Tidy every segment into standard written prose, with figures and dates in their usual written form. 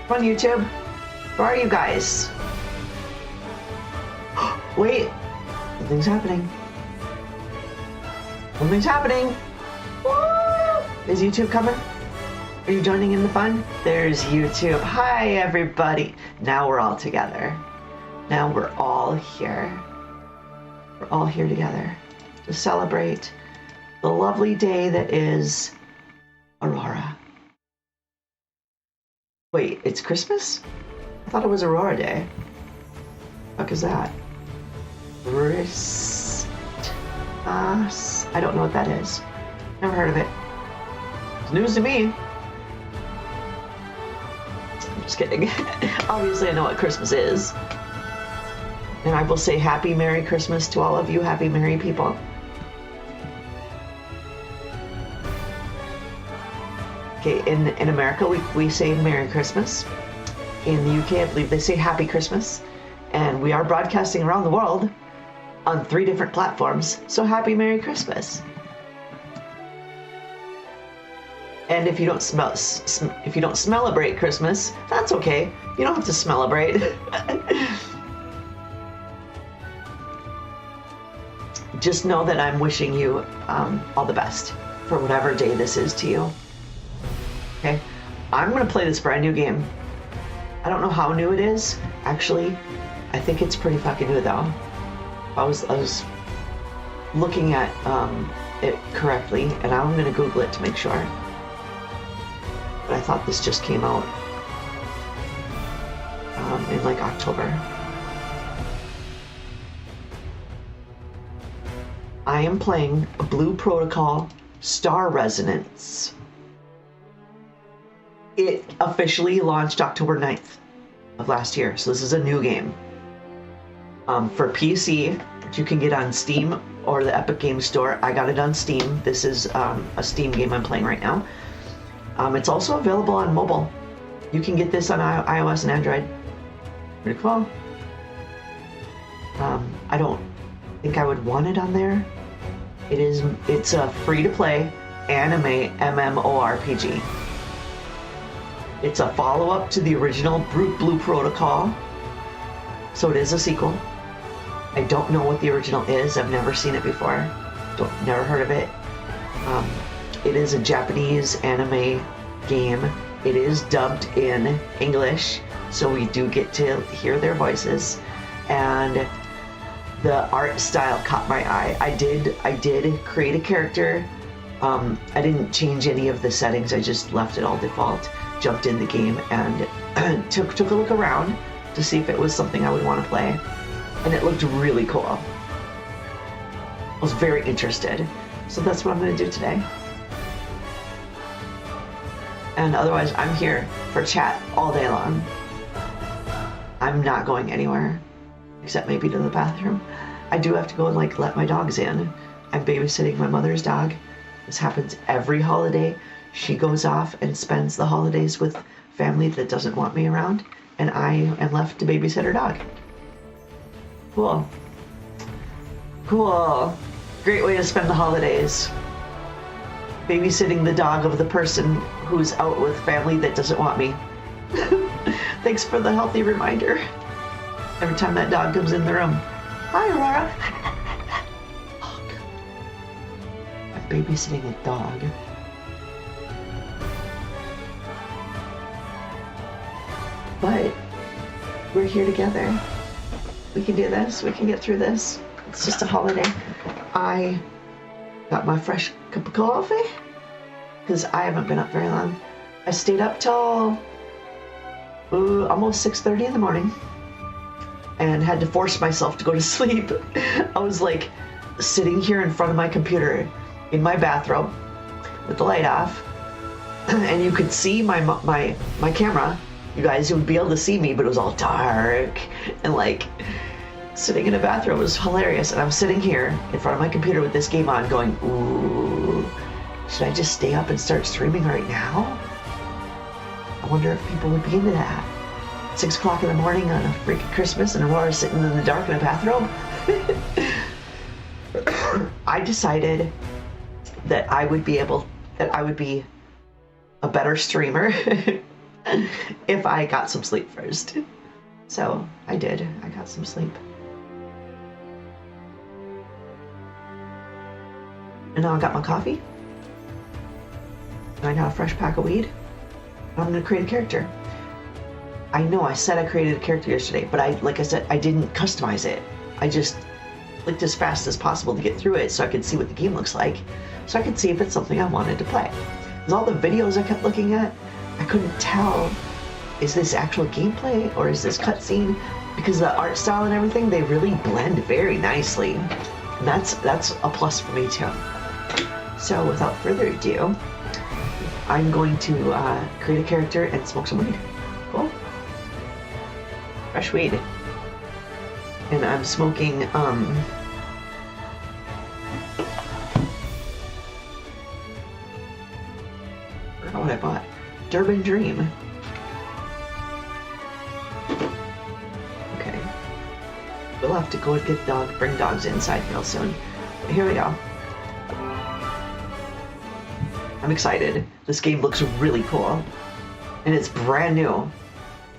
Come on, YouTube. Where are you guys? Wait, something's happening. Something's happening. Woo! Is YouTube coming? Are you joining in the fun? There's YouTube. Hi, everybody. Now we're all together. Now we're all here. We're all here together to celebrate the lovely day that is Aurora. Wait, it's Christmas? I thought it was Aurora Day. What is that? Christmas. I don't know what that is. Never heard of it. It's news to me. I'm just kidding. Obviously, I know what Christmas is. And I will say Happy Merry Christmas to all of you Happy Merry people. Okay, in America, we say Merry Christmas. In the UK, I believe they say Happy Christmas. And we are broadcasting around the world on 3 different platforms. So Happy Merry Christmas. And if you don't celebrate Christmas, that's okay. You don't have to celebrate. Just know that I'm wishing you all the best for whatever day this is to you. Okay, I'm gonna play this brand new game. I don't know how new it is. Actually, I think it's pretty fucking new though. I was looking at it correctly, and I'm gonna Google it to make sure. But I thought this just came out in like October. I am playing Blue Protocol Star Resonance. It officially launched October 9th of last year, so this is a new game. For PC, which you can get on Steam or the Epic Games Store. I got it on Steam. This is a Steam game I'm playing right now. It's also available on mobile. You can get this on iOS and Android. Pretty cool. I don't think I would want it on there. It's a free-to-play anime MMORPG. It's a follow-up to the original Blue Protocol, so it is a sequel. I don't know what the original is. I've never seen it before. Never heard of it. It is a Japanese anime game. It is dubbed in English, so we do get to hear their voices. And the art style caught my eye. I did create a character. I didn't change any of the settings. I just left it all default. Jumped in the game and took a look around to see if it was something I would want to play. And it looked really cool. I was very interested. So that's what I'm going to do today. And otherwise, I'm here for chat all day long. I'm not going anywhere, except maybe to the bathroom. I do have to go and let my dogs in. I'm babysitting my mother's dog. This happens every holiday. She goes off and spends the holidays with family that doesn't want me around, and I am left to babysit her dog. Cool. Cool. Great way to spend the holidays. Babysitting the dog of the person who's out with family that doesn't want me. Thanks for the healthy reminder. Every time that dog comes in the room. Hi, Aurora. I'm babysitting a dog. But we're here together. We can do this. We can get through this. It's just a holiday. I got my fresh cup of coffee because I haven't been up very long. I stayed up till almost 6:30 in the morning and had to force myself to go to sleep. I was sitting here in front of my computer in my bathrobe with the light off, and you could see my camera. You guys would be able to see me, but it was all dark, and sitting in a bathroom was hilarious. And I'm sitting here in front of my computer with this game on going, ooh, should I just stay up and start streaming right now? I wonder if people would be into that. 6 o'clock in the morning on a freaking Christmas and Aurora sitting in the dark in a bathrobe. I decided that I would be a better streamer if I got some sleep first. So I did. I got some sleep. And now I got my coffee. And I got a fresh pack of weed. I'm gonna create a character. I know I said I created a character yesterday, but like I said, I didn't customize it. I just clicked as fast as possible to get through it so I could see what the game looks like, so I could see if it's something I wanted to play. Because all the videos I kept looking at, I couldn't tell, is this actual gameplay or is this cutscene? Because the art style and everything, they really blend very nicely. And that's a plus for me too. So without further ado, I'm going to create a character and smoke some weed. Cool. Fresh weed. And I'm smoking, I forgot what I bought. Durban Dream. Okay. We'll have to go get bring dogs inside real soon. But here we go. I'm excited. This game looks really cool. And it's brand new.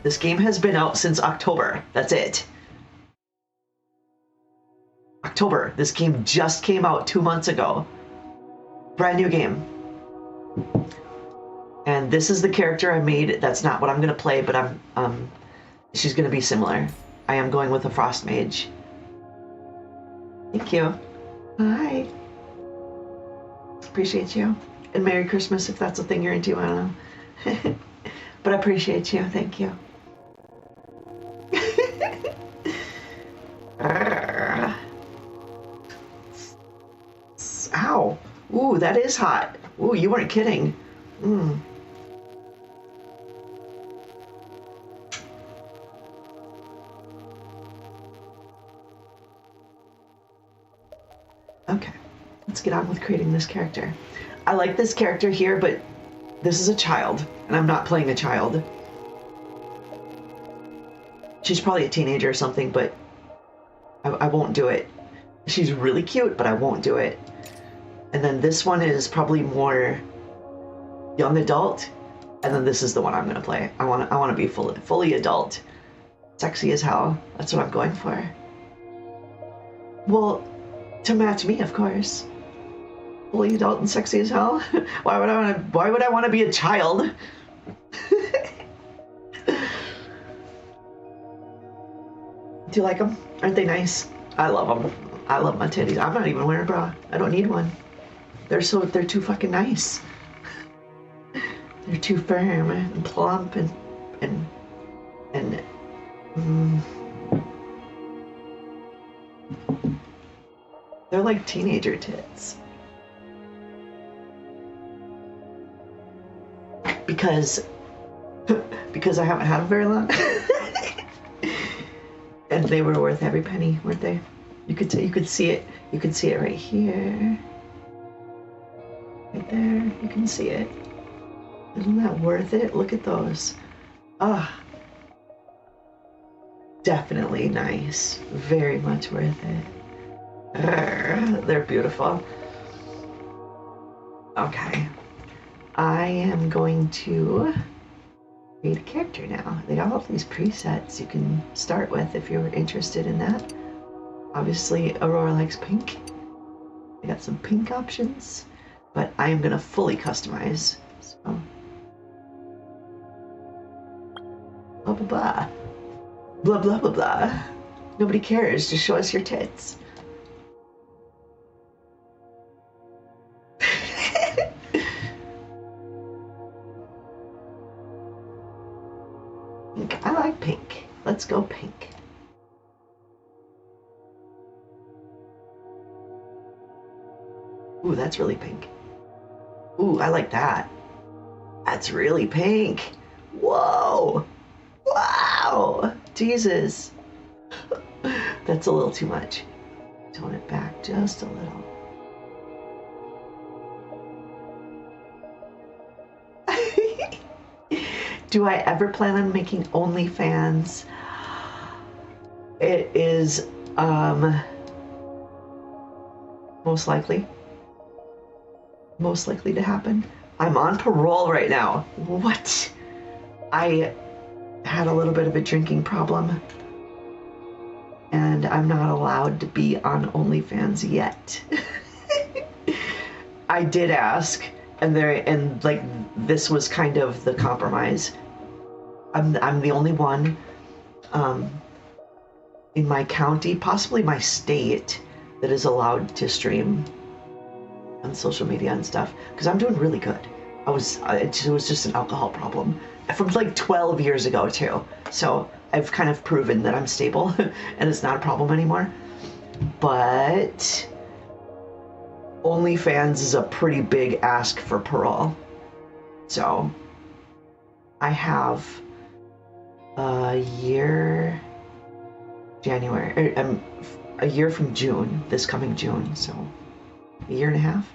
This game has been out since October. That's it. October. This game just came out 2 months ago. Brand new game. And this is the character I made. That's not what I'm gonna play, but she's gonna be similar. I am going with a Frost Mage. Thank you. Hi. Appreciate you. And Merry Christmas if that's a thing you're into, I don't know. But I appreciate you, thank you. Ow. Ooh, that is hot. Ooh, you weren't kidding. Mm. Okay, let's get on with creating this character. I like this character here, but this is a child, and I'm not playing a child. She's probably a teenager or something, but I won't do it. She's really cute, but I won't do it. And then this one is probably more young adult, and then this is the one I'm gonna play. I want to be fully adult, sexy as hell. That's what I'm going for. Well, to match me, of course. Fully adult and sexy as hell. Why would I want to be a child? Do you like them? Aren't they nice? I love them. I love my titties. I'm not even wearing a bra. I don't need one. They're too fucking nice. They're too firm and plump and they're like teenager tits. Because I haven't had them very long. And they were worth every penny, weren't they? You could see it. You could see it right here. Right there. You can see it. Isn't that worth it? Look at those. Ah. Definitely nice. Very much worth it. They're beautiful. Okay. I am going to create a character now. They all have these presets you can start with if you're interested in that. Obviously, Aurora likes pink. I got some pink options, but I am going to fully customize. So, blah, blah, blah. Blah, blah, blah, blah. Nobody cares. Just show us your tits. I like pink. Let's go pink. Ooh, that's really pink. Ooh, I like that. That's really pink. Whoa. Wow. Jesus. That's a little too much. Tone it back just a little. Do I ever plan on making OnlyFans? It is, most likely to happen. I'm on parole right now. What? I had a little bit of a drinking problem, and I'm not allowed to be on OnlyFans yet. I did ask, and like this was kind of the compromise. I'm the only one in my county, possibly my state, that is allowed to stream on social media and stuff, because I'm doing really good. It was just an alcohol problem from like 12 years ago too. So I've kind of proven that I'm stable and it's not a problem anymore. But OnlyFans is a pretty big ask for parole. So I have a year, January, a year from June, this coming June, so a year and a half.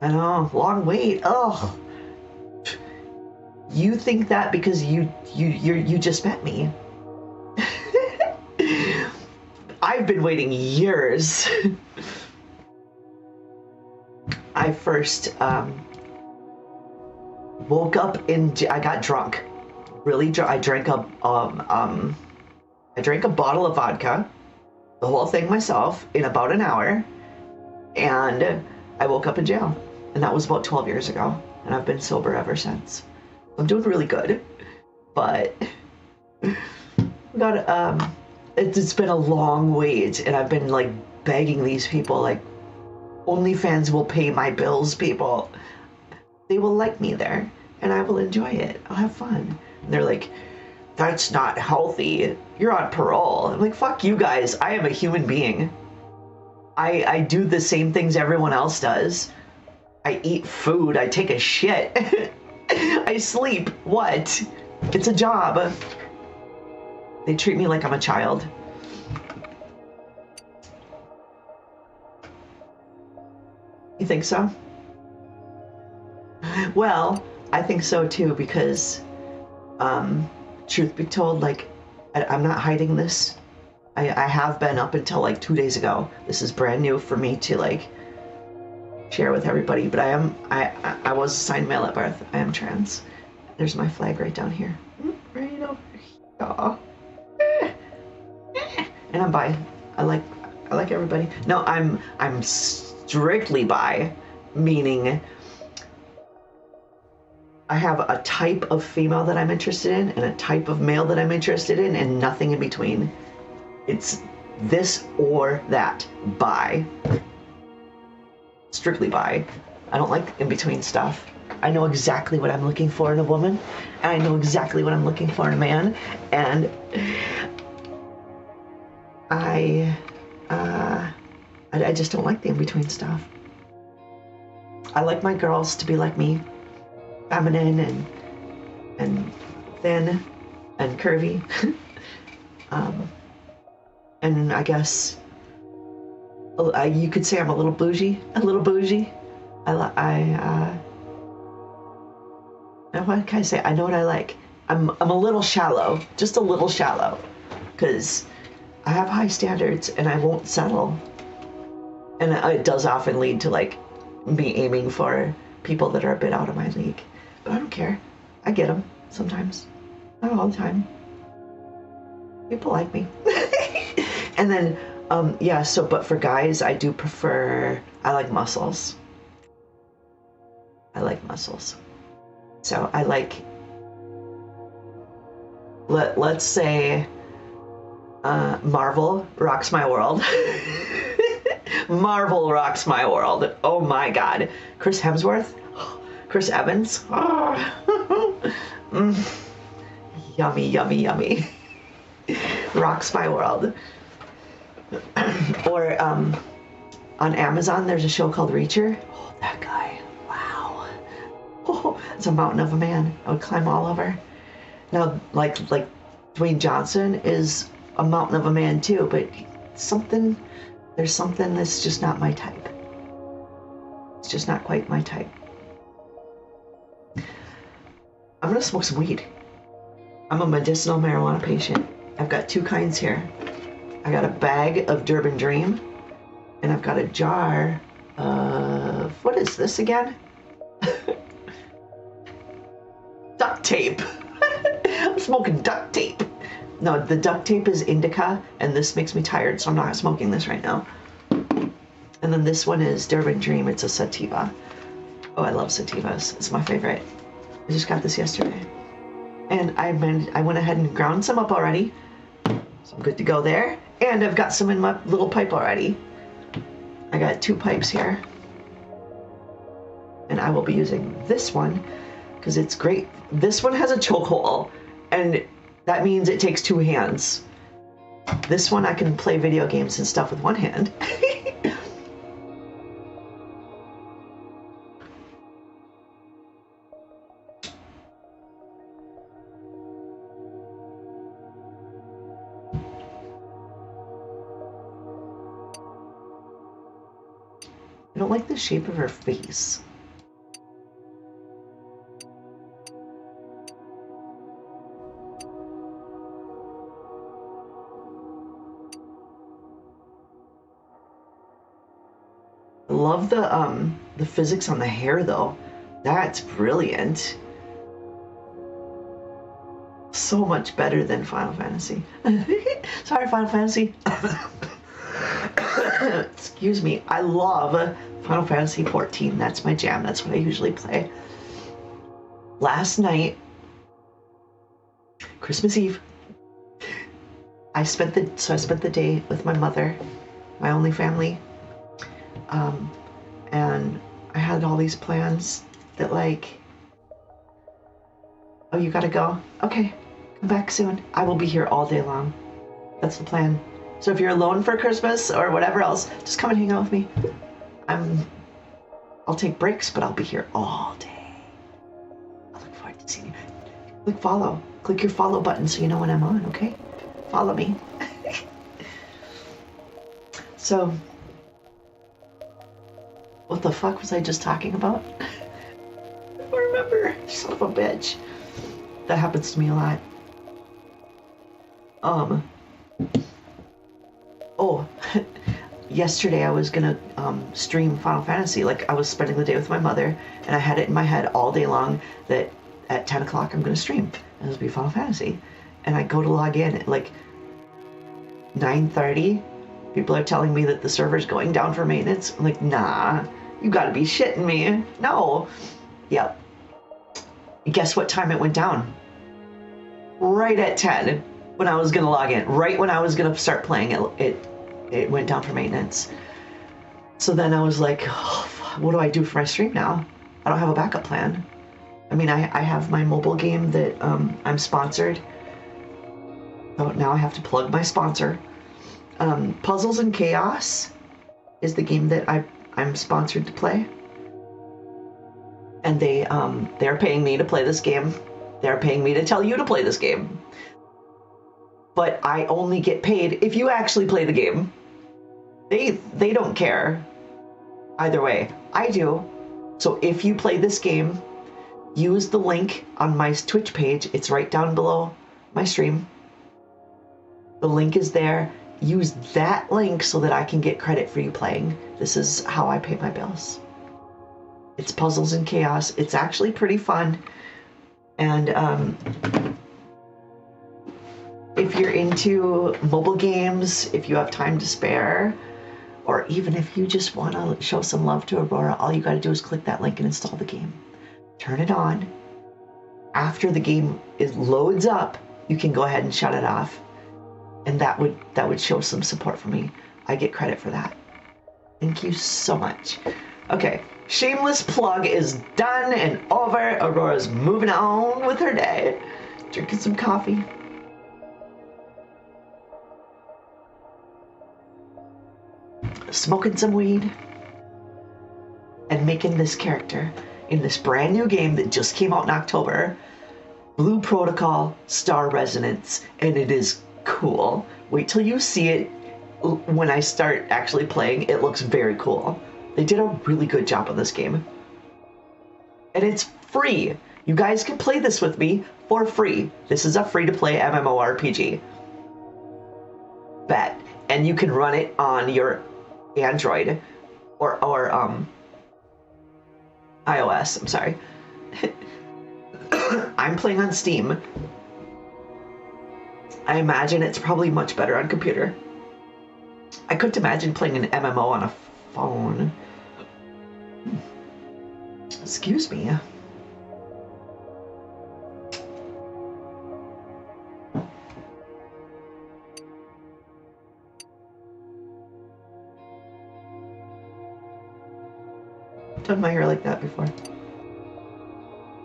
I know, long wait. Oh, you think that because you just met me? I've been waiting years. I first woke up I got drunk, really drunk. I drank a bottle of vodka, the whole thing myself in about an hour, and I woke up in jail. And that was about 12 years ago, and I've been sober ever since. I'm doing really good, but it's been a long wait, and I've been like begging these people, like, OnlyFans will pay my bills, people. They will like me there, and I will enjoy it. I'll have fun. And they're like, that's not healthy. You're on parole. I'm like, fuck you guys. I am a human being. I do the same things everyone else does. I eat food. I take a shit. I sleep. What? It's a job. They treat me like I'm a child. You think so? Well, I think so too, because truth be told, like, I'm not hiding this. I have been up until like 2 days ago. This is brand new for me to like share with everybody, but I was assigned male at birth. I am trans. There's my flag right down here. Right over here. And I'm bi. I like everybody. No, I'm strictly bi, meaning I have a type of female that I'm interested in and a type of male that I'm interested in, and nothing in between. It's this or that. Bi. Strictly bi. I don't like in between stuff. I know exactly what I'm looking for in a woman, and I know exactly what I'm looking for in a man, and I just don't like the in between stuff. I like my girls to be like me, feminine and thin and curvy. And I guess you could say I'm a little bougie. What can I say? I know what I like. I'm a little shallow, just a little shallow, because I have high standards and I won't settle. And it does often lead to like me aiming for people that are a bit out of my league. But I don't care. I get them sometimes. Not all the time. People like me. And then, yeah, so, but for guys, I do prefer, I like muscles. I like muscles. So I like, let's say, Marvel rocks my world. Marvel rocks my world. Oh my God. Chris Hemsworth? Chris Evans? Oh. Yummy, yummy, yummy. Rocks my world. Or on Amazon, there's a show called Reacher. Oh, that guy. Wow. Oh, it's a mountain of a man. I would climb all over. Now, like Dwayne Johnson is a mountain of a man too, but there's something that's just not my type. It's just not quite my type. I'm gonna smoke some weed. I'm a medicinal marijuana patient. I've got 2 kinds here. I got a bag of Durban Dream, and I've got a jar of, what is this again? duct tape. I'm smoking duct tape. No, the duct tape is indica, and this makes me tired, so I'm not smoking this right now. And then this one is Durban Dream. It's a sativa. Oh, I love sativas. It's my favorite. I just got this yesterday. And I went ahead and ground some up already. So I'm good to go there. And I've got some in my little pipe already. I got 2 pipes here. And I will be using this one because it's great. This one has a choke hole, and that means it takes 2 hands. This one I can play video games and stuff with 1 hand. I don't like the shape of her face. I love the physics on the hair though. That's brilliant. So much better than Final Fantasy. Sorry, Final Fantasy. Excuse me. I love Final Fantasy 14. That's my jam. That's what I usually play. Last night, Christmas Eve, I spent the day with my mother, my only family. And I had all these plans that like, oh, you gotta go? Okay, come back soon. I will be here all day long. That's the plan. So if you're alone for Christmas or whatever else, just come and hang out with me. I'll take breaks, but I'll be here all day. I look forward to seeing you. Click your follow button so you know when I'm on, okay? Follow me. So, what the fuck was I just talking about? I don't remember. Son of a bitch. That happens to me a lot. Oh, yesterday I was gonna stream Final Fantasy. Like, I was spending the day with my mother, and I had it in my head all day long that at 10 o'clock I'm gonna stream, and it'll be Final Fantasy. And I go to log in at like 9:30. People are telling me that the server's going down for maintenance. I'm like, nah, you gotta be shitting me. No. Yep. Guess what time it went down? Right at 10, when I was gonna log in. Right when I was gonna start playing it, it went down for maintenance. So then I was like, oh, what do I do for my stream now? I don't have a backup plan. I mean, I have my mobile game that I'm sponsored. So now I have to plug my sponsor. Puzzles and Chaos is the game that I'm sponsored to play. And they're paying me to play this game. They're paying me to tell you to play this game. But I only get paid if you actually play the game. They don't care. Either way, I do. So if you play this game, use the link on my Twitch page. It's right down below my stream. The link is there. Use that link so that I can get credit for you playing. This is how I pay my bills. It's Puzzles and Chaos. It's actually pretty fun. And if you're into mobile games, if you have time to spare, or even if you just want to show some love to Aurora, all you got to do is click that link and install the game. Turn it on. After the game loads up, you can go ahead and shut it off. And that would show some support for me. I get credit for that. Thank you so much. Okay, shameless plug is done and over. Aurora's moving on with her day. Drinking some coffee. Smoking some weed. And making this character in this brand new game that just came out in October. Blue Protocol Star Resonance. And it is cool. Wait till you see it when I start actually playing. It looks very cool. They did a really good job on this game. And it's free. You guys can play this with me for free. This is a free-to-play MMORPG. Bet. And you can run it on your Android or iOS. I'm sorry. I'm playing on Steam. I imagine it's probably much better on computer. I couldn't imagine playing an MMO on a phone. Excuse me. Done my hair like that before.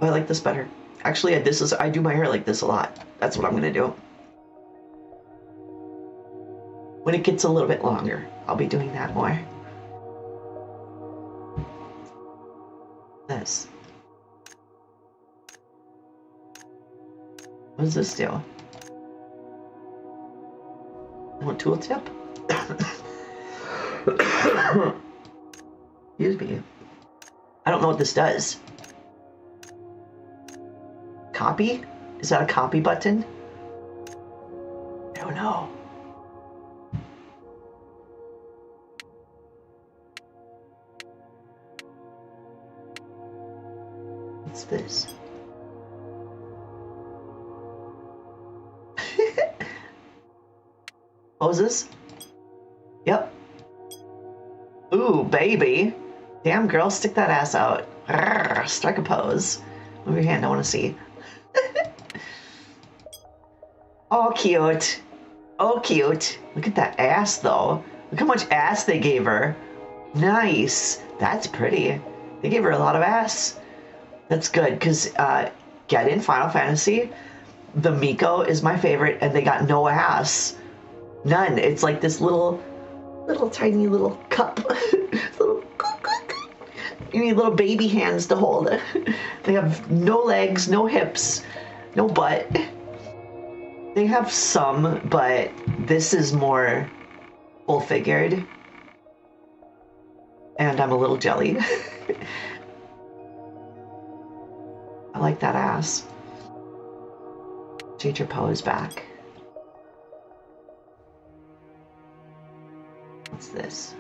Oh, I like this better. Actually, I do my hair like this a lot. That's what I'm gonna do. When it gets a little bit longer, I'll be doing that more. This. What does this do? Want tooltip? Excuse me. I don't know what this does. Copy? Is that a copy button? I don't know. What's this? What was this? Yep. Ooh, baby. Damn, girl, stick that ass out. Arrgh, strike a pose. Move your hand, I want to see. Oh, cute. Oh, cute. Look at that ass, though. Look how much ass they gave her. Nice. That's pretty. They gave her a lot of ass. That's good, because get in Final Fantasy, the Miko is my favorite, and they got no ass. None. It's like this little tiny little cup. Little, you need little baby hands to hold it. They have no legs, no hips, no butt. They have some, but this is more full-figured. And I'm a little jelly. I like that ass. Change your pose back. What's this?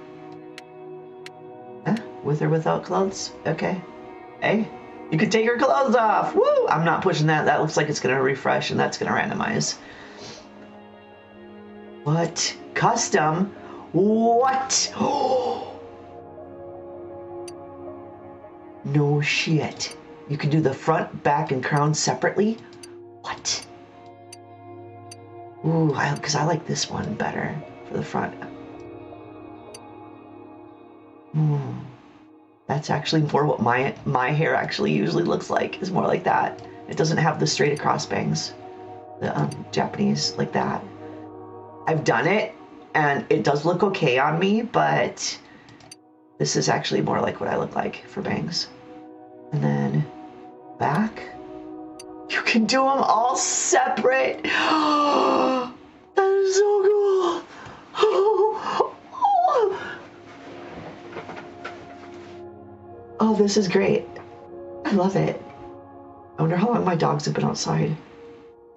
Huh? With or without clothes? Okay. Hey, you can take your clothes off. Woo! I'm not pushing that. That looks like it's going to refresh, and that's going to randomize. What? Custom? What? No shit. You can do the front, back, and crown separately? What? Ooh, because I like this one better for the front. That's actually more what my hair actually usually looks like. Is more like that. It doesn't have the straight across bangs. The Japanese like that. I've done it, and it does look okay on me, but this is actually more like what I look like for bangs. And then back. You can do them all separate. That is so cool. Oh, this is great. I love it. I wonder how long my dogs have been outside.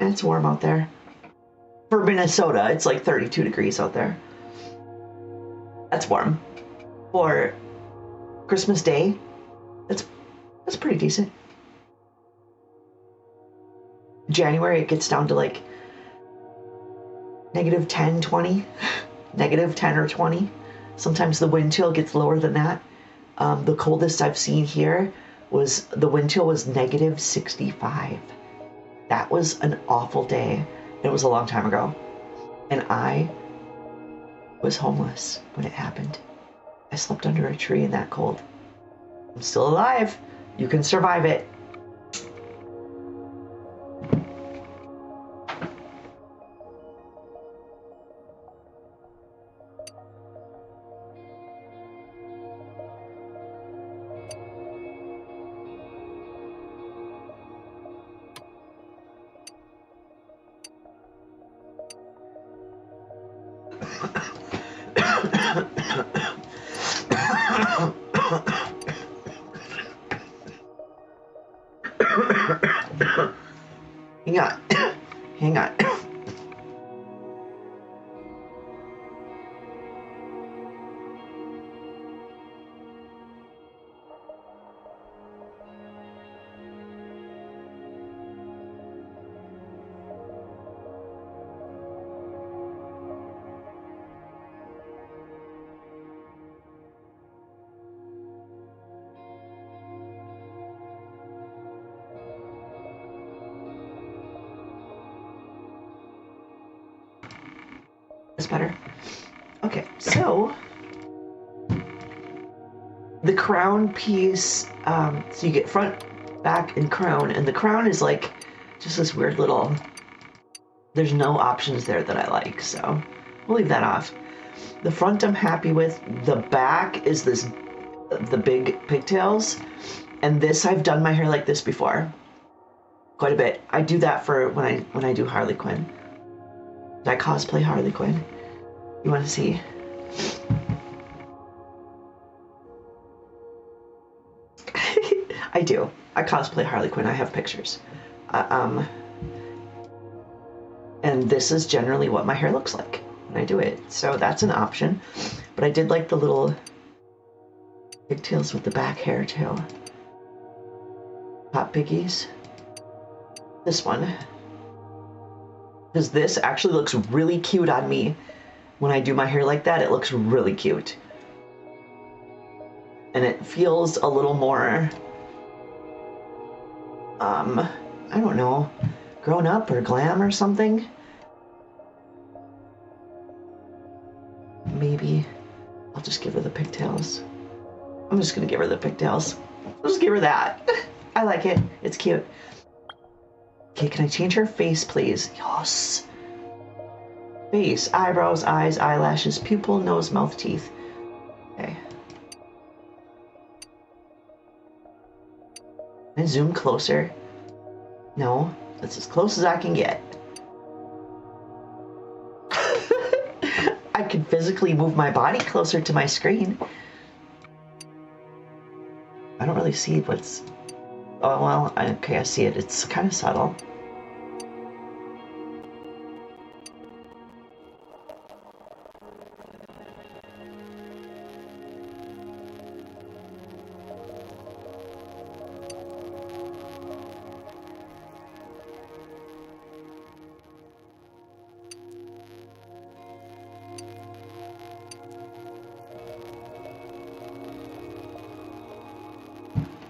And it's warm out there. For Minnesota, it's like 32 degrees out there. That's warm. For Christmas Day, that's pretty decent. January, it gets down to like negative 10, 20. Negative 10 or 20. Sometimes the wind chill gets lower than that. The coldest I've seen here was, the wind chill was negative 65. That was an awful day. It was a long time ago. And I was homeless when it happened. I slept under a tree in that cold. I'm still alive. You can survive it. Hang on. Hang on. That's better. Okay, so the crown piece, so you get front, back, and crown, and the crown is like just this weird little, there's no options there that I like, so we'll leave that off. The front I'm happy with. The back is the big pigtails, and this, I've done my hair like this before, quite a bit. I do that for when I do Harley Quinn. I cosplay Harley Quinn. You want to see? I do. I cosplay Harley Quinn. I have pictures. And this is generally what my hair looks like when I do it. So that's an option. But I did like the little pigtails with the back hair too. Pop piggies. This one. Because this actually looks really cute on me. When I do my hair like that, it looks really cute. And it feels a little more, I don't know, grown up or glam or something. Maybe I'll just give her the pigtails. I'm just gonna give her the pigtails. I'll just give her that. I like it. It's cute. Okay, can I change her face, please? Yes. Face, eyebrows, eyes, eyelashes, pupil, nose, mouth, teeth. Okay. Can I zoom closer? No, that's as close as I can get. I can physically move my body closer to my screen. I don't really see what's... Oh, well, okay, I see it. It's kind of subtle.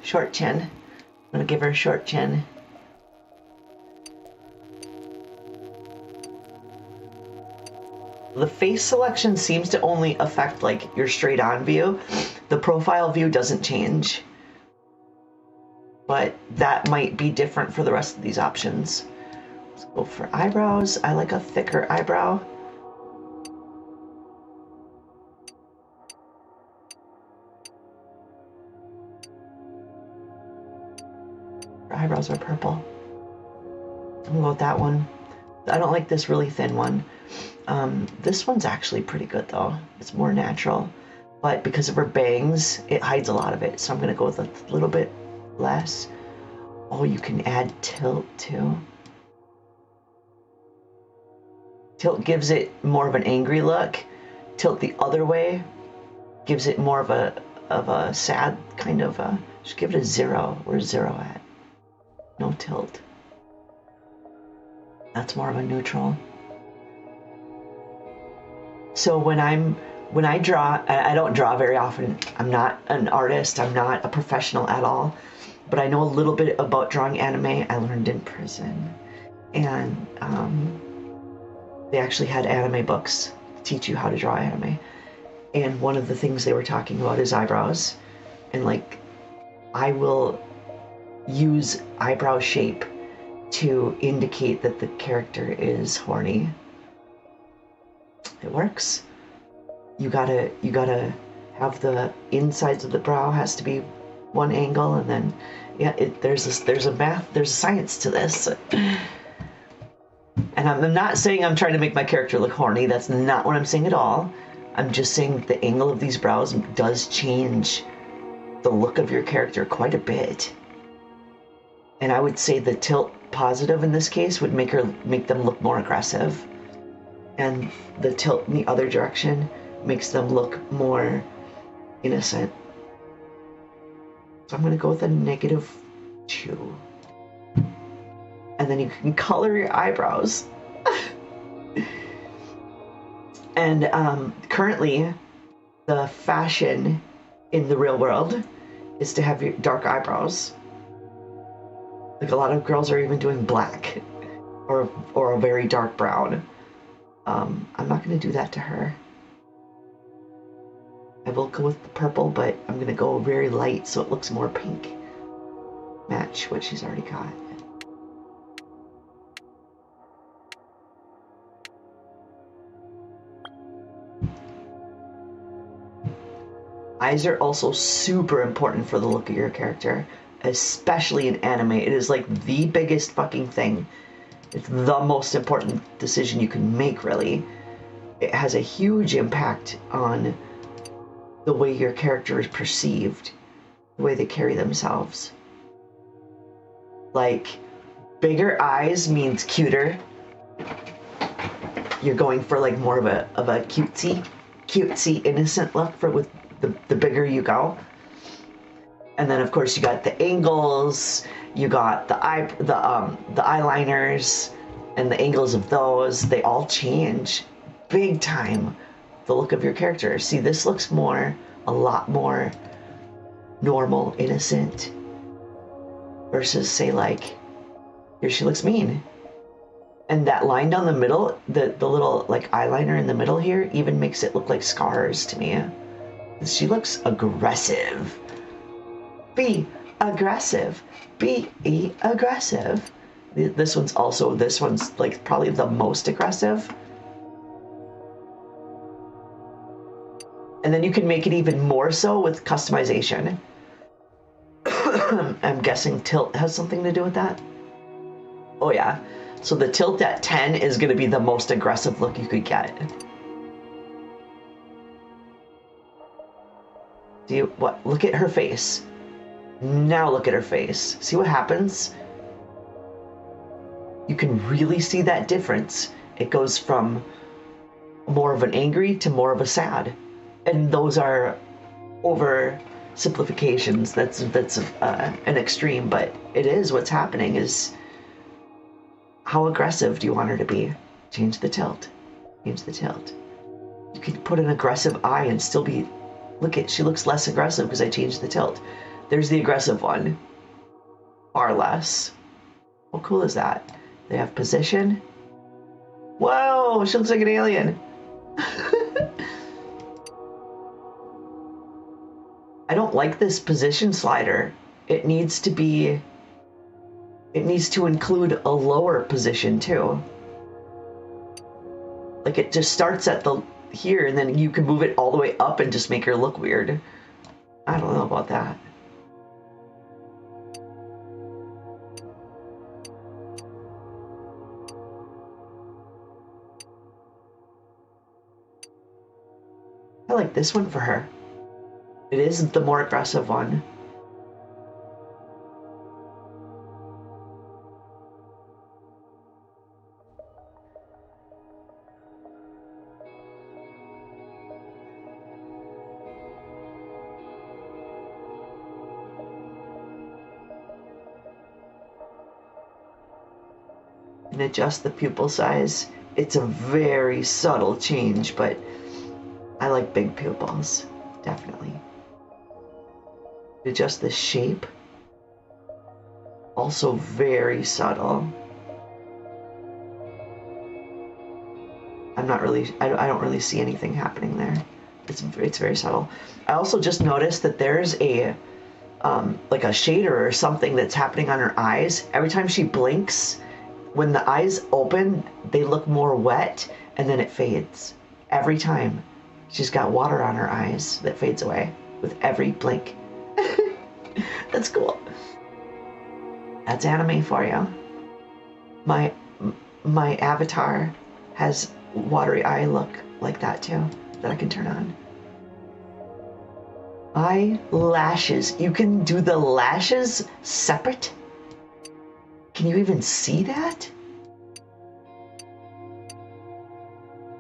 Short chin. I'm gonna give her a short chin. The face selection seems to only affect like your straight on view. The profile view doesn't change. But that might be different for the rest of these options. Let's go for eyebrows. I like a thicker eyebrow. Her eyebrows are purple. I'm gonna go with that one. I don't like this really thin one. This one's actually pretty good though. It's more natural, but because of her bangs, it hides a lot of it. So I'm gonna go with a little bit less. Oh, you can add tilt too. Tilt gives it more of an angry look. Tilt the other way gives it more of a sad kind of a, just give it a 0. Where's 0 at? No tilt. That's more of a neutral. So when I draw, I don't draw very often. I'm not an artist. I'm not a professional at all. But I know a little bit about drawing anime. I learned in prison. And they actually had anime books to teach you how to draw anime. And one of the things they were talking about is eyebrows. And like, I will use eyebrow shape to indicate that the character is horny. It works. You gotta have the insides of the brow has to be one angle, and then yeah, there's a science to this. And I'm not saying I'm trying to make my character look horny. That's not what I'm saying at all. I'm just saying the angle of these brows does change the look of your character quite a bit. And I would say the tilt positive in this case would make them look more aggressive. And the tilt in the other direction makes them look more innocent. So I'm gonna go with a -2. And then you can color your eyebrows. And currently, the fashion in the real world is to have your dark eyebrows. Like a lot of girls are even doing black or a very dark brown. I'm not going to do that to her. I will go with the purple, but I'm going to go very light so it looks more pink. Match what she's already got. Eyes are also super important for the look of your character, especially in anime. It is like the biggest fucking thing. It's the most important decision you can make, really. It has a huge impact on the way your character is perceived, the way they carry themselves. Like, bigger eyes means cuter. You're going for like more of a cutesy, innocent look for with the bigger you go. And then of course you got the angles, you got the eyeliners and the angles of those. They all change big time the look of your character. See, this looks a lot more normal, innocent, versus say like, here she looks mean. And that line down the middle, the little like eyeliner in the middle here even makes it look like scars to me. She looks aggressive. Be aggressive. Be aggressive. This one's like probably the most aggressive. And then you can make it even more so with customization. I'm guessing tilt has something to do with that. Oh yeah. So the tilt at 10 is going to be the most aggressive look you could get. See what? Look at her face. Now look at her face. See what happens? You can really see that difference. It goes from more of an angry to more of a sad. And those are oversimplifications. That's an extreme, but it is what's happening. Is how aggressive do you want her to be? Change the tilt. Change the tilt. You can put an aggressive eye and still be... Look at, she looks less aggressive because I changed the tilt. There's the aggressive one. Far less. How cool is that? They have position. Whoa, she looks like an alien. I don't like this position slider. It needs to include a lower position too. Like it just starts at the here and then you can move it all the way up and just make her look weird. I don't know about that. I like this one for her. It is the more aggressive one. And adjust the pupil size. It's a very subtle change, but I like big pupils, definitely. Adjust the shape. Also very subtle. I don't really see anything happening there. It's very subtle. I also just noticed that there's a like a shader or something that's happening on her eyes. Every time she blinks, when the eyes open, they look more wet and then it fades. Every time. She's got water on her eyes that fades away with every blink. That's cool. That's anime for you. My avatar has watery eye look like that too, that I can turn on. Eyelashes. You can do the lashes separate? Can you even see that?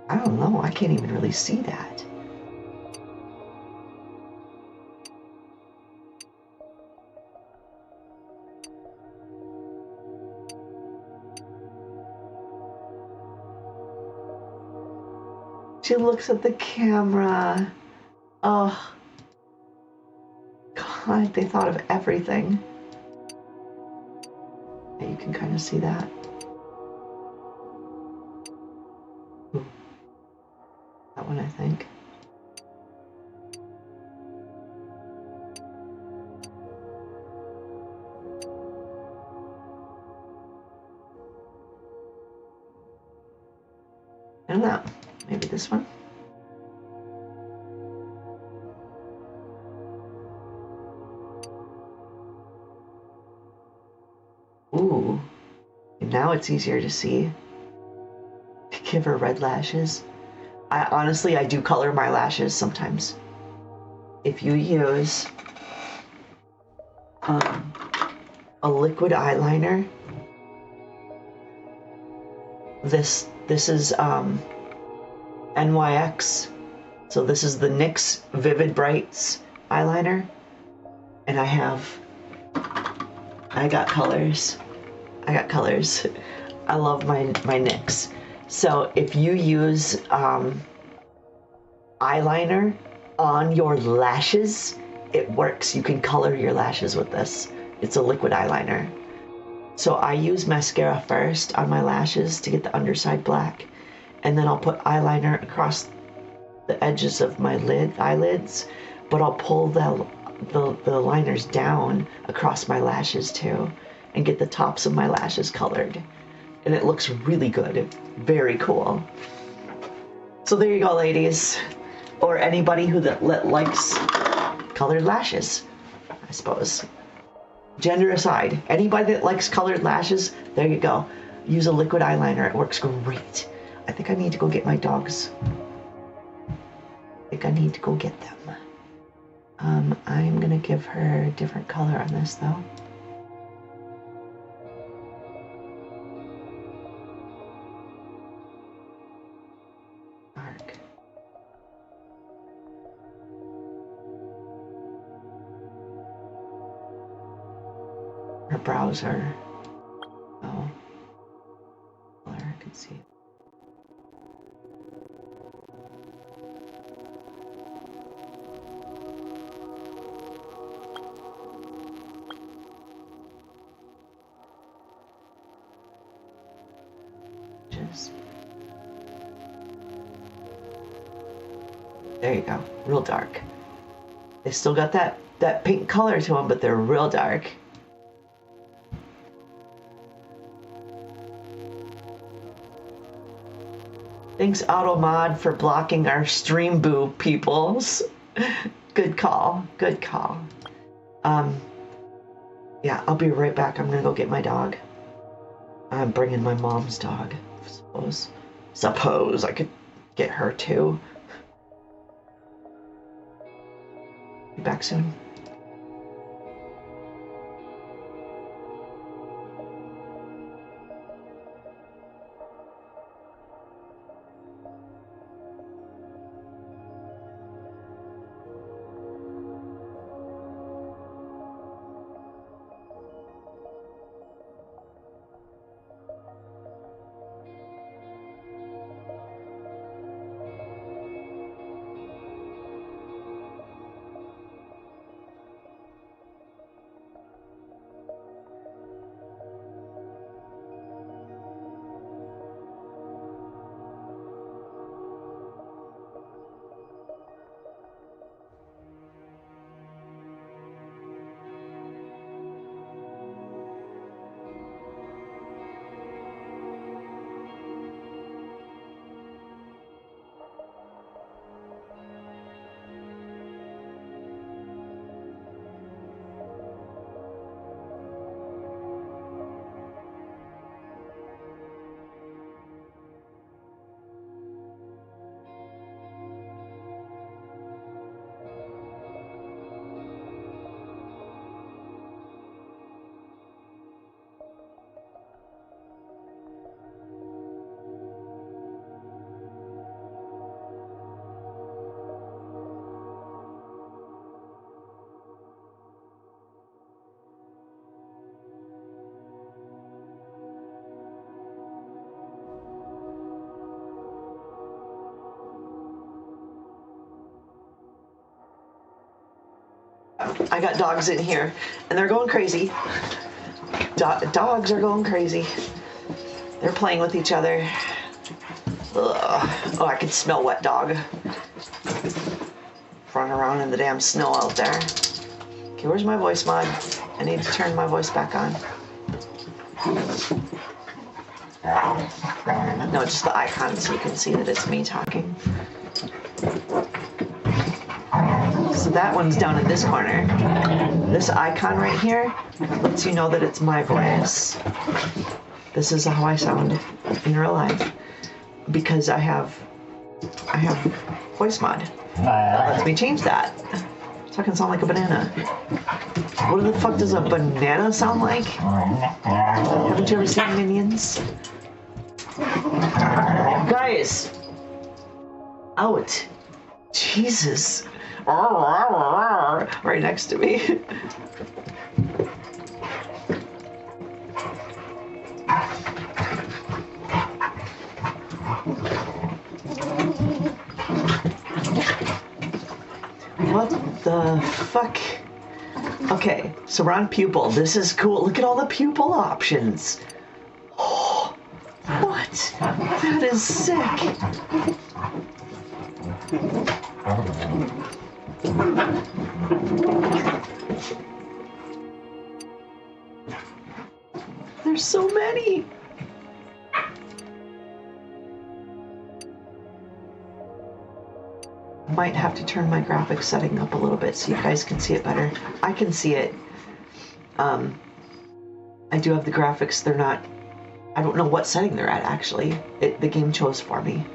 I don't know. I can't even really see that. She looks at the camera. Oh, God, they thought of everything. You can kind of see that. Ooh. think. I don't know. Maybe this one? Ooh. Now it's easier to see. Give her red lashes. Honestly, I do color my lashes sometimes. If you use a liquid eyeliner, this is NYX. So this is the NYX Vivid Brights eyeliner, and I got colors. I love my NYX. So if you use eyeliner on your lashes, it works. You can color your lashes with this. It's a liquid eyeliner. So I use mascara first on my lashes to get the underside black, and then I'll put eyeliner across the edges of my eyelids, but I'll pull the liners down across my lashes too, and get the tops of my lashes colored. And it looks really good. Very cool. So there you go, ladies. Or anybody who likes colored lashes, I suppose. Gender aside, anybody that likes colored lashes, there you go. Use a liquid eyeliner. It works great. I think I need to go get my dogs. I think I need to go get them. I'm gonna give her a different color on this though. Dark. Her brows are, oh, color, I can see it. There you go, real dark. They still got that pink color to them, but they're real dark. Thanks Automod for blocking our stream boo peoples. Good call, good call. Yeah, I'll be right back. I'm gonna go get my dog. I'm bringing my mom's dog. Suppose I could get her too. Be back soon. I got dogs in here, and they're going crazy. Dogs are going crazy. They're playing with each other. Ugh. Oh, I can smell wet dog. Run around in the damn snow out there. Okay, where's my voice mod? I need to turn my voice back on. No, just the icon so you can see that it's me talking. So that one's down in this corner. This icon right here lets you know that it's my voice. This is how I sound in real life because I have voice mod. That lets me change that. So I can sound like a banana. What the fuck does a banana sound like? Haven't you ever seen Minions? Guys! Out! Jesus! Right next to me. What the fuck? Okay, so we're on pupil. This is cool. Look at all the pupil options. Oh, what? That is sick. There's so many. Might have to turn my graphics setting up a little bit so you guys can see it better. I can see it. I do have the graphics. They're not, I don't know what setting they're at actually. The game chose for me.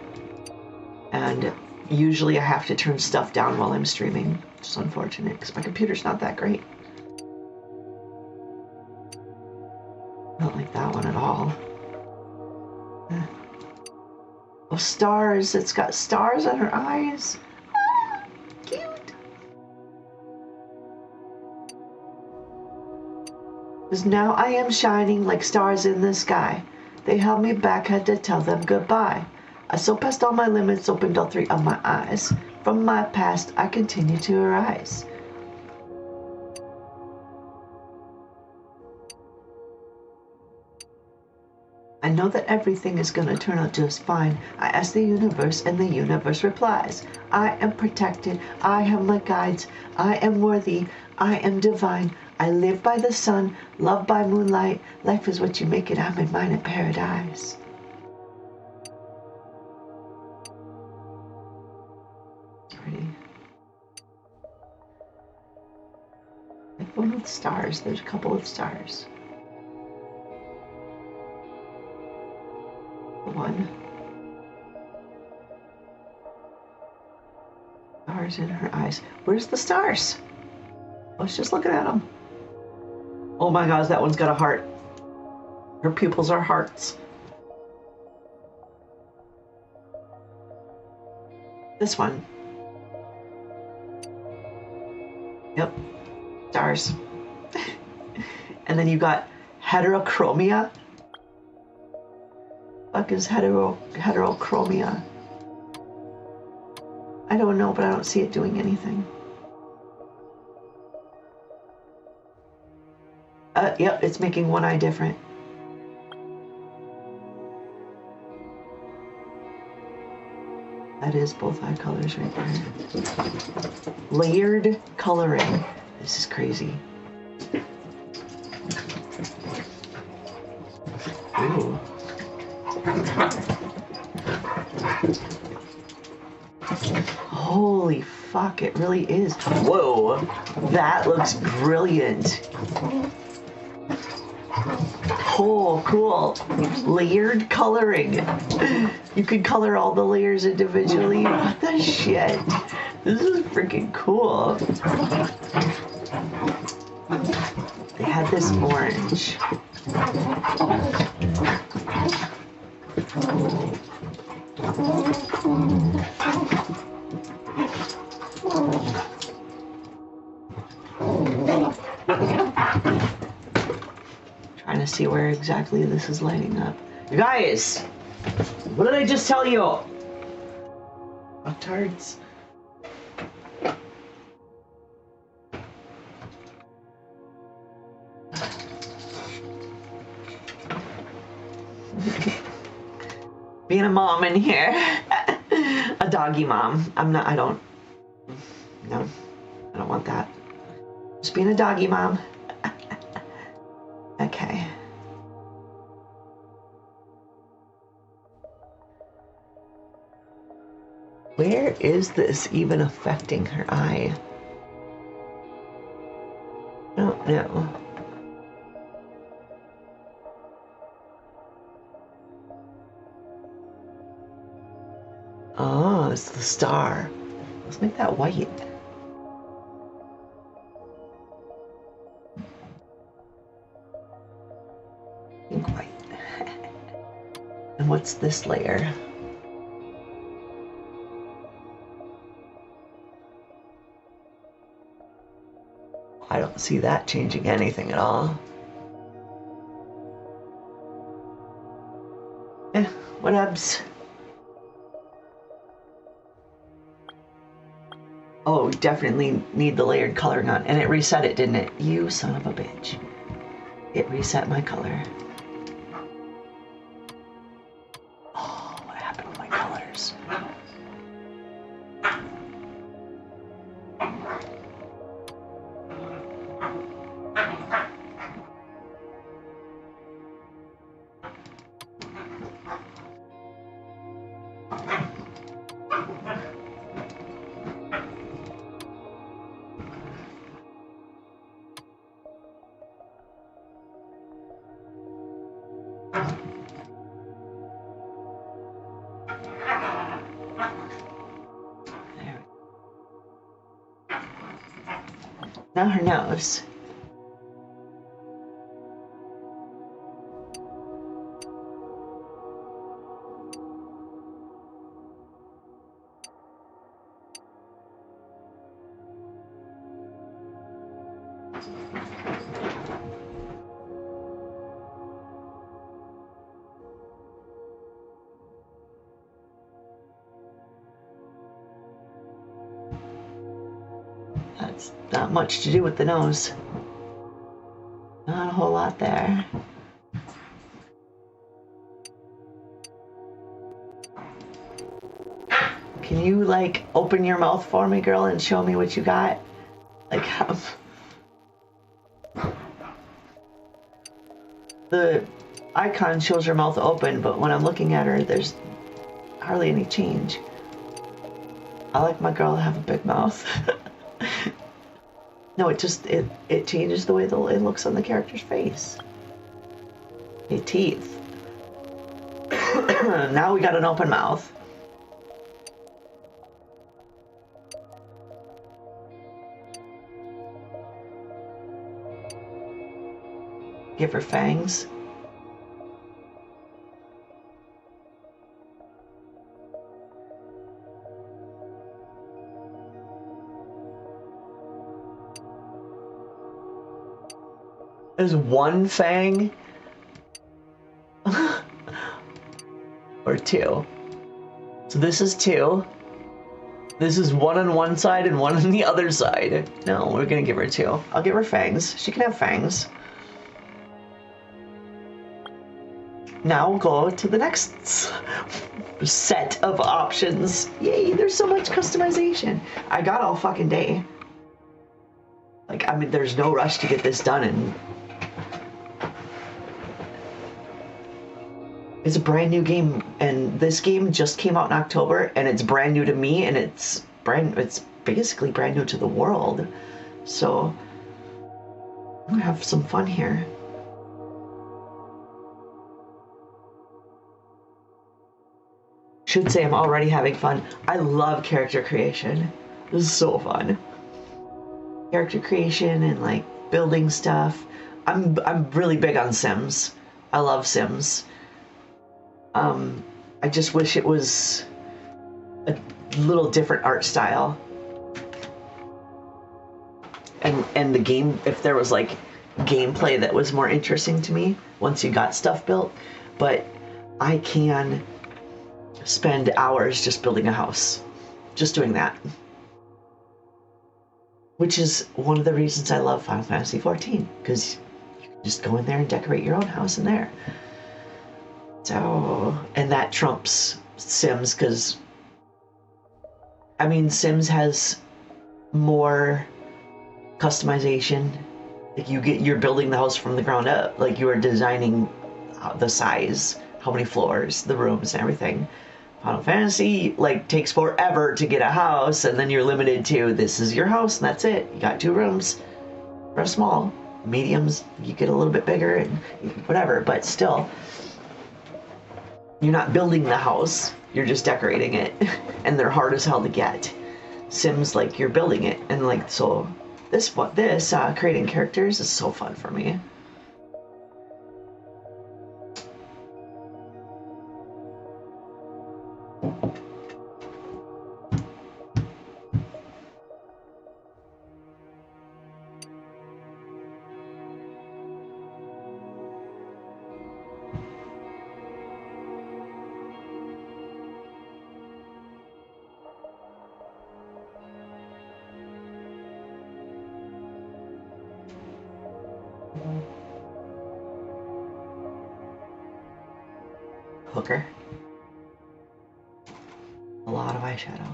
And usually I have to turn stuff down while I'm streaming, which is unfortunate because my computer's not that great. Not like that one at all. Oh, stars. It's got stars on her eyes. Ah, cute. Because now I am shining like stars in the sky. They held me back, had to tell them goodbye. I so passed all my limits, opened all three of my eyes. From my past, I continue to arise. I know that everything is gonna turn out just fine. I ask the universe and the universe replies. I am protected, I have my guides, I am worthy, I am divine. I live by the sun, love by moonlight. Life is what you make it, I'm in mine in paradise. Pretty. Like one with stars, there's a couple of stars. One. Stars in her eyes. Where's the stars? I was just looking at them. Oh my gosh, that one's got a heart. Her pupils are hearts. This one. Yep. Stars. And then you got heterochromia. Fuck is heterochromia? I don't know, but I don't see it doing anything. Yep, it's making one eye different. That is both eye colors right there. Layered coloring. This is crazy. Ooh. Holy fuck, it really is. Whoa, that looks brilliant. Oh, cool. Layered coloring. You could color all the layers individually. What the shit? This is freaking cool. They had this orange. Trying to see where exactly this is lighting up. You guys, what did I just tell you? Fucktards. Being a mom in here. A doggy mom. I don't No, I don't want that. Just being a doggy mom. Okay. Where is this even affecting her eye? I don't know. Oh, it's the star. Let's make that white. Pink white. And what's this layer? I don't see that changing anything at all. Whatevs. Oh, we definitely need the layered coloring on. And it reset it, didn't it? You son of a bitch. It reset my color. Oh, what happened with my colors? Now her nose. That's not much to do with the nose. Not a whole lot there. Can you, like, open your mouth for me, girl, and show me what you got? Like, the icon shows her mouth open, but when I'm looking at her, there's hardly any change. I like my girl to have a big mouth. No, it just, it changes the way it looks on the character's face. The teeth. Now we got an open mouth. Give her fangs. There's one fang? Or two? So this is two. This is one on one side and one on the other side. No, we're gonna give her two. I'll give her fangs. She can have fangs. Now we'll go to the next set of options. Yay, there's so much customization. I got all fucking day. Like, I mean, there's no rush to get this done, and it's a brand new game, and this game just came out in October, and it's brand new to me, and it's basically brand new to the world. So I'm gonna have some fun here. Should say I'm already having fun. I love character creation. This is so fun. Character creation and, like, building stuff. I'm really big on Sims. I love Sims. I just wish it was a little different art style. And the game, if there was, like, gameplay that was more interesting to me once you got stuff built. But I can spend hours just building a house. Just doing that. Which is one of the reasons I love Final Fantasy XIV, because you can just go in there and decorate your own house in there. So, and that trumps Sims, because, I mean, Sims has more customization. Like you're building the house from the ground up. Like you are designing the size, how many floors, the rooms, and everything. Final Fantasy like takes forever to get a house, and then you're limited to this is your house and that's it. You got 2 rooms. They're small. Mediums, you get a little bit bigger and whatever, but still, you're not building the house. You're just decorating it, and they're hard as hell to get. Sims, like you're building it, and like so. This creating characters is so fun for me. Hooker. A lot of eyeshadow.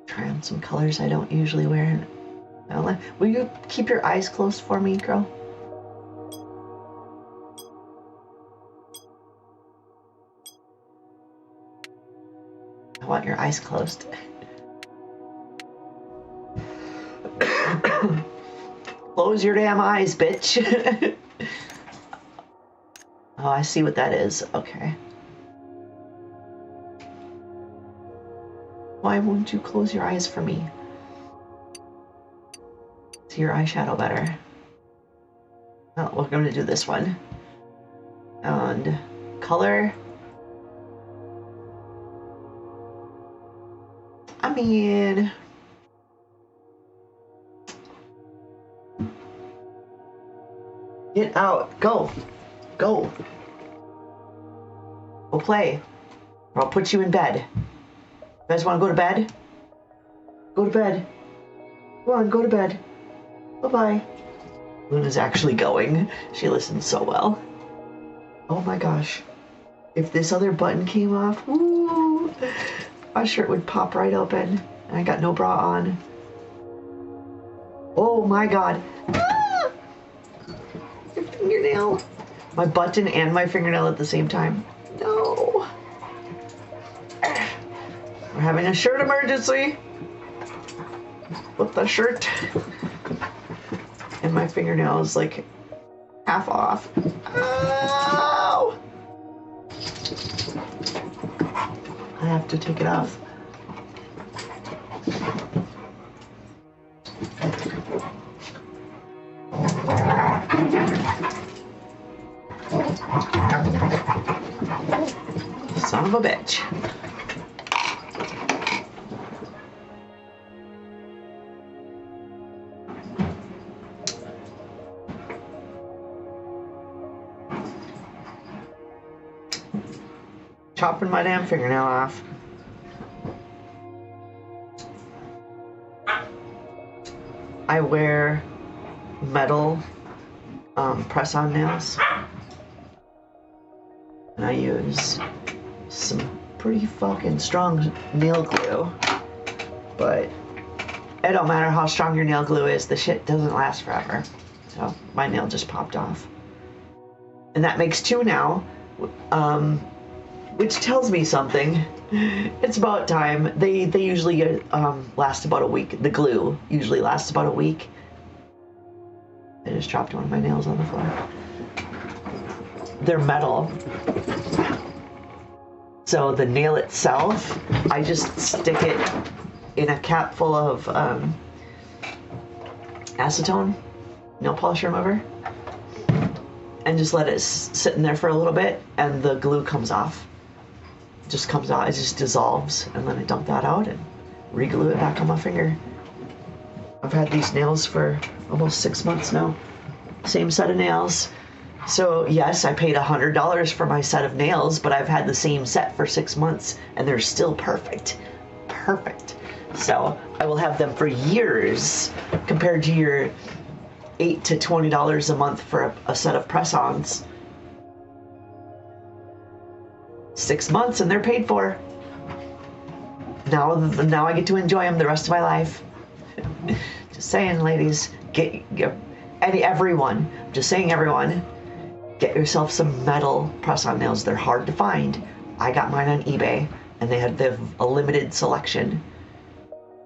Try on some colors I don't usually wear. Will you keep your eyes closed for me, girl? I want your eyes closed. Close your damn eyes, bitch. Oh, I see what that is. Okay. Why won't you close your eyes for me? See your eyeshadow better. Oh, we're going to do this one. And color. I mean... Get out. Go. Go. Go play. Or I'll put you in bed. You guys want to go to bed? Go to bed. Come on, go to bed. Bye-bye. Luna's actually going. She listens so well. Oh my gosh. If this other button came off, woo, my shirt would pop right open. And I got no bra on. Oh my god. Fingernail. My button and my fingernail at the same time. No. We're having a shirt emergency. With the shirt. And my fingernail is like half off. Ow! I have to take it off. Son of a bitch. Chopping my damn fingernail off. I wear metal press-on nails. And I use some pretty fucking strong nail glue. But it don't matter how strong your nail glue is, the shit doesn't last forever. So my nail just popped off. And that makes 2 now. Which tells me something. It's about time. They usually last about a week. The glue usually lasts about a week. I just dropped one of my nails on the floor. They're metal. So the nail itself, I just stick it in a cap full of acetone, nail polish remover, and just let it sit in there for a little bit, and the glue comes off. It just comes out, it just dissolves, and then I dump that out and re-glue it back on my finger. I've had these nails for almost 6 months now. Same set of nails. So yes, I paid $100 for my set of nails, but I've had the same set for 6 months, and they're still perfect. Perfect. So I will have them for years, compared to your $8 to $20 a month for a set of press-ons. 6 months and they're paid for. Now I get to enjoy them the rest of my life. Just saying, ladies, everyone, just saying, everyone, get yourself some metal press-on nails. They're hard to find. I got mine on eBay, and they have a limited selection.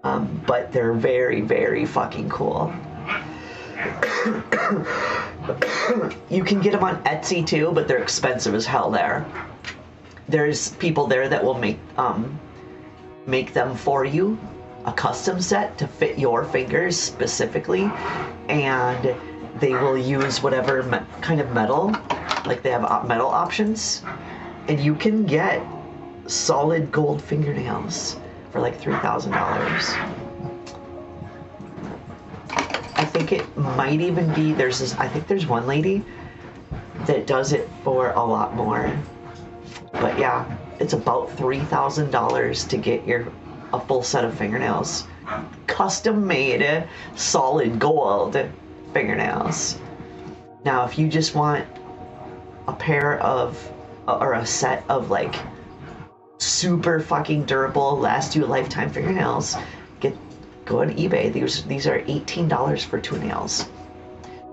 But they're very, very fucking cool. You can get them on Etsy too, but they're expensive as hell there. There's people there that will make them for you, a custom set to fit your fingers specifically, and they will use whatever kind of metal, like they have metal options, and you can get solid gold fingernails for like $3,000. I think it might even be, I think there's one lady that does it for a lot more. But yeah, it's about $3,000 to get a full set of fingernails. Custom made, solid gold fingernails. Now, if you just want a pair of, or a set of like super fucking durable, last you a lifetime fingernails, go on eBay. These are $18 for 2 nails.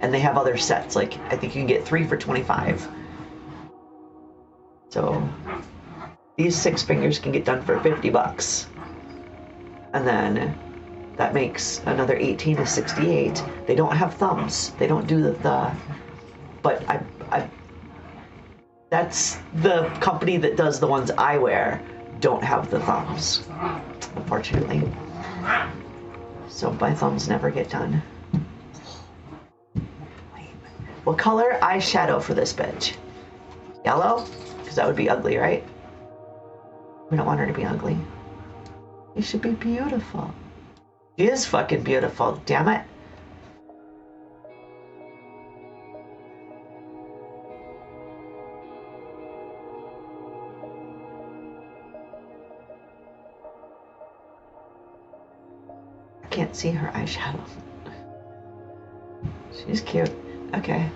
And they have other sets, like I think you can get 3 for $25. So these 6 fingers can get done for $50. And then that makes another 18 to 68. They don't have thumbs. They don't do but that's the company that does the ones I wear, don't have the thumbs, unfortunately. So my thumbs never get done. What color eyeshadow for this bitch? Yellow? Because that would be ugly, right? We don't want her to be ugly. She should be beautiful. She is fucking beautiful, damn it. I can't see her eyeshadow. She's cute. Okay.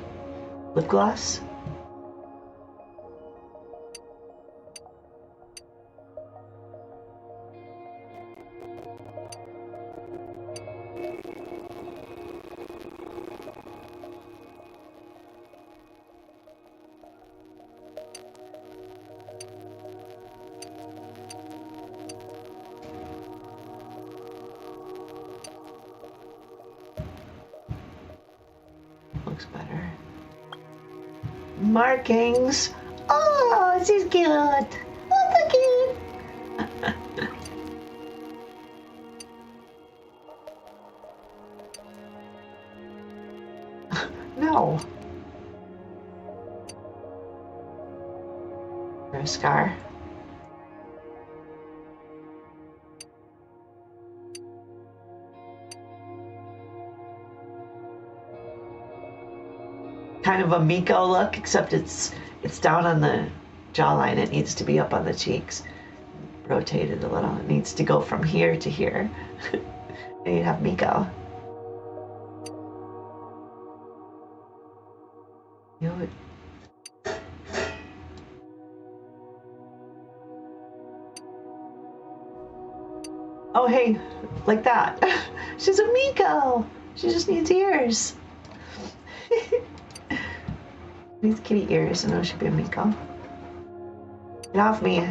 Lip gloss? Looks better. Markings. Oh, she's cute. Oh, so cute. No. Or a scar. Kind of a Miko look, except it's down on the jawline. It needs to be up on the cheeks. Rotate it a little. It needs to go from here to here. And you have Miko. You would. Oh hey, like that. She's a Miko. She just needs ears. Needs kitty ears, and it should be a Miko. Get off me.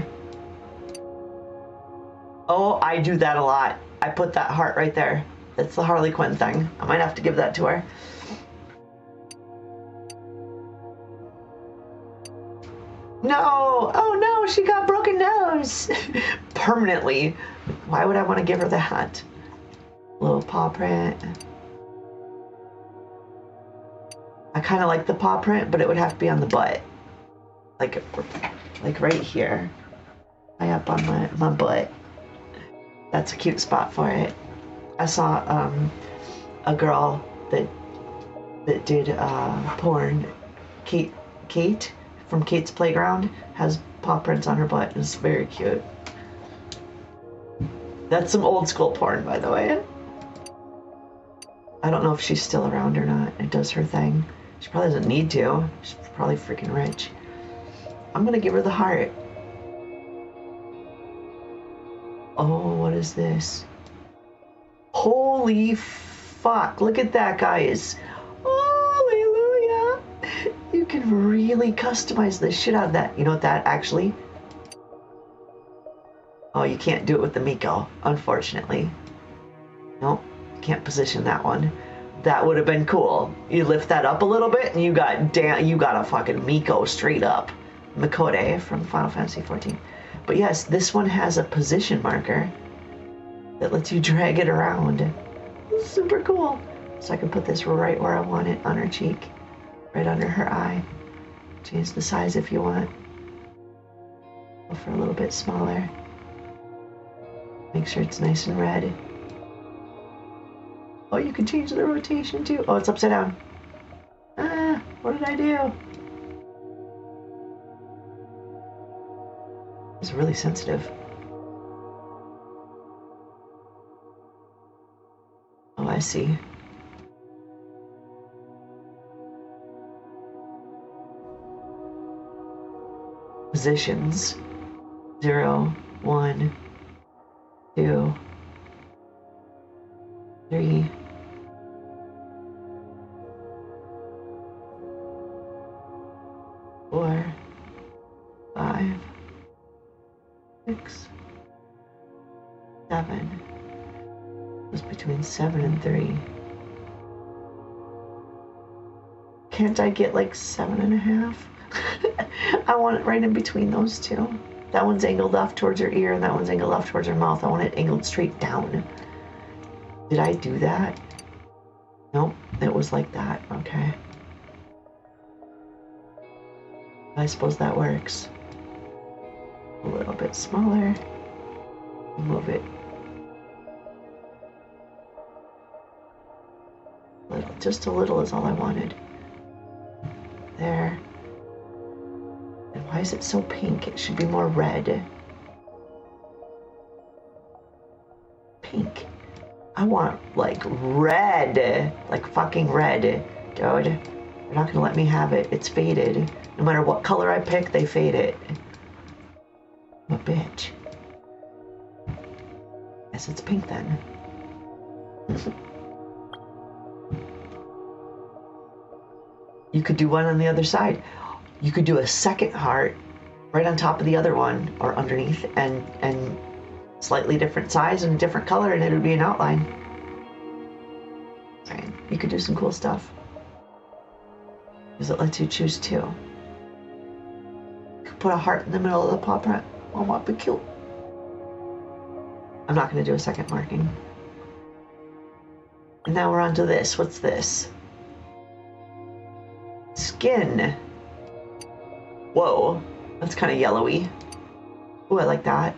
Oh, I do that a lot. I put that heart right there. That's the Harley Quinn thing. I might have to give that to her. No! Oh no, she got broken nose! Permanently. Why would I want to give her that? Little paw print. I kind of like the paw print, but it would have to be on the butt. Like right here. High up on my butt. That's a cute spot for it. I saw a girl that did porn. Kate from Kate's Playground has paw prints on her butt. It's very cute. That's some old school porn, by the way. I don't know if she's still around or not. It does her thing. She probably doesn't need to. She's probably freaking rich. I'm gonna give her the heart. Oh, what is this? Holy fuck. Look at that, guys. Hallelujah. You can really customize the shit out of that. You know what that actually... Oh, you can't do it with the Miko, unfortunately. Nope, can't position that one. That would have been cool. You lift that up a little bit and you got a fucking Miko straight up. Miqo'te from Final Fantasy XIV. But yes, this one has a position marker that lets you drag it around. It's super cool. So I can put this right where I want it on her cheek, right under her eye. Change the size if you want. Go for a little bit smaller. Make sure it's nice and red. Oh, you can change the rotation too. Oh, it's upside down. Ah, what did I do? It's really sensitive. Oh, I see. Positions. 0, 1, 2, 3. 4, 5, 6, 7. It was between 7 and 3. Can't I get like 7.5? I want it right in between those two. That one's angled off towards her ear and that one's angled off towards her mouth. I want it angled straight down. Did I do that? Nope, it was like that. Okay. I suppose that works. A little bit smaller. Move it. Just a little is all I wanted. There. And why is it so pink? It should be more red. Pink. I want like red. Like fucking red. Dude. They're not gonna let me have it. It's faded. No matter what color I pick, they fade it. I'm a bitch. Guess it's pink then. You could do one on the other side. You could do a second heart right on top of the other one or underneath and slightly different size and different color and it would be an outline. Right. You could do some cool stuff. Because it lets you choose two. You could put a heart in the middle of the paw print. Oh, that'd be cute. I'm not going to do a second marking. And now we're on to this. What's this? Skin. Whoa, that's kind of yellowy. Ooh, I like that.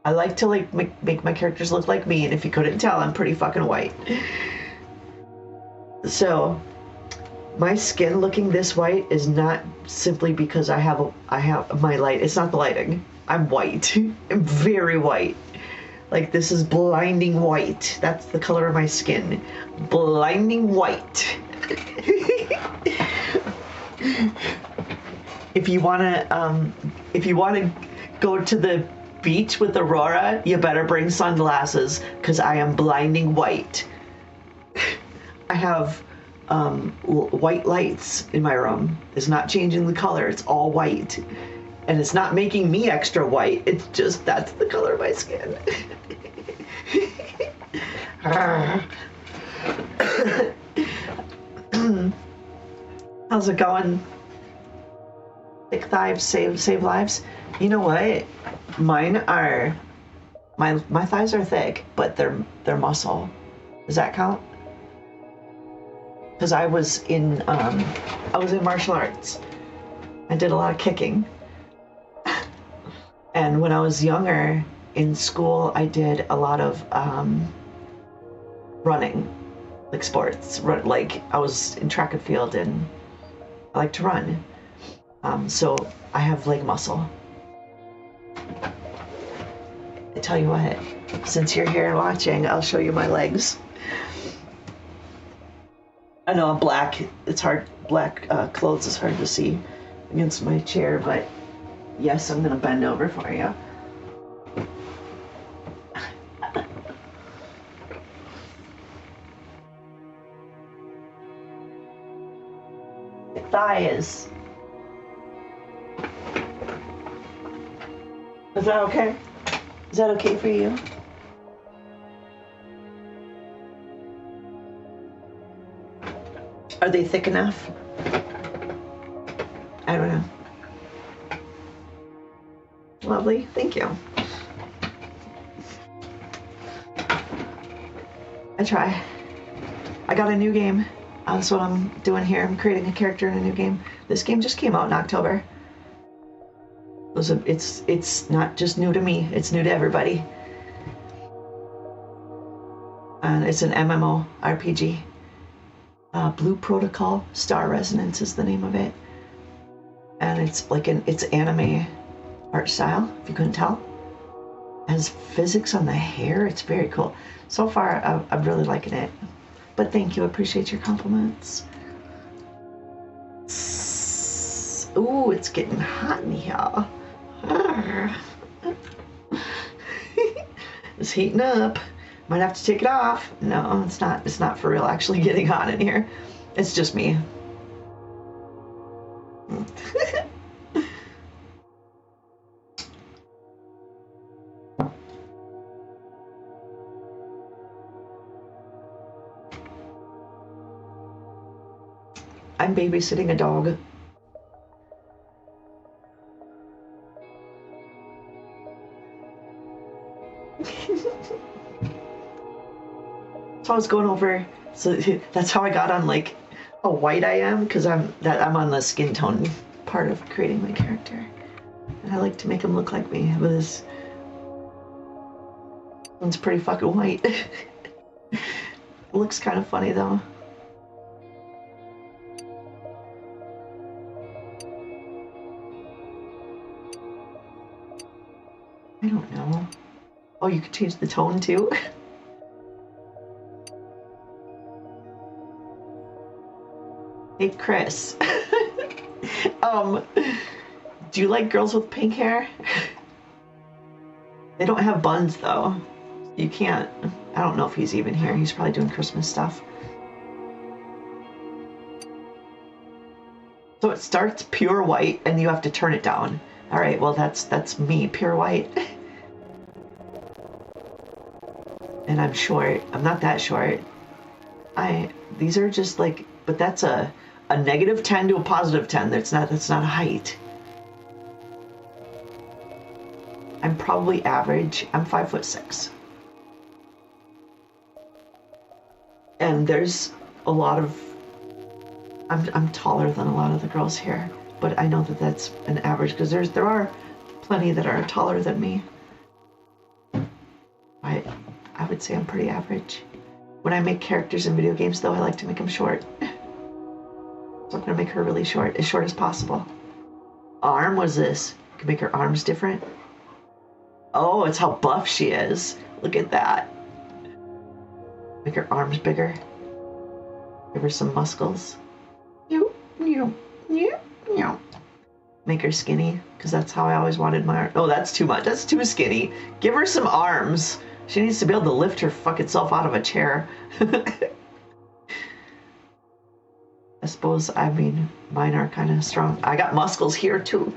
I like to like make my characters look like me, and if you couldn't tell, I'm pretty fucking white. So, my skin looking this white is not simply because I have my light. It's not the lighting. I'm white. I'm very white. Like this is blinding white. That's the color of my skin. Blinding white. If you wanna go to the beach with Aurora, you better bring sunglasses, because I am blinding white. I have white lights in my room. It's not changing the color, it's all white. And it's not making me extra white, it's just that's the color of my skin. How's it going? Thick thighs save lives. You know what? Mine are my thighs are thick, but they're muscle. Does that count? Because I was in martial arts. I did a lot of kicking. And when I was younger in school, I did a lot of running, like sports. Like I was in track and field, and I like to run. So I have leg muscle. I tell you what, since you're here watching, I'll show you my legs. I know I'm black. It's hard. Black clothes is hard to see against my chair, but yes, I'm gonna bend over for you. Thighs. Is that okay? Is that okay for you? Are they thick enough? I don't know. Lovely, thank you. I try. I got a new game. That's what I'm doing here. I'm creating a character in a new game. This game just came out in October. It's not just new to me, it's new to everybody. And it's an MMO RPG. Blue Protocol Star Resonance is the name of it. And it's like it's anime art style, if you couldn't tell. It has physics on the hair. It's very cool. So far, I'm really liking it. But thank you, appreciate your compliments. Ooh, it's getting hot in here. It's heating up. Might have to take it off. No, it's not. It's not for real actually getting hot in here. It's just me. I'm babysitting a dog. So I was going over, so that's how I got on like how white I am, because I'm on the skin tone part of creating my character. And I like to make him look like me with this. One's pretty fucking white. Looks kind of funny though. I don't know. Oh, you could change the tone too? Hey, Chris. Do you like girls with pink hair? They don't have buns though. You can't. I don't know if he's even here. He's probably doing Christmas stuff. So it starts pure white and you have to turn it down. All right, well that's me, pure white. And I'm short. I'm not that short. These are just like, but that's a -10 to a +10. That's not height. I'm probably average. I'm 5'6". And there's a lot of, I'm taller than a lot of the girls here, but I know that that's an average because there are plenty that are taller than me. I would say I'm pretty average. When I make characters in video games though, I like to make them short. So I'm gonna make her really short as possible. Arm, what is this? You can make her arms different. Oh, it's how buff she is. Look at that. Make her arms bigger. Give her some muscles. Make her skinny, because that's how I always wanted my arm. Oh, that's too much. That's too skinny. Give her some arms. She needs to be able to lift her fucking self out of a chair. I suppose, I mean, mine are kind of strong. I got muscles here too.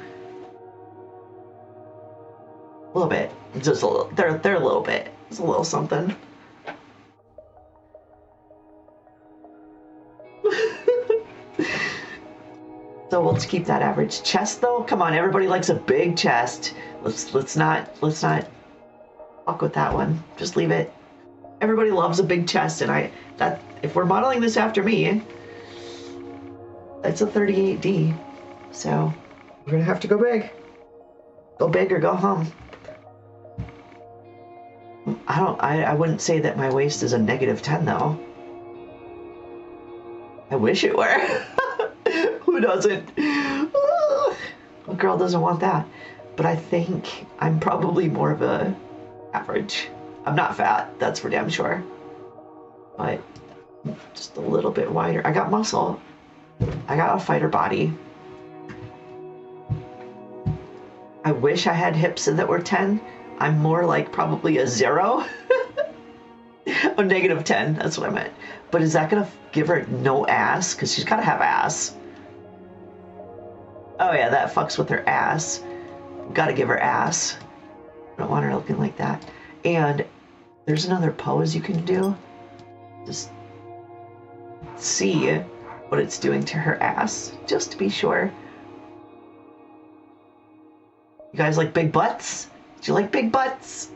A little bit. Just a little. They're a little bit. It's a little something. So let's keep that average. Chest though, come on, everybody likes a big chest. Let's not fuck with that one. Just leave it. Everybody loves a big chest, and if we're modeling this after me, it's a 38D. So we're gonna have to go big. Go big or go home. I wouldn't say that my waist is a -10 though. I wish it were. Who doesn't? What girl doesn't want that? But I think I'm probably more of a average. I'm not fat, that's for damn sure. But Just a little bit wider. I got muscle. I got a fighter body. I wish I had hips that were 10. I'm more like probably a 0. Oh, -10. That's what I meant. But is that going to give her no ass? Because she's got to have ass. Oh, yeah, that fucks with her ass. Got to give her ass. I don't want her looking like that. And there's another pose you can do. Just see what it's doing to her ass, just to be sure. You guys like big butts? Do you like big butts?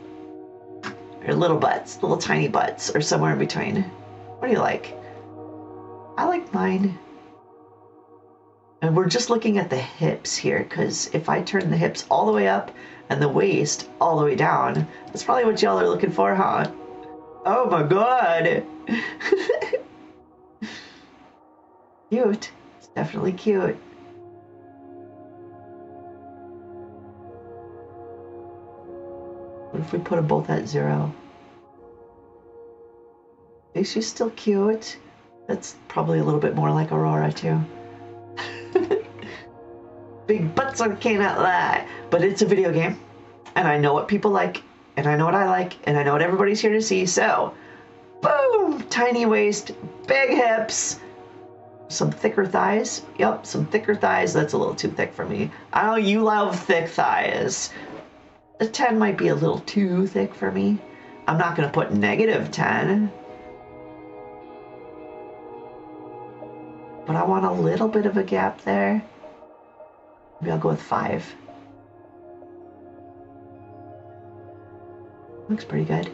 Or little butts, little tiny butts, or somewhere in between? What do you like? I like mine. And we're just looking at the hips here, because if I turn the hips all the way up and the waist all the way down, that's probably what y'all are looking for, huh? Oh my god! Cute. It's definitely cute. What if we put them both at 0? I think she's still cute. That's probably a little bit more like Aurora too. Big butts, I cannot lie. But it's a video game, and I know what people like, and I know what I like, and I know what everybody's here to see, so boom! Tiny waist, big hips, some thicker thighs. Yep, some thicker thighs. That's a little too thick for me. I know you love thick thighs. A 10 might be a little too thick for me. I'm not going to put -10. But I want a little bit of a gap there. Maybe I'll go with 5. Looks pretty good.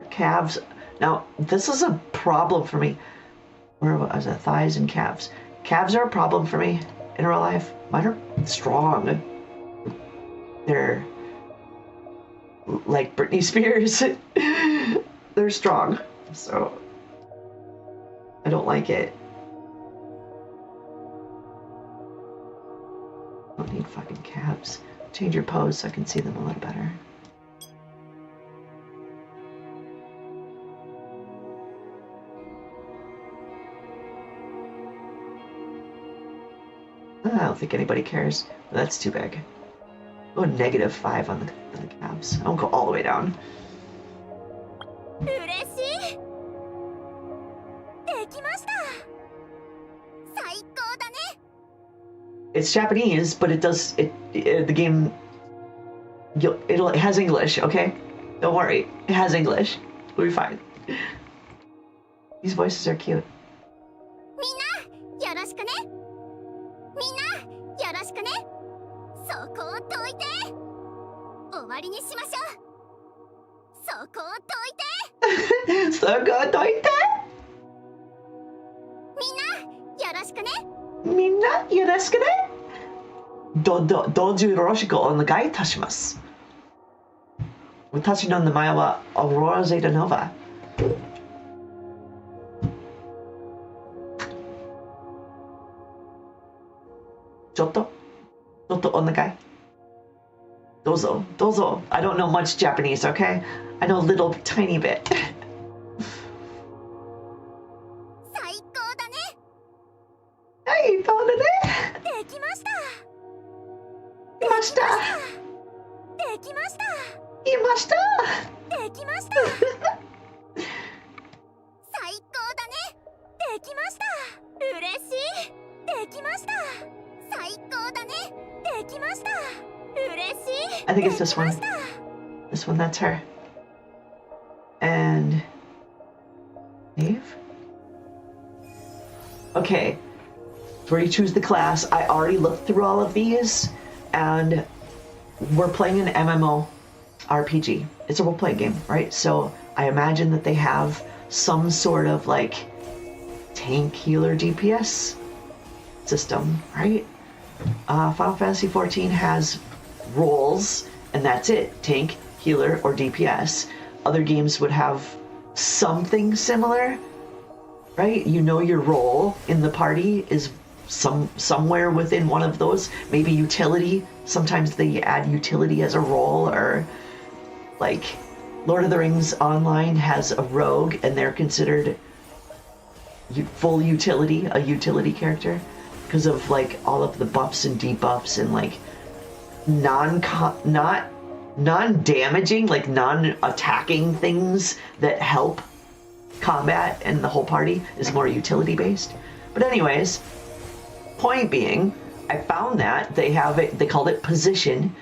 Calves. Now, this is a problem for me. Where was it? Thighs and calves. Calves are a problem for me in real life. Mine are strong. They're like Britney Spears. They're strong. So I don't like it. Don't need fucking calves. Change your pose so I can see them a little better. I don't think anybody cares. That's too big. Go -5 on the calves. I won't go all the way down. It's Japanese, but it does the game. It has English, okay? Don't worry, it has English. We'll be fine. These voices are cute. Doju yoroshiku onegai itashimasu. Watashi no namae wa Aurora Zeta Nova. Chotto onegai. Dozo. I don't know much Japanese, okay? I know a little tiny bit. I think it's this one. This one, that's her. And Eve. Okay. Before you choose the class, I already looked through all of these, and we're playing an MMO RPG. It's a role-playing game, right? So I imagine that they have some sort of like tank, healer, DPS system, right? Final Fantasy XIV has roles, and that's it. Tank, healer, or DPS. Other games would have something similar, right? You know your role in the party is somewhere within one of those. Maybe utility. Sometimes they add utility as a role, or like Lord of the Rings Online has a rogue, and they're considered full utility, a utility character, because of like all of the buffs and debuffs and like non-damaging, like non-attacking things that help combat and the whole party is more utility based. But anyways, point being, I found that they have it, they called it position.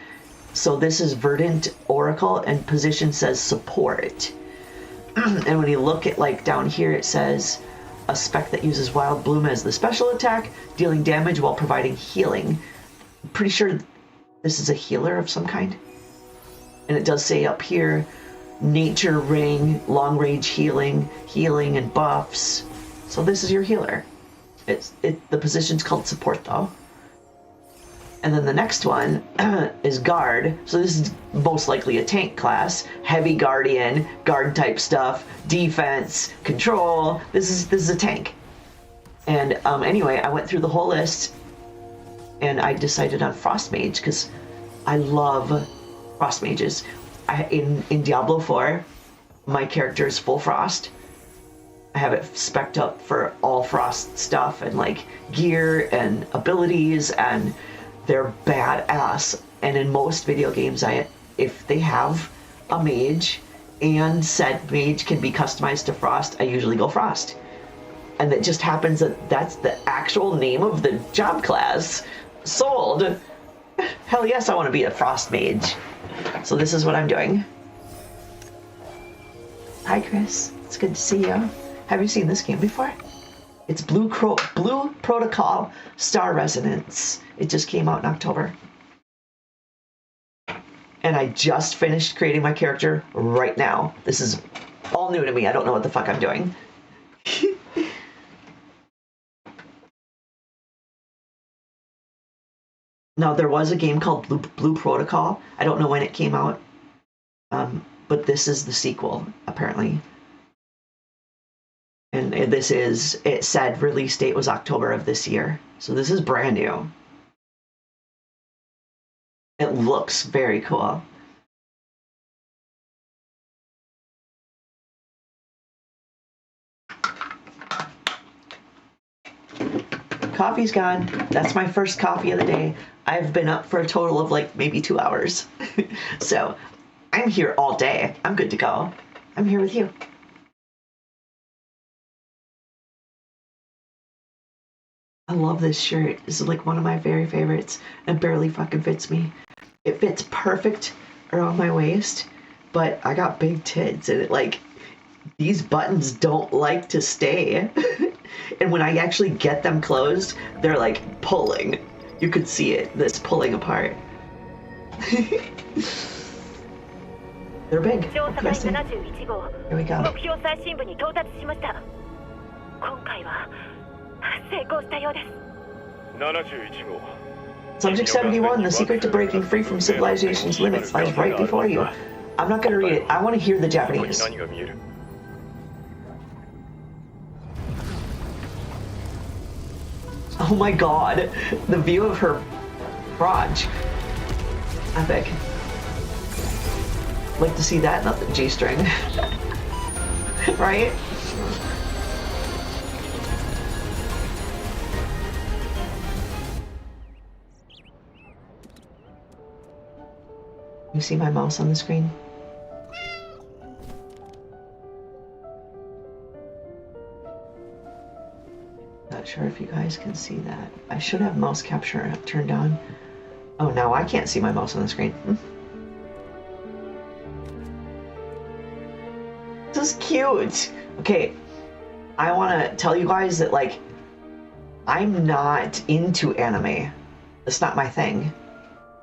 So this is Verdant Oracle, and position says support. And when you look at like down here, it says a spec that uses Wild Bloom as the special attack, dealing damage while providing healing. I'm pretty sure this is a healer of some kind. And it does say up here, Nature Ring, long range healing, healing and buffs. So this is your healer. The position's called support though. And then the next one is guard. So this is most likely a tank class. Heavy guardian, guard type stuff, defense, control. This is a tank. And anyway, I went through the whole list and I decided on Frost Mage because I love Frost Mages. In Diablo 4, my character is full Frost. I have it spec'd up for all Frost stuff and like gear and abilities, and they're badass. And in most video games, if they have a mage and said mage can be customized to Frost, I usually go Frost. And it just happens that that's the actual name of the job class. Sold. Hell yes, I want to be a Frost mage. So this is what I'm doing. Hi Chris, it's good to see you. Have you seen this game before? It's Blue Protocol Star Resonance. It just came out in October. And I just finished creating my character right now. This is all new to me. I don't know what the fuck I'm doing. Now, there was a game called Blue Protocol. I don't know when it came out. But this is the sequel, apparently. And it said release date was October of this year. So this is brand new. It looks very cool. Coffee's gone. That's my first coffee of the day. I've been up for a total of like maybe 2 hours. So I'm here all day. I'm good to go. I'm here with you. I love this shirt. This is like one of my very favorites. It barely fucking fits me. It fits perfect around my waist, but I got big tits and it like, these buttons don't like to stay. And when I actually get them closed, they're like pulling. You could see it, this pulling apart. They're big. Here we go. Subject 71, the secret to breaking free from civilization's limits lies right before you. I'm not going to read it. I want to hear the Japanese. Oh my god. The view of her crotch. Epic. Like to see that, not the G-string. Right? You see my mouse on the screen? Not sure if you guys can see that. I should have mouse capture turned on. Oh, now I can't see my mouse on the screen. This is cute. Okay, I want to tell you guys that, like, I'm not into anime. That's not my thing.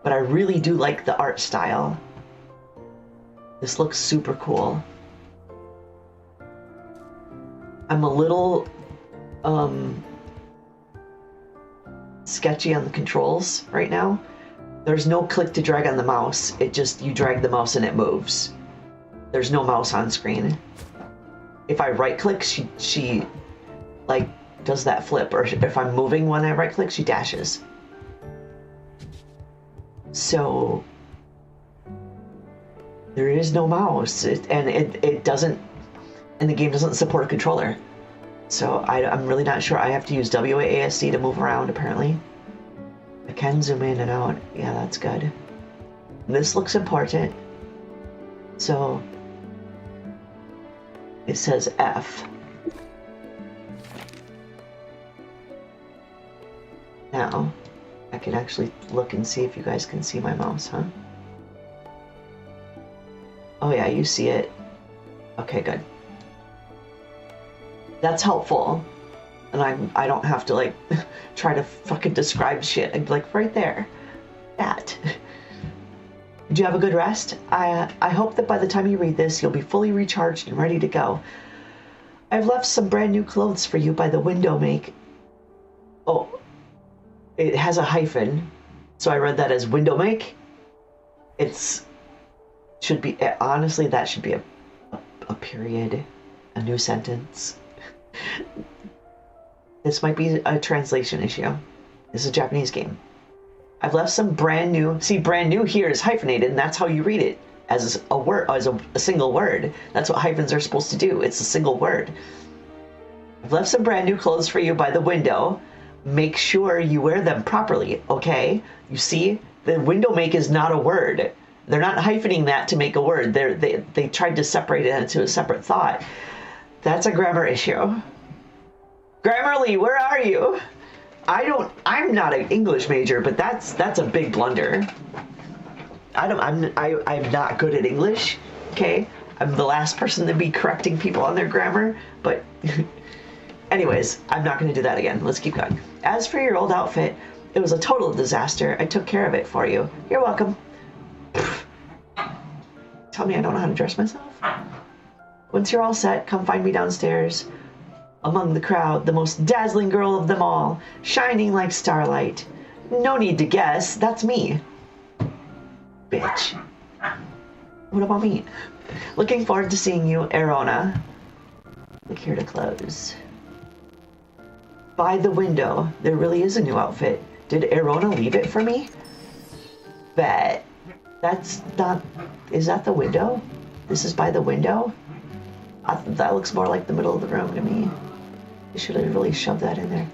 But I really do like the art style. This looks super cool. I'm a little sketchy on the controls right now. There's no click to drag on the mouse. It just, you drag the mouse and it moves. There's no mouse on screen. If I right click, she like does that flip, or if I'm moving when I right click, she dashes. So There is no mouse, and it doesn't, and the game doesn't support a controller. So I'm really not sure. I have to use WASD to move around, apparently. I can zoom in and out. Yeah, that's good. This looks important. So it says F. Now, I can actually look and see if you guys can see my mouse, huh? Oh yeah, you see it. Okay, good. That's helpful. And I don't have to like try to fucking describe shit. I'd be like, right there. That. Did you have a good rest? I hope that by the time you read this, you'll be fully recharged and ready to go. I've left some brand new clothes for you by the window make. Oh, it has a hyphen, so I read that as window make. Should be, honestly, that should be a period, a new sentence. This might be a translation issue. This is a Japanese game. I've left some brand new, see, brand new here is hyphenated, and that's how you read it, as a word, as a single word. That's what hyphens are supposed to do. It's a single word. I've left some brand new clothes for you by the window. Make sure you wear them properly, okay? You see, the window make is not a word. They're not hyphening that to make a word. They tried to separate it into a separate thought. That's a grammar issue. Grammarly, where are you? I'm not an English major, but that's a big blunder. I'm not good at English, okay? I'm the last person to be correcting people on their grammar, but anyways, I'm not going to do that again. Let's keep going. As for your old outfit, it was a total disaster. I took care of it for you. You're welcome. Tell me I don't know how to dress myself? Once you're all set, come find me downstairs. Among the crowd, the most dazzling girl of them all, shining like starlight. No need to guess, that's me. Bitch. What about me? Looking forward to seeing you, Erona. Click here to close. By the window, there really is a new outfit. Did Erona leave it for me? Bet. That's not... Is that the window? This is by the window? That looks more like the middle of the room to me. I should have really shoved that in there.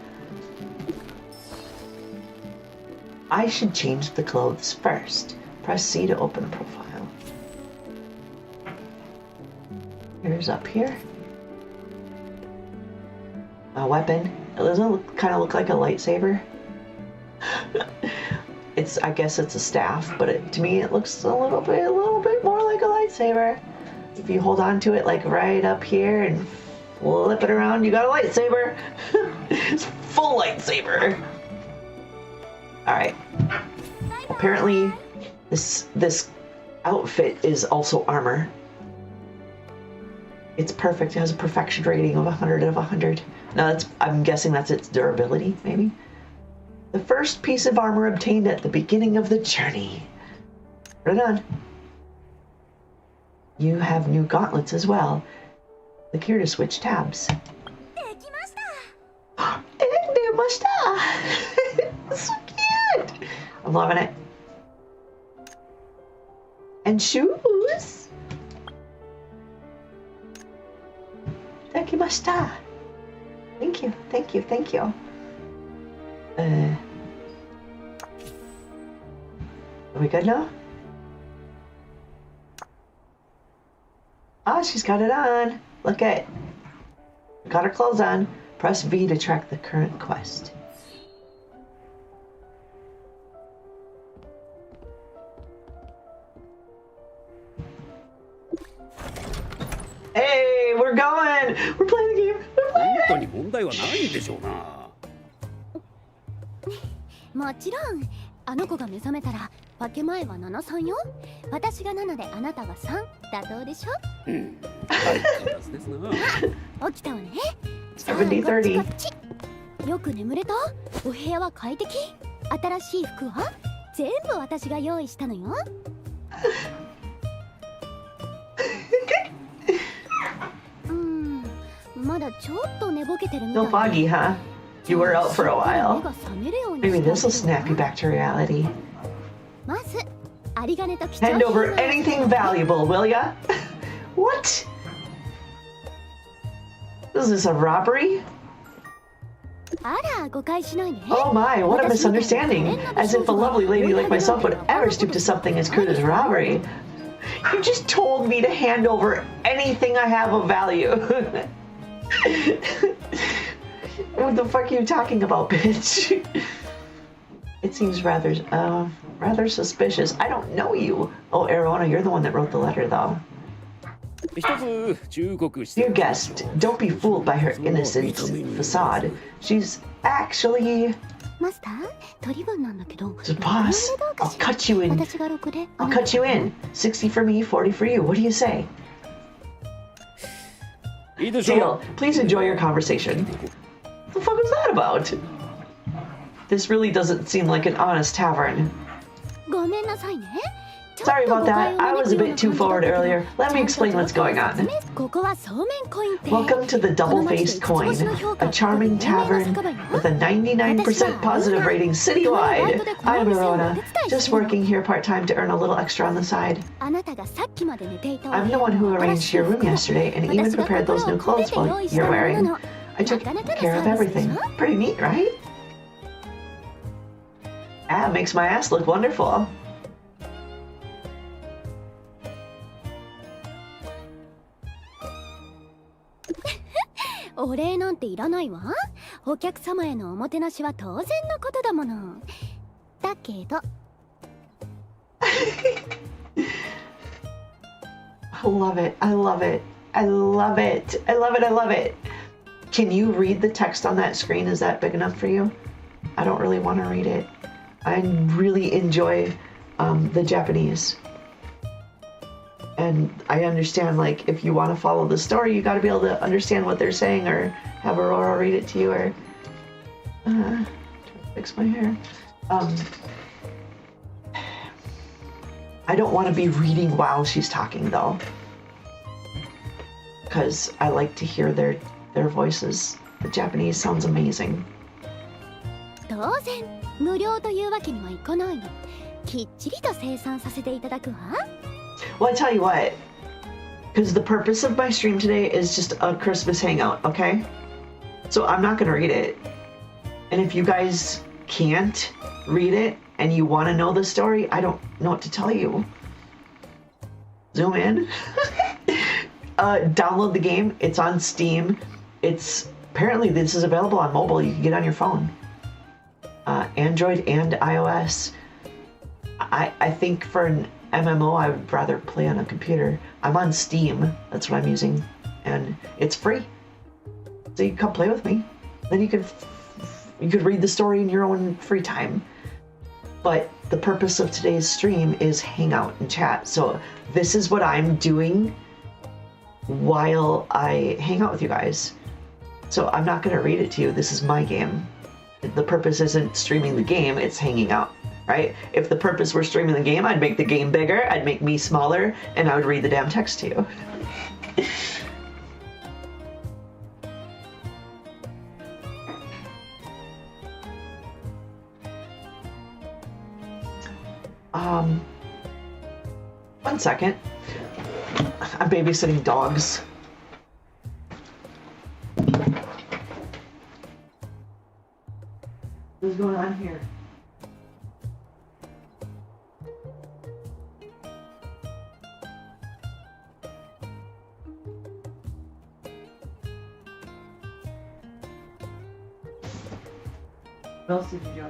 I should change the clothes first. Press C to open profile. Here's up here. A weapon. It doesn't kind of look like a lightsaber. I guess it's a staff, but to me it looks a little bit more like a lightsaber. If you hold on to it like right up here and flip it around, you got a lightsaber. It's full lightsaber. All right. Apparently, this outfit is also armor. It's perfect. It has a perfection rating of 100 out of 100. Now I'm guessing that's its durability, maybe. The first piece of armor obtained at the beginning of the journey. Right on. You have new gauntlets as well. Click here to switch tabs. So cute. I'm loving it. And shoes. Dekimashita. Thank you, thank you, thank you. Are we good now? Ah, she's got it on. Look at. Got her clothes on. Press V to track the current quest. Hey, we're going! We're playing the game! We're playing it! 問題はないんでしょうな。もちろんあの子が目覚めたら分け前は7-3よ。私が7であなたが3。妥当でしょ。うん。相変わらずですな。起きたわね。70-30。こっちよく眠れた？お部屋は快適？新しい服は全部私が用意したのよ。まだちょっと寝ぼけてるみたい。 No foggy, huh? You were out for a while. Maybe this will snap you back to reality. まず有金と貴重 Hand 品 over を anything valuable, will ya? What? Is this a robbery? あら誤解しないで Oh my, what a misunderstanding. As if a lovely lady like myself would ever stoop to something as crude as robbery. You just told me to hand over anything I have of value. What the fuck are you talking about, bitch? It seems rather suspicious. I don't know you. Oh, Erona, you're the one that wrote the letter, though. 一つ忠告して Dear guest, don't be fooled by her innocent facade. She's actually... マスター取り分なんだけど The boss. I'll cut you in. 私が6で I'll cut you in. 60 for me, 40 for you. What do you say? いいでしょ Deal. Please enjoy your conversation. What the fuck was that about? This really doesn't seem like an honest tavern. ごめんなさいね Sorry about that. I was a bit too forward earlier. Let me explain what's going on. ここはそうめんコイン店 Welcome to the Double-Faced Coin, a charming tavern with a 99% positive rating citywide. I'm Arona, just working here part-time to earn a little extra on the side. あなたがさっきまで寝ていた I'm the one who arranged your room yesterday and even prepared those new clothes you're wearing. I took care of everything. Pretty neat, right? Ah, makes my ass look wonderful. お礼なんていらないわお客様へのおもてなしは当然のことだものだけど I love it. I love it. I love it. I love it. I love it. Can you read the text on that screen? Is that big enough for you? I don't really want to read it. I really enjoy the Japanese. And I understand, like, if you want to follow the story, you got to be able to understand what they're saying or have Aurora read it to you or... trying to fix my hair. I don't want to be reading while she's talking, though. Because I like to hear their voices. The Japanese sounds amazing. 当然無料というわけにはいかないのきっちりと生産させていただくわ Well, I tell you what. Because the purpose of my stream today is just a Christmas hangout, okay? So I'm not going to read it. And if you guys can't read it and you want to know the story, I don't know what to tell you. Zoom in. Download the game. It's on Steam. Apparently this is available on mobile. You can get it on your phone. Android and iOS. I think for an MMO, I would rather play on a computer. I'm on Steam. That's what I'm using. And it's free. So you can come play with me. Then you could read the story in your own free time. But the purpose of today's stream is hang out and chat. So this is what I'm doing while I hang out with you guys. So I'm not going to read it to you. This is my game. The purpose isn't streaming the game, it's hanging out, right? If the purpose were streaming the game, I'd make the game bigger, I'd make me smaller, and I would read the damn text to you. One second. I'm babysitting dogs. What's going on here? What else did you do?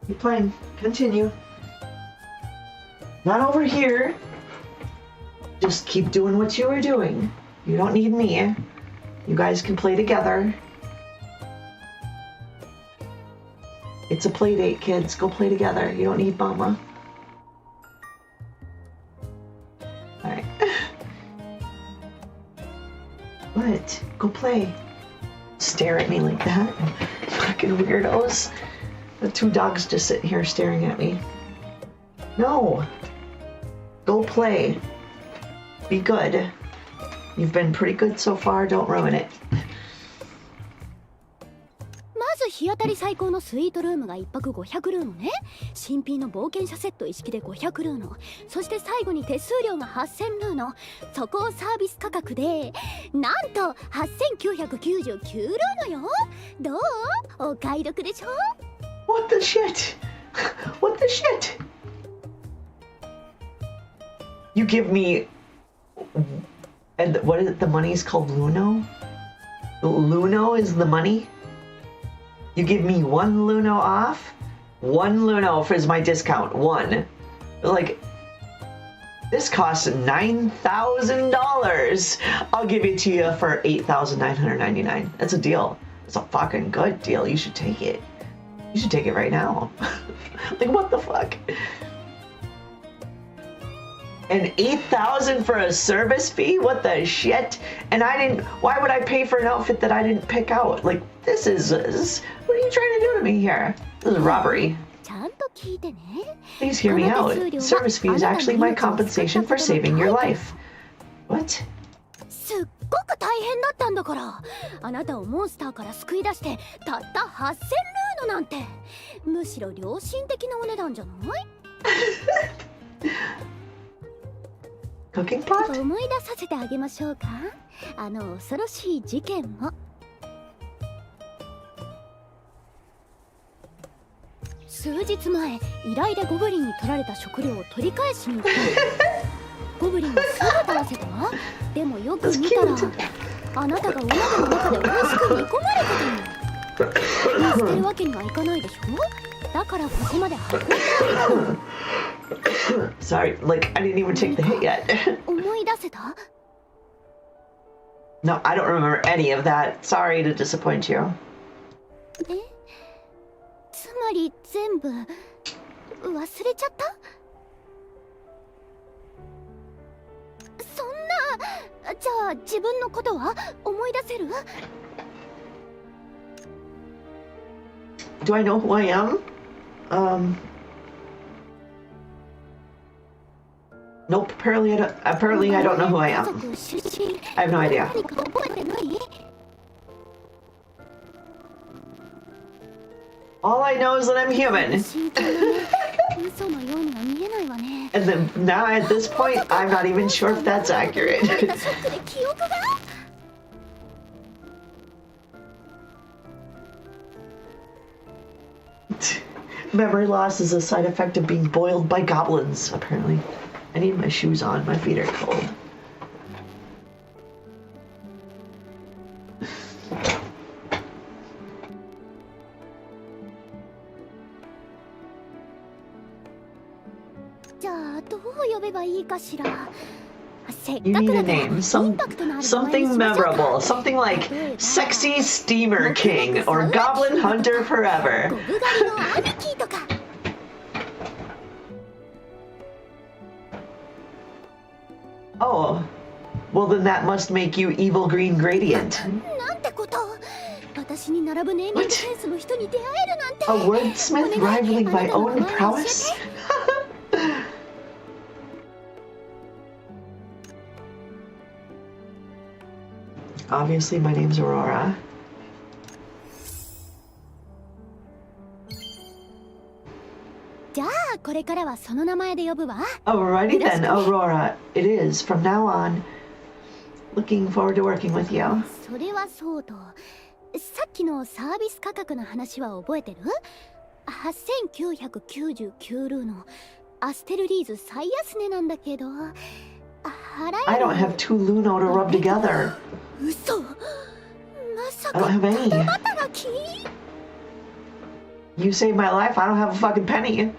Keep playing. Continue. Not over here. Just keep doing what you were doing. You don't need me. You guys can play together. It's a play date, kids. Go play together. You don't need mama. Alright. What? Go play. Stare at me like that. Fucking weirdos. The two dogs just sitting here staring at me. No. Go play. Be good. You've been pretty good so far. Don't ruin it. 日当たり最高のスイートルームが1泊500ルーノね。新品の冒険者セット一式で500ルーノ。そして最後に手数料が8000ルーノ。そこをサービス価格でなんと8999ルーノよ。どう？お買い得でしょ？ What the shit? What the shit? You give me, and what is it? The money is called Luno. Luno is the money. You give me 1 Luno off. 1 Luno is my discount. 1. Like, this costs $9,000. I'll give it to you for $8,999. That's a deal. It's a fucking good deal. You should take it. You should take it right now. Like, what the fuck? And $8,000 for a service fee? What the shit? And I didn't. Why would I pay for an outfit that I didn't pick out? Like, this is. What are you trying to do to me here? This is robbery. ちゃんと聞いてね。 Please hear me out. Service fee is actually my compensation for saving your life. What? すっごく大変だったんだから。あなたをモンスターから救い出してたった8000ルーノなんて、むしろ良心的なお値段じゃない？ Cooking pot? 思い出させてあげましょうか。あの恐ろしい事件を。数日前、依頼でゴブリンに取られた食料を取り返しに行った。ゴブリンは姿合わせたわ。でもよく見たら、あなたがお鍋の中で美味しく煮込まれてたの。捨てるわけにはいかないでしょ。だからここまで運んだ。 Sorry, like, I didn't even take the hit yet. 思い出せた？ No, I don't remember any of that. Sorry to disappoint you. え？つまり全部忘れちゃった？そんな。じゃあ自分のことは思い出せる？ Do I know who I am? Nope, apparently I don't know who I am. I have no idea. All I know is that I'm human. And then now at this point, I'm not even sure if that's accurate. Memory loss is a side effect of being boiled by goblins, apparently. I need my shoes on, my feet are cold. You need a name, something memorable, something like Sexy Steamer King or Goblin Hunter Forever. Oh, well then that must make you Evil Green Gradient. What? A wordsmith rivaling my own prowess? Obviously, my name's Aurora. Alrighty then, Aurora. It is, from now on. Looking forward to working with you. それはそうと、さっきのサービス価格の話は覚えてる？ 8999ルーのアステルリーズ最安値なんだけど、払え I don't have 2 Luno to rub together. 嘘。まさ I か don't have any. 働き？ You saved my life, I don't have a fucking penny.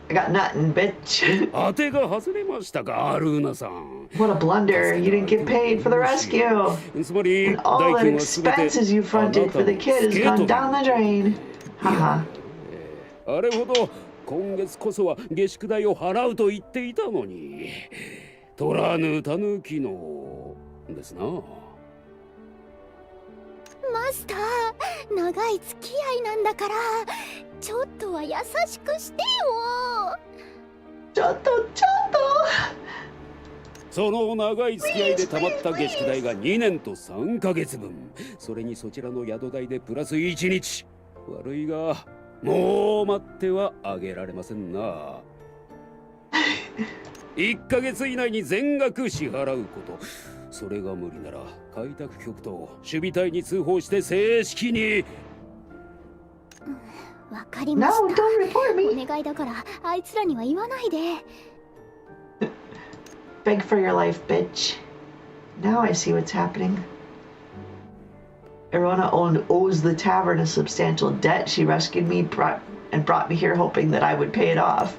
I got nothing, bitch. 当てが外れましたか、アルーナさん。 What a blunder. You didn't get paid for the rescue. つまり、 And all 代 the 金はすべて expenses you fronted for the kid has gone down the drain. Haha. あれほど今月こそは下宿代を払うと言っていたのに、取らぬたぬきのですな。マスター、長い付き合いなんだから、ちょっとは優しくしてよ。ちょっと。その長い付き合いでたまった下宿代が2年と3ヶ月分。それにそちらの宿代でプラス1日。悪いがもう待ってはあげられませんな。1ヶ月以内に全額支払うこと。それが無理なら開拓局と守備隊に通報して正式に。わかりまし No, た。 don't report me. お願いだからあいつらには言わないで。Beg for your life, bitch. Now I see what's happening. Erona owes the tavern a substantial debt. She rescued me and brought me here hoping that I would pay it off.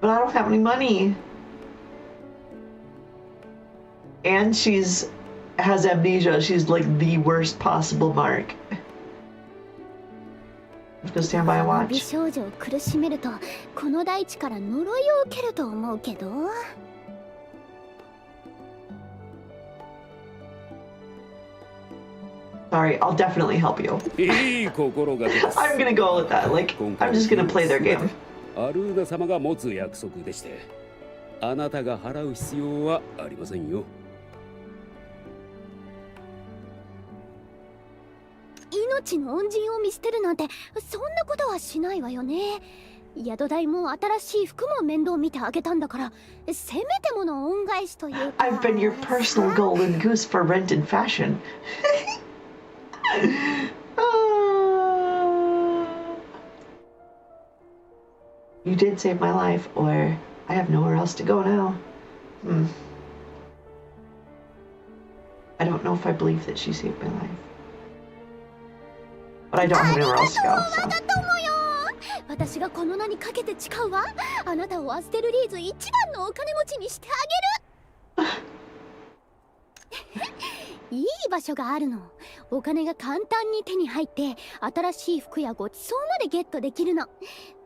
But I don't have any money. And has amnesia. She's like the worst possible mark. Let's go stand by and 美 watch. 少女を苦しめるとこの大地から呪いを受けると思うけど。 Sorry, I'll definitely help you. いい心がけです。 I'm gonna go with that. Like, I'm just gonna play their game. アルーナ様が持つ約束でして、あなたが払う必要はありませんよ。命の恩人を見捨てるなんてそんなことはしないわよね。宿代も新しい服も面倒見てあげたんだから、せめてもの恩返しというか。 I've been your personal golden goose for rent and fashion. You did save my life, or I have nowhere else to go now. I don't know if I believe that she saved my life. But I don't have anywhere else to go, so. 私がこの名にかけて誓うわ。あなたをアステルリーズ一番のお金持ちにしてあげる。いい場所があるの。お金が簡単に手に入って新しい服やごちそうまでゲットできるの。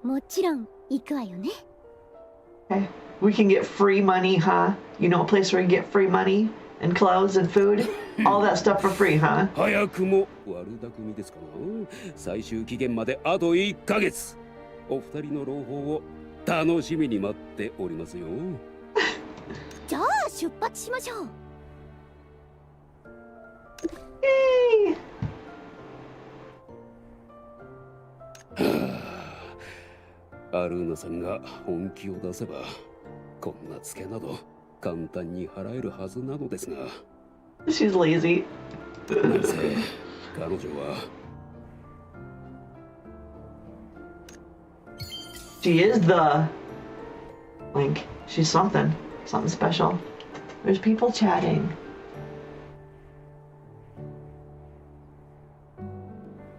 もちろん行くわよね。 Okay. We can get free money, huh? You know a place where you get free money and clothes and food? All that stuff for free, huh? 早くも悪巧みですかな。最終期限まであと1ヶ月。お二人の朗報を楽しみに待っておりますよ。じゃあ出発しましょう。 Yay! アルーナさんが本気を出せばこんなツケなど簡単に払えるはずなのですが。 She's lazy. なぜ彼女は。 She is the Link. She's something special. There's people chatting.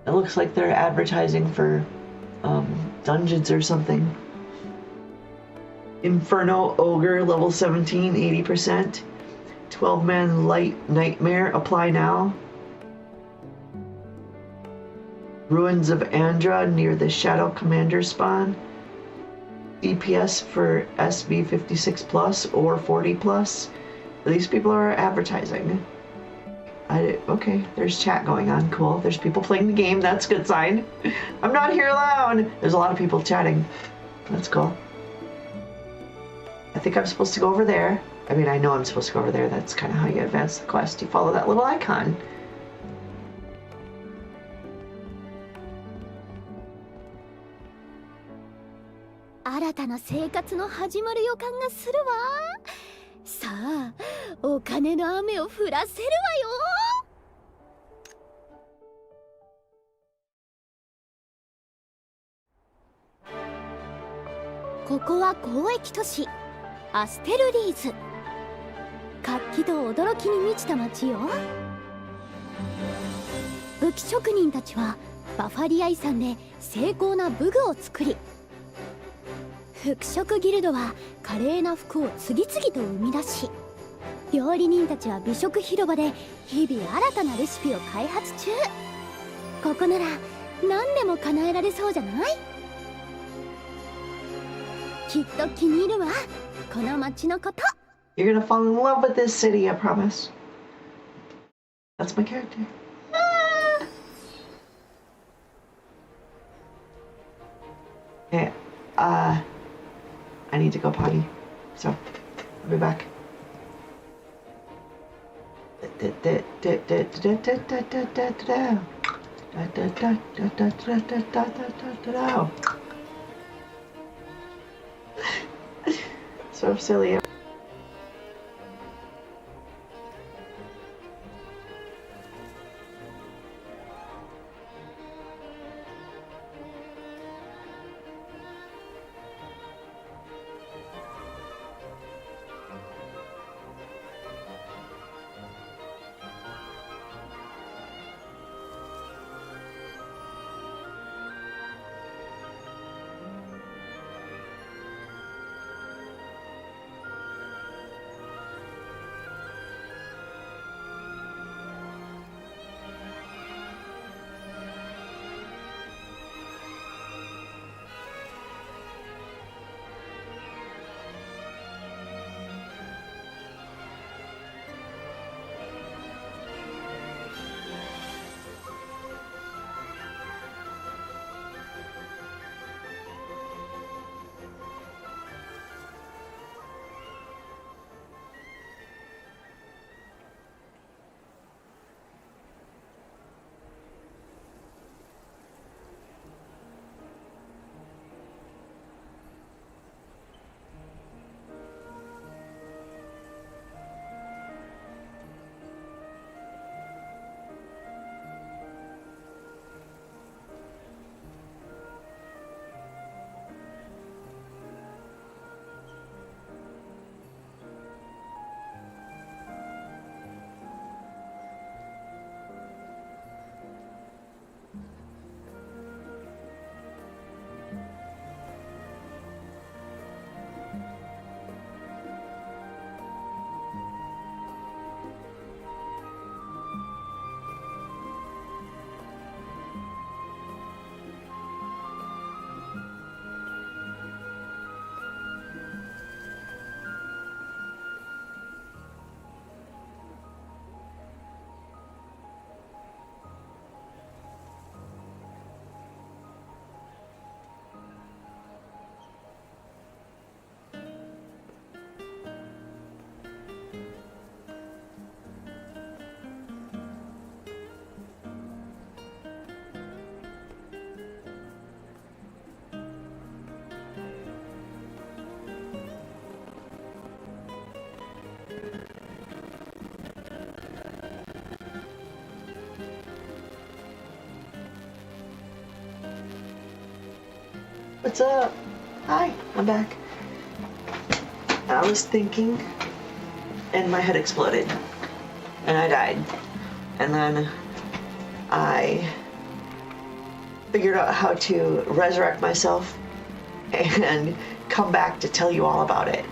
It looks like they're advertising for dungeons or something. Inferno Ogre level 17, 80%. 12-man light nightmare, apply now. Ruins of Andra near the Shadow Commander spawn. DPS for SB 56 plus or 40 plus. These people are advertising. Okay, there's chat going on. Cool. There's people playing the game. That's a good sign. I'm not here alone. There's a lot of people chatting. That's cool. I think I'm supposed to go over there. I mean, I know I'm supposed to go over there. That's kind of how you advance the quest. You follow that little icon. Arataな生活の始まる予感がするわ。さあ、お金の雨を降らせるわよ。ここは交易都市アステルリーズ。活気と驚きに満ちた街よ。武器職人たちはバファリア遺産で精巧な武具を作り、服飾ギルドは華麗な服を次々と生み出し、料理人たちは美食広場で日々新たなレシピを開発中。ここなら何でも叶えられそうじゃない？きっと気に入るわ、この街のこと。 You're gonna fall in love with this city, I promise. That's my character. Okay, I need to go potty. So, I'll be back. So silly. What's up? Hi, I'm back. I was thinking, and my head exploded, and I died. And then I figured out how to resurrect myself and come back to tell you all about it.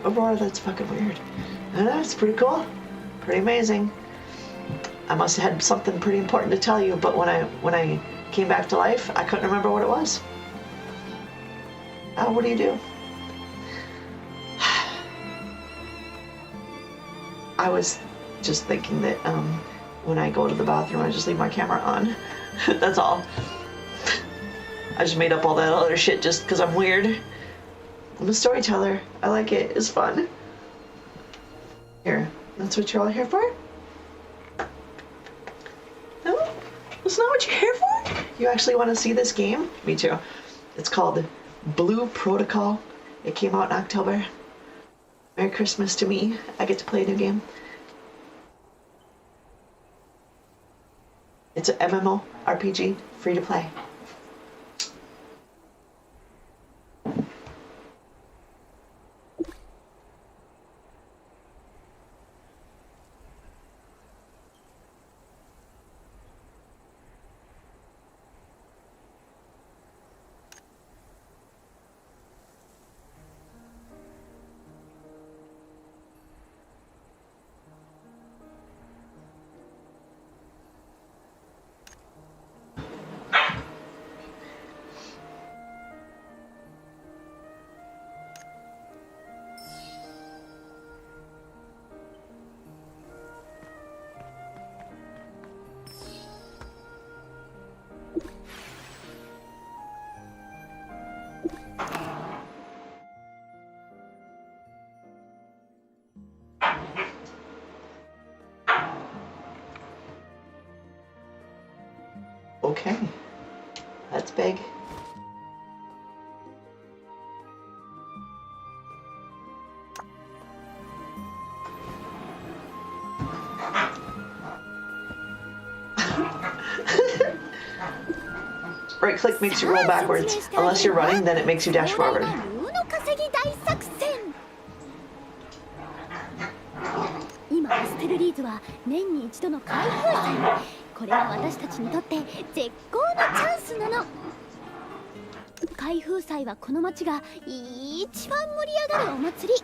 Aurora, that's fucking weird. I know, it's pretty cool. Pretty amazing. I must have had something pretty important to tell you, but when I came back to life, I couldn't remember what it was. What do you do? I was just thinking that when I go to the bathroom, I just leave my camera on. That's all. I just made up all that other shit just because I'm weird. I'm a storyteller. I like it. It's fun. Here, that's what you're all here for? No? That's not what you're here for? You actually want to see this game? Me too. It's called Blue Protocol. It came out in October. Merry Christmas to me. I get to play a new game. It's an MMORPG, free to play. Okay. That's big. Right click makes you roll backwards. Unless you're running, then it makes you dash forward. ルーの稼ぎ大作戦。今アステルリーズは年に一度の開封祭。これは私たちにとって絶好のチャンスなの。開封祭はこの町が一番盛り上がるお祭り。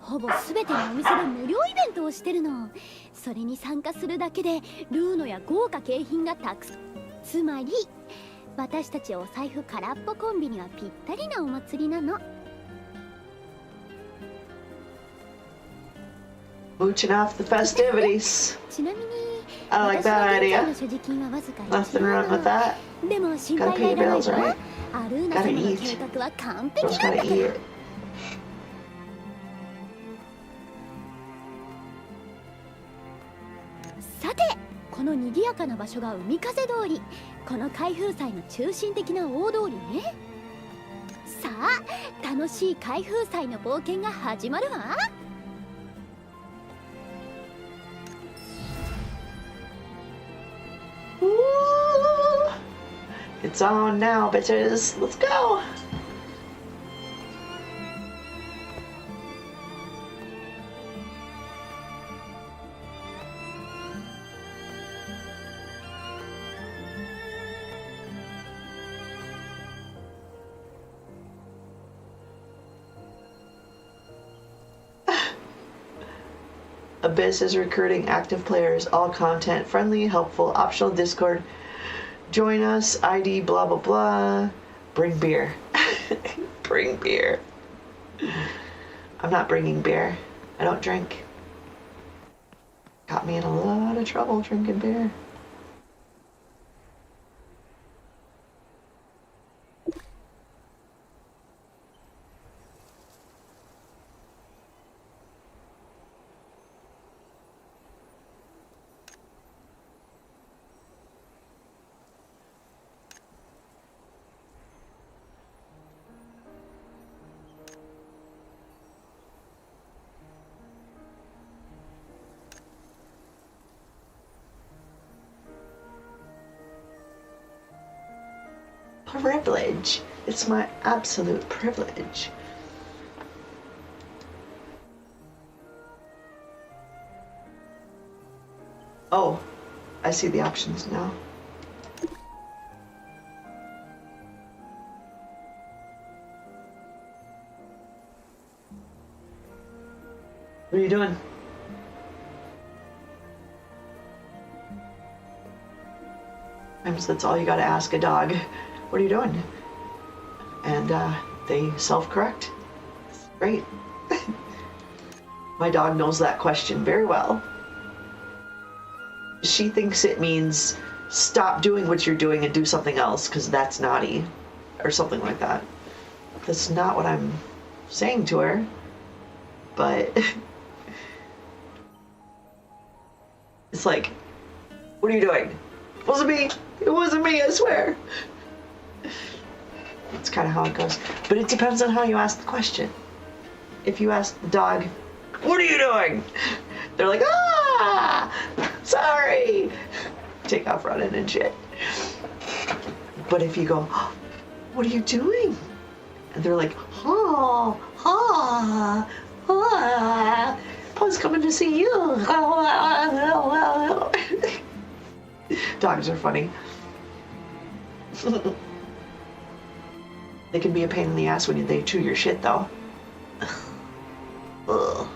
ほぼ全てのお店で無料イベントをしてるの。それに参加するだけでルーノや豪華景品がたくさん。つまり私たちお財布空っぽコンビにはぴったりなお祭りなの。Mooching off the festivities. ちなみに I like that 私 idea. の現在の所持金はわずか Nothing wrong with that. でも心 Gotta 配 pay が your いらない bills, わ。 right? アルーナ Gotta 様の eat. 計画は完 Just 璧なん gotta だから。 eat.「さてこの賑やかな場所が海風通り、この開封祭の中心的な大通りね。さあ楽しい開封祭の冒険が始まるわ。Woo! It's on now, bitches. Let's go. Abyss is recruiting active players. All content friendly, helpful, optional Discord. Join us, ID, blah, blah, blah. Bring beer. Bring beer. I'm not bringing beer. I don't drink. Got me in a lot of trouble drinking beer. Privilege. It's my absolute privilege. Oh, I see the options now. What are you doing? Sometimes that's all you gotta ask a dog. What are you doing? And they self-correct. It's great. My dog knows that question very well. She thinks it means stop doing what you're doing and do something else because that's naughty or something like that. That's not what I'm saying to her, but it's like, what are you doing? It wasn't me. It wasn't me, I swear. That's kind of how it goes. But it depends on how you ask the question. If you ask the dog, what are you doing? They're like, ah, sorry. Take off running and shit. But if you go, oh, what are you doing? And they're like, oh, ah, ah, I was coming to see you. Dogs are funny. They can be a pain in the ass when they chew your shit, though. Ugh.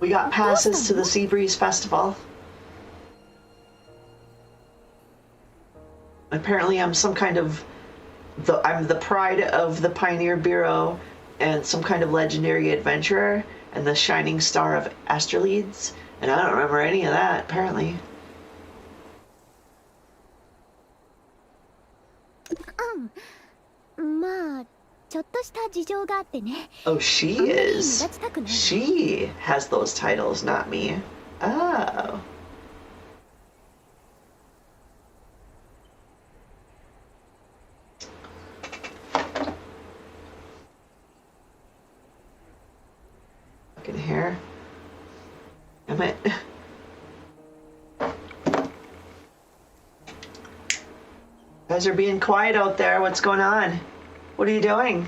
We got passes to the Sea Breeze Festival. Apparently I'm some kind of I'm the pride of the Pioneer Bureau and some kind of legendary adventurer and the shining star of Astraleads, and I don't remember any of that apparently. Oh, she is. She has those titles, not me. Oh. Fucking hair. Damn it. You guys are being quiet out there. What's going on? What are you doing?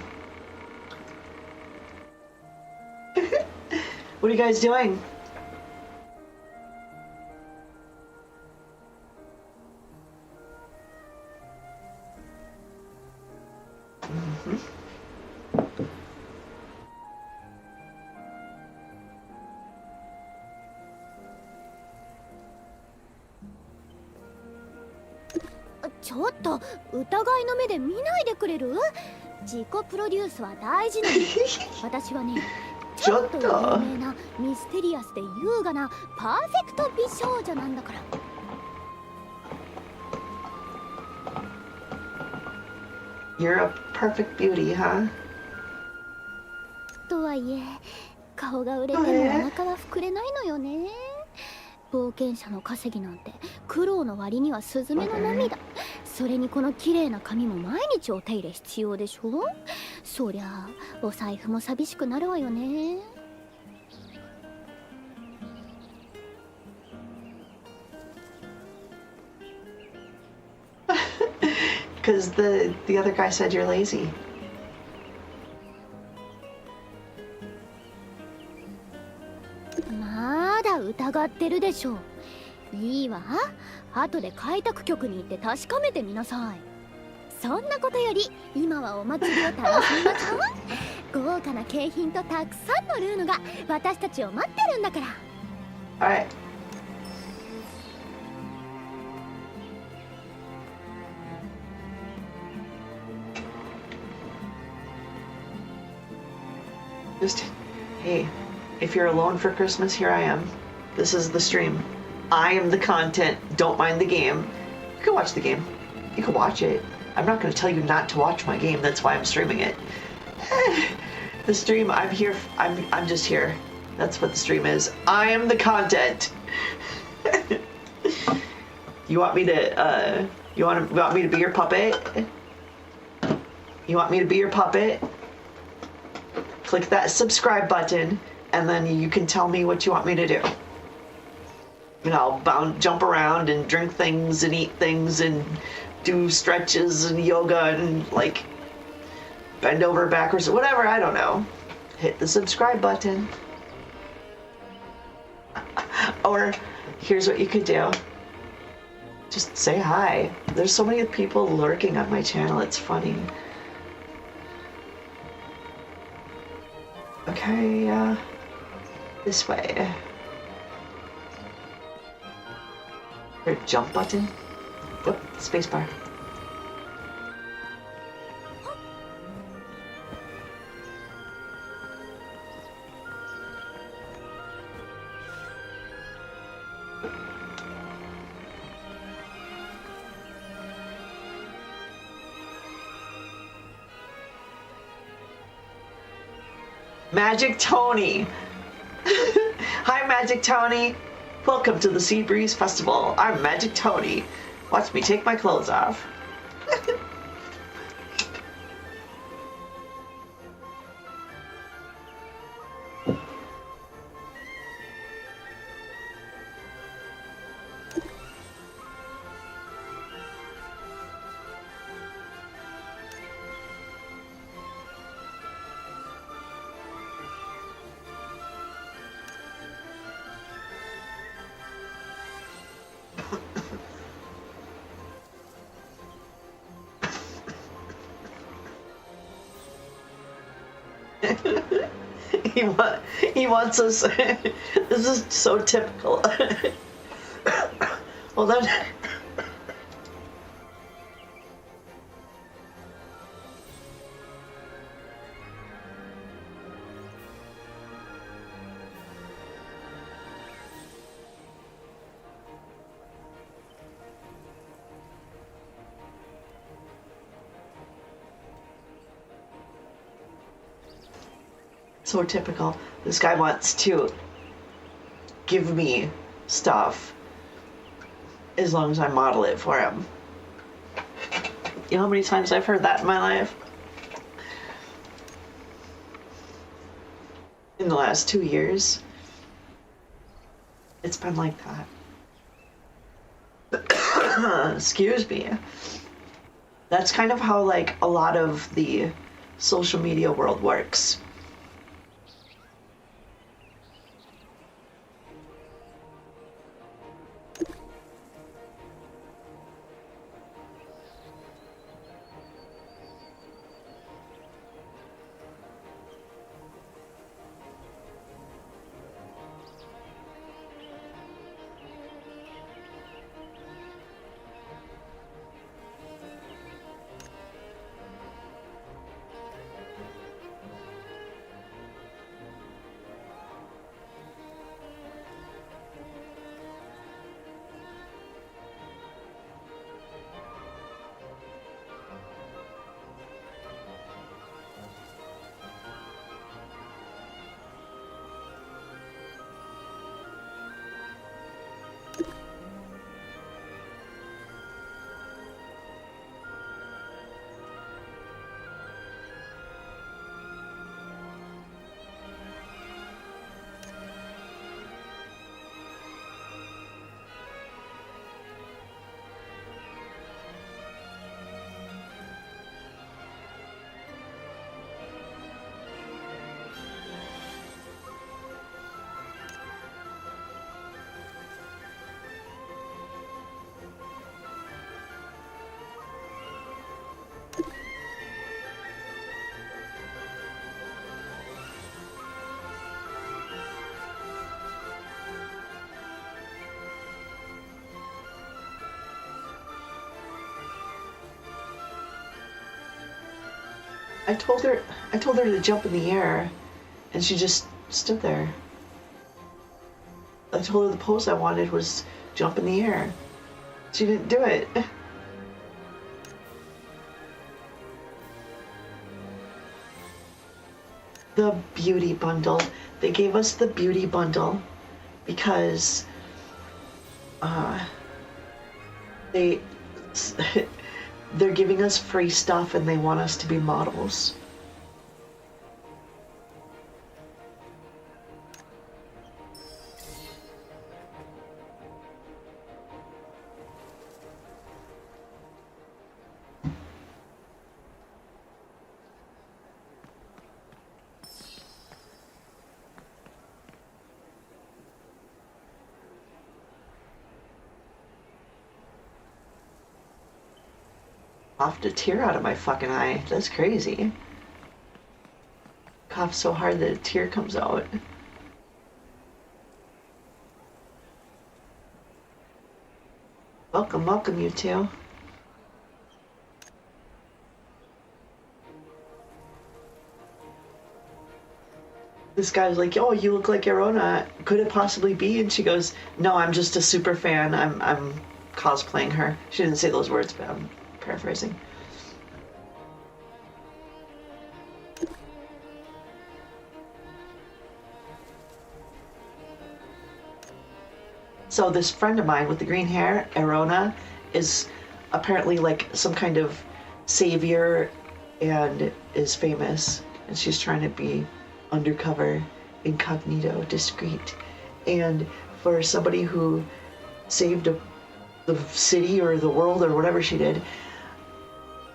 What are you guys doing?ちょっと疑いの目で見ないでくれる？自己プロデュースは大事なの。私はね、ちょっと有名なミステリアスで優雅なパーフェクト美少女なんだから。You're a perfect beauty, huh? とはいえ、顔が売れてもお腹は膨れないのよね。冒険者の稼ぎなんて苦労の割にはスズメの涙。それにこの綺麗な髪も毎日お手入れ必要でしょ。そりゃお財布も寂しくなるわよね。Because the other guy said you're lazy.疑ってるでしょ。いいわ、後で開拓局に行って確かめてみなさい。そんなことより今はお祭りを楽しみましょう。豪華な景品とたくさんのルーヌが私たちを待ってるんだから。Alright. Just, hey, if you're alone for Christmas, here I am. This is the stream. I am the content. Don't mind the game. You can watch the game. You can watch it. I'm not going to tell you not to watch my game. That's why I'm streaming it. The stream, I'm here. I'm just here. That's what the stream is. I am the content. You want me to? You want me to be your puppet? You want me to be your puppet? Click that subscribe button, and then you can tell me what you want me to do. And I'll jump around and drink things and eat things and do stretches and yoga and like bend over backwards, whatever, I don't know. Hit the subscribe button. Or here's what you could do. Just say hi. There's so many people lurking on my channel, it's funny. Okay, this way. There, jump button? Yep, spacebar. Magic Tony! Hi, Magic Tony! Welcome to the Sea Breeze Festival. I'm Magic Tony. Watch me take my clothes off. he wants us. This is so typical. Hold on. So typical. This guy wants to give me stuff as long as I model it for him. You know how many times I've heard that in my life? In the last 2 years, it's been like that. Excuse me. That's kind of how like a lot of the social media world works. I told her to jump in the air, and she just stood there. I told her the pose I wanted was jump in the air. She didn't do it. The beauty bundle. They gave us the beauty bundle because they're giving us free stuff and they want us to be models. Coughed a tear out of my fucking eye. That's crazy. Cough so hard that a tear comes out. Welcome, welcome, you two. This guy was like, "Oh, you look like Erona. Could it possibly be?" And she goes, "No, I'm just a super fan. I'm cosplaying her." She didn't say those words, but I'm paraphrasing. So this friend of mine with the green hair, Erona, is apparently like some kind of savior and is famous. And she's trying to be undercover, incognito, discreet. And for somebody who saved the city or the world or whatever she did,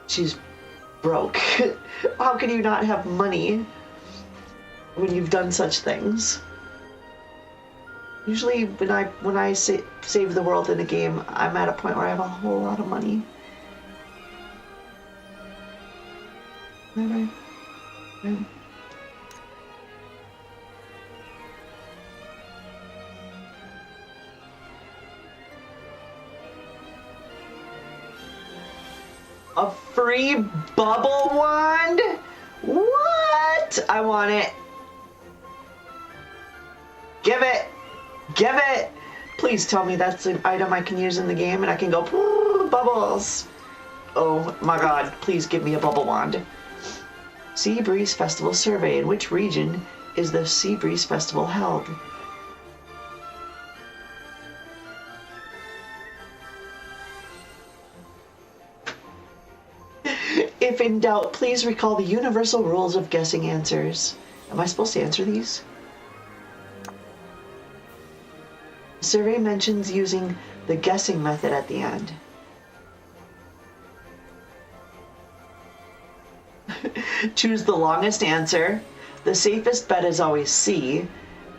she's broke. How can you not have money when you've done such things? Usually when I save the world in a game, I'm at a point where I have a whole lot of money. Never. free bubble wand? What? I want it. Give it. Give it. Please tell me that's an item I can use in the game and I can go bubbles. Oh my god, please give me a bubble wand. Sea Breeze Festival survey. In which region is the Sea Breeze Festival held? If in doubt, please recall the universal rules of guessing answers. Am I supposed to answer these? The survey mentions using the guessing method at the end. Choose the longest answer. The safest bet is always C,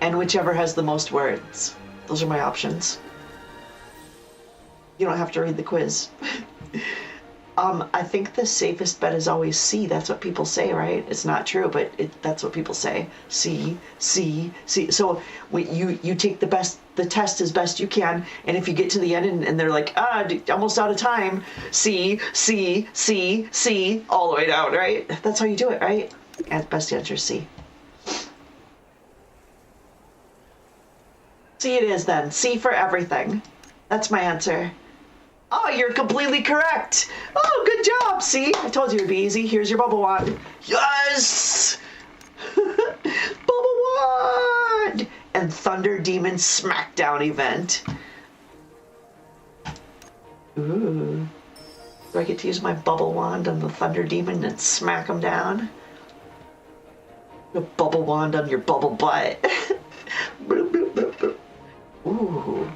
and whichever has the most words. Those are my options. You don't have to read the quiz. I think the safest bet is always C. That's what people say, right? It's not true, but that's what people say. C, C, C. So you take the test as best you can, and if you get to the end and they're like, almost out of time, C, C, C, C, all the way down, right? That's how you do it, right? And best answer is C. C it is then. C for everything. That's my answer. Oh, you're completely correct. Oh, good job. See, I told you it'd be easy. Here's your bubble wand. Yes! Bubble wand! And Thunder Demon Smackdown event. Ooh. Do I get to use my bubble wand on the Thunder Demon and smack him down? A bubble wand on your bubble butt. Ooh.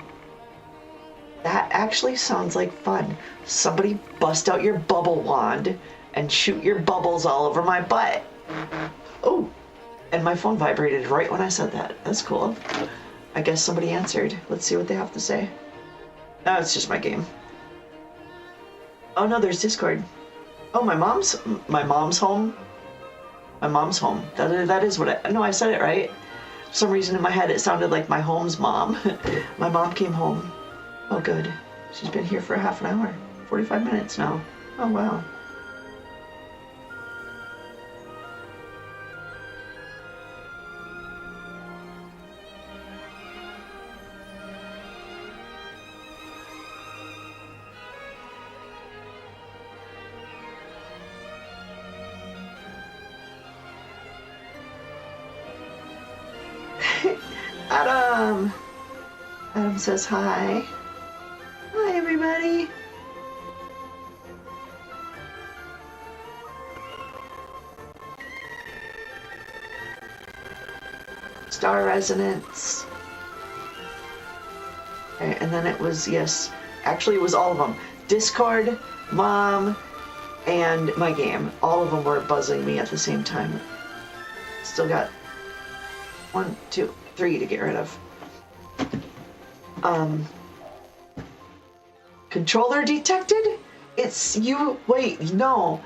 That actually sounds like fun. Somebody bust out your bubble wand and shoot your bubbles all over my butt. Oh, and my phone vibrated right when I said that. That's cool. I guess somebody answered. Let's see what they have to say. Oh, it's just my game. Oh no, there's Discord. Oh, my mom's home. My mom's home. That is what no, I said it right. For some reason in my head it sounded like my home's mom. My mom came home. Oh, good. She's been here for half an hour. 45 minutes now. Oh, wow. Adam! Adam says hi. Hi, everybody. Star Resonance. Okay, and then it was, yes, actually it was all of them. Discord, Mom, and my game. All of them were buzzing me at the same time. Still got 1, 2, 3 to get rid of. Controller detected? It's you. Wait, no.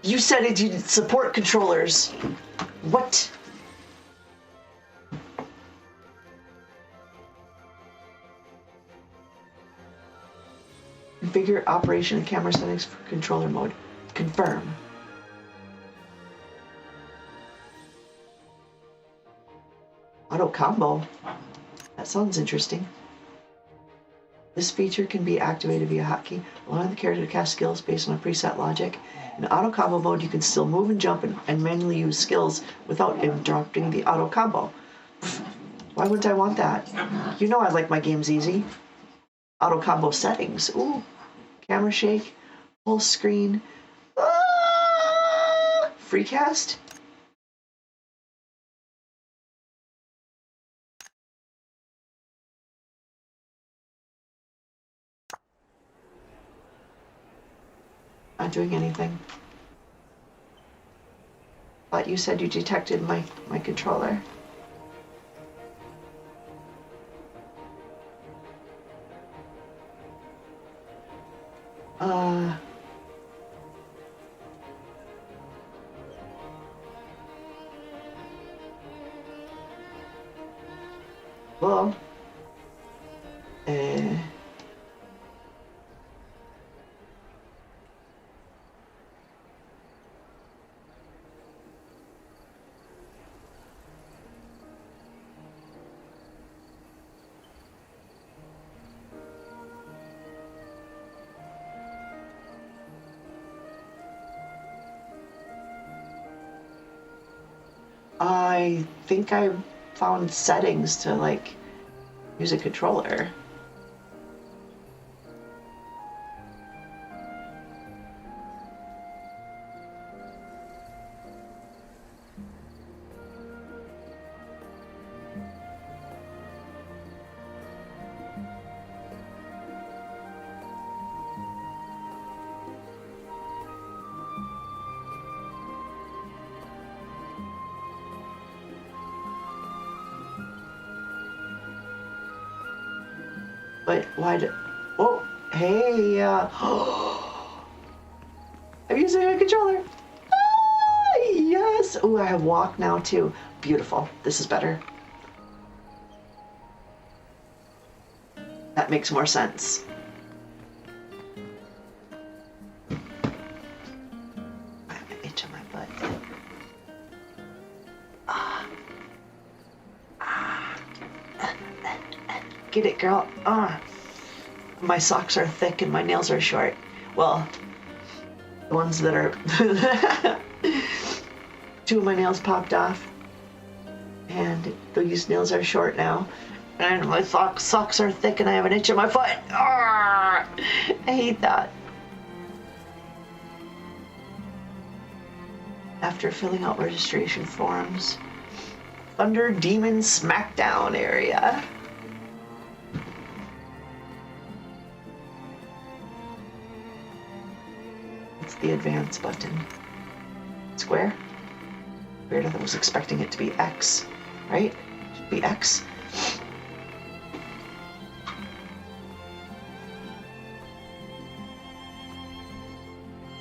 You said it didn't support controllers. What? Configure operation and camera settings for controller mode. Confirm. Auto combo. That sounds interesting. This feature can be activated via hotkey, allowing the character to cast skills based on a preset logic. In auto combo mode, you can still move and jump and manually use skills without interrupting the auto combo. Why wouldn't I want that? You know I like my games easy. Auto combo settings. Ooh. Camera shake. Full screen. Ah! Free cast? Not doing anything. Thought you said you detected my controller. Well, I think I found settings to like use a controller. But why did... Oh, hey, I'm using a controller. Ah, yes. Oh, I have walk now too. Beautiful. This is better. That makes more sense. I have an itch on my butt. Get it, girl. My socks are thick and my nails are short. Well, the ones that are... 2 of my nails popped off. And these nails are short now. And my socks are thick and I have an itch on my foot. I hate that. After filling out registration forms, Thunder Demon Smackdown area. It's the advance button. Square? Weird, I was expecting it to be X, right? Should be X.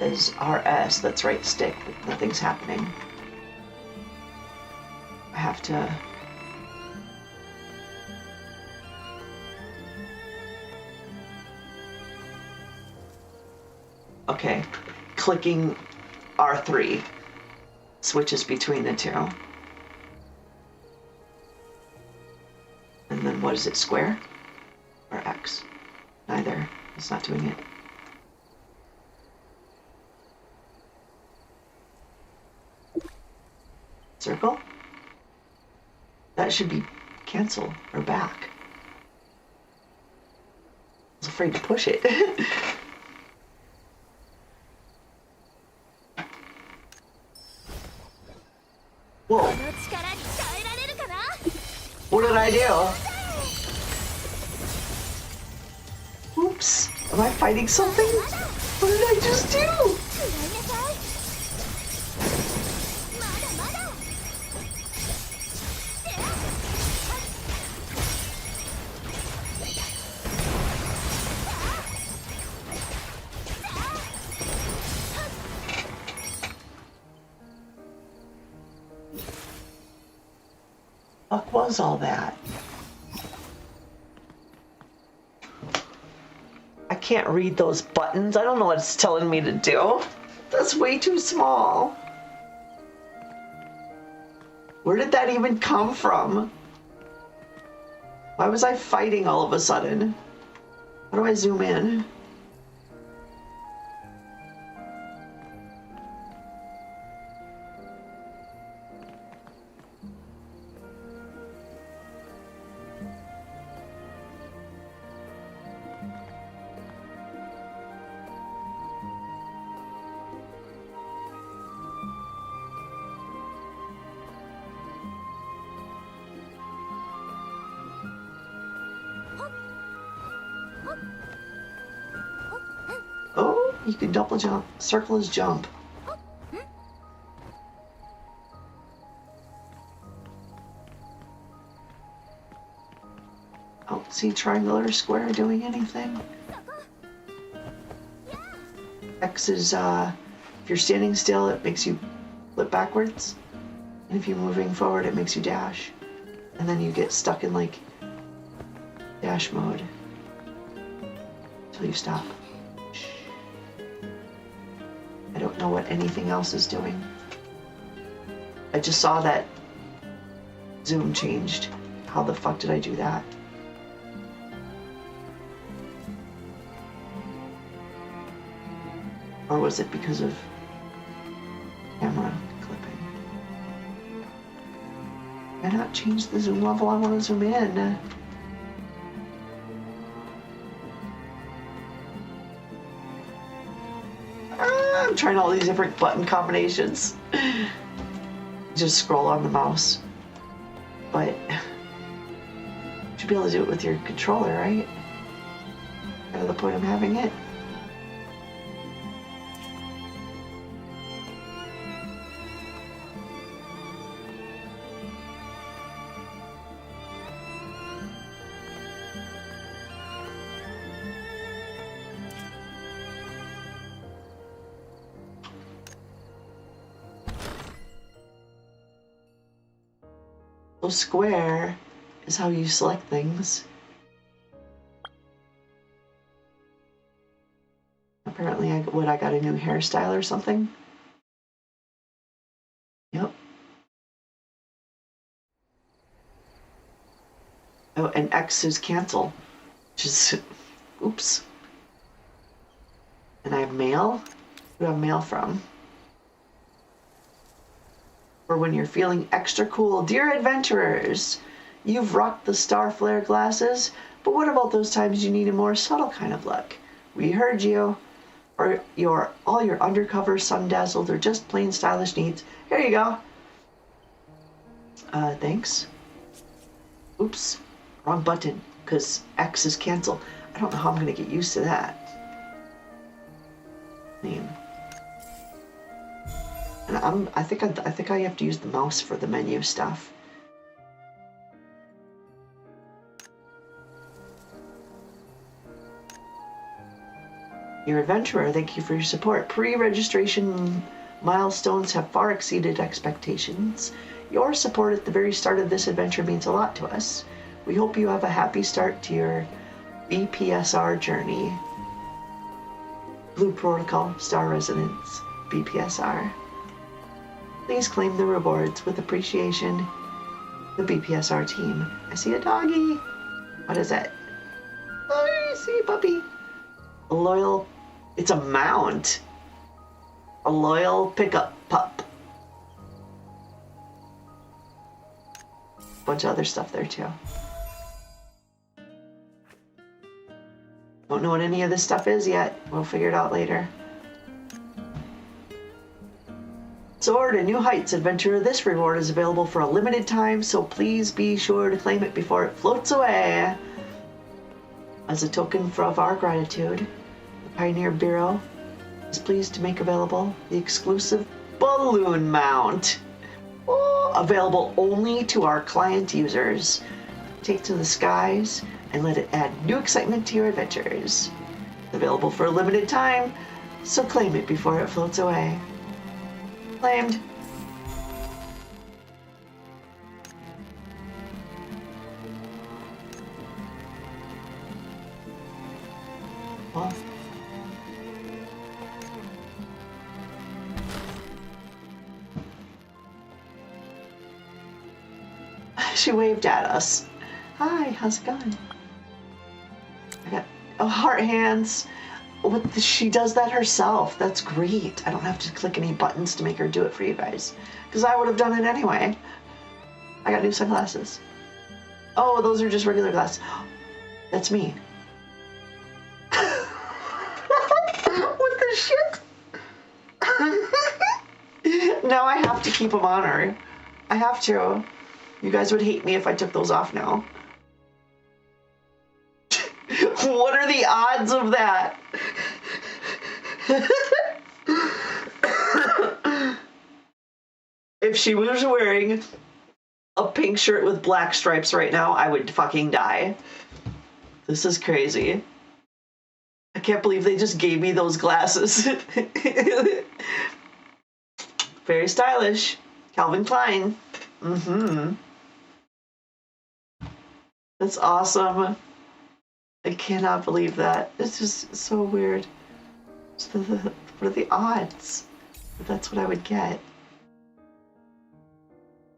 Is RS, that's right stick, but nothing's happening. I have to... Okay, clicking R3 switches between the two. And then what is it, square or X? Neither, it's not doing it. Circle? That should be cancel or back. I was afraid to push it. Whoa. What did I do? Oops. Am I fighting something? What did I just do? What was all that? I can't read those buttons. I don't know what it's telling me to do. That's way too small. Where did that even come from? Why was I fighting all of a sudden? How do I zoom in? Oh, you can double jump. Circle is jump. Oh, see triangle or square doing anything? X is, if you're standing still, it makes you flip backwards. And if you're moving forward, it makes you dash. And then you get stuck in, like, dash mode. Until you stop. I don't know what anything else is doing. I just saw that zoom changed. How the fuck did I do that? Or was it because of camera clipping? Why not change the zoom level? I want to zoom in. I'm trying all these different button combinations. Just scroll on the mouse. But you should be able to do it with your controller, right? Kind of the point of having it. So square is how you select things. Apparently I got a new hairstyle or something? Yep. Oh, and X is cancel, which is, oops. And I have mail? Who do I have mail from? Or when you're feeling extra cool. Dear adventurers, you've rocked the star flare glasses, but what about those times you need a more subtle kind of look? We heard you. Or all your undercover, sun-dazzled, or just plain stylish needs. Here you go. Thanks. Oops, wrong button, because X is cancel. I don't know how I'm gonna get used to that. Name. And I think I have to use the mouse for the menu stuff. Your adventurer, thank you for your support. Pre-registration milestones have far exceeded expectations. Your support at the very start of this adventure means a lot to us. We hope you have a happy start to your BPSR journey. Blue Protocol, Star Residence, BPSR. Please claim the rewards with appreciation. The BPSR team. I see a doggy. What is it? Oh, I see a puppy. A loyal... It's a mount. A loyal pickup pup. Bunch of other stuff there too. Don't know what any of this stuff is yet. We'll figure it out later. Soar to New Heights, adventurer. This reward is available for a limited time, so please be sure to claim it before it floats away. As a token of our gratitude, the Pioneer Bureau is pleased to make available the exclusive balloon mount. Oh, available only to our client users. Take to the skies and let it add new excitement to your adventures. Available for a limited time, so claim it before it floats away. Claimed. Well. She waved at us. Hi, how's it going? I got heart hands. She does that herself. That's great. I don't have to click any buttons to make her do it for you guys, because I would have done it anyway. I got new sunglasses. Oh, those are just regular glasses. That's me. What the shit? Now I have to keep them on her. I have to. You guys would hate me if I took those off now. What are the odds of that? If she was wearing a pink shirt with black stripes right now, I would fucking die. This is crazy. I can't believe they just gave me those glasses. Very stylish. Calvin Klein. Mm-hmm. That's awesome. I cannot believe that. It's just so weird. What are the odds that that's what I would get?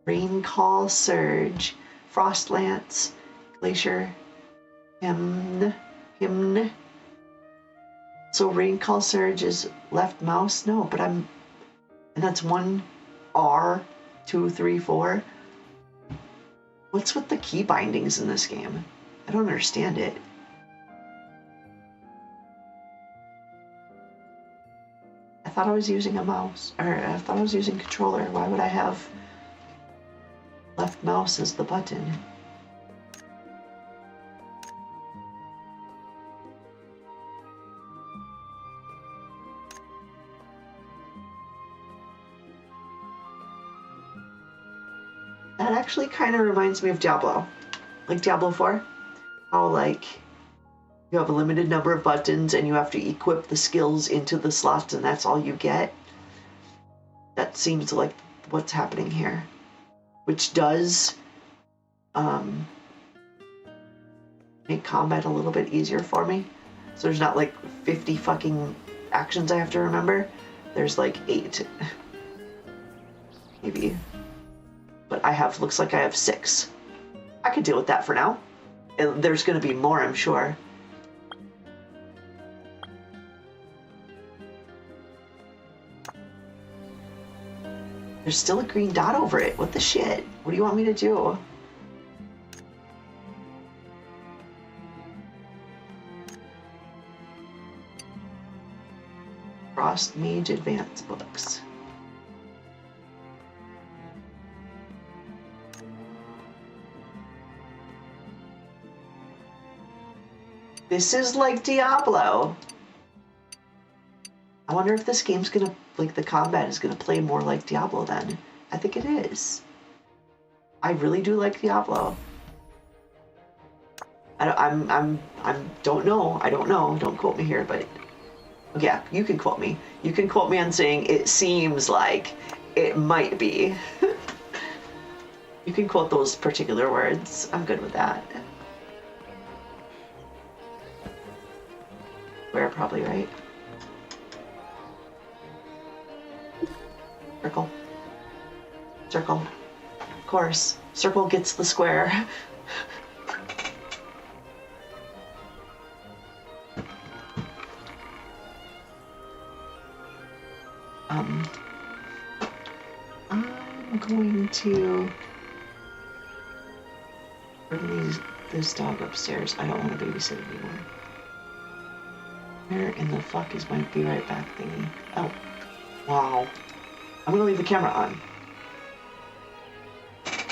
Rain Call Surge, Frost Lance, Glacier, Hymn. So Rain Call Surge is left mouse? No, but and that's 1 R, 2, 3, 4. What's with the key bindings in this game? I don't understand it. I thought I was using a mouse, or I thought I was using controller. Why would I have left mouse as the button? That actually kind of reminds me of Diablo. Like Diablo 4. How, like, you have a limited number of buttons and you have to equip the skills into the slots and that's all you get. That seems like what's happening here. Which does make combat a little bit easier for me. So there's not like 50 fucking actions I have to remember. There's like 8. Maybe. But looks like I have 6. I could deal with that for now. There's gonna be more, I'm sure. There's still a green dot over it. What the shit? What do you want me to do? Frost Mage Advance books. This is like Diablo. I wonder if this game's gonna, like, the combat is gonna play more like Diablo then. I think it is. I really do like Diablo. I don't know. I don't know. Don't quote me here, but yeah, you can quote me. You can quote me on saying it seems like it might be. You can quote those particular words. I'm good with that. We're probably right. Circle. Circle. Of course. Circle gets the square. I'm going to bring this dog upstairs. I don't want to babysit it anymore. Where in the fuck is my be right back thingy? Oh. Wow. I'm gonna leave the camera on.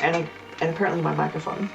And apparently my microphone.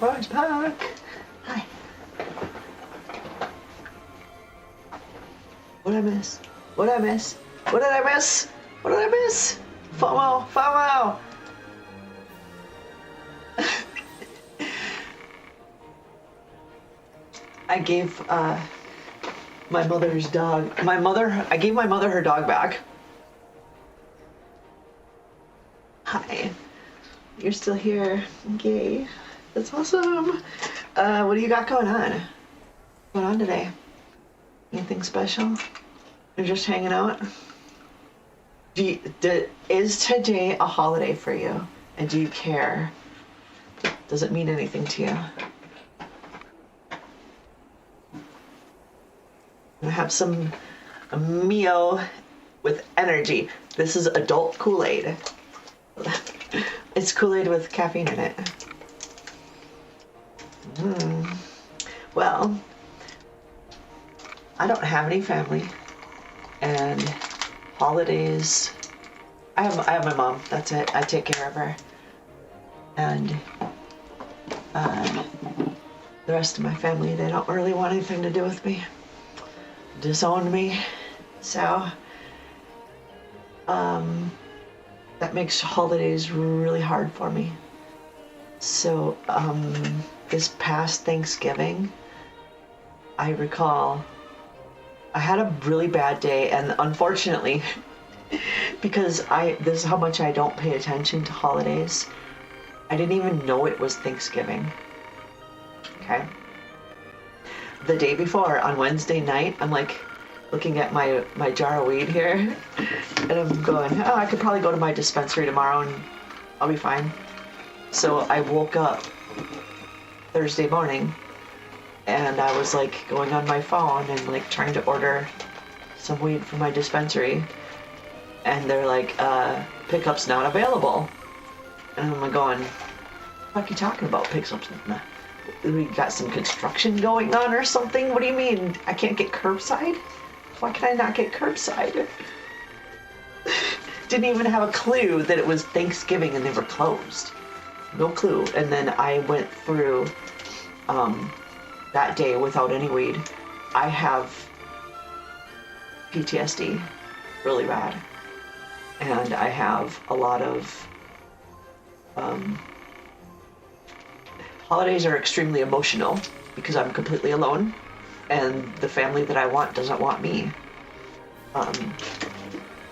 Orange Park. Hi. What did I miss? What did I miss? What did I miss? What did I miss? FOMO! FOMO! I gave my mother's dog. I gave my mother her dog back. Hi. You're still here. Yay. That's awesome. What do you got going on? What's going on today? Anything special? You're just hanging out? Is today a holiday for you? And do you care? Does it mean anything to you? I have some Mio with energy. This is adult Kool-Aid. It's Kool-Aid with caffeine in it. Well, I don't have any family, and holidays. I have my mom. That's it. I take care of her, and the rest of my family, they don't really want anything to do with me. Disowned me, so that makes holidays really hard for me. So this past Thanksgiving, I recall I had a really bad day, and unfortunately, because this is how much I don't pay attention to holidays, I didn't even know it was Thanksgiving. Okay. The day before, on Wednesday night, I'm like looking at my jar of weed here, and I'm going, oh, I could probably go to my dispensary tomorrow and I'll be fine. So I woke up Thursday morning, and I was like going on my phone and like trying to order some weed from my dispensary, and they're like, pickup's not available. And I'm like going, what the fuck are you talking about? Pickup's not. We got some construction going on or something? What do you mean? I can't get curbside? Why can I not get curbside? Didn't even have a clue that it was Thanksgiving and they were closed. No clue. And then I went through that day without any weed. I have PTSD really bad. And I have a lot of holidays are extremely emotional because I'm completely alone, and the family that I want doesn't want me.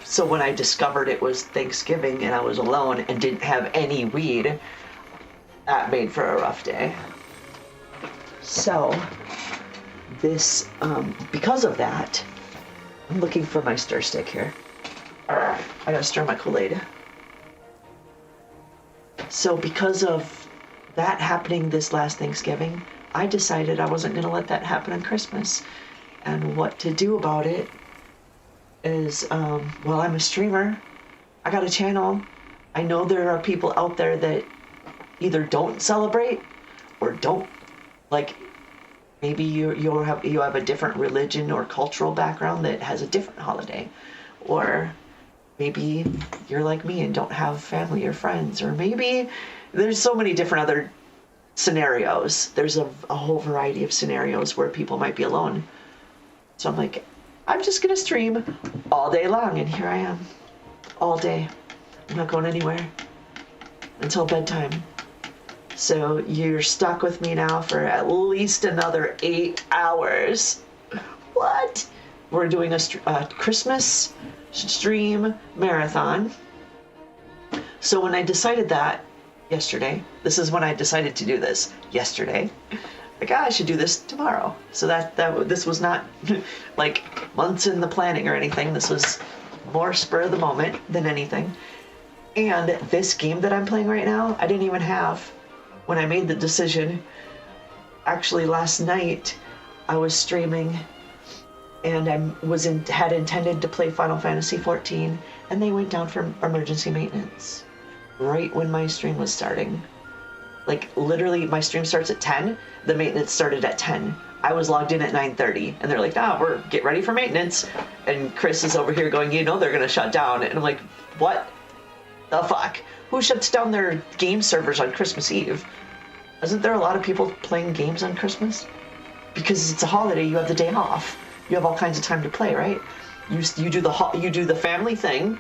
So when I discovered it was Thanksgiving and I was alone and didn't have any weed, that made for a rough day. So this, because of that, I'm looking for my stir stick here. I gotta stir my Kool-Aid. So because of that happening this last Thanksgiving, I decided I wasn't going to let that happen on Christmas. And what to do about it is, well, I'm a streamer. I got a channel. I know there are people out there that either don't celebrate or don't, like, maybe you have a different religion or cultural background that has a different holiday. Or maybe you're like me and don't have family or friends, or maybe there's so many different other scenarios. There's a whole variety of scenarios where people might be alone. So I'm like, I'm just gonna stream all day long, and here I am, all day. I'm not going anywhere until bedtime. So you're stuck with me now for at least another 8 hours. What? We're doing a Christmas stream marathon. So when I decided that yesterday, this is when I decided to do this yesterday. Like, I should do this tomorrow. So this was not like months in the planning or anything. This was more spur of the moment than anything. And this game that I'm playing right now, I didn't even have when I made the decision. Actually, last night I was streaming, and I had intended to play Final Fantasy XIV, and they went down for emergency maintenance right when my stream was starting. Like, literally, my stream starts at 10. The maintenance started at 10. I was logged in at 9:30, and they're like, we're get ready for maintenance. And Chris is over here going, they're gonna shut down. And I'm like, what the fuck? Who shuts down their game servers on Christmas Eve? Isn't there a lot of people playing games on Christmas? Because it's a holiday, you have the day off. You have all kinds of time to play, right? You do the family thing,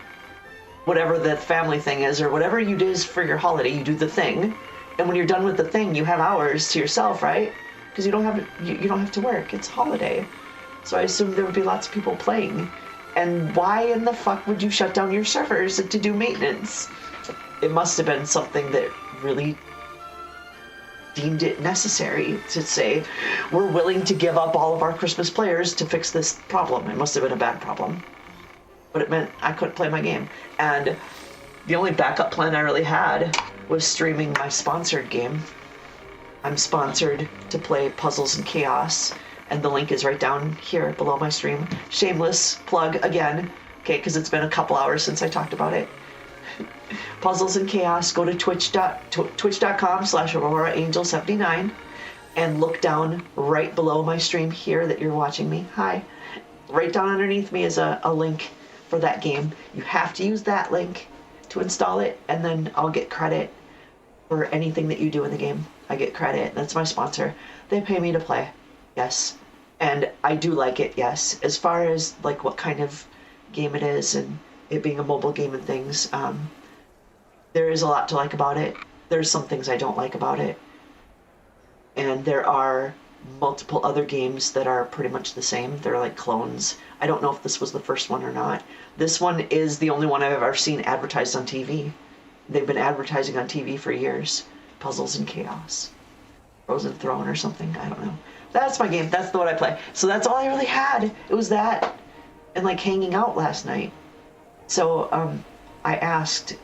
whatever the family thing is, or whatever you do for your holiday. You do the thing, and when you're done with the thing, you have hours to yourself, right? Because you don't have to work. It's a holiday, so I assume there would be lots of people playing. And why in the fuck would you shut down your servers to do maintenance? It must have been something that really deemed it necessary to say, we're willing to give up all of our Christmas players to fix this problem. It must have been a bad problem. But it meant I couldn't play my game. And the only backup plan I really had was streaming my sponsored game. I'm sponsored to play Puzzles and Chaos, and the link is right down here below my stream. Shameless plug again, okay, because it's been a couple hours since I talked about it. Puzzles and Chaos, go to twitch.com/AuroraAngel79 and look down right below my stream here that you're watching me. Hi. Right down underneath me is a link for that game. You have to use that link to install it, and then I'll get credit for anything that you do in the game. I get credit. That's my sponsor. They pay me to play. Yes. And I do like it, yes. As far as like what kind of game it is and it being a mobile game and things, there is a lot to like about it. There's some things I don't like about it. And there are multiple other games that are pretty much the same. They're like clones. I don't know if this was the first one or not. This one is the only one I've ever seen advertised on TV. They've been advertising on TV for years. Puzzles and Chaos. Frozen Throne or something. I don't know. That's my game. That's the one I play. So that's all I really had. It was that and like hanging out last night. So I asked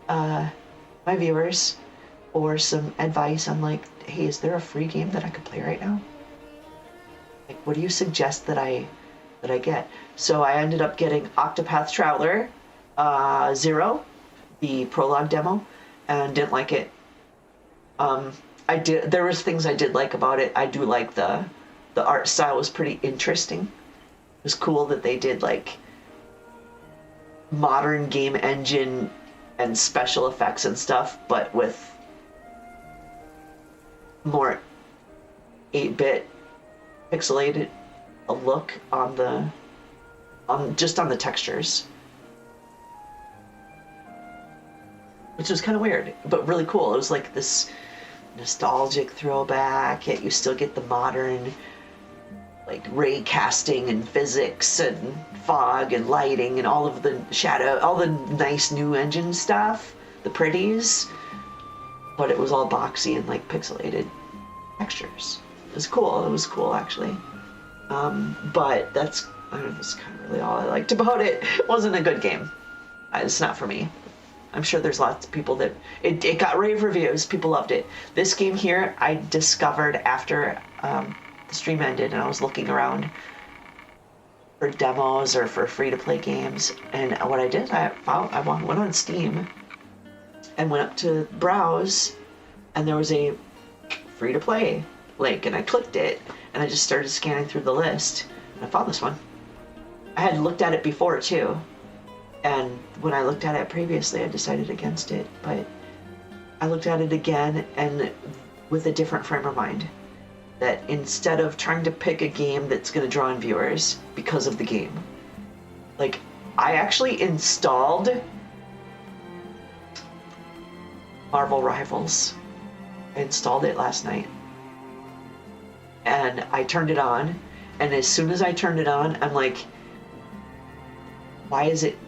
my viewers for some advice on like, hey, is there a free game that I could play right now? Like, what do you suggest that I get? So I ended up getting Octopath Traveler 0, the prologue demo, and didn't like it. There was things I did like about it. I do like the art style was pretty interesting. It was cool that they did like modern game engine and special effects and stuff, but with more 8-bit pixelated a look on the textures, which was kind of weird but really cool. It was like this nostalgic throwback, yet you still get the modern like ray casting and physics and fog and lighting and all of the shadow, all the nice new engine stuff, the pretties, but it was all boxy and like pixelated textures. It was cool actually. But that's kind of really all I liked about it. It wasn't a good game. It's not for me. I'm sure there's lots of people that it got rave reviews. People loved it. This game here I discovered after the stream ended, and I was looking around for demos or for free-to-play games, and what I did, I went on Steam and went up to browse, and there was a free-to-play link, and I clicked it, and I just started scanning through the list, and I found this one. I had looked at it before too, and when I looked at it previously, I decided against it, but I looked at it again, and with a different frame of mind. That instead of trying to pick a game that's going to draw in viewers because of the game, like, I actually installed Marvel Rivals. I installed it last night. And I turned it on, and as soon as I turned it on, I'm like, why is it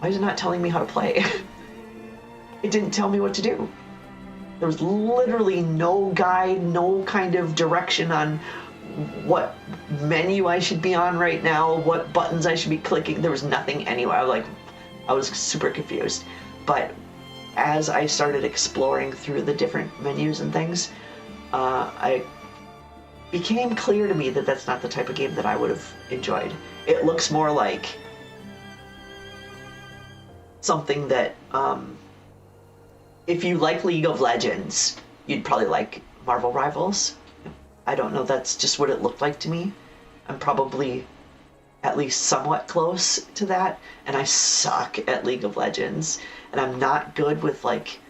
not telling me how to play? It didn't tell me what to do. There was literally no guide, no kind of direction on what menu I should be on right now, what buttons I should be clicking. There was nothing anywhere. I was super confused. But as I started exploring through the different menus and things, it became clear to me that that's not the type of game that I would have enjoyed. It looks more like something that, if you like League of Legends, you'd probably like Marvel Rivals. I don't know, that's just what it looked like to me. I'm probably at least somewhat close to that, and I suck at League of Legends, and I'm not good with like,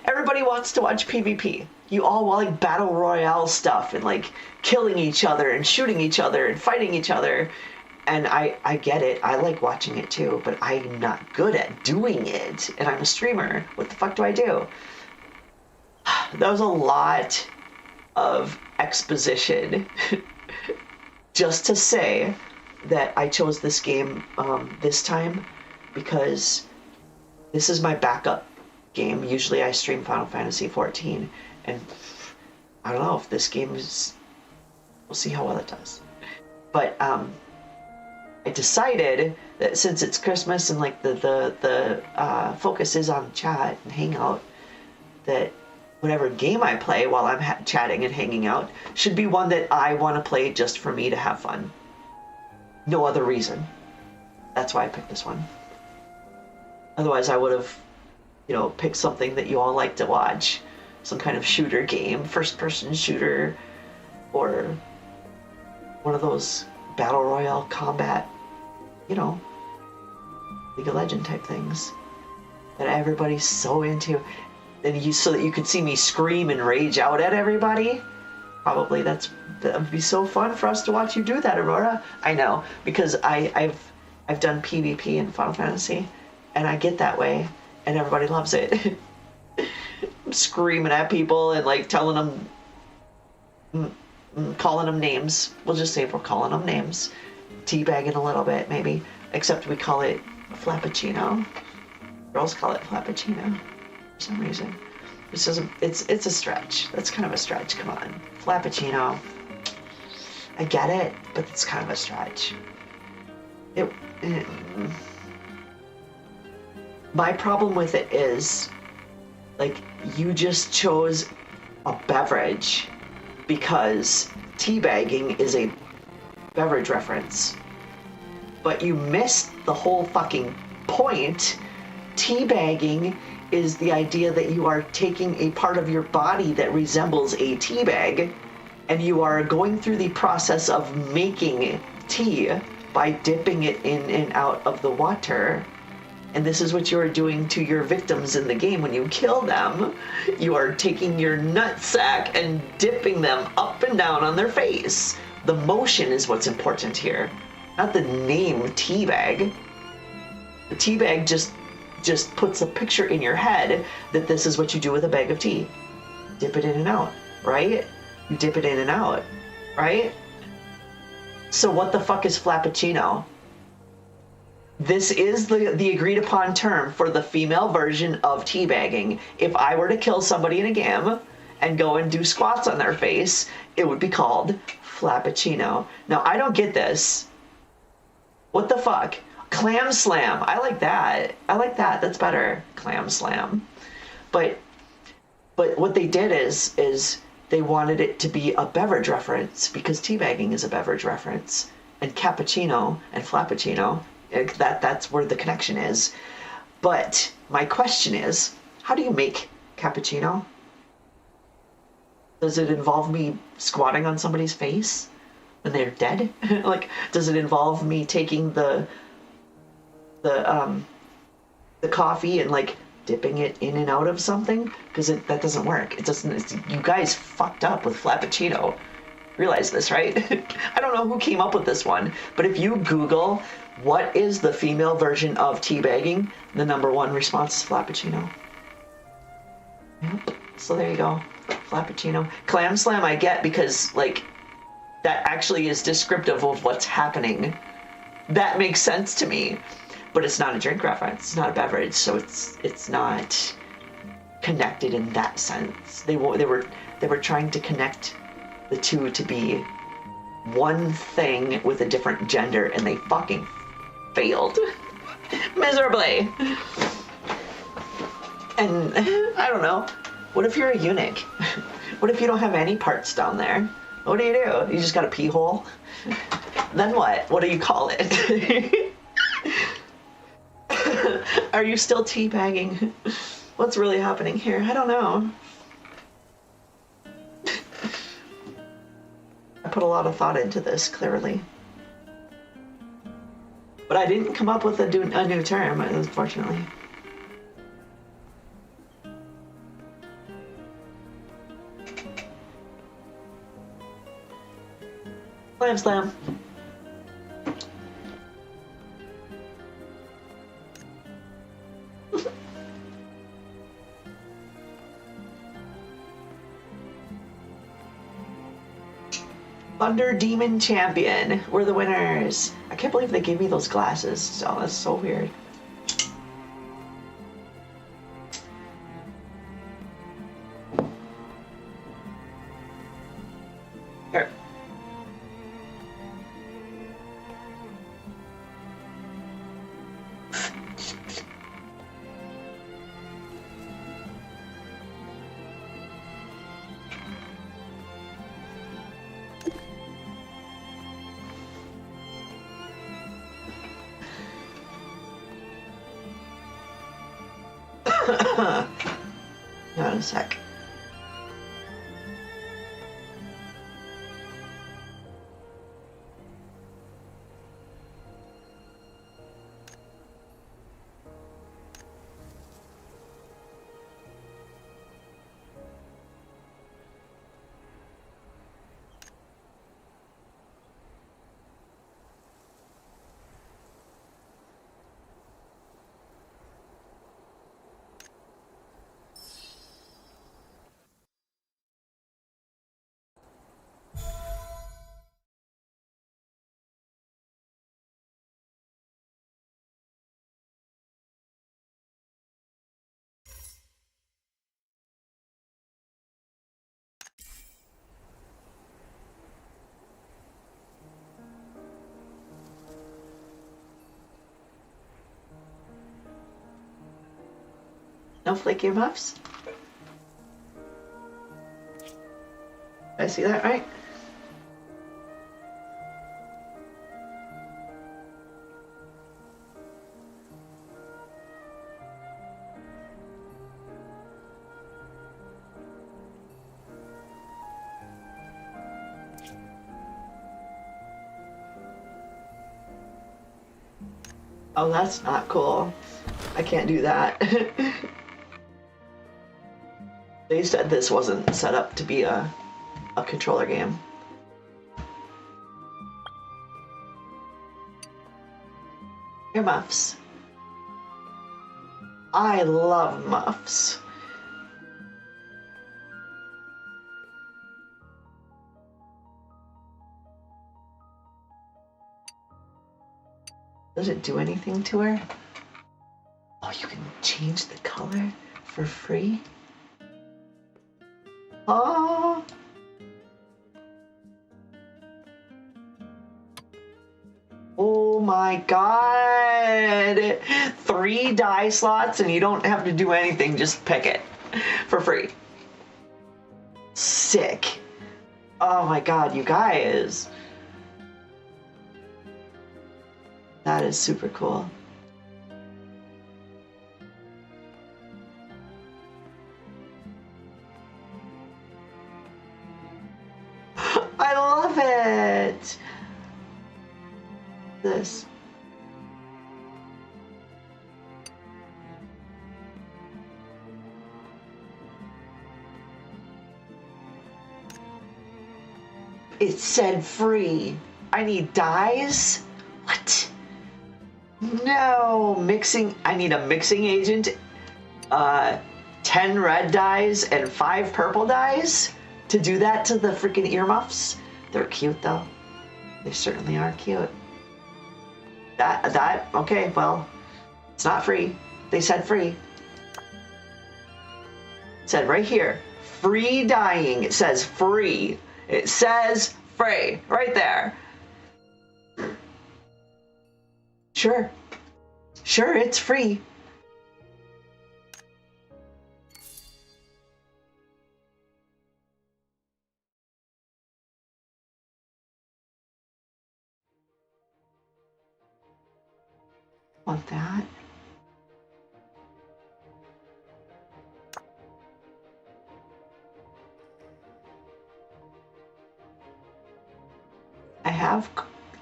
Everybody wants to watch PvP. You all want like battle royale stuff and like killing each other and shooting each other and fighting each other. And I get it. I like watching it too, but I'm not good at doing it. And I'm a streamer. What the fuck do I do? That was a lot of exposition just to say that I chose this game this time because this is my backup game. Usually I stream Final Fantasy XIV, and I don't know if this game is... We'll see how well it does. But I decided that since it's Christmas and like the focus is on chat and hangout, that whatever game I play while I'm chatting and hanging out should be one that I want to play just for me to have fun. No other reason. That's why I picked this one. Otherwise I would have, you know, picked something that you all like to watch. Some kind of shooter game, first-person shooter, or one of those battle royale combat, you know, League of Legends type things that everybody's so into. And so that you could see me scream and rage out at everybody. Probably that would be so fun for us to watch you do that, Aurora. I know, because I've done PvP in Final Fantasy, and I get that way, and everybody loves it. I'm screaming at people and like telling them, calling them names. We'll just say we're calling them names. Teabagging a little bit, maybe. Except we call it Flappuccino. Girls call it Flappuccino for some reason. It's a stretch. That's kind of a stretch. Come on. Flappuccino. I get it, but it's kind of a stretch. My problem with it is, like, you just chose a beverage because teabagging is a beverage reference. But you missed the whole fucking point. Teabagging is the idea that you are taking a part of your body that resembles a tea bag, and you are going through the process of making tea by dipping it in and out of the water. And this is what you are doing to your victims in the game when you kill them. You are taking your nutsack and dipping them up and down on their face. The motion is what's important here, not the name teabag. The teabag just puts a picture in your head that this is what you do with a bag of tea. Dip it in and out, right? You dip it in and out, right? So what the fuck is Flappuccino? This is the agreed upon term for the female version of teabagging. If I were to kill somebody in a game and go and do squats on their face, it would be called Flappuccino. Now, I don't get this. What the fuck? Clam slam. I like that. That's better. Clam slam. But what they did is they wanted it to be a beverage reference because teabagging is a beverage reference, and cappuccino and flappuccino, that's where the connection is. But my question is, how do you make cappuccino? Does it involve me squatting on somebody's face when they're dead? Like, does it involve me taking the coffee and like dipping it in and out of something? Because that doesn't work. It doesn't. You guys fucked up with Flappuccino. Realize this, right? I don't know who came up with this one, but if you Google what is the female version of teabagging, the #1 response is Flappuccino. Yep. So there you go. Flappuccino. Clam slam I get because like that actually is descriptive of what's happening. That makes sense to me. But it's not a drink reference. It's not a beverage, so it's not connected in that sense. They were trying to connect the two to be one thing with a different gender, and they fucking failed miserably. And I don't know. What if you're a eunuch? What if you don't have any parts down there? What do? You just got a pee hole? Then what? What do you call it? Are you still teabagging? What's really happening here? I don't know. I put a lot of thought into this, clearly. But I didn't come up with a new term, unfortunately. Slam slam. Thunder Demon Champion. We're the winners. I can't believe they gave me those glasses. Oh, that's so weird. Here. Not a sec. No flake earmuffs? Did I see that right? Oh, that's not cool. I can't do that. They said this wasn't set up to be a controller game. Earmuffs. I love muffs. Does it do anything to her? Oh, you can change the color for free? Oh. Oh my god. 3 die slots and you don't have to do anything, just pick it for free. Sick. Oh my god, you guys. That is super cool. I love it. This. It said free. I need dyes? What? No, mixing. I need a mixing agent, 10 red dyes and 5 purple dyes to do that to the freaking earmuffs. They're cute though. They certainly are cute. Okay, well, it's not free. They said free. It said right here, free dyeing. It says free. It says free right there. Sure. Sure, it's free. Want that?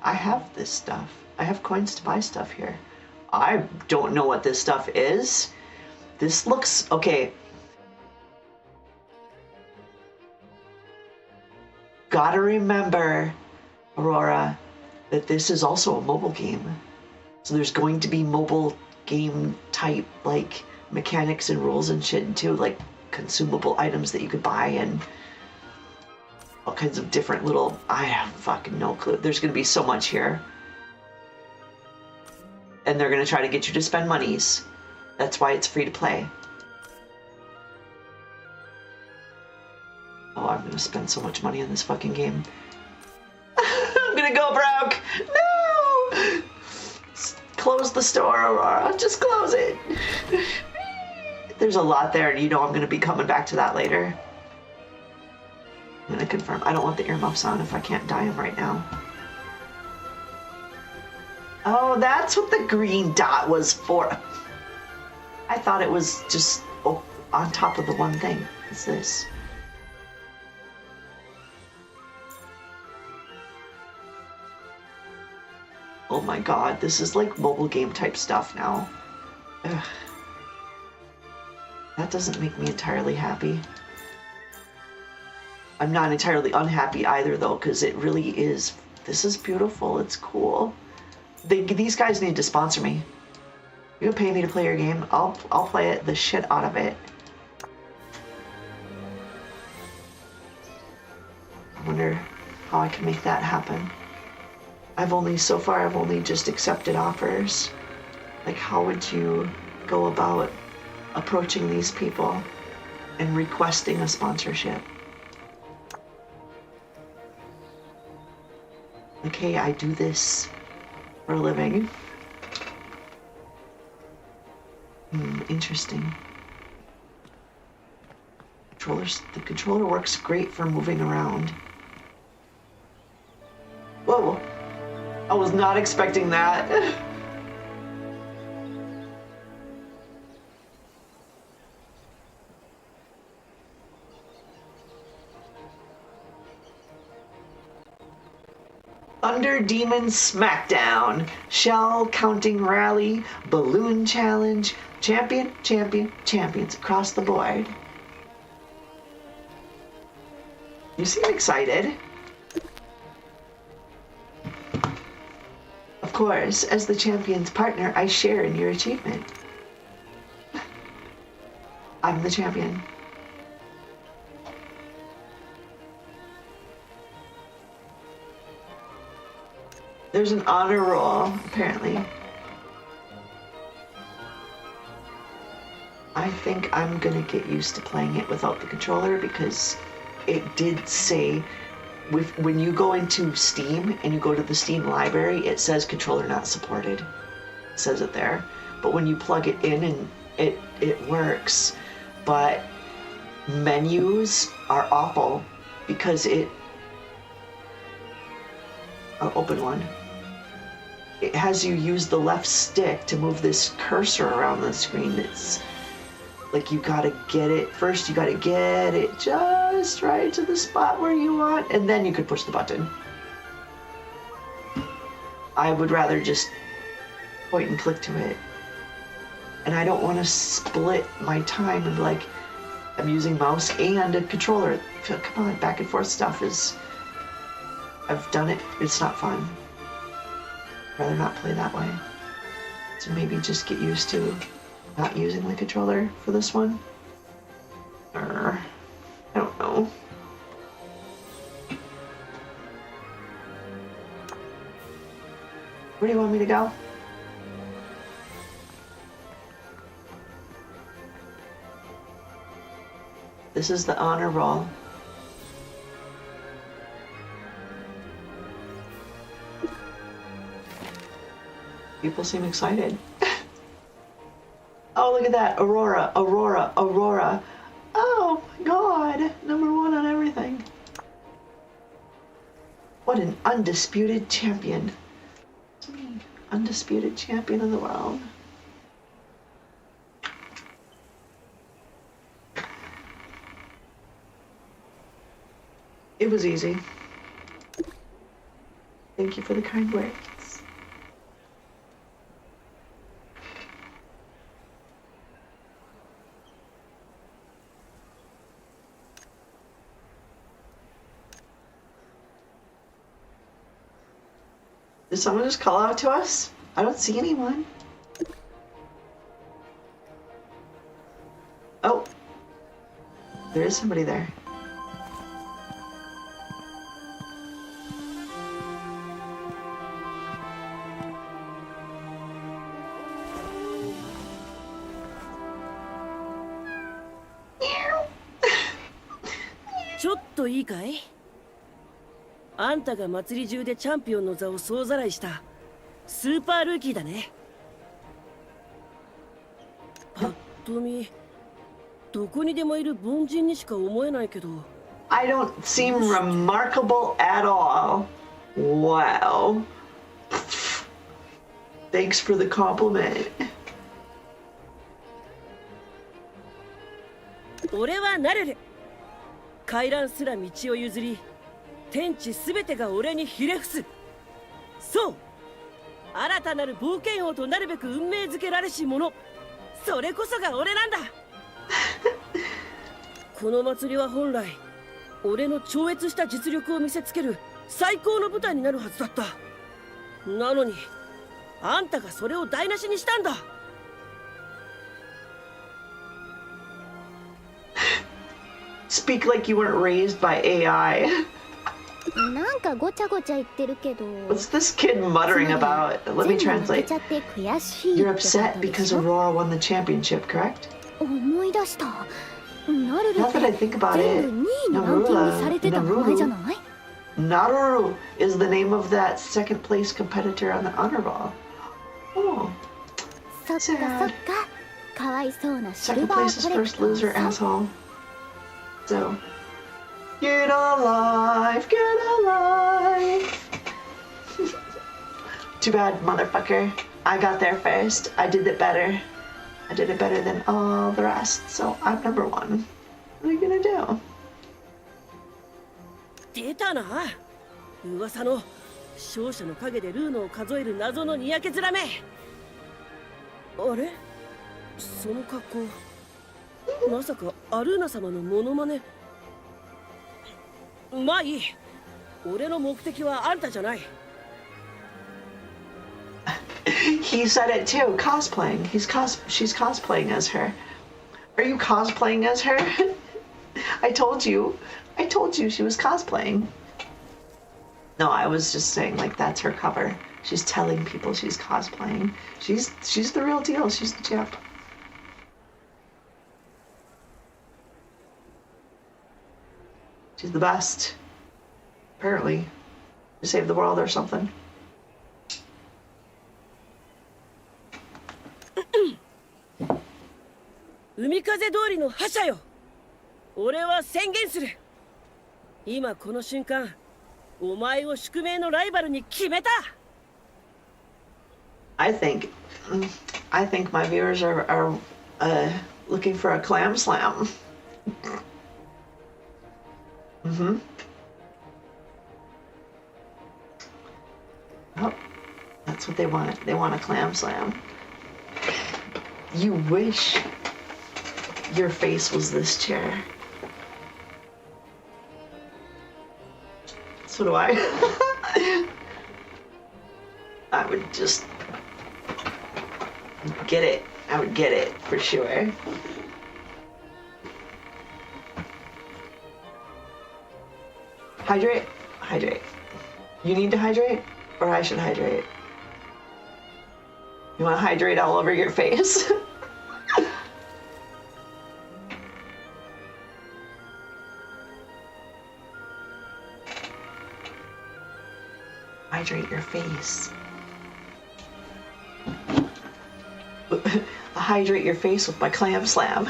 I have this stuff. I have coins to buy stuff here. I don't know what this stuff is. This looks okay. Gotta remember, Aurora, that this is also a mobile game. So there's going to be mobile game type like mechanics and rules and shit too, like consumable items that you could buy and all kinds of different little, I have fucking no clue. There's going to be so much here. And they're going to try to get you to spend monies. That's why it's free to play. Oh, I'm going to spend so much money on this fucking game. I'm going to go broke. No! Close the store, Aurora. Just close it. There's a lot there, and you know I'm going to be coming back to that later. I'm going to confirm. I don't want the earmuffs on if I can't dye them right now. Oh, that's what the green dot was for. I thought it was just on top of the one thing. What's this? Oh my god, this is like mobile game type stuff now. Ugh. That doesn't make me entirely happy. I'm not entirely unhappy either though, because it really is. This is beautiful. It's cool. These guys need to sponsor me. You pay me to play your game. I'll play it the shit out of it. I wonder how I can make that happen. So far I've only just accepted offers. Like, how would you go about approaching these people and requesting a sponsorship? Like, hey, I do this for a living. Interesting. The controller works great for moving around. Whoa! I was not expecting that. Thunder Demon Smackdown, Shell Counting Rally, Balloon Challenge, champions across the board. You seem excited. Of course, as the champion's partner, I share in your achievement. I'm the champion. There's an honor roll, apparently. I think I'm gonna get used to playing it without the controller because it did say when you go into Steam and you go to the Steam library, it says controller not supported. It says it there. But when you plug it in and it works, but menus are awful because I'll open one. It has you use the left stick to move this cursor around the screen. It's like you gotta get it first. You gotta get it just right to the spot where you want, and then you could push the button. I would rather just point and click to it. And I don't want to split my time and like I'm using mouse and a controller. Come on, back and forth stuff is. I've done it. It's not fun. I'd rather not play that way. So maybe just get used to not using the controller for this one. Or I don't know. Where do you want me to go? This is the honor roll. People seem excited. Oh, look at that. Aurora, Aurora, Aurora. Oh my god. #1 on everything. What an undisputed champion. What's it mean? Undisputed champion of the world. It was easy. Thank you for the kind words. Did someone just call out to us? I don't see anyone. Oh. There is somebody there. Meow. ちょっといいかい？あんたが祭り中でチャンピオンの座を総ざらいしたスーパールーキーだね。ぱっと見どこにでもいる凡人にしか思えないけど。 I don't seem remarkable at all. Wow. Thanks for the compliment. 俺はなれる。回覧すら道を譲り、天地すべてが俺にひれ伏す。そう、新たなる冒険王となるべく運命づけられし者、それこそが俺なんだ。この祭りは本来俺の超越した実力を見せつける最高の舞台になるはずだった。なのにあんたがそれを台無しにしたんだ。Speak like you weren't raised by AI. なんかごちゃごちゃ言ってるけど。 What's this kid muttering about? Let me 全部負け translate. ちゃって悔しいって You're こと upset でし because ょ？ Aurora won the championship, correct? 思い出した。ナルル Now って that I think about 全 it, 部2位にランキングされてた名前じゃない？ Naru is the name of that second place competitor on the honor ball. Oh, そっかそっか。かわいそうなシル second バ place ー is コレク first ター loser, さん。 asshole. So, get alive, get alive. Too bad, motherfucker. I got there first. I did it better. I did it better than all the rest, so I'm number one. What are you gonna do? 出たな、噂の勝者の陰でルーノを数える謎のにやけ面め。あれ、その格好まさかアルーナ様のモノマネ？まあいい、俺の目的はあんたじゃない。 He said it too, cosplaying. She's cosplaying as her. Are you cosplaying as her? I told you she was cosplaying. No, I was just saying like that's her cover. She's telling people she's cosplaying. She's the real deal. She's the champ. She's the best. Apparently. To save the world or something. 海風通りの覇者よ、俺は宣言する。今この瞬間、お前を宿命のライバルに決めた。 I think my viewers are looking for a clam slam. Mm-hmm. Oh, that's what they want. They want a clam slam. You wish your face was this chair. So do I. I would just get it. I would get it for sure. Hydrate. Hydrate. You need to hydrate, or I should hydrate? You want to hydrate all over your face? Hydrate your face. Hydrate your face with my clam slam.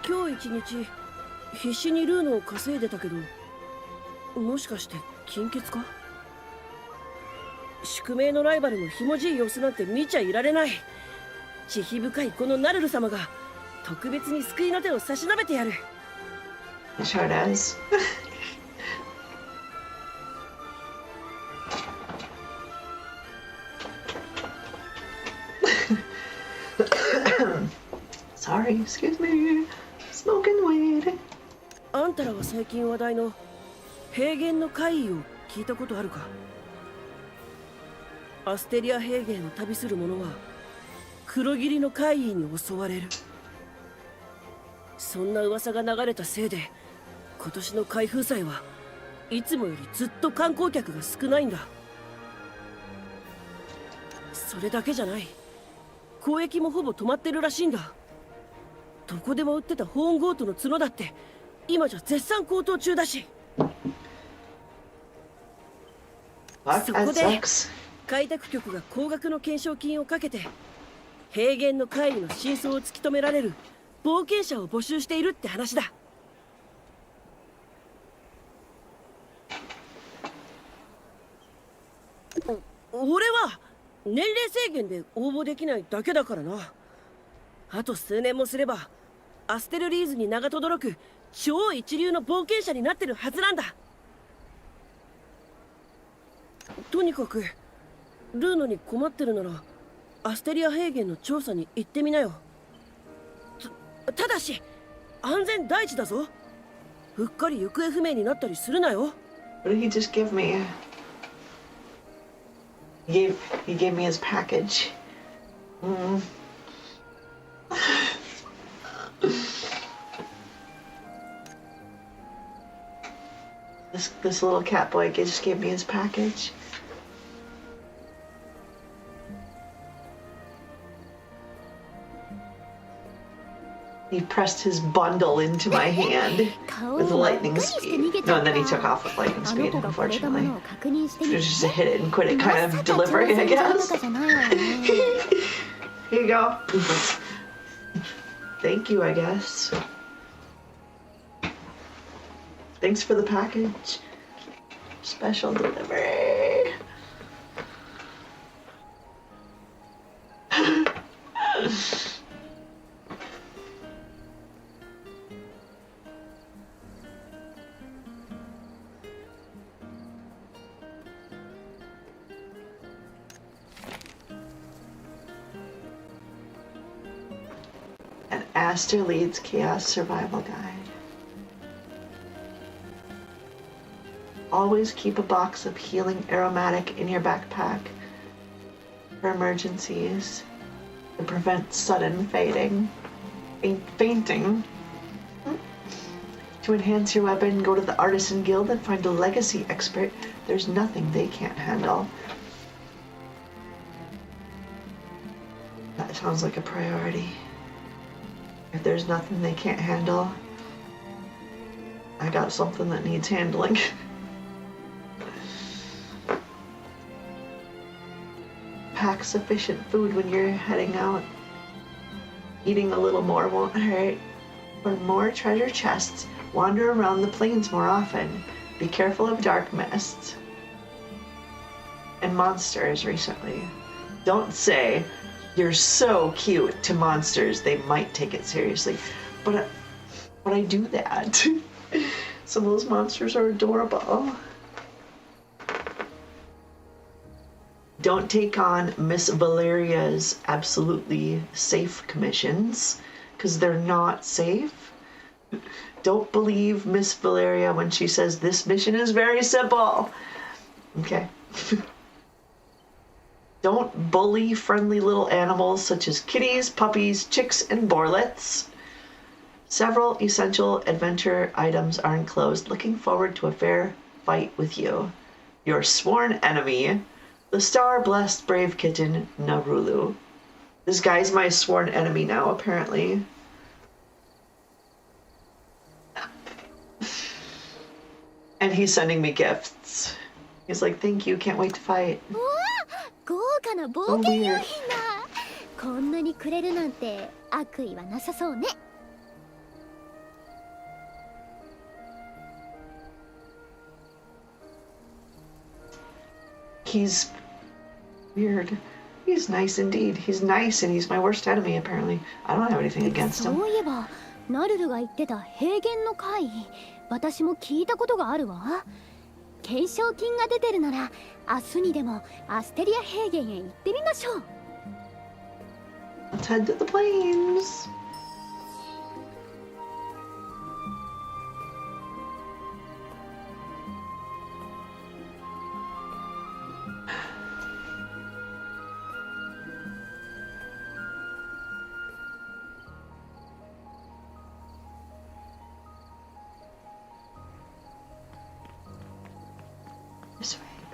今日一日必死にルーノを稼いでたけど、もしかして金欠か？宿命のライバルのひもじい様子なんて見ちゃいられない。慈悲深いこのナルル様が特別に救いの手を差し伸べてやる。 It sure does. sorry. Excuse me. Smoking weed. あんたらは最近話題の平原の怪異を聞いたことあるか？アステリア平原を旅する者は黒霧の怪異に襲われる。そんな噂が流れたせいで今年の開封祭はいつもよりずっと観光客が少ないんだ。それだけじゃない。交易もほぼ止まってるらしいんだ。どこでも売ってたホーンゴートの角だって今じゃ絶賛高騰中だし。そこで開拓局が高額の懸賞金をかけて平原の怪異の真相を突き止められる冒険者を募集しているって話だ。俺は年齢制限で応募できないだけだからな。あと数年もすればアステルリーズに名が轟く超一流の冒険者になってるはずなんだ。とにかくルーノに困ってるならアステリア平原の調査に行ってみなよ。ただし安全第一だぞ。うっかり行方不明になったりするなよ。 What did he just give me? He gave me his package. This little cat boy just gave me his package. He pressed his bundle into my hand with lightning speed. No, and then he took off with lightning speed, unfortunately. Just hit it and quit it kind of delivery, I guess. Here you go. Thank you, I guess. Thanks for the package. Special delivery. An Aster Leads Chaos Survival Guide. Always keep a box of healing aromatic in your backpack for emergencies to prevent sudden fainting. To enhance your weapon, go to the Artisan Guild and find a legacy expert. There's nothing they can't handle. That sounds like a priority. If there's nothing they can't handle, I got something that needs handling. Pack sufficient food when you're heading out. Eating a little more won't hurt. For more treasure chests, wander around the plains more often. Be careful of dark mists and monsters recently. Don't say you're so cute to monsters, they might take it seriously. But I do that. Some of those monsters are adorable. Don't take on Miss Valeria's absolutely safe commissions, because they're not safe. Don't believe Miss Valeria when she says this mission is very simple. Okay. Don't bully friendly little animals such as kitties, puppies, chicks, and borlets. Several essential adventure items are enclosed. Looking forward to a fair fight with you. Your sworn enemy, the star-blessed brave kitten, Narulu. This guy's my sworn enemy now, apparently. And he's sending me gifts. He's like, thank you, can't wait to fight. 豪華な冒険用品だ。こんなにくれるなんて悪意はなさそうね。He's weird. He's nice indeed. He's nice and he's my worst enemy, apparently. I don't have anything against him. そういえば、ナルルが言ってた平原の怪異、私も聞いたことがあるわ。懸賞金が出てるなら、明日にでもアステリア平原へ行ってみましょう。Let's head to the plains.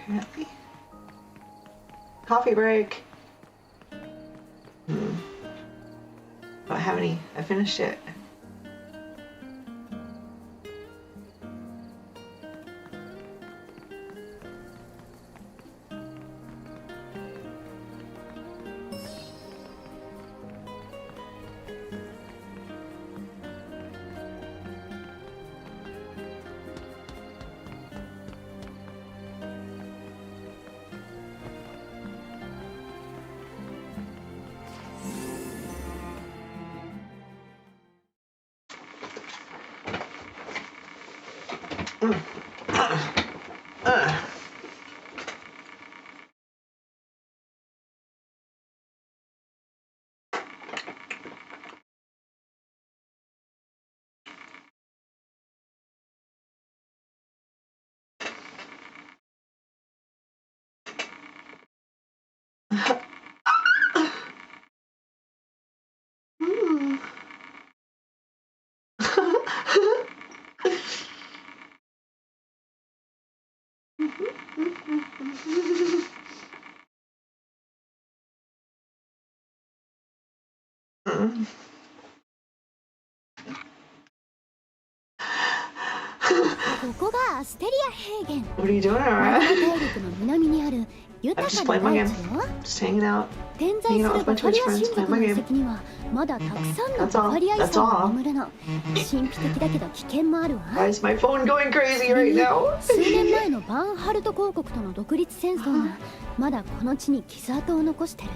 apparently. Coffee break. Don't have any. I finished it. What are you doing, Aura? I'm just playing my game. Just hanging out. Hanging out with my Twitch friends, playing my game. That's all. That's all. Why is my phone going crazy right now? 数年前のバンハルト公国との独立戦争がまだこの地に傷跡を残してる。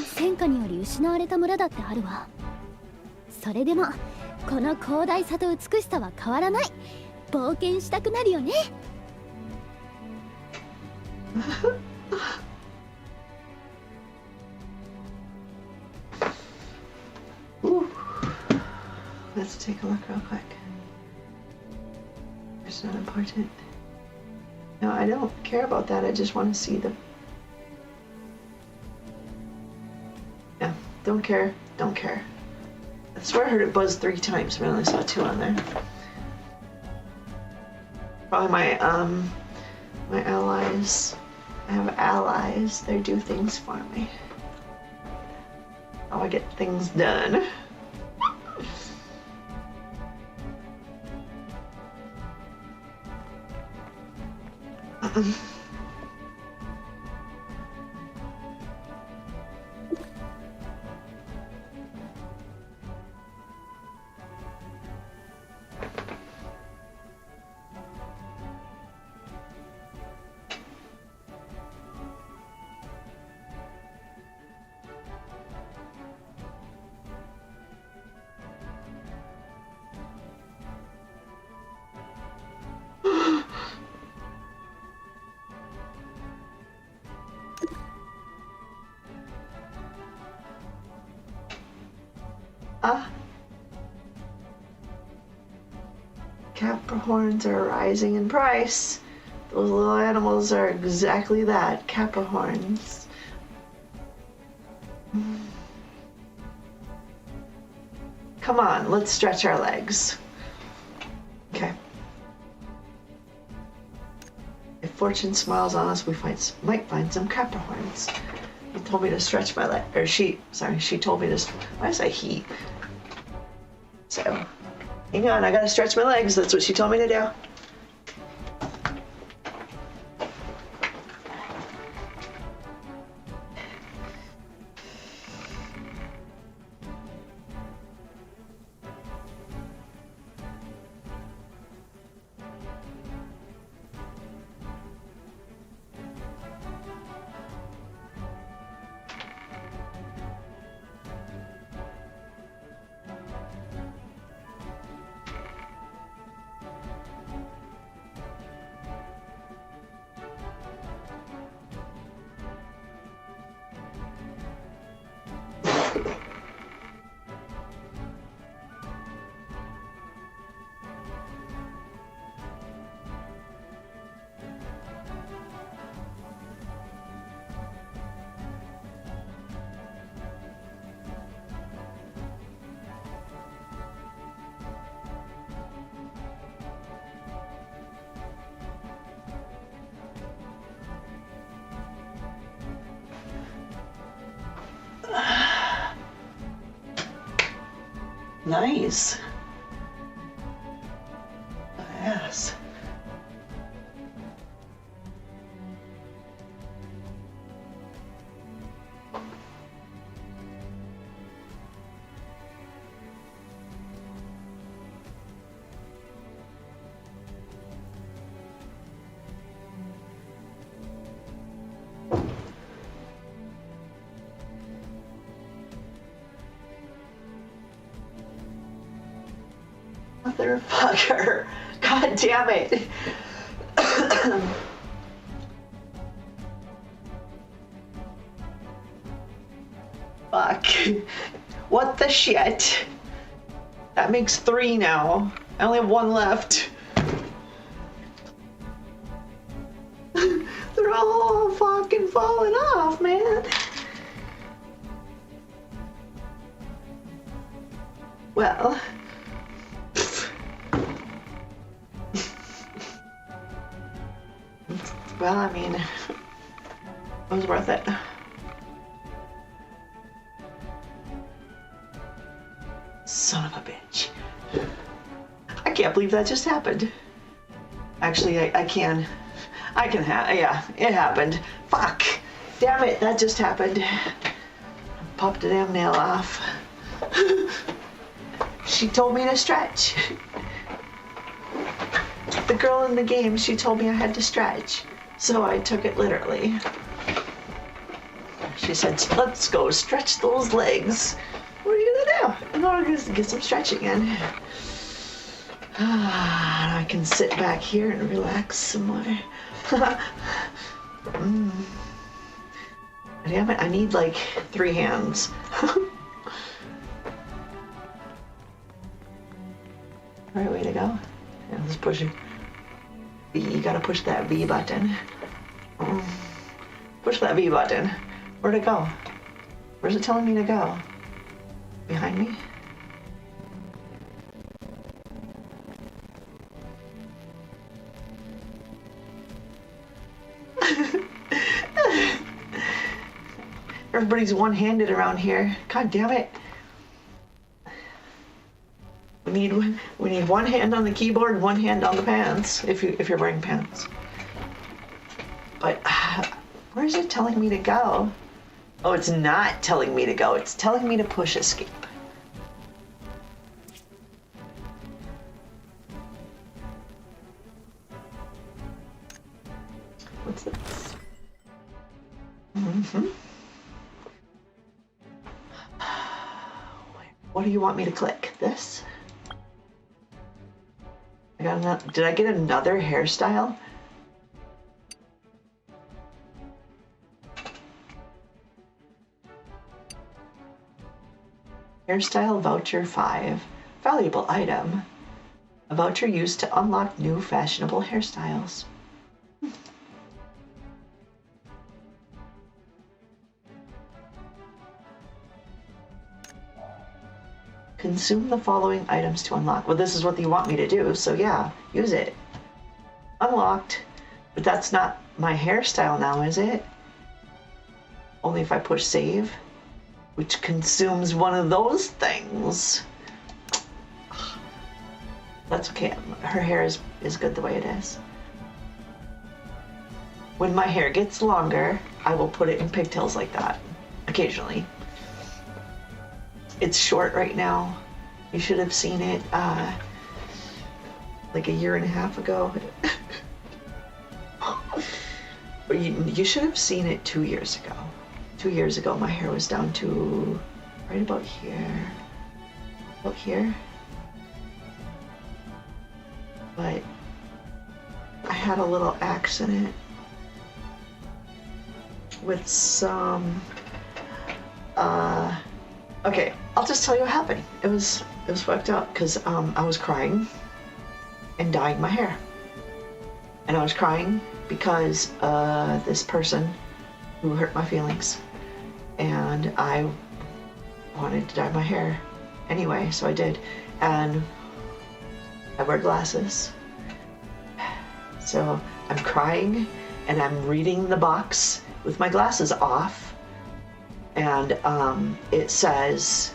戦火により失われた村だってあるわ。それでもこの広大さと美しさは変わらない。冒険したくなるよね。Let's take a look real quick. It's not important. No, I don't care about that. I just want to see the... Yeah, don't care. Don't care. I swear I heard it buzz 3 times, but I only saw 2 on there. Probably my allies. I have allies. They do things for me. How I get things done. Capricorns are rising in price. Those little animals are exactly that, Capricorns. Come on, let's stretch our legs. Okay. If fortune smiles on us, we might find some Capricorns. He told me to stretch my leg, or she told me to, why is I he? So, hang on, I gotta stretch my legs. That's what she told me to do. Nice. Yes. Motherfucker. God damn it. Fuck. What the shit? That makes 3 now. I only have 1 left. They're all fucking falling off, man. Well. Well, I mean, it was worth it. Son of a bitch. I can't believe that just happened. Actually, I can. Yeah, it happened. Fuck. Damn it, that just happened. Popped a damn nail off. She told me to stretch. The girl in the game, she told me I had to stretch. So I took it literally. She said, let's go stretch those legs. What are you gonna do? I'm gonna get some stretching in. I can sit back here and relax some more. Damn it, I need like 3 hands. Right way to go. Yeah, let's push it. You gotta push that V button. Push that V button. Where'd it go? Where's it telling me to go? Behind me? Everybody's one-handed around here. God damn it. We need 1 hand on the keyboard and 1 hand on the pants if you're wearing pants. But where is it telling me to go? Oh, it's not telling me to go. It's telling me to push escape. What's this? What do you want me to click? This? Did I get another hairstyle? Hairstyle voucher 5. Valuable item. A voucher used to unlock new fashionable hairstyles. Consume the following items to unlock. Well, this is what you want me to do, so yeah, use it. Unlocked, but that's not my hairstyle now, is it? Only if I push save, which consumes one of those things. That's okay, her hair is good the way it is. When my hair gets longer, I will put it in pigtails like that, occasionally. It's short right now. You should have seen it like 1.5 years ago. But you should have seen it 2 years ago. 2 years ago, my hair was down to right about here. About here. But I had a little accident with some okay, I'll just tell you what happened. It was fucked up because I was crying and dyeing my hair. And I was crying because this person who hurt my feelings. And I wanted to dye my hair anyway, so I did. And I wear glasses. So I'm crying and I'm reading the box with my glasses off. And it says,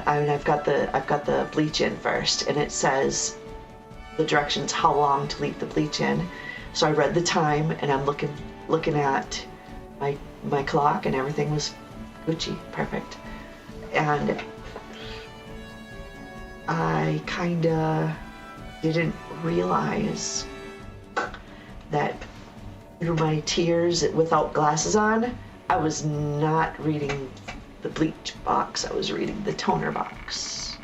I mean, I've got the bleach in first, and it says the directions how long to leave the bleach in. So I read the time, and I'm looking at my clock, and everything was Gucci, perfect. And I kinda didn't realize that through my tears without glasses on, I was not reading the bleach box, I was reading the toner box.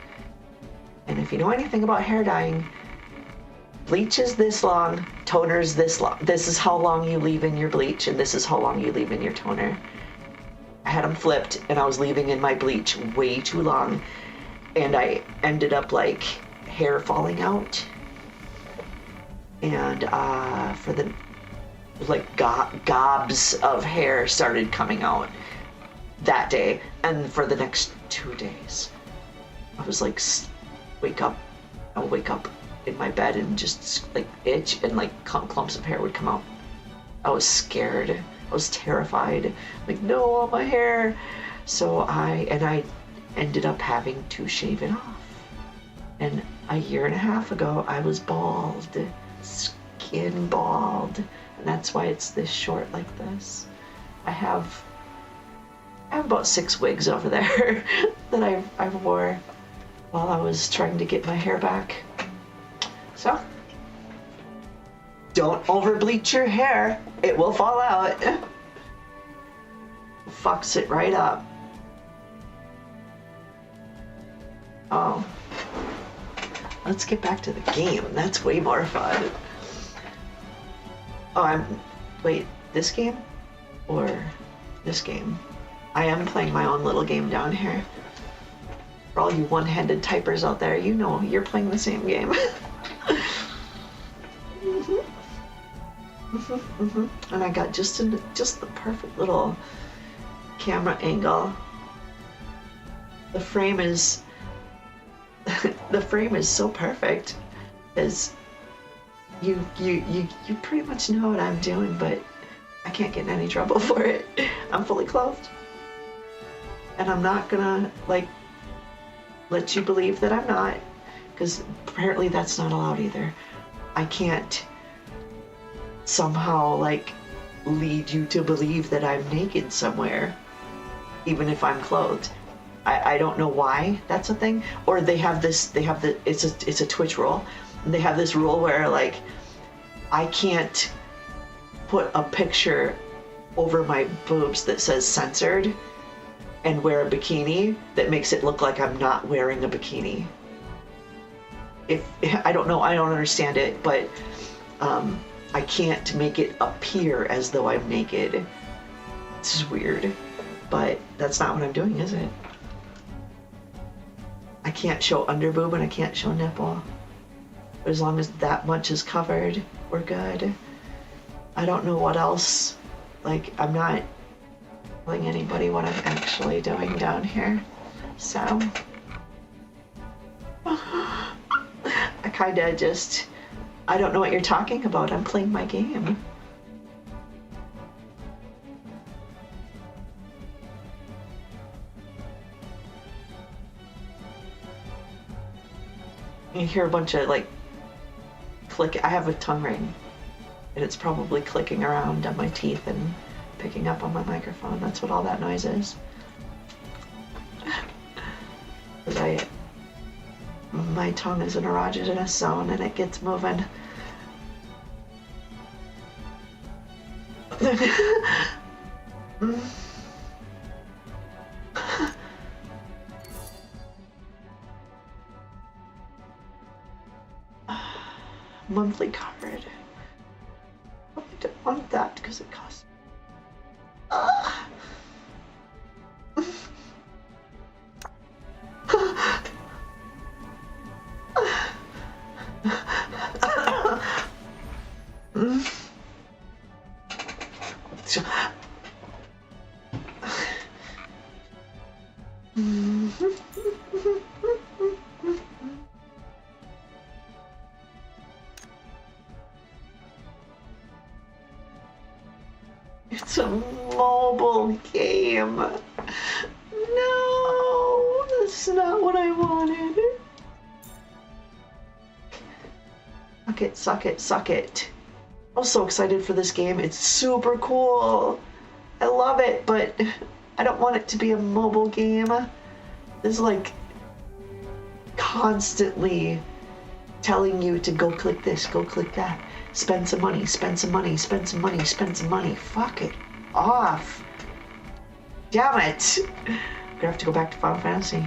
And if you know anything about hair dyeing, bleach is this long, toner is this long. This is how long you leave in your bleach, and this is how long you leave in your toner. I had them flipped, and I was leaving in my bleach way too long, and I ended up like hair falling out. And for the like gobs of hair started coming out that day, and for the next 2 days I was like I'll wake up in my bed and just like itch, and like clumps of hair would come out. I was scared, I was terrified, like no, all my hair. So I ended up having to shave it off. And a year and a half ago I was bald, skin bald, and that's why it's this short like this. I have about 6 wigs over there that I wore while I was trying to get my hair back. So, don't over bleach your hair. It will fall out. Fucks it right up. Oh. Let's get back to the game. That's way more fun. Oh, wait, this game? Or this game? I am playing my own little game down here. For all you one-handed typers out there, you know you're playing the same game. And I got just the perfect little camera angle. The frame is so perfect, as you pretty much know what I'm doing, but I can't get in any trouble for it. I'm fully clothed, and I'm not gonna like let you believe that I'm not, because apparently that's not allowed either. I can't somehow like lead you to believe that I'm naked somewhere, even if I'm clothed. I don't know why that's a thing. Or it's a Twitch rule, and they have this rule where like I can't put a picture over my boobs that says censored and wear a bikini that makes it look like I'm not wearing a bikini. If I don't know, I don't understand it, but I can't make it appear as though I'm naked. This is weird, but that's not what I'm doing, is it? I can't show underboob and I can't show nipple. But as long as that much is covered, we're good. I don't know what else. Like, I'm not telling anybody what I'm actually doing down here. So, I kinda just, I don't know what you're talking about. I'm playing my game. You hear a bunch of like click. I have a tongue ring, and it's probably clicking around on my teeth and picking up on my microphone. That's what all that noise is. My tongue is an erogenous zone, and it gets moving. Monthly card. I don't want that because it costs. It's a mobile game. No, this That's not what I wanted. Suck it, suck it, suck it. I'm so excited for this game. It's super cool. I love it, but I don't want it to be a mobile game. It's like constantly telling you to go click this, go click that. Spend some money, spend some money, spend some money, spend some money. Fuck it off. Damn it. I'm gonna have to go back to Final Fantasy.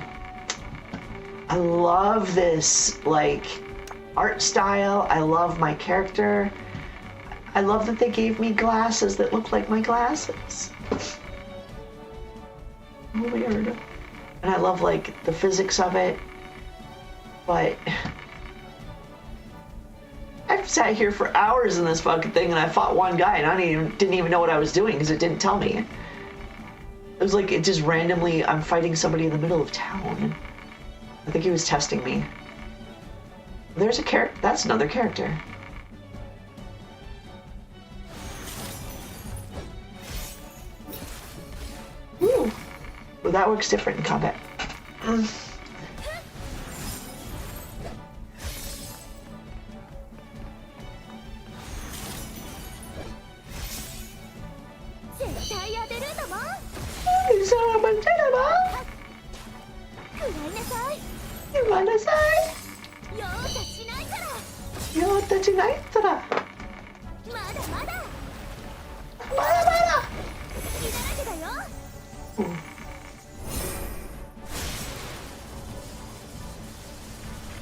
I love this, like, art style. I love my character. I love that they gave me glasses that look like my glasses. Weird. And I love, like, the physics of it. But I've sat here for hours in this fucking thing and I fought one guy and I didn't even know what I was doing because it didn't tell me. It was like it just randomly, I'm fighting somebody in the middle of town. I think he was testing me. There's a character, that's another character. Ooh. Well, that works different in combat.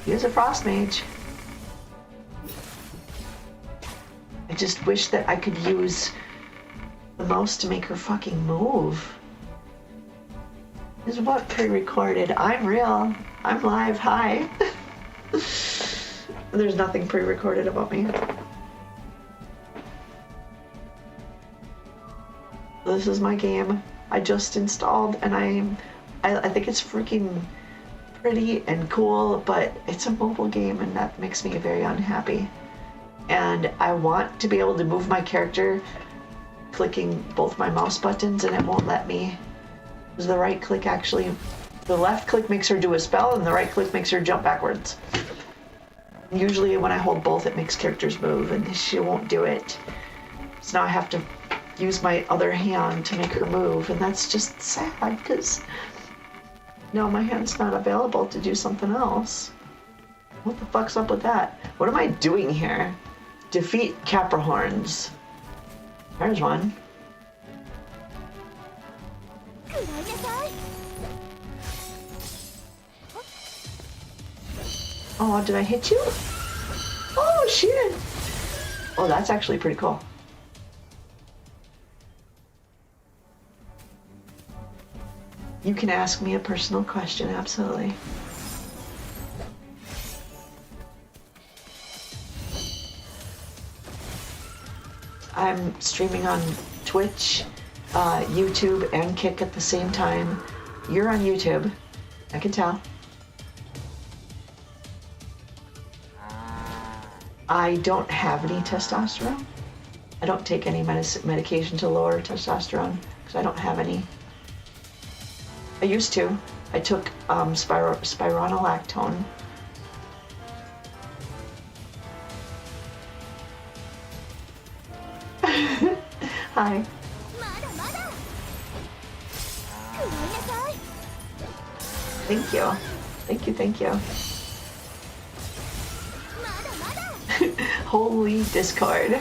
Use a frost mage. I just wish that I could use the mouse to make her fucking move. This is what pre-recorded. I'm real. I'm live. Hi. There's nothing pre-recorded about me. This is my game. I just installed and I think it's freaking pretty and cool, but it's a mobile game and that makes me very unhappy. And I want to be able to move my character clicking both my mouse buttons and it won't let me. Because the right click actually, the left click makes her do a spell and the right click makes her jump backwards. Usually when I hold both it makes characters move and she won't do it. So now I have to use my other hand to make her move and that's just sad because now my hand's not available to do something else. What the fuck's up with that? What am I doing here? Defeat Caprahorns. There's one. Oh, did I hit you? Oh, shit. Oh, that's actually pretty cool. You can ask me a personal question, absolutely. I'm streaming on Twitch, YouTube, and Kick at the same time. You're on YouTube, I can tell. I don't have any testosterone. I don't take any medication to lower testosterone because I don't have any. I used to. I took spironolactone. Hi. Thank you. Thank you, thank you. Holy Discord.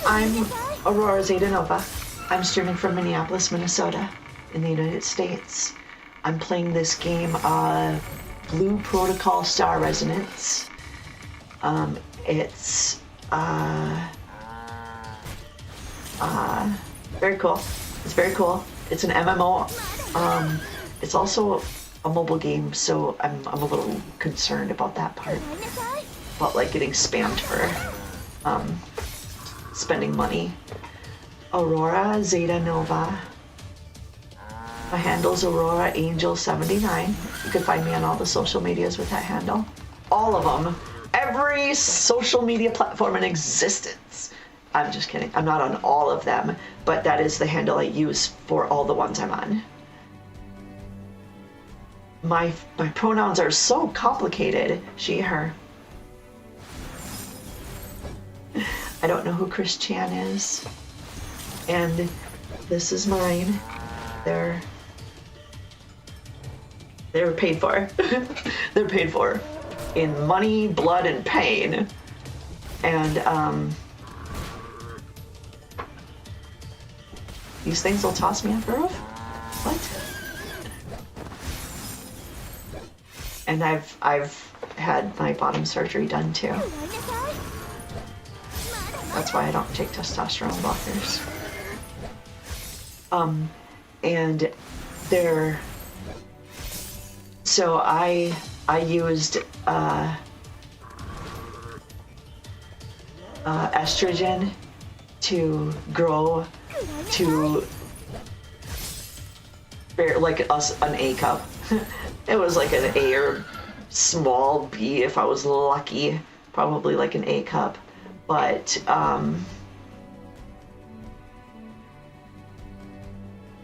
I'm Aurora Zeta Nova. I'm streaming from Minneapolis, Minnesota, in the United States. I'm playing this game, Blue Protocol Star Resonance. It's very cool. It's very cool. It's an MMO. It's also a mobile game, so I'm a little concerned about that part. About like getting spammed for spending money. Aurora Zeta Nova. My handle's Aurora Angel 79. You can find me on all the social medias with that handle. All of them. Every social media platform in existence. I'm just kidding. I'm not on all of them, but that is the handle I use for all the ones I'm on. my pronouns are so complicated. She, her. I don't know who Chris Chan is. And this is mine. They're paid for. They're paid for in money, blood, and pain. And these things will toss me off the roof? What? And I've had my bottom surgery done too. That's why I don't take testosterone blockers. And they're, so I used estrogen to grow to like us an A cup. It was like an A or small B if I was lucky, probably like an A cup. But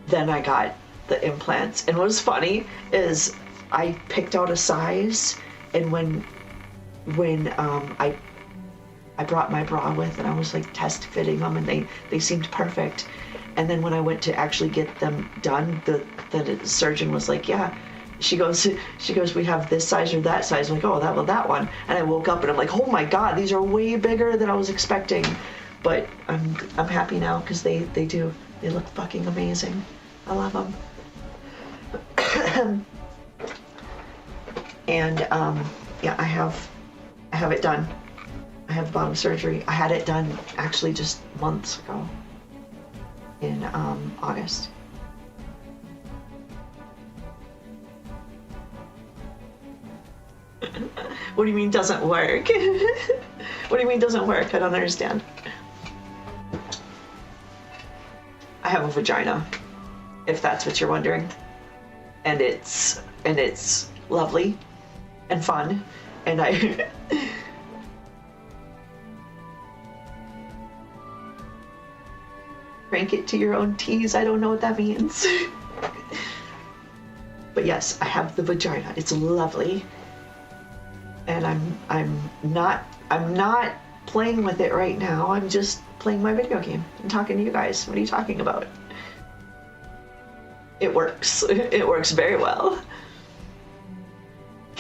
then I got the implants, and what was funny is I picked out a size, and when I brought my bra with, and I was like test fitting them, and they seemed perfect. And then when I went to actually get them done, the surgeon was like, yeah. She goes, we have this size or that size. I'm like, oh, that one. And I woke up and I'm like, oh my God, these are way bigger than I was expecting. But I'm happy now because they look fucking amazing. I love them. And yeah, I have it done. I have bottom surgery. I had it done actually just months ago in August. What do you mean doesn't work? What do you mean doesn't work? I don't understand. I have a vagina, if that's what you're wondering. And it's lovely and fun. And I crank it to your own tease. I don't know what that means. But yes, I have the vagina. It's lovely. And I'm not playing with it right now. I'm just playing my video game and talking to you guys. What are you talking about? It works. It works very well.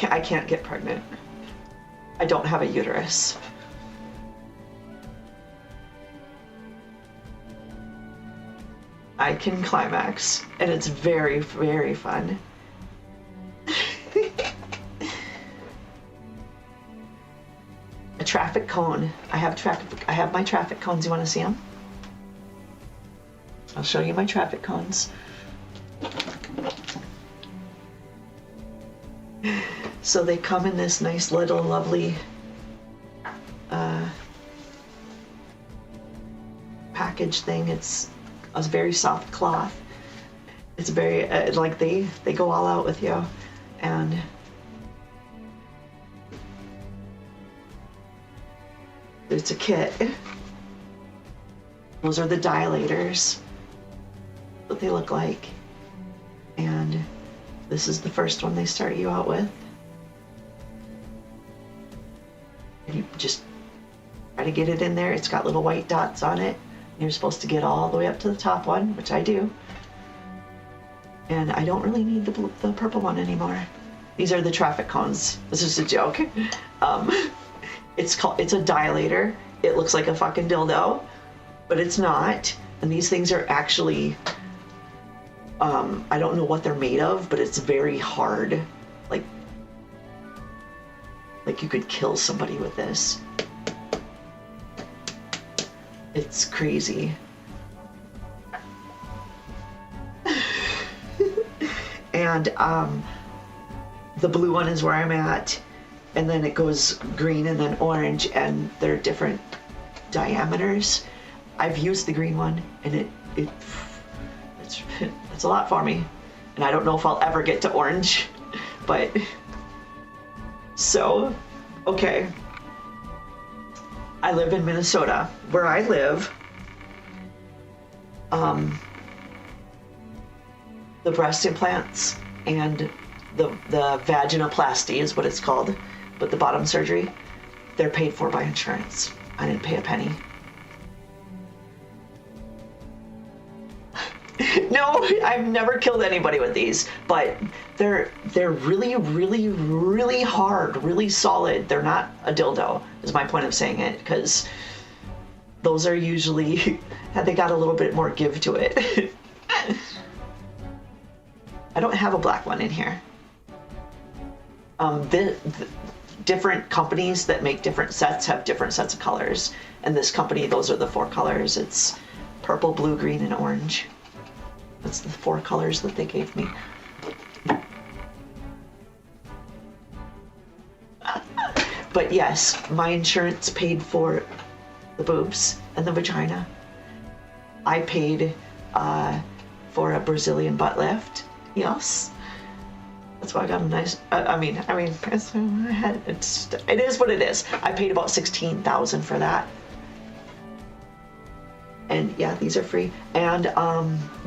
I can't get pregnant. I don't have a uterus. I can climax, and it's very, very fun. A traffic cone. I have my traffic cones. You want to see them? I'll show you my traffic cones. So they come in this nice little lovely package thing. It's a very soft cloth. It's very like they go all out with you, and it's a kit. Those are the dilators, what they look like. And this is the first one they start you out with. And you just try to get it in there. It's got little white dots on it. You're supposed to get all the way up to the top one, which I do. And I don't really need the purple one anymore. These are the traffic cones. This is a joke. It's a dilator. It looks like a fucking dildo, but it's not. And these things are actually, I don't know what they're made of, but it's very hard. Like you could kill somebody with this. It's crazy. And the blue one is where I'm at. And then it goes green and then orange, and they're different diameters. I've used the green one, and it's a lot for me. And I don't know if I'll ever get to orange, but so, okay. I live in Minnesota. Where I live, the breast implants and the vaginoplasty is what it's called, but the bottom surgery, they're paid for by insurance. I didn't pay a penny. No, I've never killed anybody with these, but they're really, really, really hard, really solid. They're not a dildo, is my point of saying it, because those are usually, they got a little bit more give to it. I don't have a black one in here. The different companies that make different sets have different sets of colors. And this company, those are the 4 colors. It's purple, blue, green, and orange. That's the 4 colors that they gave me. But yes, my insurance paid for the boobs and the vagina. I paid for a Brazilian butt lift. Yes. That's why I got a nice. It is what it is. I paid about $16,000 for that. And yeah, these are free. And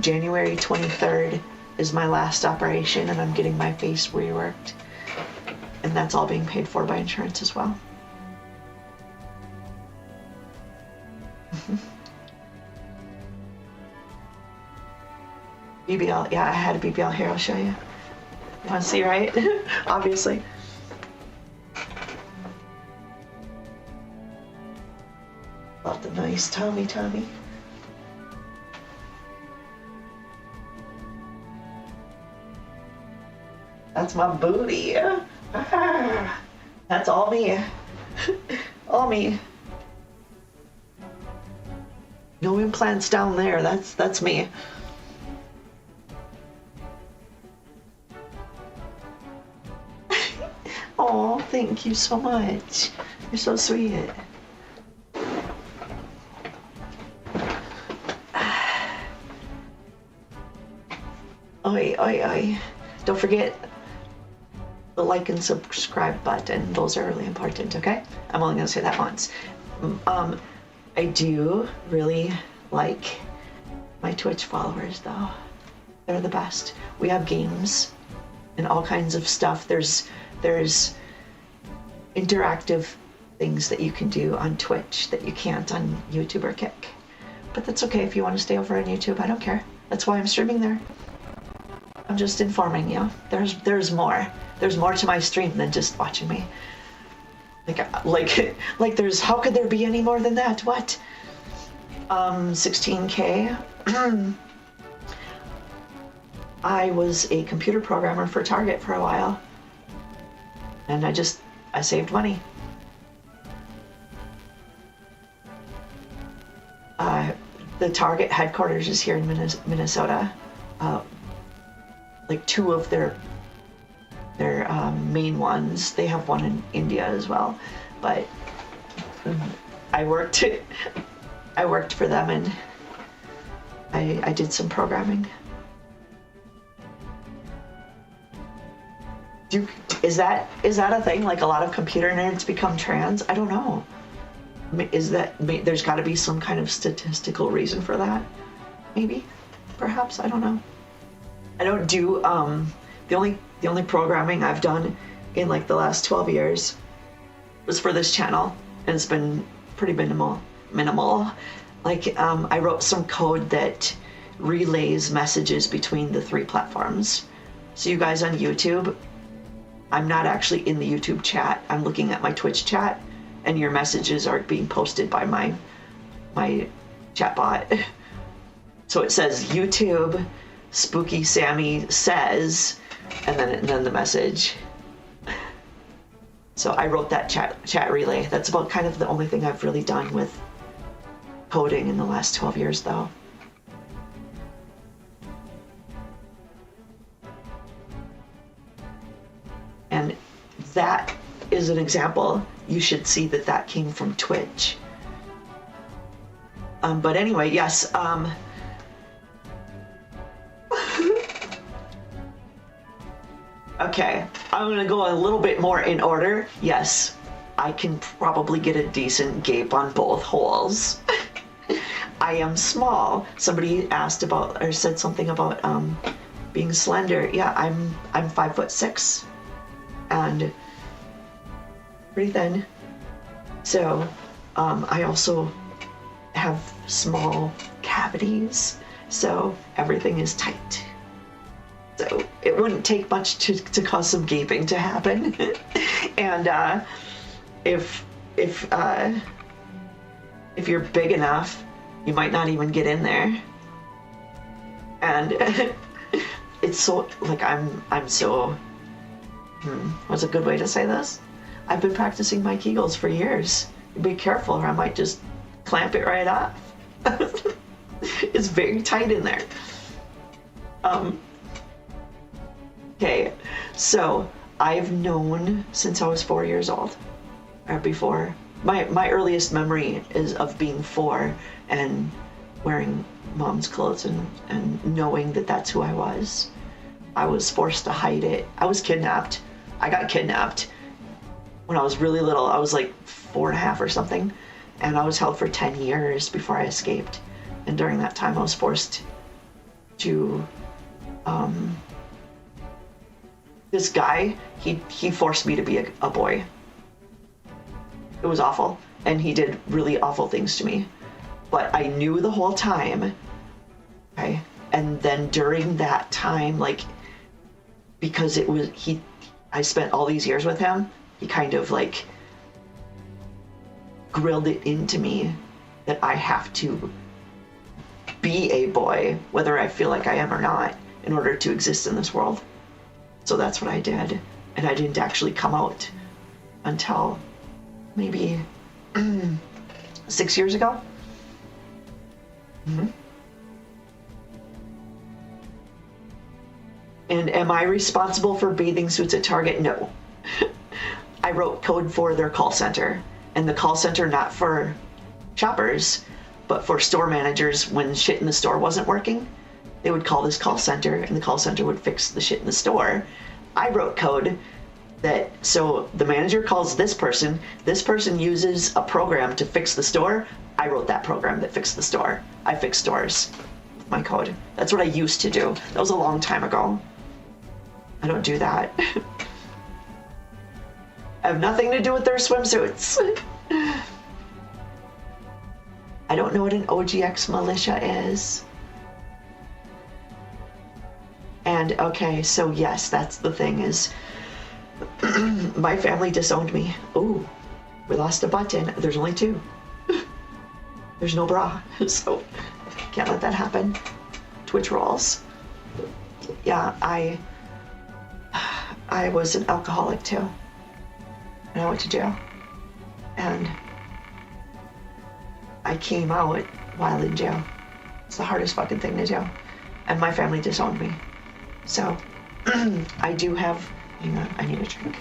January 23rd is my last operation, and I'm getting my face reworked. And that's all being paid for by insurance as well. BBL, yeah, I had a BBL here, I'll show you. You want to see, right? Obviously. Love the nice tummy. That's my booty. Ah, that's all me. All me. No implants down there. That's me. Oh, thank you so much. You're so sweet. Oi. Don't forget the like and subscribe button. Those are really important, okay? I'm only gonna say that once. I do really like my Twitch followers though. They're the best. We have games and all kinds of stuff. There's interactive things that you can do on Twitch that you can't on YouTube or Kick. But that's okay if you want to stay over on YouTube. I don't care. That's why I'm streaming there. I'm just informing you. There's more. There's more to my stream than just watching me. Like there's, how could there be any more than that? What? 16K. I was a computer programmer for Target for a while. And I saved money. The Target headquarters is here in Minnesota. Like 2 of their main ones. They have one in India as well. But I worked for them, and I did some programming. Is that a thing? Like a lot of computer nerds become trans? I don't know. There's got to be some kind of statistical reason for that? Maybe, perhaps, I don't know. I don't do the only programming I've done in like the last 12 years was for this channel, and it's been pretty minimal. Like I wrote some code that relays messages between the 3 platforms. So you guys on YouTube, I'm not actually in the YouTube chat. I'm looking at my Twitch chat, and your messages are being posted by my chat bot. So it says YouTube, Spooky Sammy says, and then the message. So I wrote that chat relay. That's about kind of the only thing I've really done with coding in the last 12 years, though. And that is an example. You should see that came from Twitch. But anyway, yes. Okay, I'm gonna go a little bit more in order. Yes, I can probably get a decent gape on both holes. I am small. Somebody asked about, or said something about being slender, yeah, I'm 5'6", and pretty thin. So I also have small cavities, so everything is tight. So it wouldn't take much to cause some gaping to happen. And if you're big enough, you might not even get in there. And it's so, like, I'm so, what's a good way to say this? I've been practicing my Kegels for years. Be careful or I might just clamp it right off. It's very tight in there. Okay, so I've known since I was 4 years old, or before. My earliest memory is of being 4 and wearing mom's clothes and knowing that that's who I was. I was forced to hide it. I was kidnapped. I got kidnapped when I was really little. I was like 4.5 or something, and I was held for 10 years before I escaped. And during that time, I was forced to, this guy, he forced me to be a boy. It was awful, and he did really awful things to me. But I knew the whole time, okay? And then during that time, like, because it was, I spent all these years with him, he kind of like grilled it into me that I have to be a boy, whether I feel like I am or not, in order to exist in this world. So that's what I did. And I didn't actually come out until maybe 6 years ago. And am I responsible for bathing suits at Target? No. I wrote code for their call center, and the call center not for shoppers, but for store managers. When shit in the store wasn't working, they would call this call center, and the call center would fix the shit in the store. I wrote code that, so the manager calls this person uses a program to fix the store. I wrote that program that fixed the store. I fix stores with my code. That's what I used to do. That was a long time ago. I don't do that. I have nothing to do with their swimsuits. I don't know what an OGX militia is. And okay, so yes, that's the thing is, my family disowned me. Ooh, we lost a button. There's only 2. There's no bra, so can't let that happen. Twitch rolls. Yeah, I was an alcoholic too, and I went to jail, and I came out while in jail. It's the hardest fucking thing to do, and my family disowned me. So I do have, hang on, I need a drink.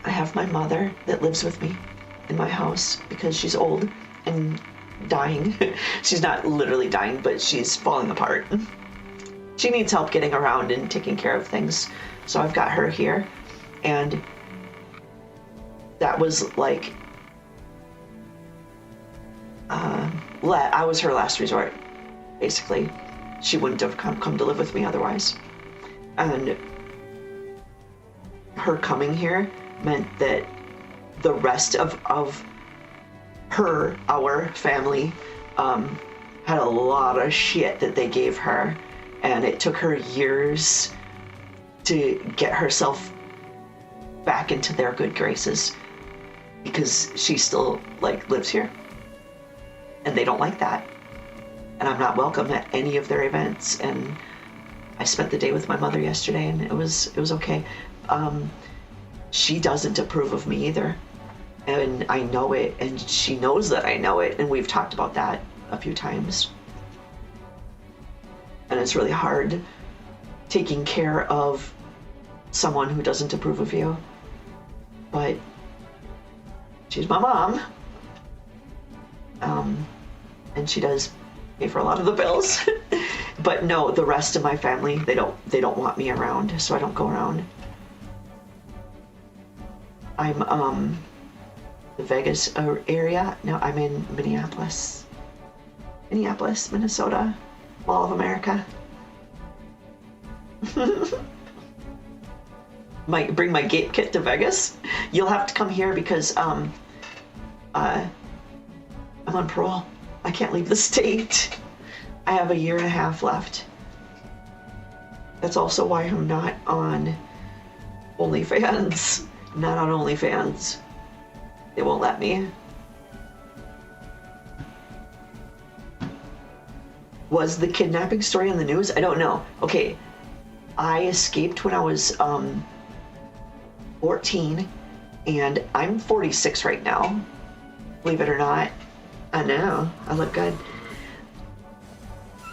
I have my mother that lives with me in my house because she's old and dying. She's not literally dying, but she's falling apart. She needs help getting around and taking care of things. So I've got her here, and that was like, I was her last resort, basically. She wouldn't have come to live with me otherwise. And her coming here meant that the rest of our family had a lot of shit that they gave her, and it took her years to get herself back into their good graces because she still like lives here, and they don't like that, and I'm not welcome at any of their events. And I spent the day with my mother yesterday, and it was okay. She doesn't approve of me either, and I know it, and she knows that I know it, and we've talked about that a few times. And it's really hard taking care of someone who doesn't approve of you, but she's my mom, and she does pay for a lot of the bills. But no, the rest of my family, they don't want me around, so I don't go around. I'm the Vegas area. No, I'm in Minneapolis. Minneapolis, Minnesota, Mall of America. Might bring my gate kit to Vegas. You'll have to come here because I'm on parole. I can't leave the state. I have a year and a half left. That's also why I'm not on OnlyFans. Not on OnlyFans. They won't let me. Was the kidnapping story on the news? I don't know. Okay, I escaped when I was 14, and I'm 46 right now. Believe it or not. I know, I look good.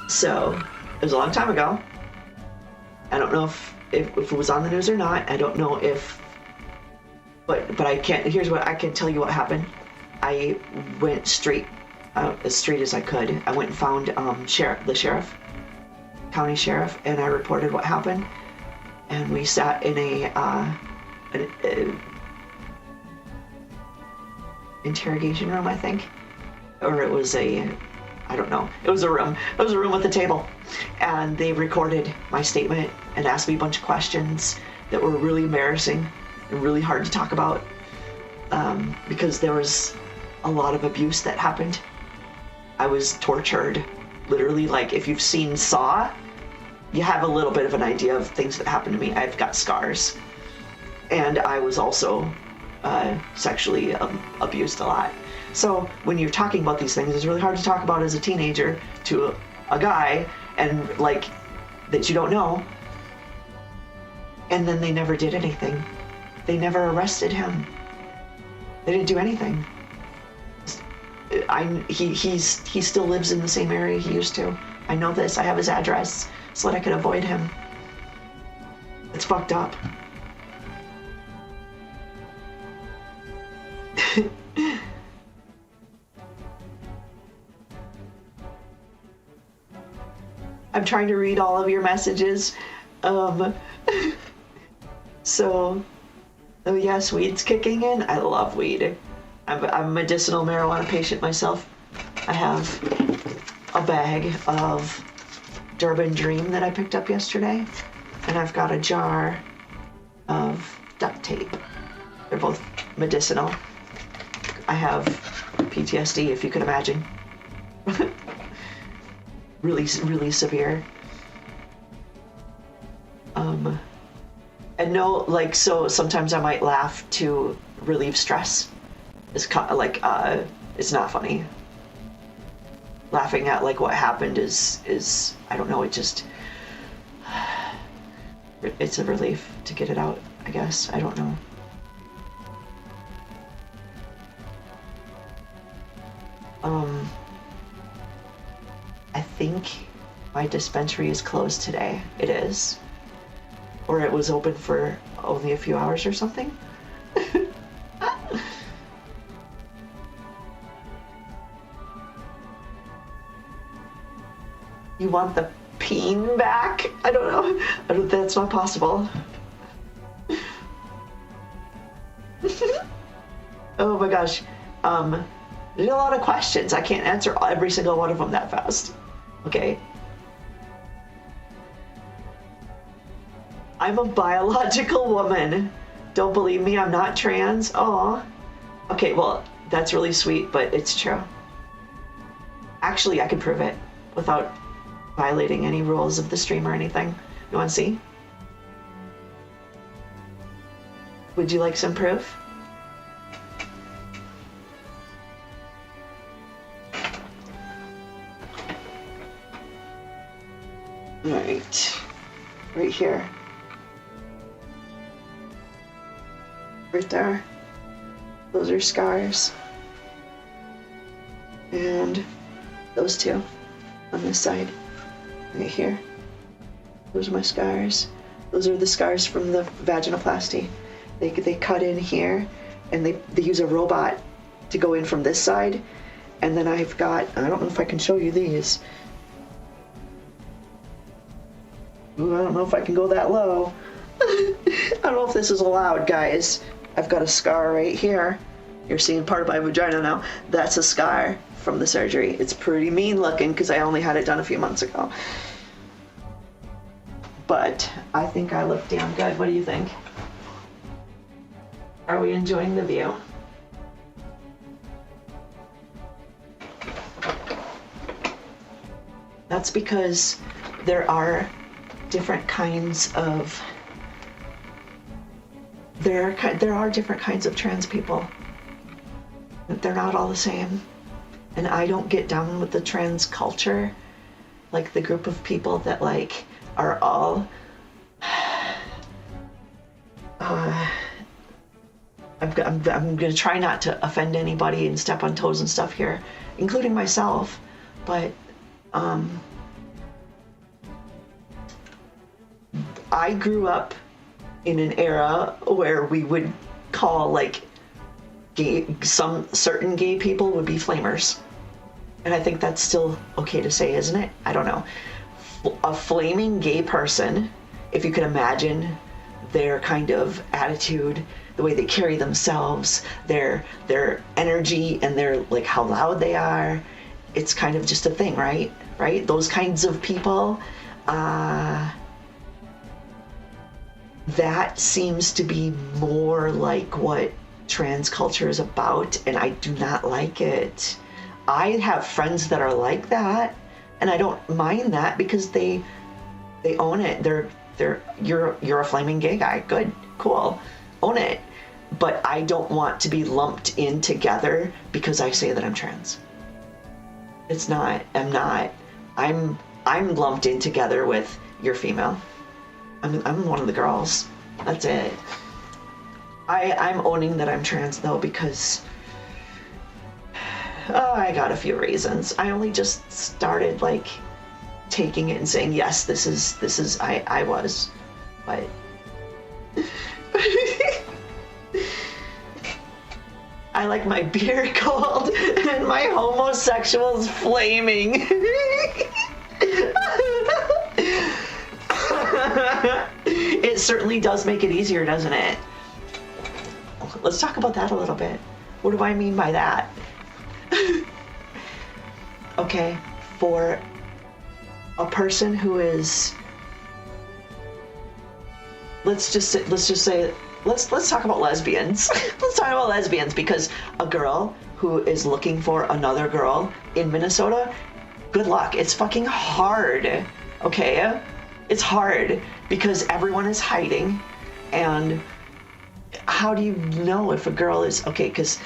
So, it was a long time ago. I don't know if it was on the news or not. I don't know if, but I can't, here's what, I can tell you what happened. I went straight, as straight as I could. I went and found the sheriff, county sheriff, and I reported what happened. And we sat in a interrogation room, I think. Or it was I don't know. It was a room. It was a room with a table. And they recorded my statement and asked me a bunch of questions that were really embarrassing and really hard to talk about because there was a lot of abuse that happened. I was tortured. Literally, like, if you've seen Saw, you have a little bit of an idea of things that happened to me. I've got scars. And I was also sexually abused a lot. So when you're talking about these things, it's really hard to talk about as a teenager to a guy and like that you don't know. And then they never did anything. They never arrested him. They didn't do anything. He still lives in the same area he used to. I know this. I have his address so that I could avoid him. It's fucked up. I'm trying to read all of your messages. So, oh yes, weed's kicking in. I love weed. I'm a medicinal marijuana patient myself. I have a bag of Durban Dream that I picked up yesterday, and I've got a jar of duct tape. They're both medicinal. I have PTSD, if you can imagine. really severe. And no, like, so sometimes I might laugh to relieve stress. It's kind of like, it's not funny. Laughing at like what happened is I don't know, it just, it's a relief to get it out, I guess. I don't know. I think my dispensary is closed today. It is. Or it was open for only a few hours or something. You want the peen back? I don't know. That's not possible. Oh my gosh. There's a lot of questions. I can't answer every single one of them that fast. Okay. I'm a biological woman. Don't believe me, I'm not trans. Aw. Okay, well, that's really sweet, but it's true. Actually, I can prove it without violating any rules of the stream or anything. You want to see? Would you like some proof? Right here. Right there. Those are scars. And those two on this side. Right here. Those are my scars. Those are the scars from the vaginoplasty. They cut in here and they use a robot to go in from this side. And then I've got, I don't know if I can show you these. Ooh, I don't know if I can go that low. I don't know if this is allowed, guys. I've got a scar right here You're seeing part of my vagina now. That's a scar from the surgery. It's pretty mean looking because I only had it done a few months ago. But I think I look damn good. What do you think? Are we enjoying the view? That's because there are different kinds of there are different kinds of trans people. They're not all the same. And I don't get down with the trans culture, like the group of people that like are all I'm gonna try not to offend anybody and step on toes and stuff here, including myself, but I grew up in an era where we would call like some certain gay people would be flamers. And I think that's still okay to say, isn't it? I don't know. A flaming gay person, if you can imagine their kind of attitude, the way they carry themselves, their energy, and their like how loud they are, it's kind of just a thing, right? Right? Those kinds of people, that seems to be more like what trans culture is about, and I do not like it. I have friends that are like that, and I don't mind that because they own it. You're a flaming gay guy. Good, cool, own it. But I don't want to be lumped in together because I say that I'm trans. It's not. I'm not. I'm lumped in together with you're female. I'm one of the girls. That's it. I'm owning that I'm trans though because I got a few reasons. I only just started like taking it and saying yes, this is I was, but I like my beer cold and my homosexuals flaming. It certainly does make it easier, doesn't it? Let's talk about that a little bit. What do I mean by that? Okay, for a person who is, let's talk about lesbians. Let's talk about lesbians, because a girl who is looking for another girl in Minnesota, good luck. It's fucking hard, okay? It's hard because everyone is hiding, and how do you know if a girl is okay? Because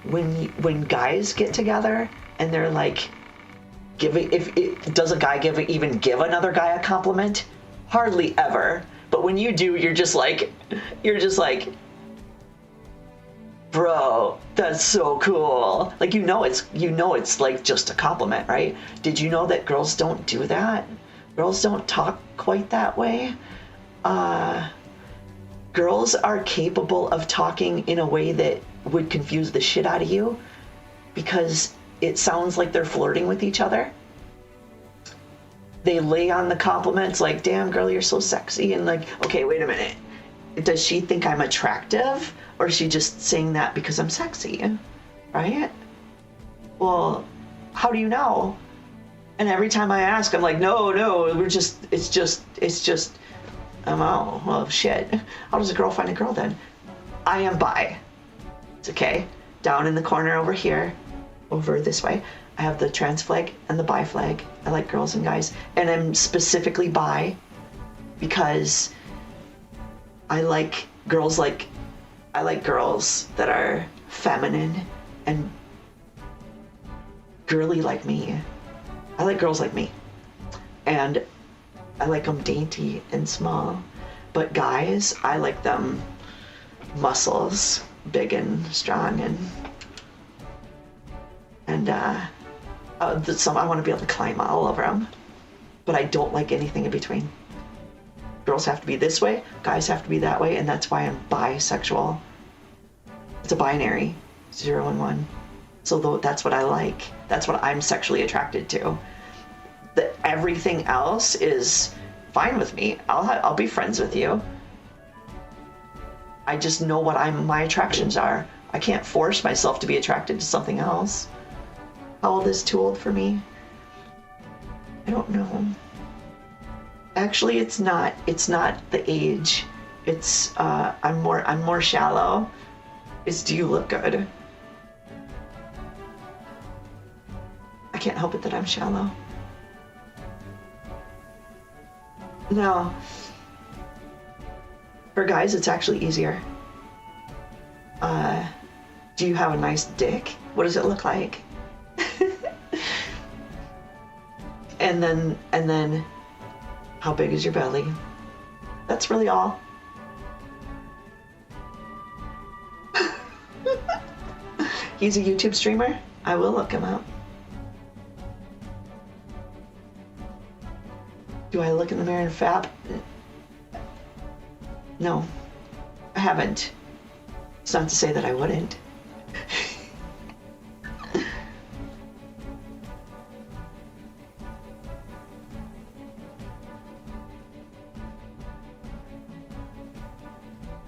when guys get together and they're like does a guy even give another guy a compliment? Hardly ever. But when you do, you're just like, bro, that's so cool. Like, you know it's like just a compliment, right? Did you know that girls don't do that? Girls don't talk quite that way. Girls are capable of talking in a way that would confuse the shit out of you because it sounds like they're flirting with each other. They lay on the compliments like, damn girl, you're so sexy, and like, okay, wait a minute. Does she think I'm attractive, or is she just saying that because I'm sexy, right? Well, how do you know? And every time I ask, I'm like, no, it's just, oh, well, shit. How does a girl find a girl then? I am bi. It's okay. Down in the corner over here, over this way, I have the trans flag and the bi flag. I like girls and guys. And I'm specifically bi because I like girls that are feminine and girly like me. I like girls like me. And I like them dainty and small. But guys, I like them muscles, big and strong, and some I want to be able to climb all over them. But I don't like anything in between. Girls have to be this way, guys have to be that way, and that's why I'm bisexual. It's a binary, 0 and 1. So that's what I like. That's what I'm sexually attracted to. Everything else is fine with me. I'll be friends with you. I just know what my attractions are. I can't force myself to be attracted to something else. How old is too old for me? I don't know. Actually, it's not the age. It's I'm more shallow. It's do you look good? I can't help it that I'm shallow. Now, for guys, it's actually easier. Do you have a nice dick? What does it look like? and then, how big is your belly? That's really all. He's a YouTube streamer. I will look him up. Do I look in the mirror and fap? No, I haven't. It's not to say that I wouldn't.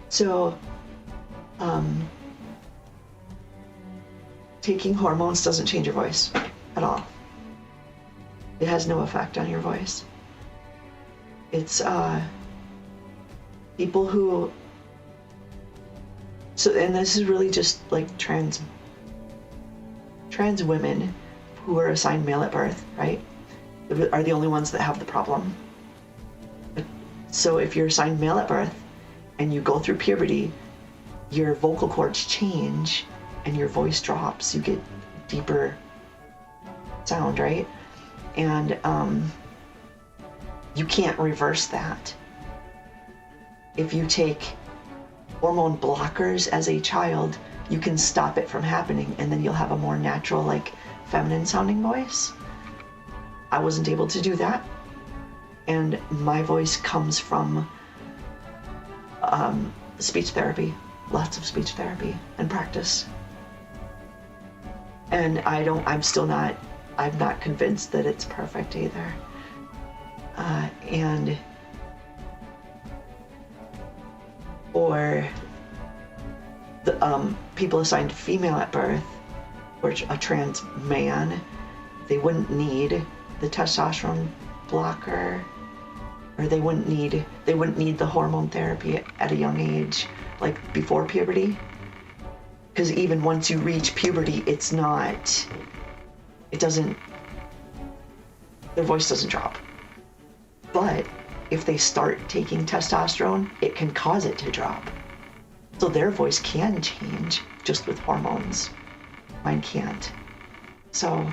So, taking hormones doesn't change your voice at all. It has no effect on your voice. It's people who, so, and this is really just like trans women who are assigned male at birth, right? Are the only ones that have the problem. So if you're assigned male at birth and you go through puberty, your vocal cords change and your voice drops. You get deeper sound, right? And you can't reverse that. If you take hormone blockers as a child, you can stop it from happening, and then you'll have a more natural, like, feminine sounding voice. I wasn't able to do that, and my voice comes from speech therapy, lots of speech therapy and practice. And I'm not convinced that it's perfect either. Or the people assigned female at birth, or a trans man, they wouldn't need the testosterone blocker, or they wouldn't need the hormone therapy at a young age, like before puberty. Because even once you reach puberty, their voice doesn't drop. But if they start taking testosterone, it can cause it to drop. So their voice can change just with hormones. Mine can't. So,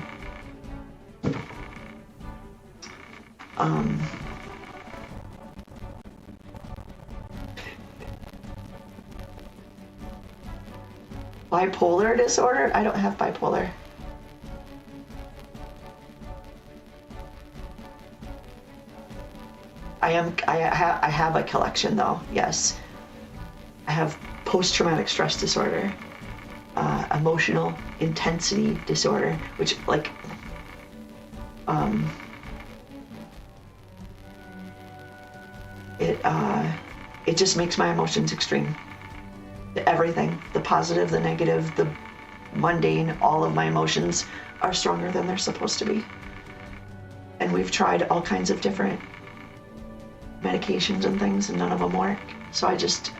bipolar disorder? I don't have bipolar. I have a collection though, yes. I have post-traumatic stress disorder, emotional intensity disorder, which it just makes my emotions extreme. Everything, the positive, the negative, the mundane, all of my emotions are stronger than they're supposed to be. And we've tried all kinds of different medications and things, and none of them work. So I just,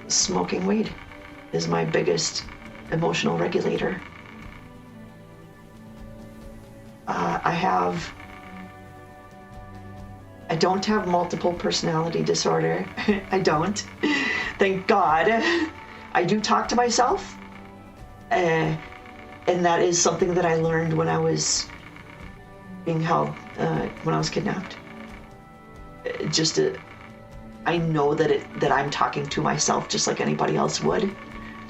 smoking weed is my biggest emotional regulator. I don't have multiple personality disorder. I don't. Thank God. I do talk to myself. And that is something that I learned when I was being held, when I was kidnapped. I know that I'm talking to myself just like anybody else would.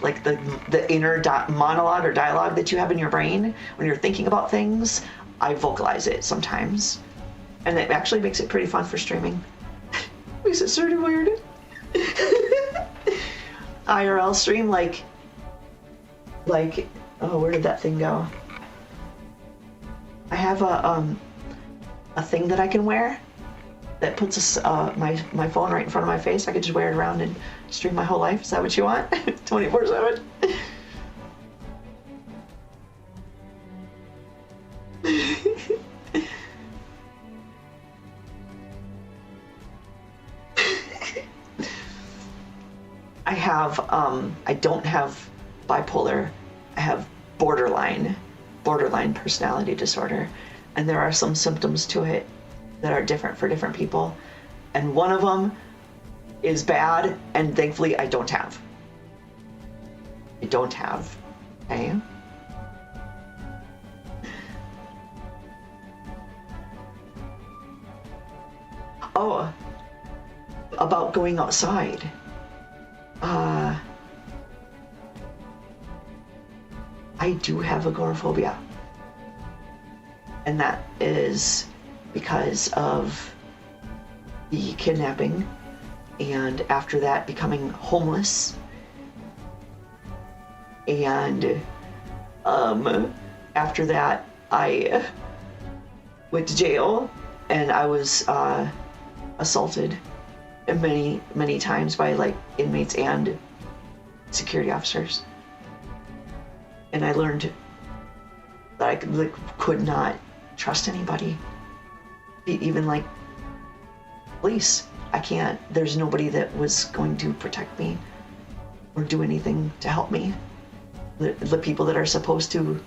Like the inner monologue or dialogue that you have in your brain when you're thinking about things, I vocalize it sometimes. And it actually makes it pretty fun for streaming. Makes it sort of weird. IRL stream, like, oh, where did that thing go? I have a thing that I can wear that puts my phone right in front of my face. I could just wear it around and stream my whole life. Is that what you want? 24/7. I don't have bipolar. I have borderline personality disorder, and there are some symptoms to it that are different for different people, and one of them is bad, and thankfully I don't have. Okay? Oh, about going outside. I do have agoraphobia, and that is because of the kidnapping, and after that becoming homeless, and after that I went to jail, and I was assaulted many times by like inmates and security officers, and I learned that I could not trust anybody, even like police. I can't. There's nobody that was going to protect me or do anything to help me. The people that are supposed to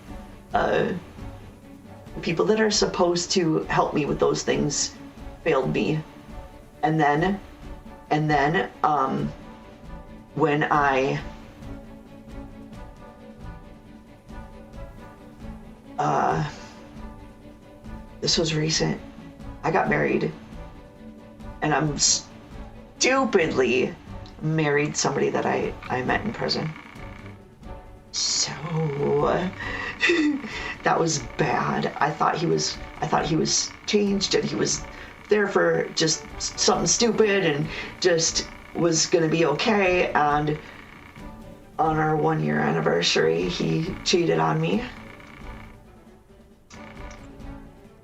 help me with those things failed me. And then when this was recent, I got married, and I'm stupidly married somebody that I met in prison. So that was bad. I thought he was changed, and he was there for just something stupid and just was gonna be okay. And on our 1-year anniversary, he cheated on me,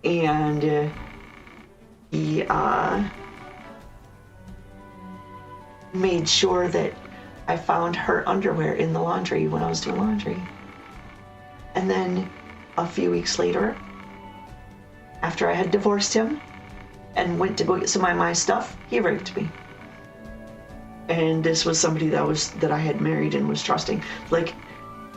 and he made sure that I found her underwear in the laundry when I was doing laundry. And then a few weeks later, after I had divorced him and went to go get some of my stuff, he raped me. And this was somebody that I had married and was trusting. Like,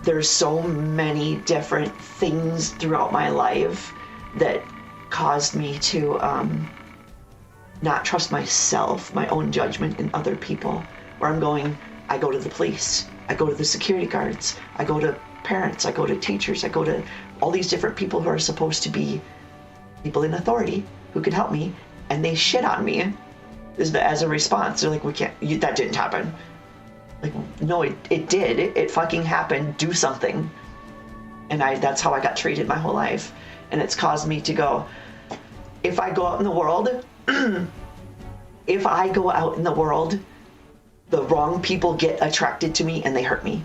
there's so many different things throughout my life that caused me to not trust myself, my own judgment in other people, where I go to the police, I go to the security guards, I go to parents, I go to teachers, I go to all these different people who are supposed to be people in authority who could help me, and they shit on me as a response. They're like, that didn't happen. Like, no, it did. It fucking happened. Do something. And that's how I got treated my whole life. And it's caused me to go, if I go out in the world, the wrong people get attracted to me and they hurt me.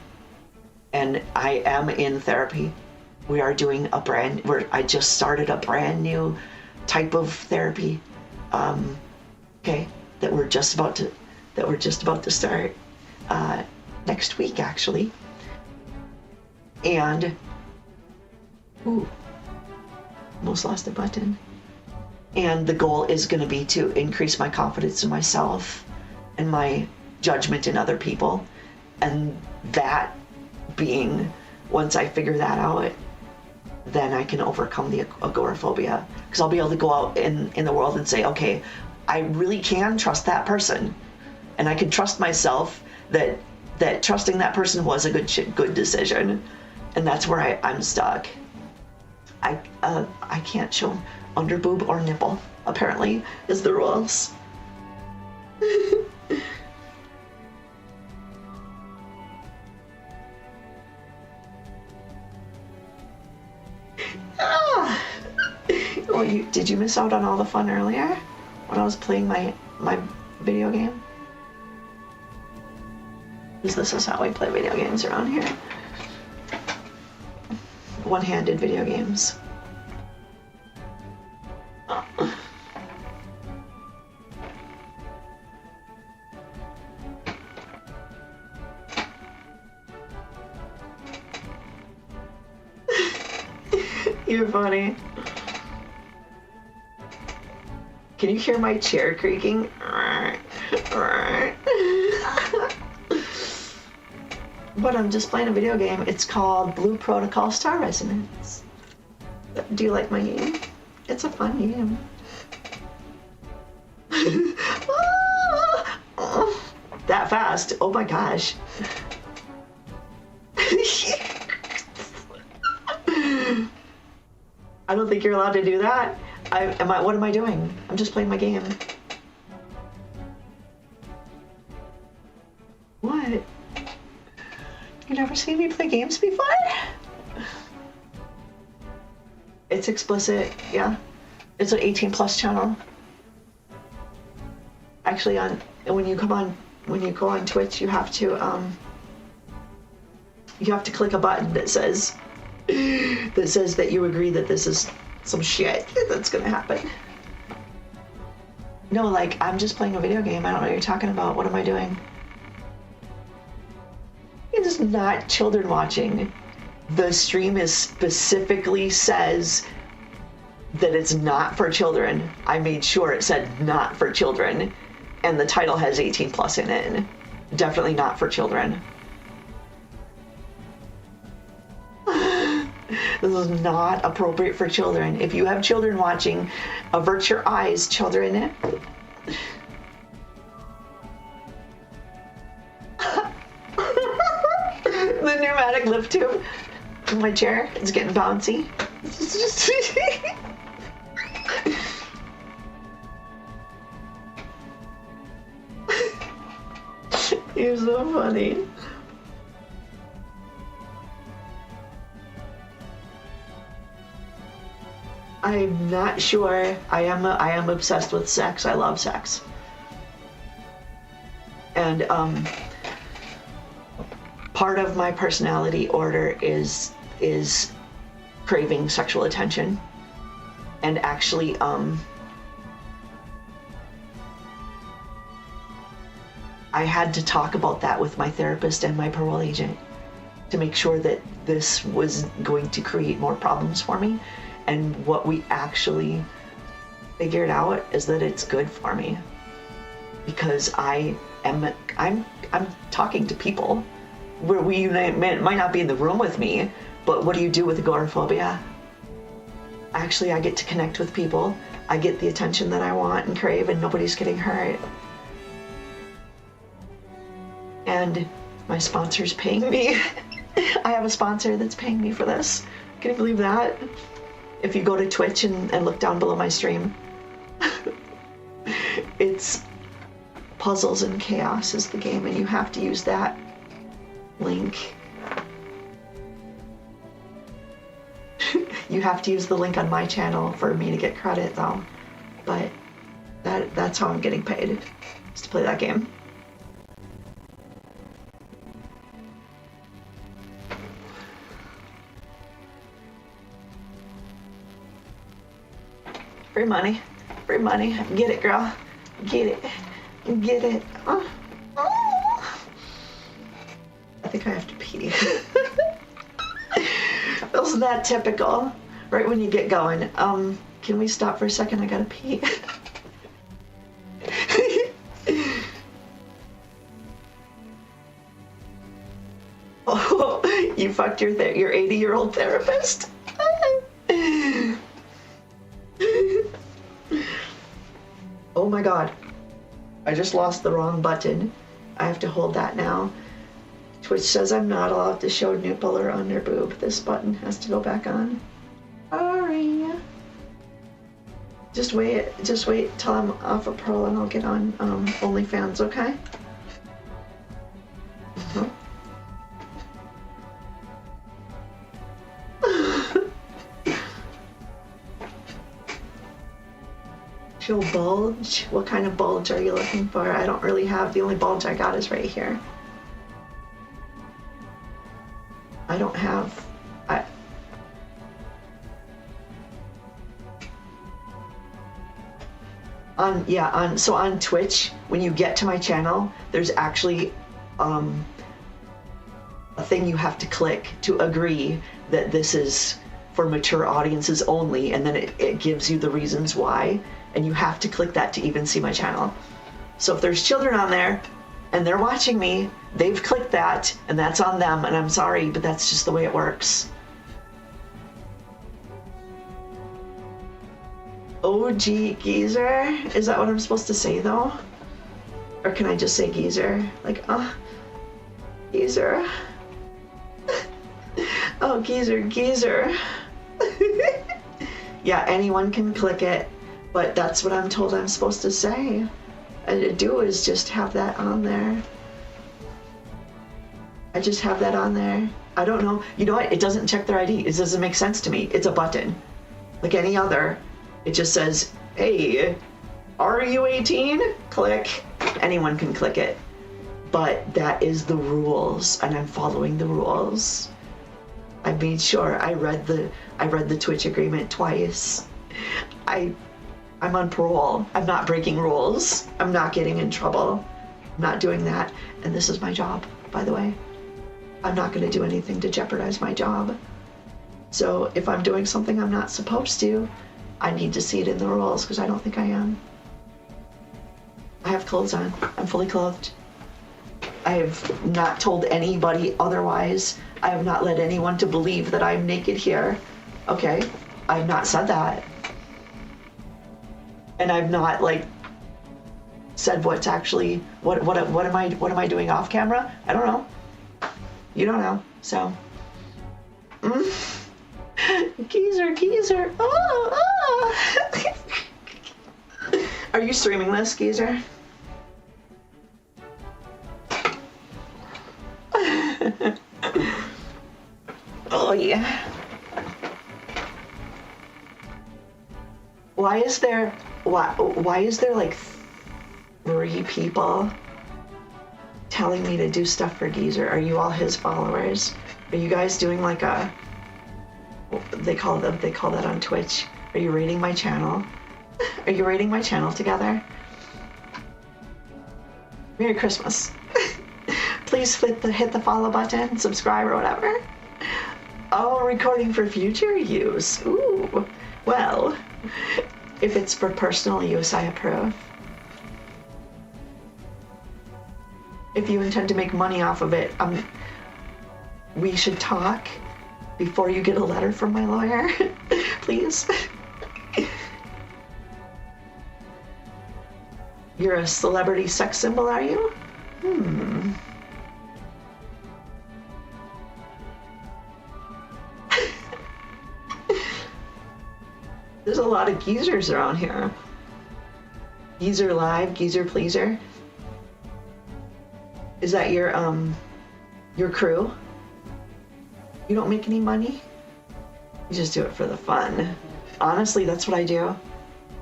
And I am in therapy. We are doing I just started a brand new type of therapy. That we're just about to start next week, actually. And almost lost a button. And the goal is going to be to increase my confidence in myself and my judgment in other people. And that being, once I figure that out, then I can overcome the agoraphobia. Because I'll be able to go out in the world and say, okay, I really can trust that person. And I can trust myself that trusting that person was a good decision. And that's where I'm stuck. I can't show under boob or nipple, apparently, is the rules. Well, did you miss out on all the fun earlier when I was playing my video game? Because this is how we play video games around here. One-handed video games. You're funny. Can you hear my chair creaking? But I'm just playing a video game. It's called Blue Protocol Star Resonance. Do you like my game? It's a fun game. That fast? Oh my gosh. I don't think you're allowed to do that. What am I doing? I'm just playing my game. What? You never seen me play games before? It's explicit, yeah. It's an 18 plus channel. Actually, when you go on Twitch, you have to click a button that says that you agree that this is some shit that's gonna happen. No, like, I'm just playing a video game. I don't know what you're talking about. What am I doing? It is not children watching. The stream is specifically says that it's not for children. I made sure it said not for children, and the title has 18 plus in it. Definitely not for children. This is not appropriate for children. If you have children watching, avert your eyes, children. The pneumatic lift tube in my chair is getting bouncy. You're so funny. I'm not sure. I am obsessed with sex. I love sex. And part of my personality order is craving sexual attention. And actually I had to talk about that with my therapist and my parole agent to make sure that this was going to create more problems for me. And what we actually figured out is that it's good for me, because I'm talking to people where you might not be in the room with me, but what do you do with agoraphobia? Actually, I get to connect with people. I get the attention that I want and crave, and nobody's getting hurt. And my sponsor's paying me. I have a sponsor that's paying me for this. Can you believe that? If you go to Twitch and look down below my stream, it's Puzzles and Chaos is the game, and you have to use that link. You have to use the link on my channel for me to get credit, though. But that's how I'm getting paid, is to play that game. Free money. Free money. Get it, girl. Get it. Get it. Oh. I think I have to pee. Isn't that typical? Right when you get going. Can we stop for a second? I gotta pee. Oh, you fucked your 80-year-old therapist? Oh my god. I just lost the wrong button. I have to hold that now. Twitch says I'm not allowed to show nipple or under boob. This button has to go back on. Sorry. Just wait till I'm off of Pearl and I'll get on OnlyFans, okay? Uh-huh. Show bulge? What kind of bulge are you looking for? I don't really have. The only bulge I got is right here. I don't have. So on Twitch, when you get to my channel, there's actually a thing you have to click to agree that this is for mature audiences only, and then it gives you the reasons why, and you have to click that to even see my channel. So if there's children on there and they're watching me, they've clicked that, and that's on them, and I'm sorry, but that's just the way it works. OG geezer? Is that what I'm supposed to say though? Or can I just say geezer? Like, geezer. Oh, geezer. Yeah, anyone can click it, but that's what I'm told I'm supposed to say. And to do is just have that on there. I just have that on there. I don't know. You know what? It doesn't check their ID. It doesn't make sense to me. It's a button. Like any other. It just says, hey, are you 18? Click. Anyone can click it. But that is the rules, and I'm following the rules. I made sure I read the Twitch agreement twice. I'm on parole. I'm not breaking rules. I'm not getting in trouble. I'm not doing that. And this is my job, by the way. I'm not going to do anything to jeopardize my job. So if I'm doing something I'm not supposed to, I need to see it in the rules, because I don't think I am. I have clothes on. I'm fully clothed. I have not told anybody otherwise. I have not led anyone to believe that I'm naked here. Okay? I've not said that. And I've not, like, said what's actually, what am I doing off camera? I don't know. You don't know, so. Geezer. Oh. Are you streaming this, Geezer? Oh yeah. Why is there like 3 people telling me to do stuff for Geezer? Are you all his followers? Are you guys doing like a, they call that on Twitch? Are you rating my channel? Are you rating my channel together? Merry Christmas. Please hit the follow button, subscribe or whatever. Oh, recording for future use. Ooh. Well, if it's for personal use, I approve. If you intend to make money off of it, we should talk before you get a letter from my lawyer, please. You're a celebrity sex symbol, are you? There's a lot of geezers around here. Geezer Live, Geezer Pleaser. Is that your crew? You don't make any money? You just do it for the fun. Honestly, that's what I do.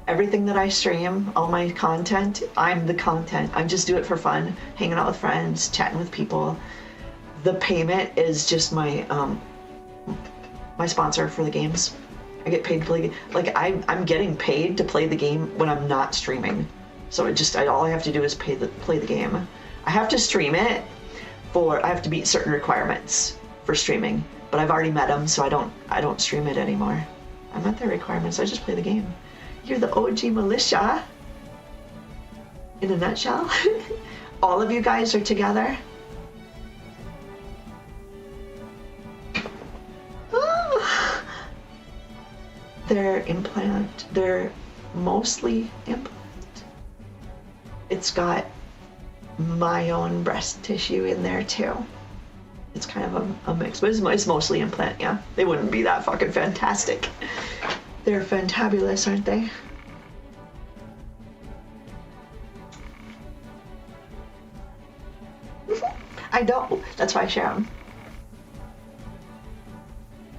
Everything that I stream, all my content, I'm the content. I just do it for fun, hanging out with friends, chatting with people. The payment is just my my sponsor for the games. I get paid to play. Like I'm getting paid to play the game when I'm not streaming. So all I have to do is play the game. I have to stream it I have to meet certain requirements for streaming, but I've already met them, so I don't stream it anymore. I met the requirements. I just play the game. You're the OG militia. In a nutshell. All of you guys are together. They're mostly implant. It's got my own breast tissue in there too. It's kind of a mix, but it's mostly implant, yeah. They wouldn't be that fucking fantastic. They're fantabulous, aren't they? I don't. That's why I share them.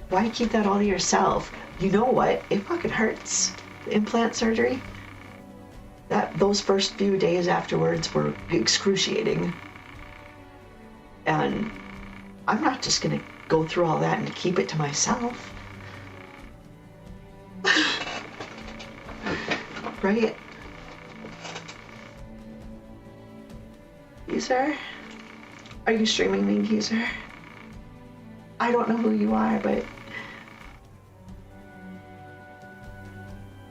Why keep that all to yourself? You know what? It fucking hurts. The implant surgery. Those first few days afterwards were excruciating. And I'm not just gonna go through all that and keep it to myself. Right? Geezer? Are you streaming me, Geezer? I don't know who you are, but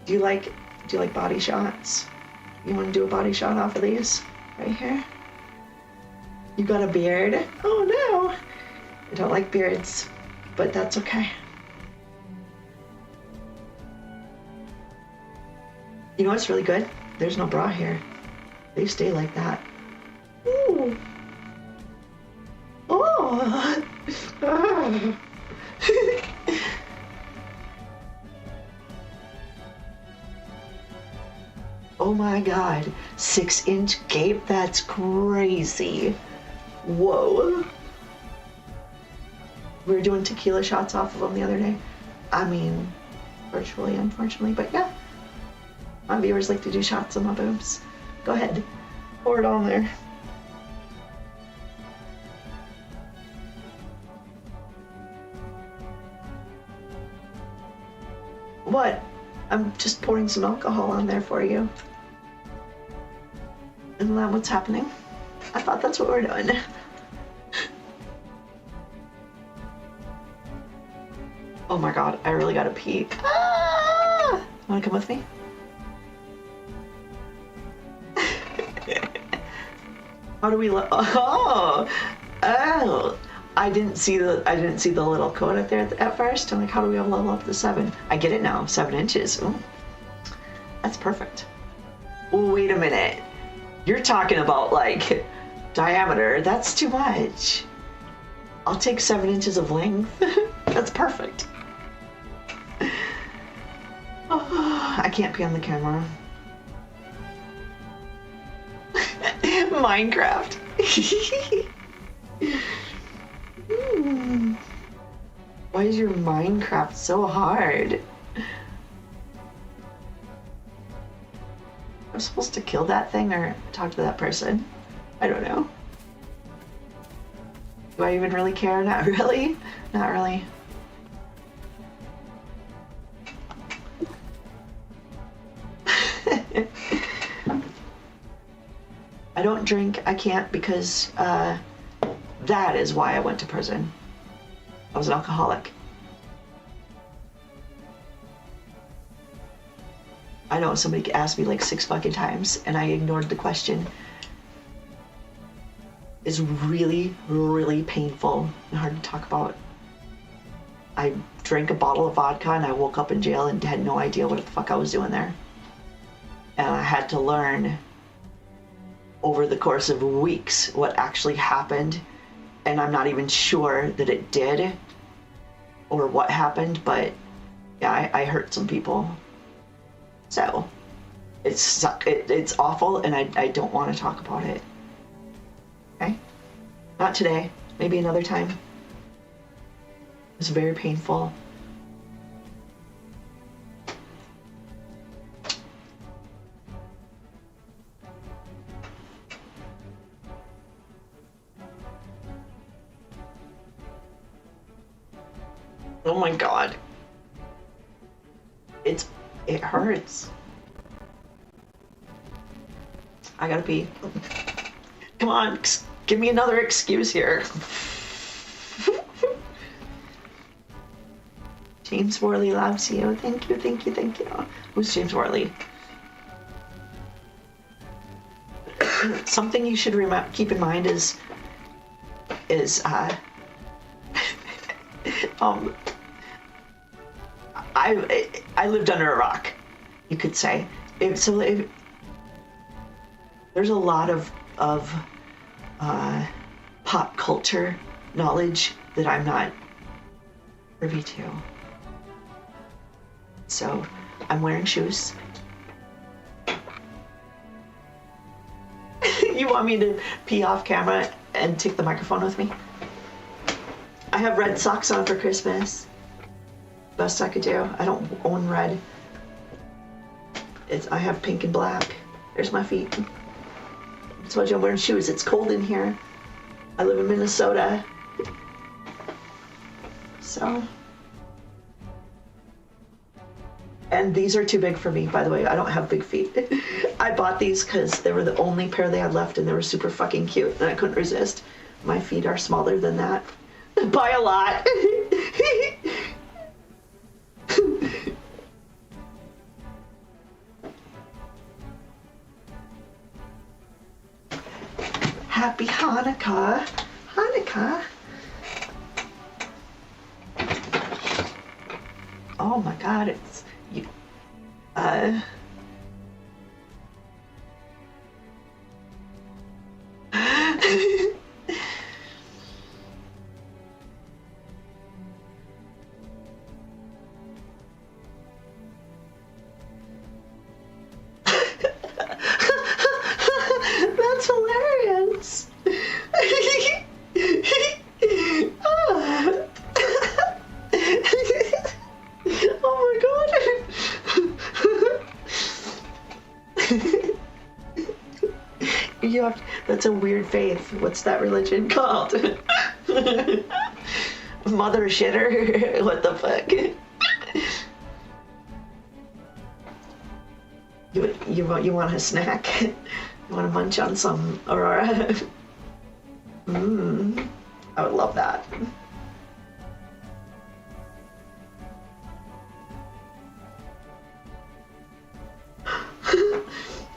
Do you like body shots? You want to do a body shot off of these right here? You got a beard? Oh no, I don't like beards, but that's okay. You know what's really good? There's no bra here. They stay like that. Ooh. Oh. Ah. Oh my god, 6-inch gape? That's crazy. Whoa. We were doing tequila shots off of them the other day. I mean, virtually, unfortunately, but yeah. My viewers like to do shots on my boobs. Go ahead, pour it on there. What? I'm just pouring some alcohol on there for you. Isn't that what's happening? I thought that's what we're doing. Oh my god, I really gotta pee. Ah! Wanna come with me? How do we oh! I didn't see the little code up there at first. I'm like, how do we level up to 7? I get it now, 7 inches. Ooh. That's perfect. Wait a minute. You're talking about like diameter. That's too much. I'll take 7 inches of length. That's perfect. Oh, I can't pee on the camera. Minecraft. Why is your Minecraft so hard? I'm supposed to kill that thing or talk to that person? I don't know. Do I even really care? Not really. Not really. I don't drink. I can't because that is why I went to prison. I was an alcoholic. I know somebody asked me like 6 fucking times and I ignored the question. It's really, really painful and hard to talk about. I drank a bottle of vodka and I woke up in jail and had no idea what the fuck I was doing there. And I had to learn over the course of weeks what actually happened. And I'm not even sure that it did or what happened, but yeah, I hurt some people. So it's awful and I don't want to talk about it. Okay? Not today, maybe another time. It's very painful. Oh my god. It hurts. I gotta pee. Come on, give me another excuse here. James Worley loves you. Thank you, thank you, thank you. Who's James Worley? Something you should keep in mind is I lived under a rock, you could say. There's a lot of pop culture knowledge that I'm not privy to. So I'm wearing shoes. You want me to pee off camera and take the microphone with me? I have red socks on for Christmas. Best I could do. I don't own red. I have pink and black. There's my feet. I told you I'm wearing shoes. It's cold in here. I live in Minnesota. So. And these are too big for me, by the way. I don't have big feet. I bought these because they were the only pair they had left and they were super fucking cute and I couldn't resist. My feet are smaller than that. By a lot. happy Hanukkah. Hanukkah. Oh my god, it's you. That's hilarious. Oh my god. That's a weird faith. What's that religion called? Mother shitter? What the fuck? You want a snack? You want to munch on some Aurora? I would love that.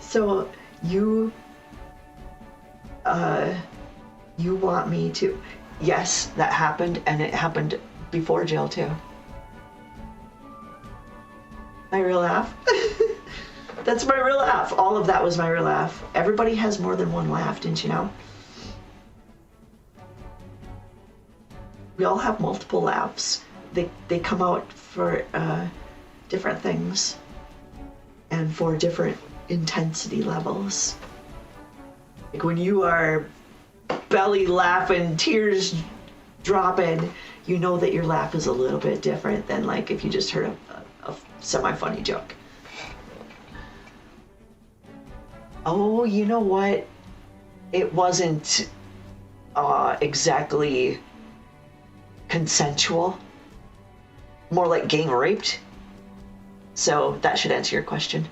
So you want me to? Yes, that happened, and it happened before jail too. My real laugh. That's my real laugh. All of that was my real laugh. Everybody has more than one laugh, didn't you know? We all have multiple laughs. They come out for different things and for different intensity levels. Like when you are belly laughing, tears dropping, you know that your laugh is a little bit different than like if you just heard a semi-funny joke. Oh, you know what? It wasn't exactly consensual. More like gang raped. So that should answer your question.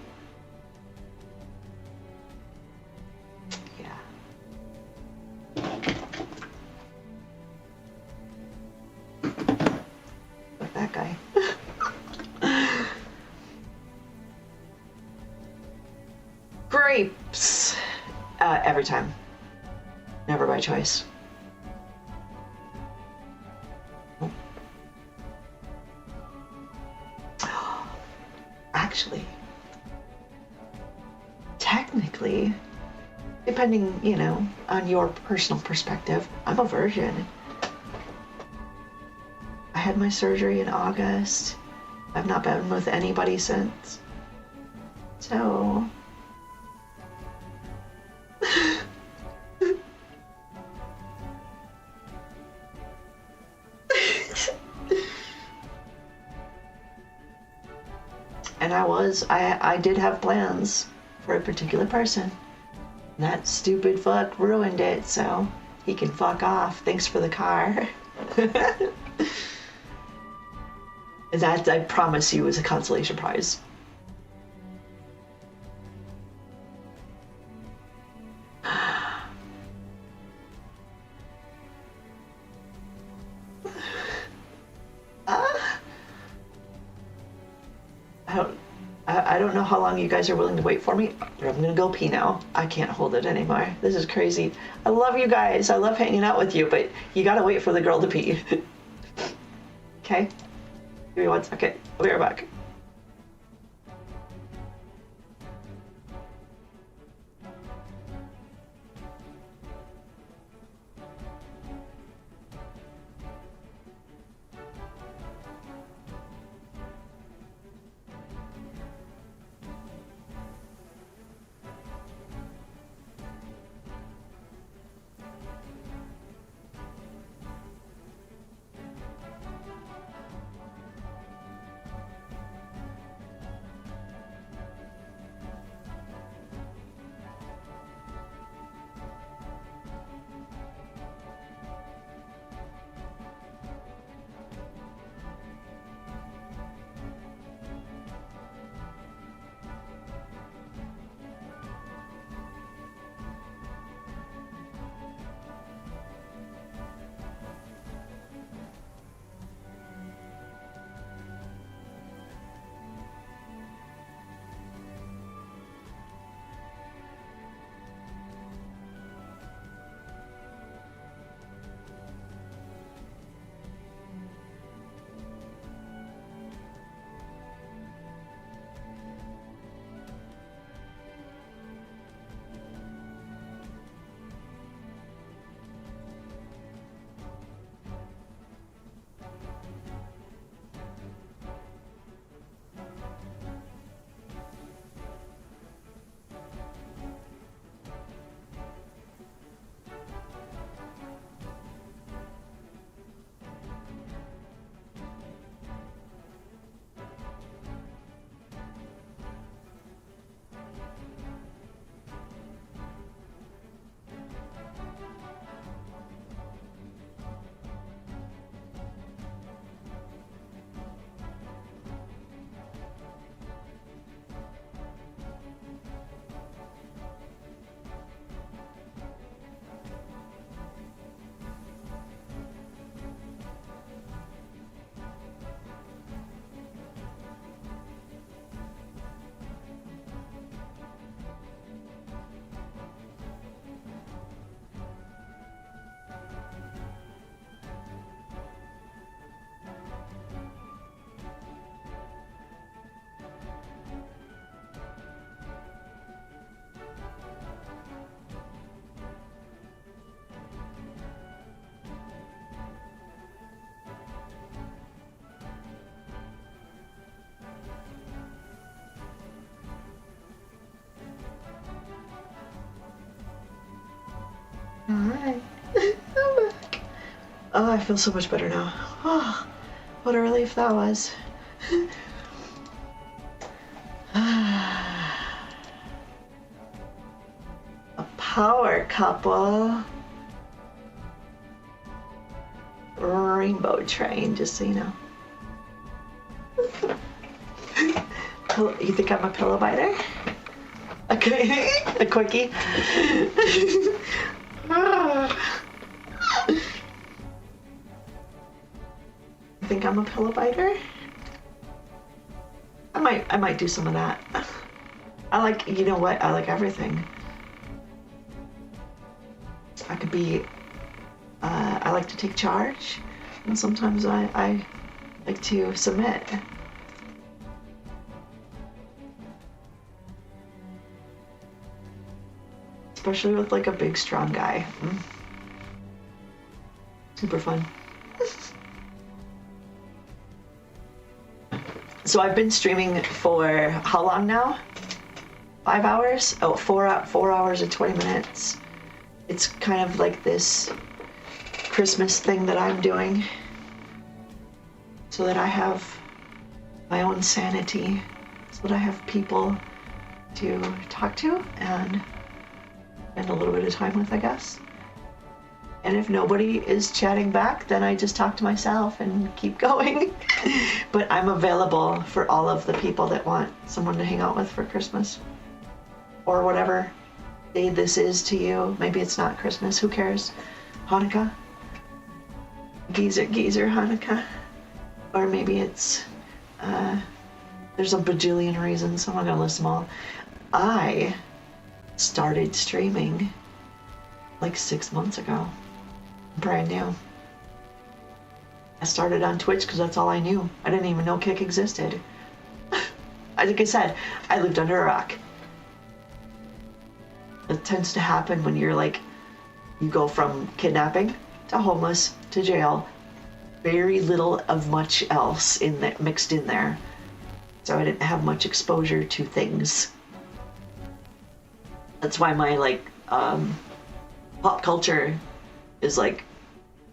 Yeah. Fuck that guy. Grapes. Every time. Never by choice. Actually, technically, depending, you know, on your personal perspective, I'm a virgin. I had my surgery in August. I've not been with anybody since. So... And I did have plans for a particular person. That stupid fuck ruined it, so he can fuck off. Thanks for the car. That, I promise you, is a consolation prize. I don't know how long you guys are willing to wait for me. I'm gonna go pee now. I can't hold it anymore. This is crazy. I love you guys. I love hanging out with you, but you gotta wait for the girl to pee. Okay? Give me 1 second. I'll be right back. Alright. I'm back. Oh, I feel so much better now. Oh, what a relief that was. A power couple. Rainbow train, just so you know. You think I'm a pillow biter? Okay, a quickie. You think I'm a pillow biter? I might do some of that. I like, you know what? I like everything. I could be. I like to take charge, and sometimes I like to submit. Especially with like a big strong guy. Super fun. So I've been streaming for how long now? 5 hours? Oh, 4 hours and 20 minutes. It's kind of like this Christmas thing that I'm doing so that I have my own sanity, so that I have people to talk to and spend a little bit of time with, I guess. And if nobody is chatting back, then I just talk to myself and keep going. But I'm available for all of the people that want someone to hang out with for Christmas. Or whatever day this is to you. Maybe it's not Christmas, who cares? Hanukkah? Geezer Hanukkah? Or maybe it's, there's a bajillion reasons, so I'm not gonna list them all. I started streaming like 6 months ago. Brand new. I started on Twitch because that's all I knew. I didn't even know Kick existed. Like I said, I lived under a rock. It tends to happen when you're like, you go from kidnapping to homeless to jail. Very little of much else in that mixed in there. So I didn't have much exposure to things. That's why my like pop culture is like,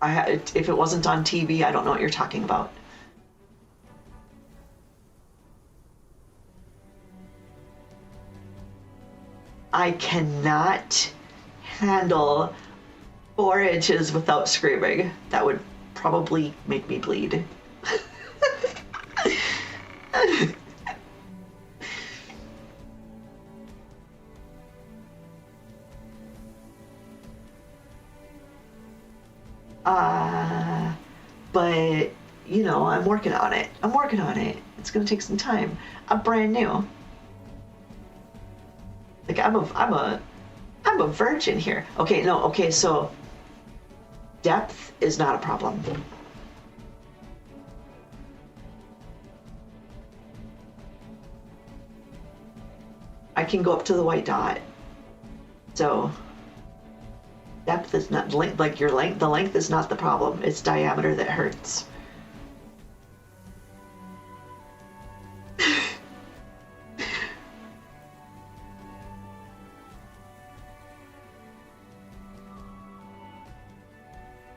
if it wasn't on TV, I don't know what you're talking about. I cannot handle 4 inches without screaming. That would probably make me bleed. But you know, I'm working on it. It's gonna take some time. I'm brand new. Like I'm a virgin here. Okay, no, okay, so depth is not a problem. I can go up to the white dot. So depth is not length, like your length, the length is not the problem. It's diameter that hurts.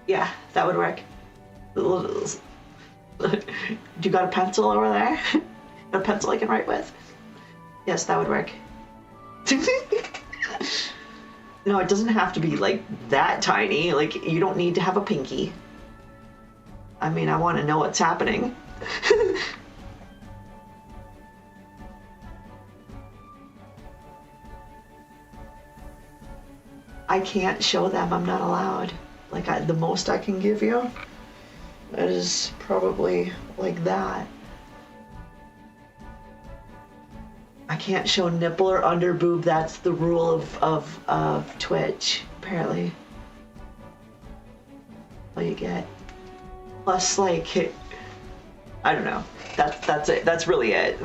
Yeah, that would work. Do you got a pencil over there? Got a pencil I can write with? Yes, that would work. No, it doesn't have to be like that tiny. Like, you don't need to have a pinky. I mean, I want to know what's happening. I can't show them. I'm not allowed. Like, the most I can give you is probably like that. I can't show nipple or under boob. That's the rule of Twitch, apparently. What you get. Plus, like, I don't know. That's it. That's really it.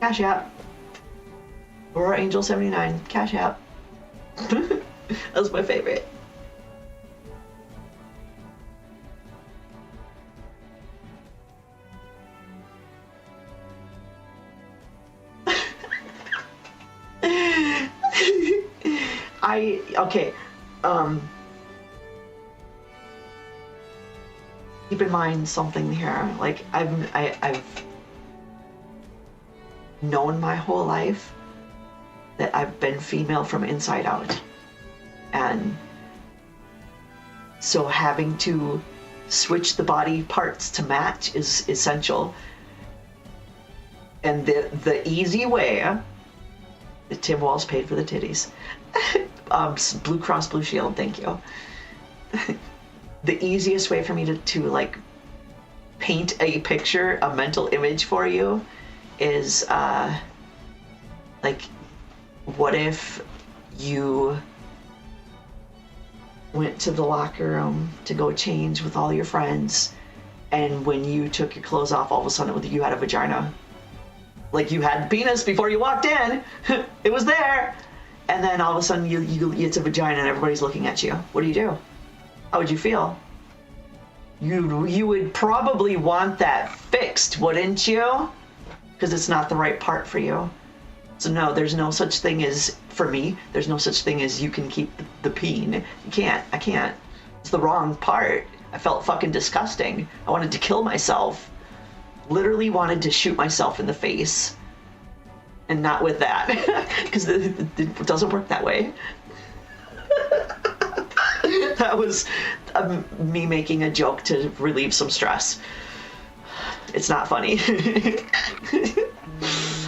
Cash App. Aurora Angel 79. Cash App. That was my favorite. okay. Keep in mind something here. Like I've known my whole life that I've been female from inside out, and so having to switch the body parts to match is essential. And the easy way, Tim Walsh paid for the titties. Blue Cross Blue Shield, thank you. The easiest way for me to like paint a picture, a mental image for you is like, what if you went to the locker room to go change with all your friends, and when you took your clothes off, all of a sudden you had a vagina. Like you had penis before you walked in. It was there. And then all of a sudden it's a vagina and everybody's looking at you. What do? How would you feel? You would probably want that fixed, wouldn't you? Because it's not the right part for you. So no, there's no such thing as, for me, there's no such thing as you can keep the peen. You can't. I can't. It's the wrong part. I felt fucking disgusting. I wanted to kill myself. Literally wanted to shoot myself in the face. And not with that. Because it doesn't work that way. That was me making a joke to relieve some stress. It's not funny.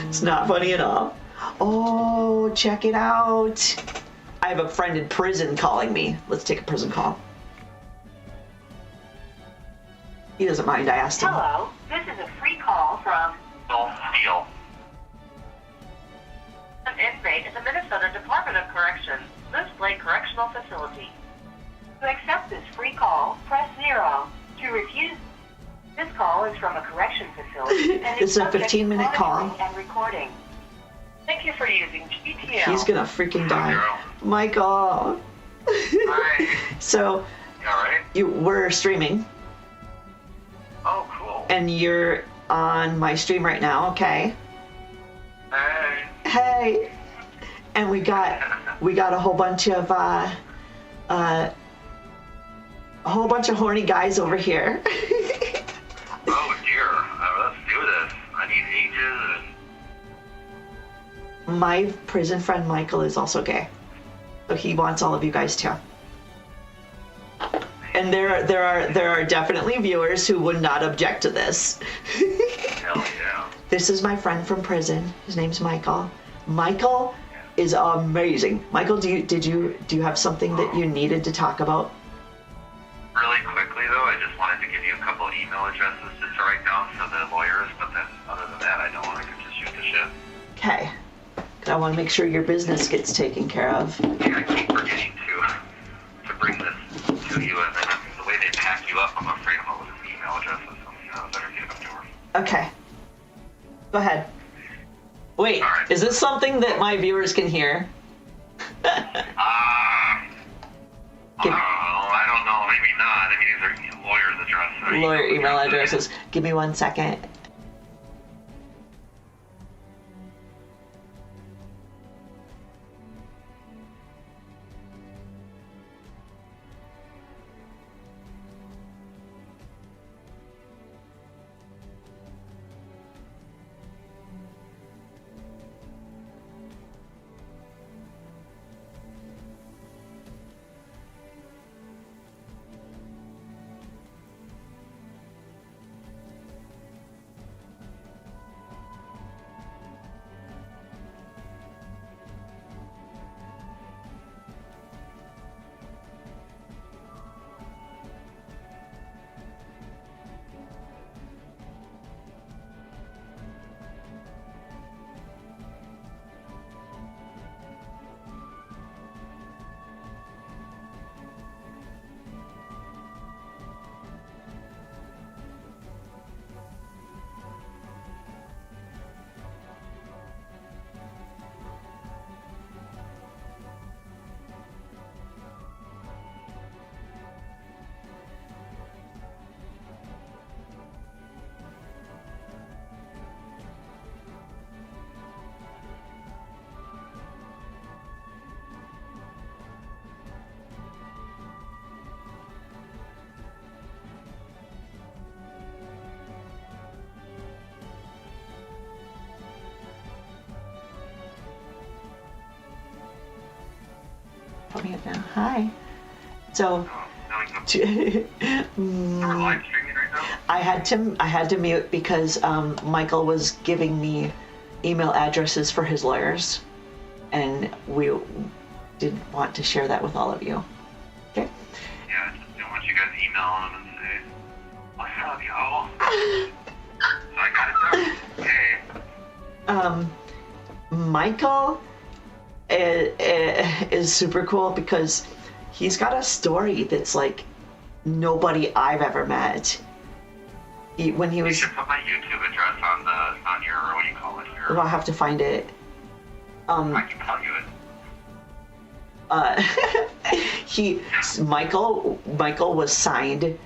It's not funny at all. Oh, check it out. I have a friend in prison calling me. Let's take a prison call. He doesn't mind, I asked him. Hello, this is a free call from Bill Steele, an inmate at the Minnesota Department of Corrections, Moose Lake Correctional Facility. To accept this free call, press 0. To refuse, this call is from a correction facility and This is a subject to 15-minute call. monitoring and recording. Thank you for using GTL. He's gonna freaking die. Michael. Hi. So, You alright? we're streaming, Oh, cool. and you're on my stream right now, okay? Hey. Hey. And we got a whole bunch of horny guys over here. Oh dear. Let's do this. I need ages and... My prison friend Michael is also gay, so he wants all of you guys too. And there are definitely viewers who would not object to this. Hell yeah. This is my friend from prison. His name's Michael. Michael is amazing. Michael, do you have something that you needed to talk about? Really quickly though, I just wanted to give you a couple email addresses just to write down for the lawyers, but then other than that, I don't want to just shoot the shit. Okay. I want to make sure your business gets taken care of. Yeah, I keep forgetting to bring this to you, and then the way they pack you up, I'm afraid I'm going to lose email addresses, so I better get them to her. Okay. Go ahead. Wait, All right. is this something that my viewers can hear? Give- I don't know, maybe not. I mean, these are lawyers' addresses. Lawyer email addresses. Give me 1 second. putting it down. Hi. So, Oh, now we can. We're live streaming right now. I had to mute because Michael was giving me email addresses for his lawyers, and we didn't want to share that with all of you. Okay. Yeah, just don't want you guys email them and say, "What's up, yo?" So I got it done. Hey. Michael is super cool because he's got a story that's like nobody I've ever met. When he You was, should put my YouTube address on your, what do you call it? Your, well, I'll have to find it. I can tell you it. Michael was signed.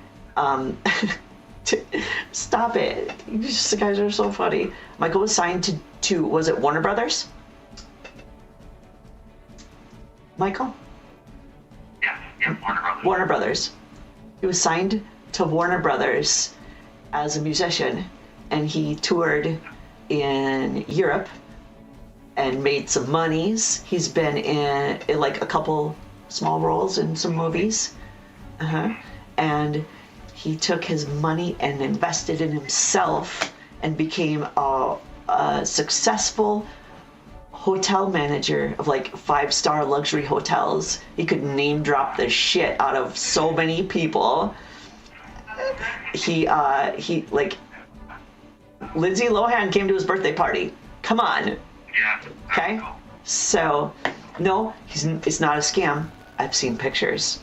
Stop it! You guys are so funny. Michael was signed to was it Warner Brothers? Michael? Yeah, Warner Brothers. Warner Brothers. He was signed to Warner Brothers as a musician, and he toured in Europe and made some monies. He's been in like a couple small roles in some movies. And he took his money and invested in himself and became a successful hotel manager of like 5-star luxury hotels. He could name drop the shit out of so many people. He like Lindsay Lohan came to his birthday party. Come on. Yeah. Okay. So no, it's not a scam. I've seen pictures.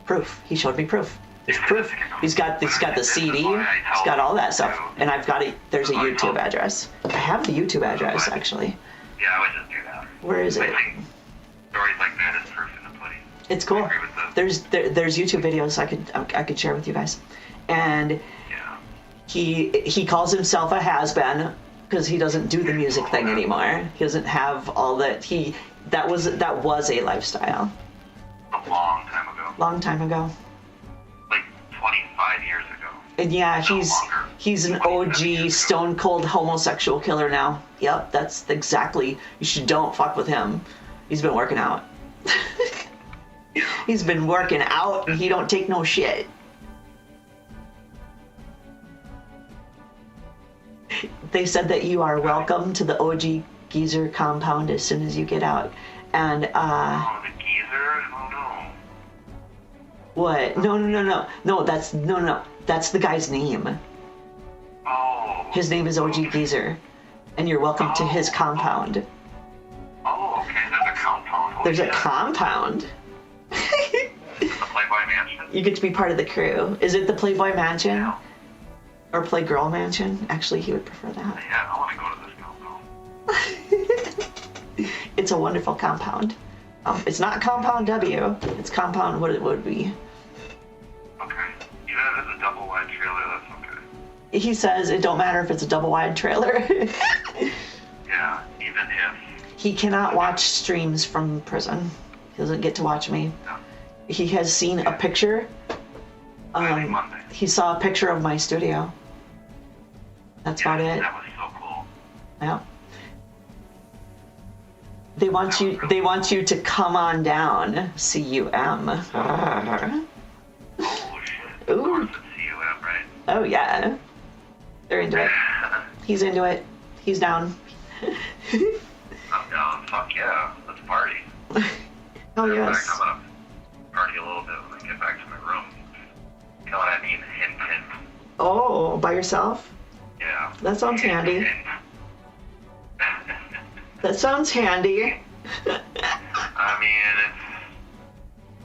Proof. He showed me proof. There's proof. He's got the CD. He's got all that stuff. And I've got it. There's a YouTube address. I have the YouTube address actually. Yeah, I would just do that. Where is I it? think stories like that is proof in the pudding. It's cool. I agree with that. There's YouTube videos I could share with you guys. And Yeah. he calls himself a has-been because he doesn't do the music thing anymore. He doesn't have all that. That was a lifestyle. A long time ago. Long time ago. Like 25 years ago. And yeah, No longer. he's an OG stone cold homosexual killer now. Yep, that's exactly. Don't fuck with him. He's been working out. He's been working out and he don't take no shit. They said that you are welcome to the OG Geezer compound as soon as you get out. And Oh, the geezer? Oh no. what? No, that's the guy's name. Oh. His name is OG Geezer. And you're welcome to his compound. Oh, okay. There's a compound. Oh, There's a yeah. compound. The Playboy Mansion? You get to be part of the crew. Is it the Playboy Mansion? Yeah. Or Playgirl Mansion? Actually, he would prefer that. Yeah, I want to go to this compound. It's a wonderful compound. It's not Compound W. It's Compound what it would be. Okay. Even if it's a double wide trailer, that's okay. He says it don't matter if it's a double wide trailer. Yeah, even if. He cannot watch streams from prison. He doesn't get to watch me. No. He has seen a picture. Monday. He saw a picture of my studio. That's about it. That was so cool. Yeah. They want you to come on down. CUM. Oh shit. Of Ooh. course it's CUM, right? Oh yeah. They're into it. He's into it. He's down. I'm down. Fuck yeah. Let's party. Oh In yes. fact, I'm gonna party a little bit when I get back to my room. You know what I mean? Hint, hint. Oh, by yourself? Yeah. That sounds handy. Hint. That sounds handy. I mean,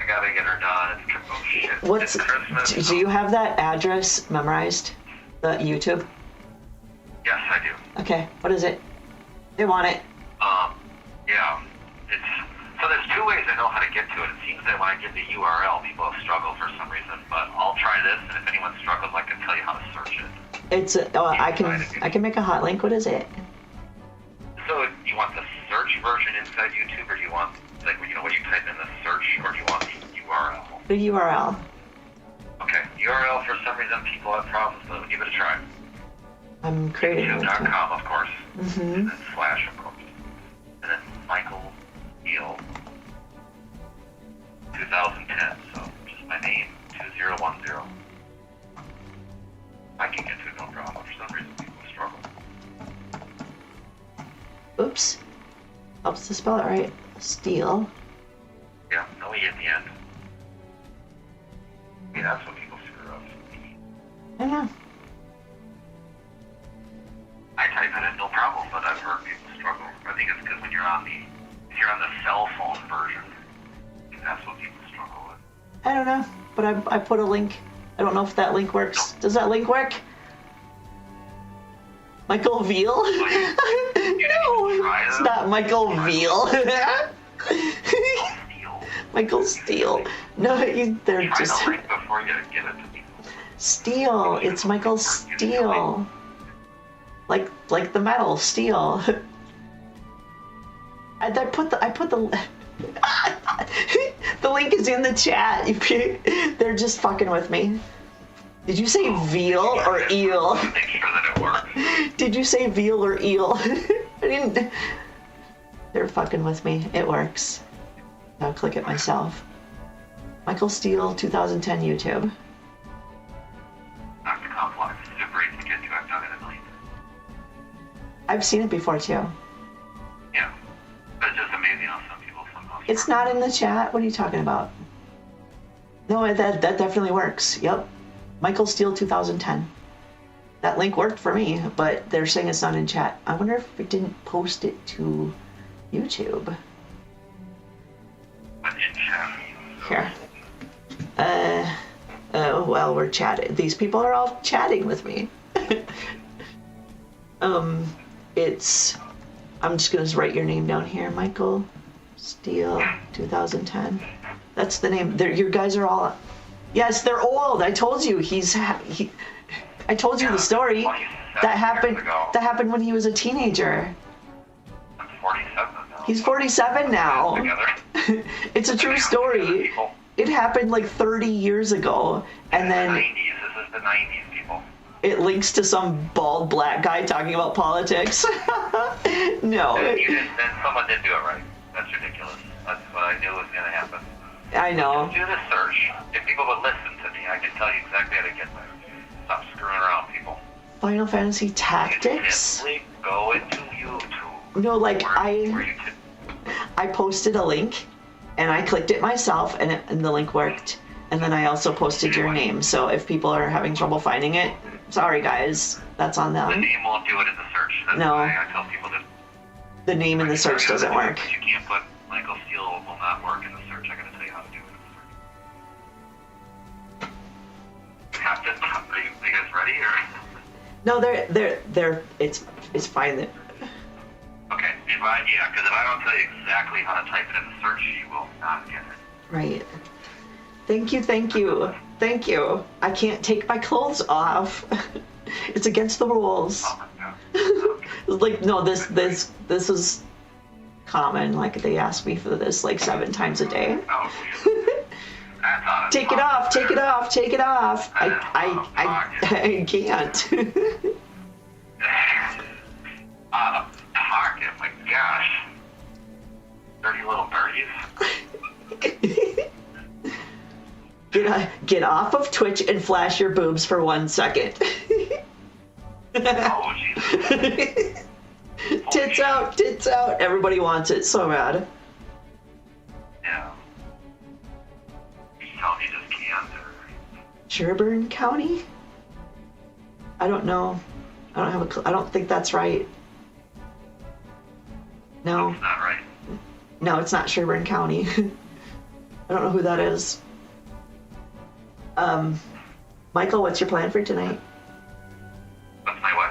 I gotta get her done. Oh shit. It's Christmas. Do you have that address memorized? The YouTube? Yes, I do. Okay, what is it? They want it. Yeah. So there's two ways I know how to get to it. It seems that when I give the URL, people have struggled for some reason, but I'll try this, and if anyone struggles, I can tell you how to search it. It's I can make a hot link. What is it? So you want the search version inside YouTube, or do you want, like, you know, when you type in the search, or do you want the URL? The URL. Okay, URL, for some reason, people have problems, but give it a try. I'm creating it. YouTube.com, of course. Mm-hmm. And then / of course. And then Michael Neal. 2010, so just my name, 2010. I can get to it no problem. For some reason, people struggle. Oops. Helps to spell it right. Steel. Yeah, no E at the end. Yeah, that's what people screw up. I don't know. I type it in no problem, but I've heard people struggle. I think it's because when you're on the, if you're on the cell phone version, I think that's what people struggle with. I don't know. But I put a link. I don't know if that link works. Does that link work? Michael Veal? No, it's not Michael Veal. Michael Steele. No, they're Try just the link before you give it to people. Steele. It's Michael Steele. Like the metal steel. I put the the link is in the chat. They're just fucking with me. Did you say veal or eel? Make sure that it works. Did you say veal or eel? I didn't. They're fucking with me. It works. I'll click it myself. Michael Steele, 2010 YouTube. Not too complex. Super easy to get to. I've done it a million times. I've seen it before too. Yeah. But it's just amazing how some people somehow It's not in the chat. What are you talking about? No, that definitely works. Yep. Michael Steele 2010. That link worked for me, but they're saying it's not in chat. I wonder if we didn't post it to YouTube. But in chat. Here. Well, we're chatting. These people are all chatting with me. I'm just gonna write your name down here, Michael Steele 2010. That's the name. Your guys are all. Yes, they're old. I told you I told you the story. 27 That happened. years ago. That happened when he was a teenager. I'm 47 now. He's 47 now. Together. It's a true story. It happened like 30 years ago, and The then 90s. This is the 90s, people. it links to some bald black guy talking about politics. No, Then someone didn't do it right. That's ridiculous. That's what I knew was going to happen. I know. Do the search. If people would listen to me, I can tell you exactly how to get there. Stop screwing around, people. Final Fantasy You can Tactics? simply go into YouTube. No, like where you can, I posted a link, and I clicked it myself, and the link worked. And then I also posted your name. So if people are having trouble finding it, sorry guys, that's on the them. name won't do it in the search. That's No. why I tell people that. The name in the search doesn't work. But you can't put Michael Steele will not work in the search. I'm going to tell you how to do it in the search. Captain, are you guys ready or? No, it's fine. Okay, because if I don't tell you exactly how to type it in the search, you will not get it. Right. Thank you. I can't take my clothes off. It's against the rules. Oh my god. Like, no, this is common. Like, they ask me for this like 7 times a day. Oh, geez. That's on Take it off, take it off, take it off. I can't. Out of pocket, my gosh. Dirty little birdies. Get off of Twitch and flash your boobs for 1 second. Oh, Jesus. Tits out, tits out. Everybody wants it so bad. Yeah. You tell me just can't. Sherburne County? I don't know. I don't have a clue. I don't think that's right. No. It's not right. No, it's not Sherburne County. I don't know who that is. Michael, what's your plan for tonight? What's my what?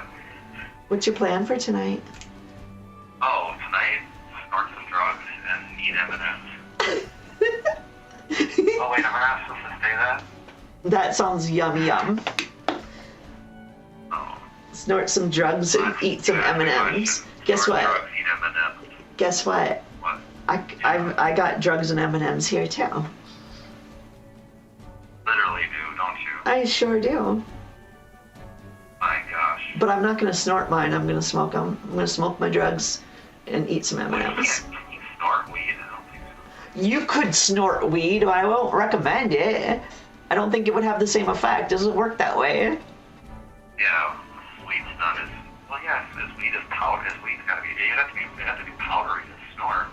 What's your plan for tonight? Oh, tonight, snort some drugs and eat M&M's. Oh, wait, am I not supposed to say that? That sounds yum. Oh. Snort some drugs and eat some M&Ms. Guess Snort what? drugs, eat M&M's. Guess what? What? I got drugs and M&Ms here too. Literally do, don't you? I sure do. My gosh. But I'm not gonna snort mine. I'm gonna smoke them. I'm gonna smoke my drugs and eat some Well, you M&Ms. can't snort weed, I don't think so. You could snort weed, but I won't recommend it. I don't think it would have the same effect. It doesn't work that way. Yeah, weed's done as well. Yeah, as weed is powder. As weed's gotta be. It has to be powdery to snort.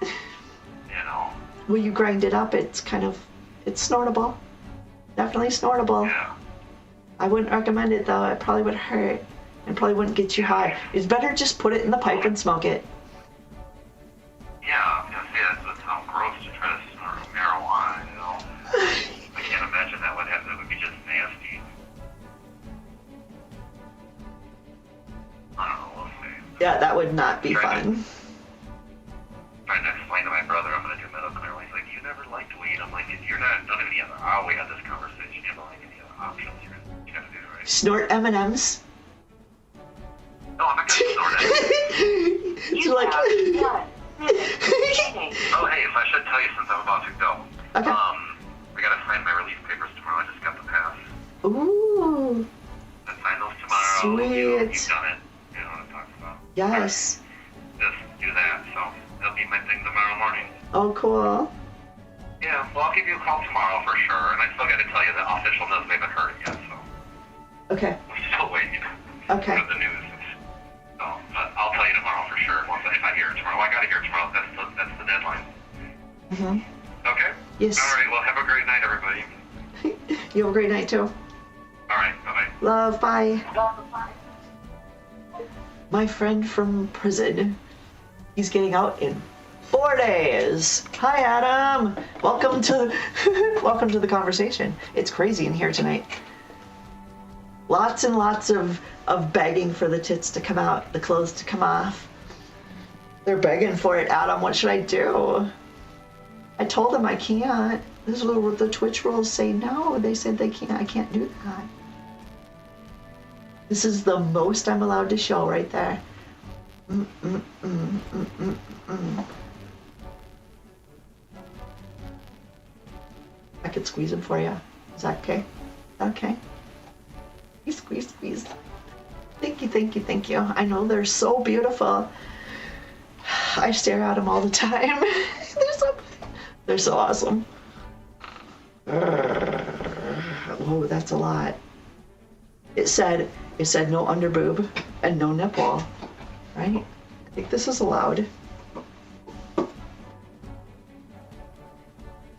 You know. When you grind it up, it's snortable. Definitely snortable. Yeah. I wouldn't recommend it though. It probably would hurt. It probably wouldn't get you high. It's better just put it in the pipe and smoke it. Yeah, I was gonna say that sounds gross to try to snort marijuana. You know. I can't imagine that would happen. It would be just nasty. I don't know. We'll see. Yeah, that would not be fun. Trying to explain to my brother I'm gonna do medical marijuana. He's like, you never liked weed. I'm like, you're not. Don't have any other. We had this conversation. You don't like any other options. You gotta do it right. Snort M&Ms. No, I'm not gonna snort it. It's like. Oh, hey, so I should tell you since I'm about to go. Okay. We gotta sign my release papers tomorrow. I just got the pass. Ooh. I sign those tomorrow. Sweet. You've done it. You know what I'm talking about. Yes. Just do that. So that'll be my thing tomorrow morning. Oh, cool. Yeah, well, I'll give you a call tomorrow for sure. And I still gotta tell you the official news we haven't heard it yet, so. Okay. We're still waiting. Okay. For the news. So, but I'll tell you tomorrow for sure. If I hear it tomorrow. I gotta hear it tomorrow. That's the deadline. Mm-hmm. Okay? Yes. All right, well, have a great night, everybody. You have a great night, too. All right, bye-bye. Love, bye. My friend from prison. He's getting out in 4 days. Hi, Adam. Welcome to welcome to the conversation. It's crazy in here tonight. Lots and lots of begging for the tits to come out, the clothes to come off. They're begging for it, Adam. What should I do? I told them I can't. This is what the Twitch rules say no. They said they can't. I can't do that. This is the most I'm allowed to show right there. I could squeeze him for you. Is that okay? Okay. Squeeze, squeeze. Thank you, thank you, thank you. I know they're so beautiful. I stare at them all the time. They're so awesome. Whoa, that's a lot. It said no underboob and no nipple, right? I think this is allowed.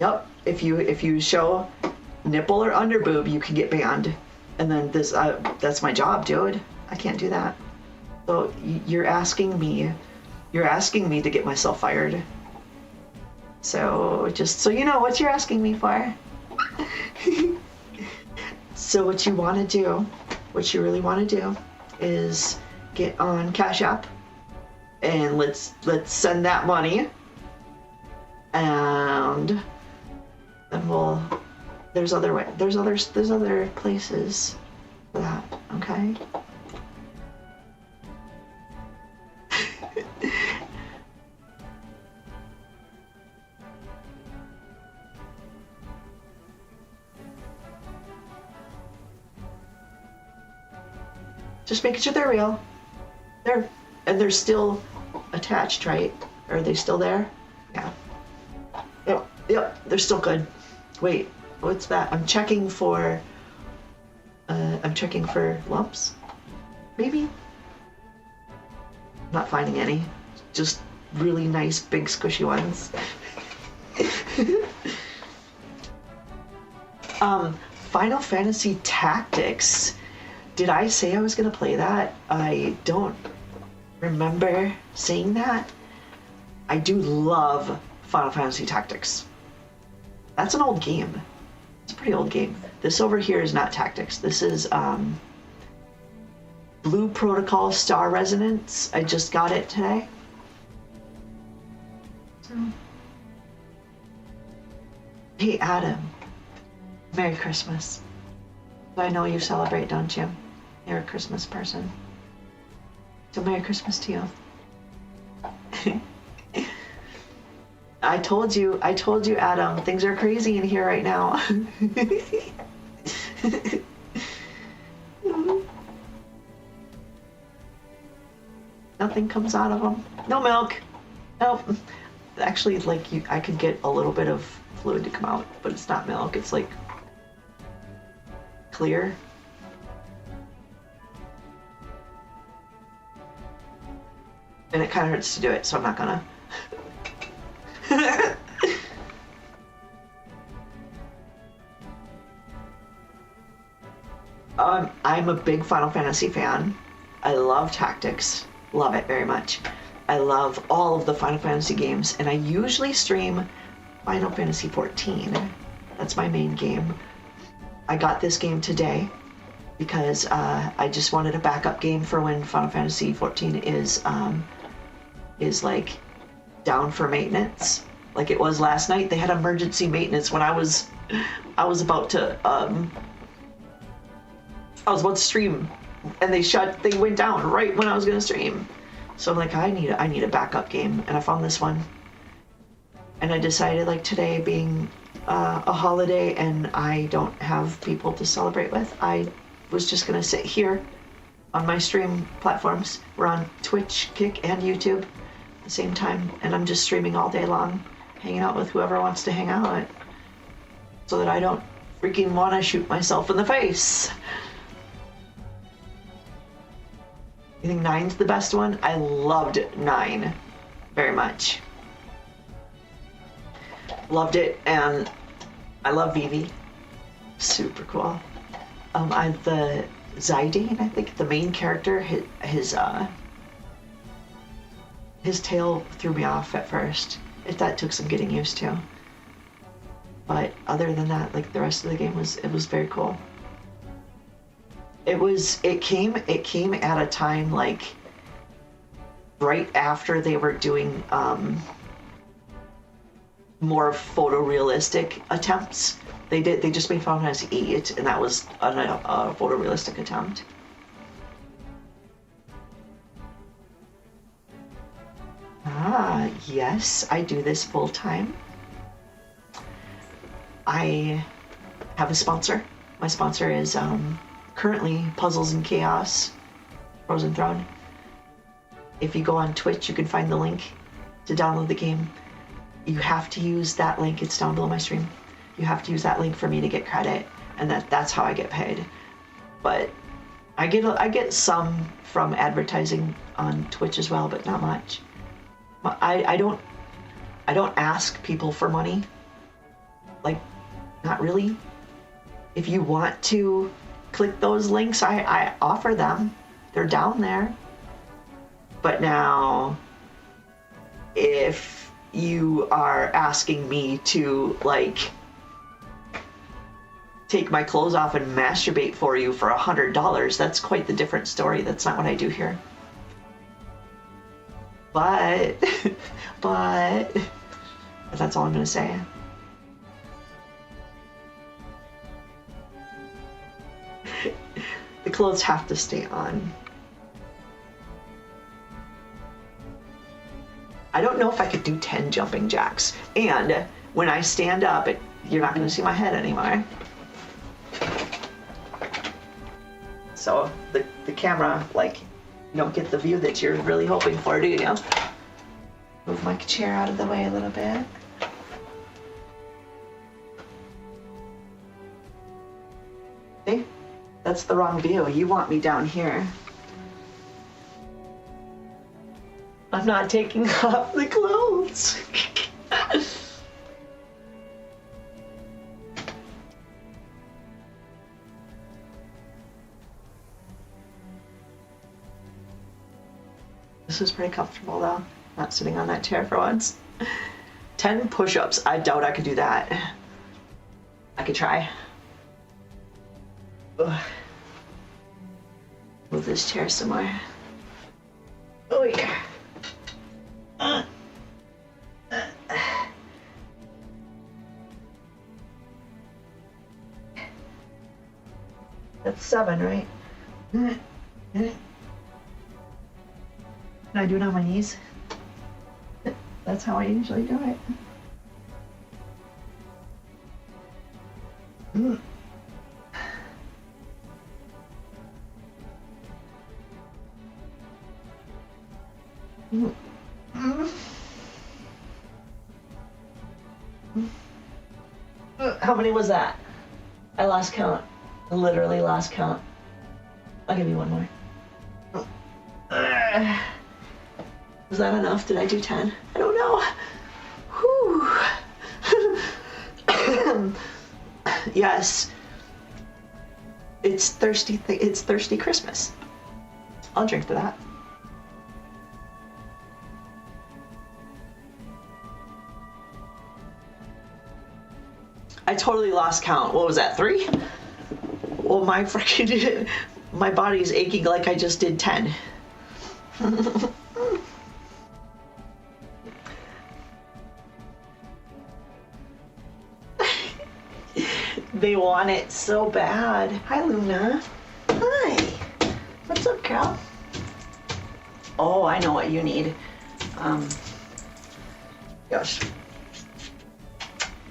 Yep. If you show nipple or underboob, you can get banned. And then that's my job, dude. I can't do that. So you're asking me to get myself fired. So just so you know what you're asking me for. So what you want to do, what you really want to do, is get on Cash App, and let's send that money, and then there's other places for that. Okay. Just making sure they're real. They're still attached, right? Are they still there? Yeah. Yep, they're still good. Wait, what's that? I'm checking for lumps. Maybe? Not finding any. Just really nice, big, squishy ones. Final Fantasy Tactics. Did I say I was gonna play that? I don't remember saying that. I do love Final Fantasy Tactics. That's an old game. It's a pretty old game. This over here is not Tactics. This is Blue Protocol Star Resonance. I just got it today. So. Hey Adam, Merry Christmas. I know you celebrate, don't you? You're a Christmas person. So Merry Christmas to you. I told you, Adam, things are crazy in here right now. Nothing comes out of them. No milk. Nope. actually, like, I could get a little bit of fluid to come out, but it's not milk. It's like clear. And it kind of hurts to do it, so I'm not gonna. I'm a big Final Fantasy fan. I love Tactics. Love it very much. I love all of the Final Fantasy games, and I usually stream Final Fantasy 14. That's my main game. I got this game today because I just wanted a backup game for when Final Fantasy 14 is like down for maintenance. Like it was last night. They had emergency maintenance when I was about to stream, and they went down right when I was gonna stream. So I'm like, I need a backup game, and I found this one. And I decided, like, today being a holiday and I don't have people to celebrate with, I was just gonna sit here on my stream platforms. We're on Twitch, Kick, and YouTube at the same time, and I'm just streaming all day long, hanging out with whoever wants to hang out, so that I don't freaking want to shoot myself in the face. You think 9's the best one? I loved 9 very much. Loved it, and I love Vivi. Super cool. The Zidane, I think, the main character, his tail threw me off at first. That took some getting used to. But other than that, like, the rest of the game was very cool. It came at a time, like, right after they were doing more photorealistic attempts. They just made Final Fantasy VIII, and that was a photorealistic attempt. Ah, yes, I do this full time. I have a sponsor. My sponsor is currently Puzzles and Chaos, Frozen Throne. If you go on Twitch, you can find the link to download the game. You have to use that link. It's down below my stream. You have to use that link for me to get credit, and that's how I get paid. But I get some from advertising on Twitch as well, but not much. I don't ask people for money. Like, not really. If you want to click those links, I offer them. They're down there. But now, if you are asking me to, like, take my clothes off and masturbate for you for $100, that's quite the different story. That's not what I do here. But that's all I'm gonna say. The clothes have to stay on. I don't know if I could do 10 jumping jacks. And when I stand up, you're not gonna see my head anymore. So the camera, like, you don't get the view that you're really hoping for, do you? Move my chair out of the way a little bit. See? That's the wrong view. You want me down here. I'm not taking off the clothes. This is pretty comfortable though. Not sitting on that chair for once. 10 push-ups. I doubt I could do that. I could try. Ugh. Move this chair somewhere. Oh yeah. That's 7, right? Can I do it on my knees? That's how I usually do it. How many was that? I lost count. Literally lost count. I'll give you one more. Was that enough? Did I do 10? I don't know. Whew. Yes. It's thirsty. It's thirsty Christmas. I'll drink to that. I totally lost count. What was that? 3? Well, my freaking my body's aching like I just did 10. They want it so bad. Hi, Luna. Hi. What's up, Cal? Oh, I know what you need. Gosh.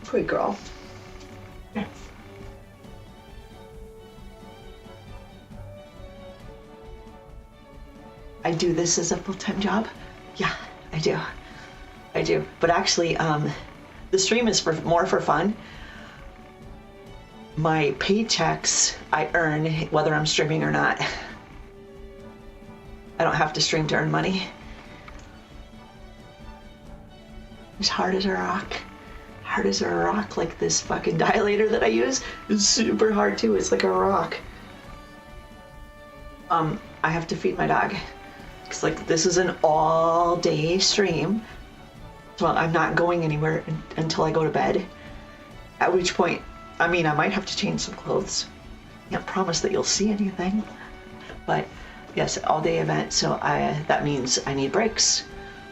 Sweet girl. Here. I do this as a full-time job? Yeah, I do. I do. But actually, the stream is more for fun. My paychecks I earn whether I'm streaming or not. I don't have to stream to earn money. It's hard as a rock. Hard as a rock, like this fucking dilator that I use is super hard too. It's like a rock. I have to feed my dog. It's like this is an all-day stream. So I'm not going anywhere until I go to bed. At which point, I mean, I might have to change some clothes. Can't promise that you'll see anything. But yes, all-day event, so that means I need breaks.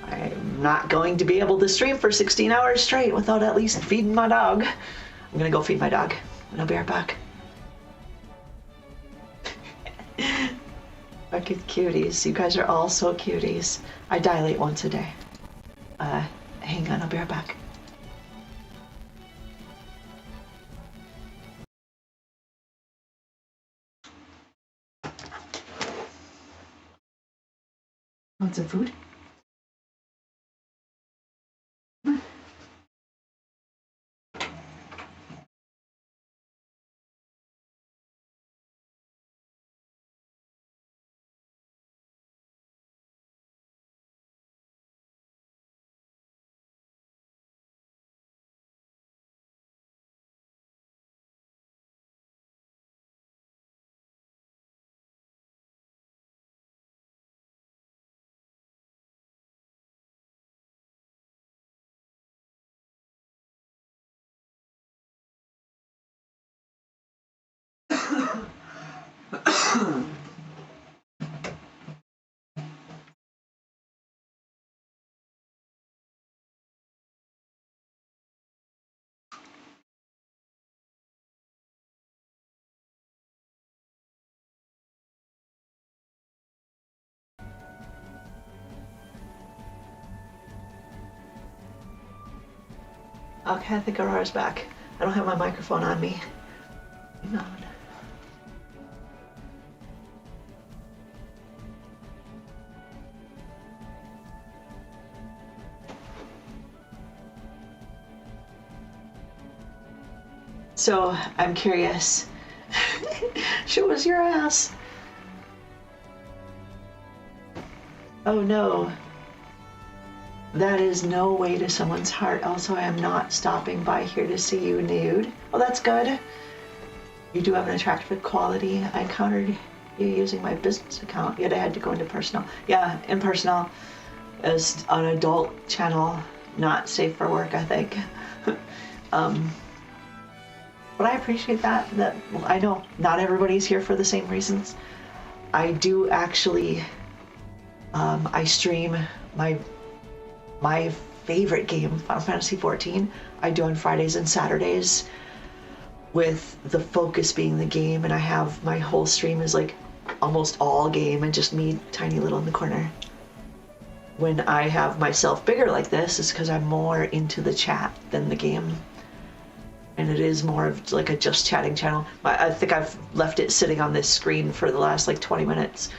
I'm not going to be able to stream for 16 hours straight without at least feeding my dog. I'm gonna go feed my dog, and I'll be right back. Fucking cuties. You guys are all so cuties. I dilate once a day. Hang on, I'll be right back. Want some food? Okay, I think Aurora's back. I don't have my microphone on me. Hang on. So, I'm curious. Show us your ass. Oh no. That is no way to someone's heart. Also, I am not stopping by here to see you nude. Oh, that's good. You do have an attractive quality. I encountered you using my business account, yet I had to go into personal. Yeah, in personal. As an adult channel, not safe for work, I think. But I appreciate that. I know not everybody's here for the same reasons. I do actually, I stream my favorite game, Final Fantasy XIV, I do on Fridays and Saturdays, with the focus being the game, and I have my whole stream is like almost all game and just me tiny little in the corner. When I have myself bigger like this, it's because I'm more into the chat than the game. And it is more of like a just chatting channel. I think I've left it sitting on this screen for the last like 20 minutes.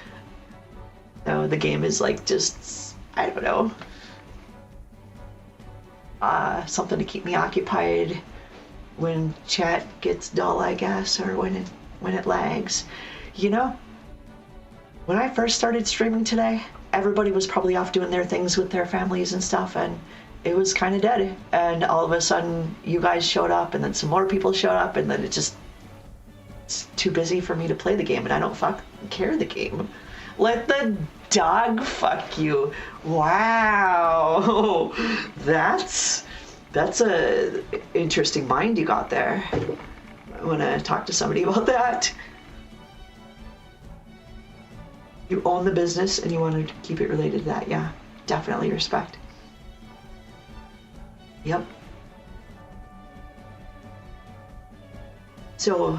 So the game is like just, I don't know. something to keep me occupied when chat gets dull, I guess, or when it lags. You know, when I first started streaming today, everybody was probably off doing their things with their families and stuff, and it was kind of dead. And all of a sudden, you guys showed up, and then some more people showed up, and then it's too busy for me to play the game, and I don't fucking care the game. Let the dog fuck you. Wow. That's a interesting mind you got there. I want to talk to somebody about that. You own the business and you want to keep it related to that. Yeah, definitely respect. Yep. So,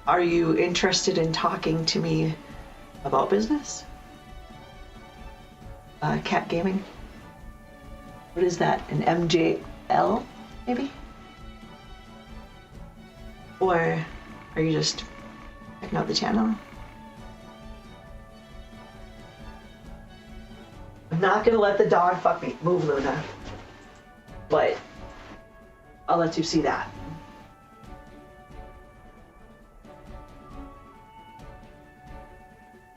are you interested in talking to me about business? Cat Gaming? What is that? An MJL, maybe? Or are you just checking out the channel? I'm not gonna let the dog fuck me. Move, Luna. But I'll let you see that.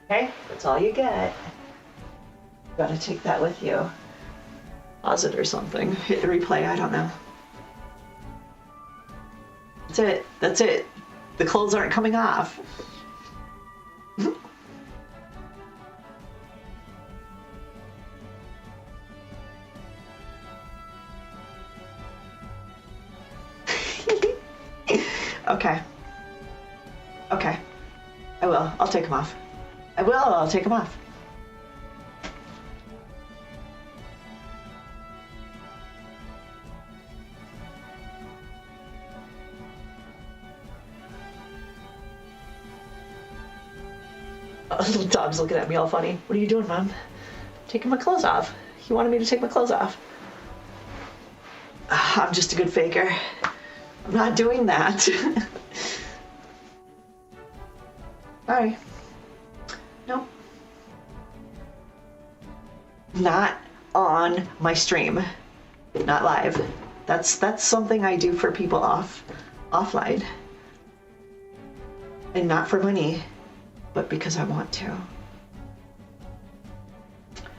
Okay, that's all you get. Gotta take that with you. Pause it or something. Hit the replay, I don't know. That's it. That's it. The clothes aren't coming off. Okay. Okay. I will. I'll take them off. I will. I'll take them off. Little dog's looking at me all funny. What are you doing, Mom? Taking my clothes off. He wanted me to take my clothes off. I'm just a good faker. I'm not doing that. Sorry. Nope. Not on my stream. Not live. That's something I do for people offline. And not for money, but because I want to.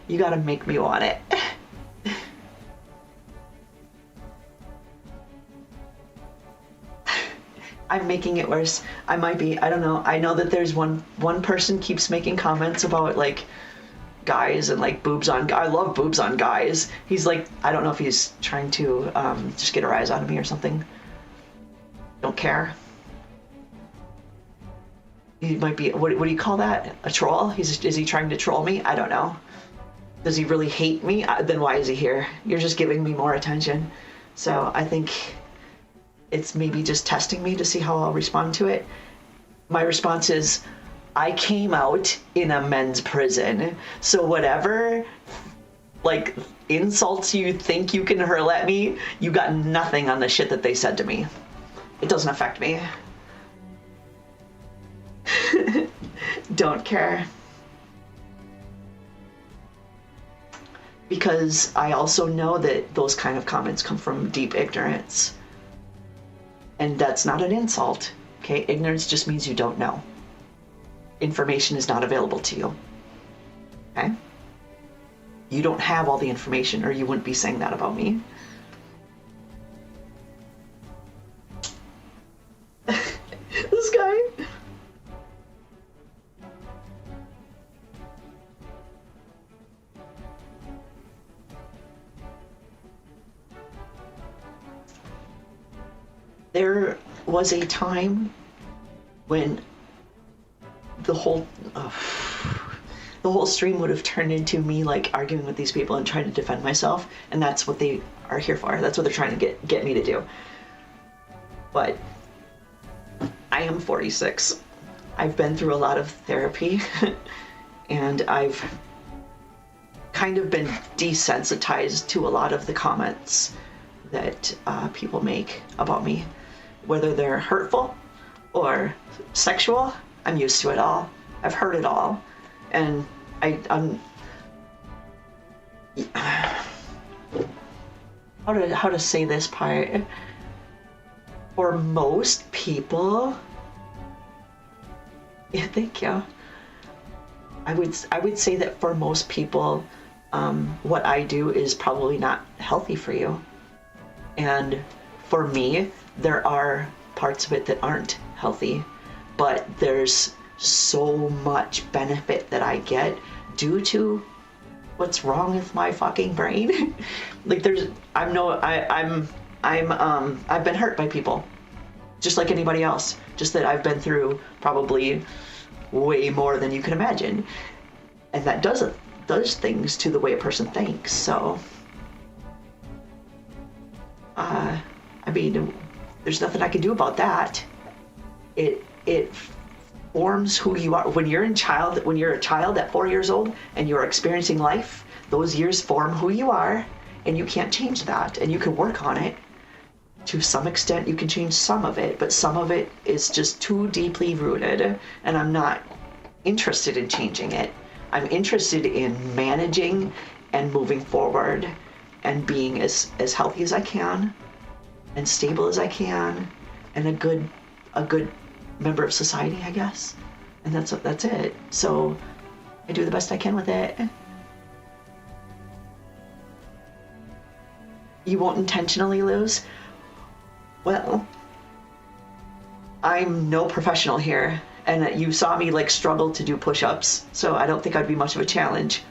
You gotta make me want it. I'm making it worse. I might be. I don't know. I know that there's one person keeps making comments about like guys and like boobs on. I love boobs on guys. He's like, I don't know if he's trying to just get a rise out of me or something. Don't care. He might be. What do you call that? A troll? Is he trying to troll me? I don't know. Does he really hate me? Then why is he here? You're just giving me more attention. So I think it's maybe just testing me to see how I'll respond to it. My response is, I came out in a men's prison. So whatever, like, insults you think you can hurl at me, you got nothing on the shit that they said to me. It doesn't affect me. Don't care. Because I also know that those kind of comments come from deep ignorance. And that's not an insult, okay? Ignorance just means you don't know. Information is not available to you, okay? You don't have all the information or you wouldn't be saying that about me. This guy. There was a time when the whole stream would have turned into me like arguing with these people and trying to defend myself, and that's what they are here for. That's what they're trying to get me to do. But I am 46. I've been through a lot of therapy and I've kind of been desensitized to a lot of the comments that people make about me. Whether they're hurtful or sexual, I'm used to it all. I've heard it all. And I'm how to say this part. For most people, yeah, thank you. I would say that for most people, what I do is probably not healthy for you. And for me, there are parts of it that aren't healthy, but there's so much benefit that I get due to what's wrong with my fucking brain. Like I've been hurt by people, just like anybody else. Just that I've been through probably way more than you can imagine, and that does things to the way a person thinks. So, I mean, there's nothing I can do about that. It forms who you are. When you're a child at 4 years old and you're experiencing life, those years form who you are, and you can't change that. And you can work on it to some extent. You can change some of it, but some of it is just too deeply rooted, and I'm not interested in changing it. I'm interested in managing and moving forward and being as healthy as I can and stable as I can and a good member of society, I guess. And that's it. So I do the best I can with it. You won't intentionally lose? Well, I'm no professional here, and you saw me like struggle to do push-ups, so I don't think I'd be much of a challenge.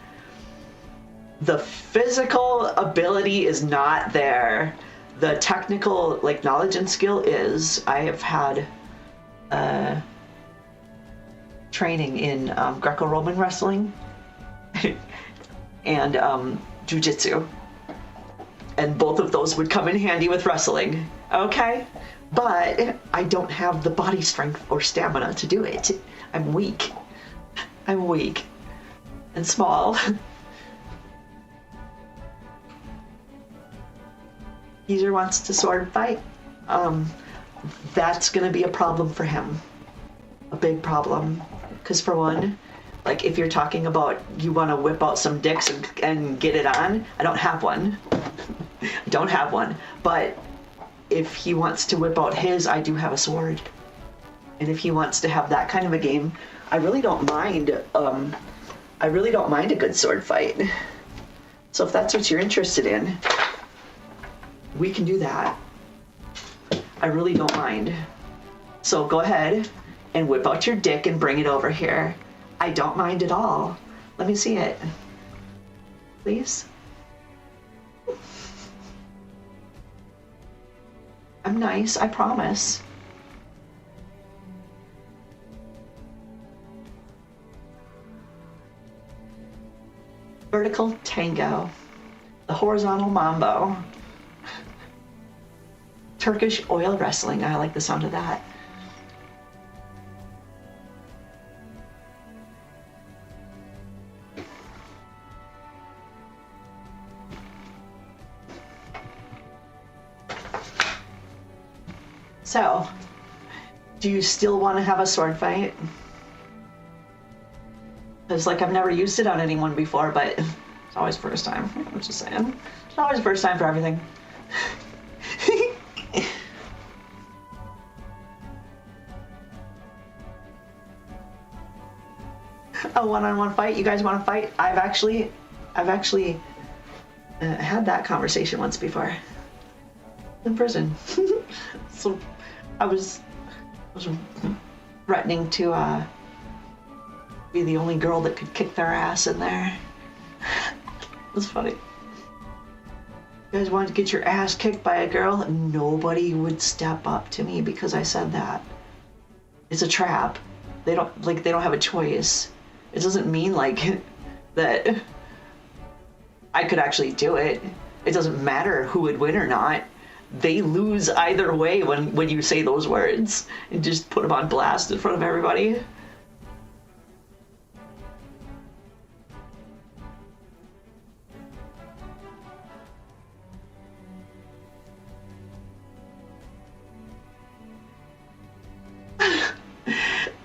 The physical ability is not there. The technical knowledge and skill is. I have had training in Greco-Roman wrestling and jiu-jitsu. And both of those would come in handy with wrestling, okay? But I don't have the body strength or stamina to do it. I'm weak. I'm weak and small. Geezer wants to sword fight. That's gonna be a problem for him. A big problem. Because for one, if you're talking about you want to whip out some dicks and get it on, I don't have one. Don't have one. But if he wants to whip out his, I do have a sword. And if he wants to have that kind of a game, I really don't mind. I really don't mind a good sword fight. So if that's what you're interested in, we can do that. I really don't mind. So go ahead and whip out your dick and bring it over here. I don't mind at all. Let me see it. Please. I'm nice, I promise. Vertical tango. The horizontal mambo. Turkish oil wrestling. I like the sound of that. So, do you still want to have a sword fight? Because I've never used it on anyone before, but it's always first time. I'm just saying. It's always first time for everything. A one-on-one fight? You guys want to fight? I've actually had that conversation once before. In prison. So I was threatening to be the only girl that could kick their ass in there. It was funny. You guys wanted to get your ass kicked by a girl? Nobody would step up to me because I said that. It's a trap. They don't have a choice. It doesn't mean that I could actually do it. It doesn't matter who would win or not. They lose either way when you say those words and just put them on blast in front of everybody.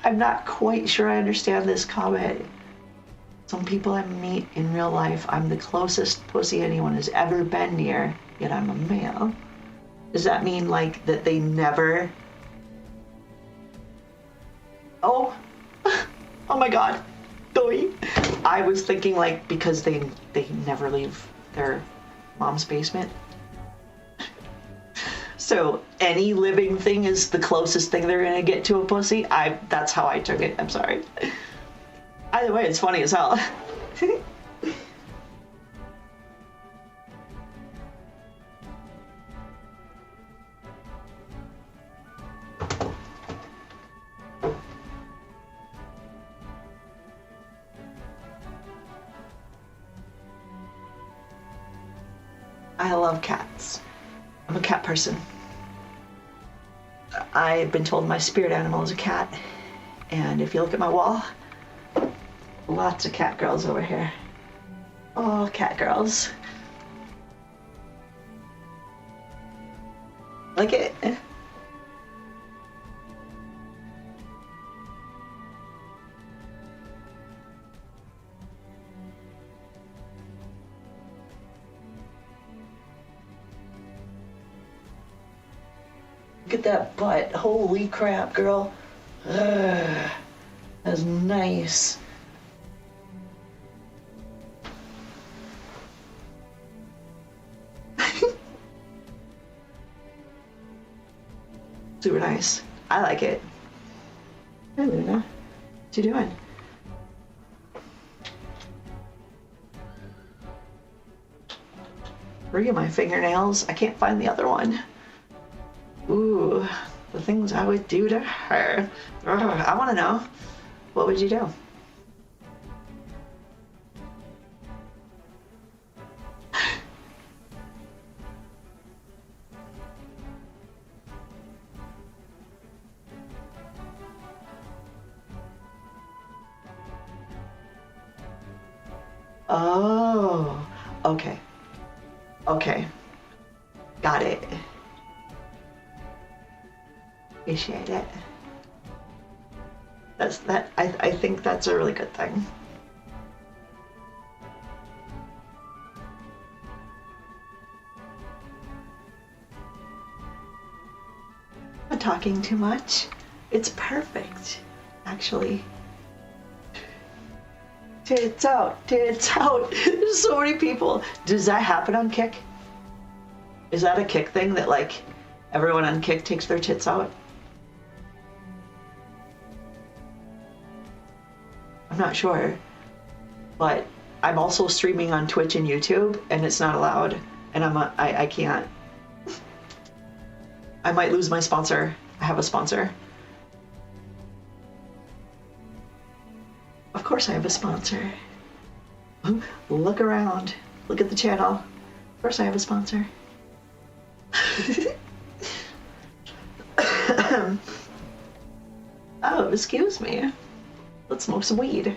I'm not quite sure I understand this comment. Some people I meet in real life, I'm the closest pussy anyone has ever been near, yet I'm a male. Does that mean like that they never... Oh, oh my God, Doi. I was thinking like because they never leave their mom's basement. So any living thing is the closest thing they're gonna get to a pussy. That's how I took it. I'm sorry. Either way, it's funny as hell. I love cats. I'm a cat person. I've been told my spirit animal is a cat. And if you look at my wall, lots of cat girls over here. Oh, cat girls. Like it? Look at that butt. Holy crap, girl. Ugh, that's nice. Super nice. I like it. Hey, Luna. What you doing? Three of my fingernails. I can't find the other one. Ooh, the things I would do to her. Ugh, I want to know. What would you do? Oh, okay. Okay. Got it. Appreciate it. I think that's a really good thing. I'm not talking too much. It's perfect, actually. Tits out, tits out. There's so many people. Does that happen on Kick? Is that a Kick thing that like everyone on Kick takes their tits out? I'm not sure, but I'm also streaming on Twitch and YouTube, and it's not allowed, and I can't. I might lose my sponsor. I have a sponsor. Of course I have a sponsor. Look around. Look at the channel. Of course I have a sponsor. Oh, excuse me. Let's smoke some weed.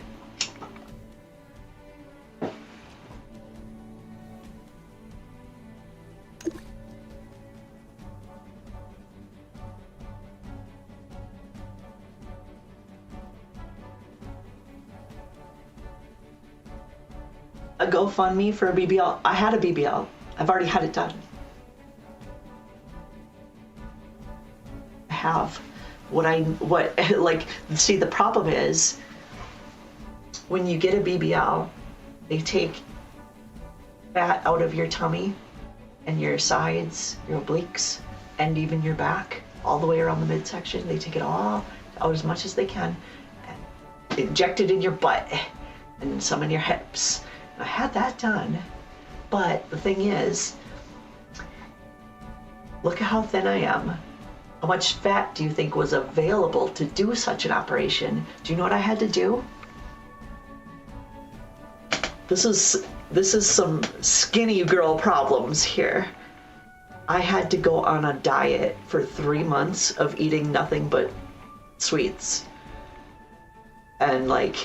A GoFundMe for a BBL. I had a BBL. I've already had it done. I have. See, the problem is when you get a BBL, they take fat out of your tummy and your sides, your obliques, and even your back, all the way around the midsection. They take it all out as much as they can and inject it in your butt and some in your hips. I had that done, but the thing is, look at how thin I am. How much fat do you think was available to do such an operation? Do you know what I had to do? This is some skinny girl problems here. I had to go on a diet for 3 months of eating nothing but sweets. And like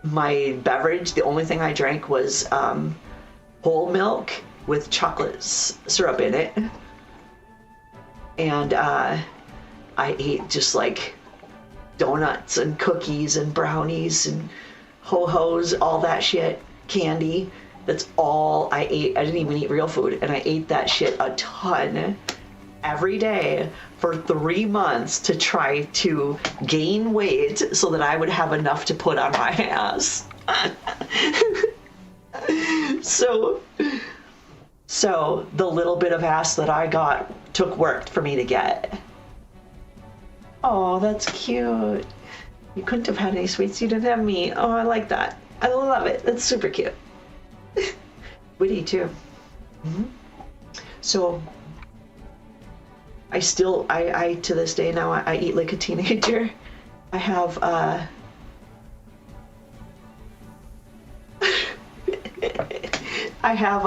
my beverage, the only thing I drank was whole milk with chocolate syrup in it. And I ate just like donuts and cookies and brownies and Ho-Hos, all that shit, candy. That's all I ate. I didn't even eat real food, and I ate that shit a ton every day for 3 months to try to gain weight so that I would have enough to put on my ass. So the little bit of ass that I got took work for me to get. Oh, that's cute. You couldn't have had any sweets. You didn't have me. Oh, I like that. I love it. That's super cute. Witty too. Mm-hmm. So I still, I to this day now, I eat like a teenager. I have, I have,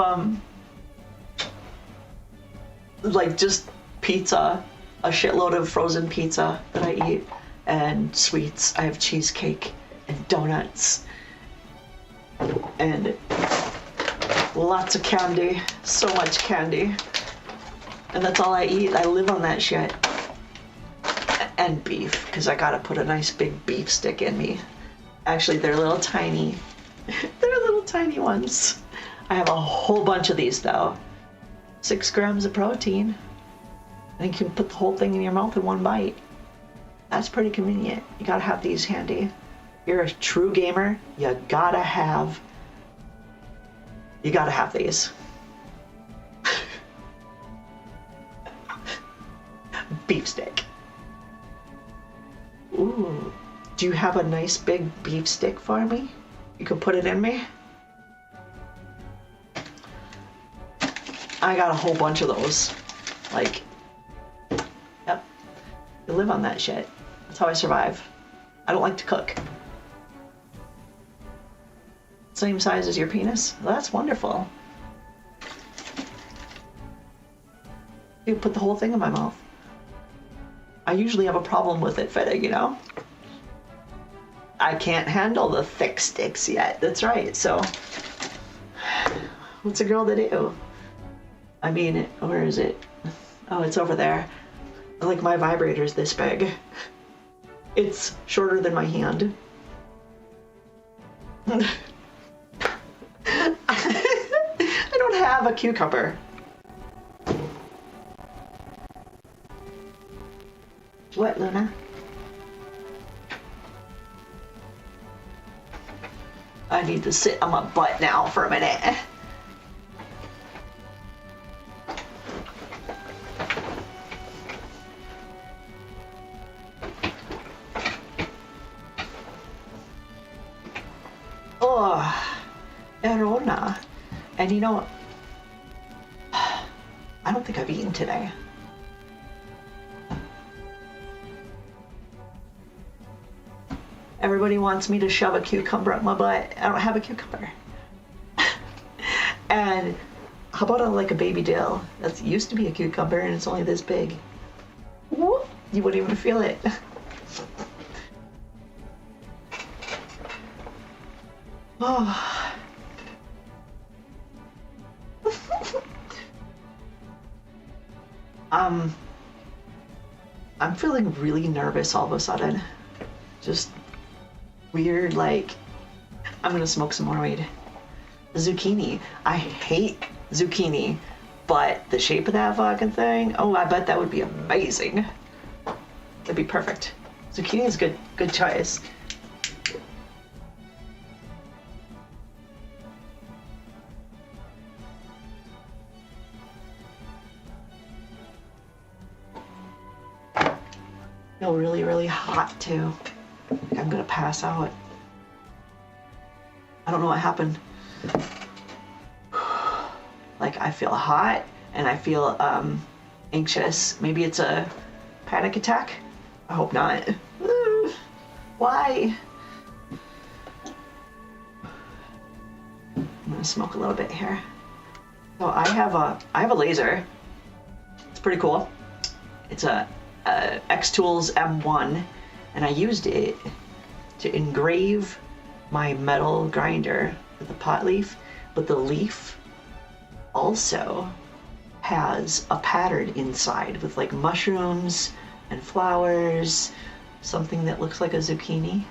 like just pizza, a shitload of frozen pizza that I eat, and sweets. I have cheesecake and donuts and lots of candy, so much candy. And that's all I eat. I live on that shit. And beef, because I gotta put a nice big beef stick in me. Actually, they're little tiny. They're little tiny ones. I have a whole bunch of these though. 6 grams of protein. And you can put the whole thing in your mouth in one bite. That's pretty convenient. You gotta have these handy. You're a true gamer, you gotta have these. Beef stick. Ooh, do you have a nice big beef stick for me? You can put it in me? I got a whole bunch of those. Like, yep. You live on that shit. That's how I survive. I don't like to cook. Same size as your penis? Well, that's wonderful. You put the whole thing in my mouth. I usually have a problem with it fitting, you know? I can't handle the thick sticks yet. That's right. So, what's a girl to do? I mean, where is it? Oh, it's over there. Like, my vibrator's this big. It's shorter than my hand. I don't have a cucumber. What, Luna? I need to sit on my butt now for a minute. Oh, Erona. And you know, I don't think I've eaten today. Everybody wants me to shove a cucumber up my butt. I don't have a cucumber. And how about like a baby dill? That used to be a cucumber and it's only this big. Whoop, you wouldn't even feel it. Oh. I'm feeling really nervous all of a sudden. Just weird, like, I'm gonna smoke some more weed. Zucchini. I hate zucchini, but the shape of that fucking thing, oh, I bet that would be amazing. That'd be perfect. Zucchini is good choice. Feel really, really hot too. I'm gonna pass out. I don't know what happened. Like, I feel hot and I feel anxious. Maybe it's a panic attack? I hope not. Why? I'm gonna smoke a little bit here. So I have a laser. It's pretty cool. It's a Xtools M1, and I used it to engrave my metal grinder with a pot leaf, but the leaf also has a pattern inside with like mushrooms and flowers, something that looks like a zucchini.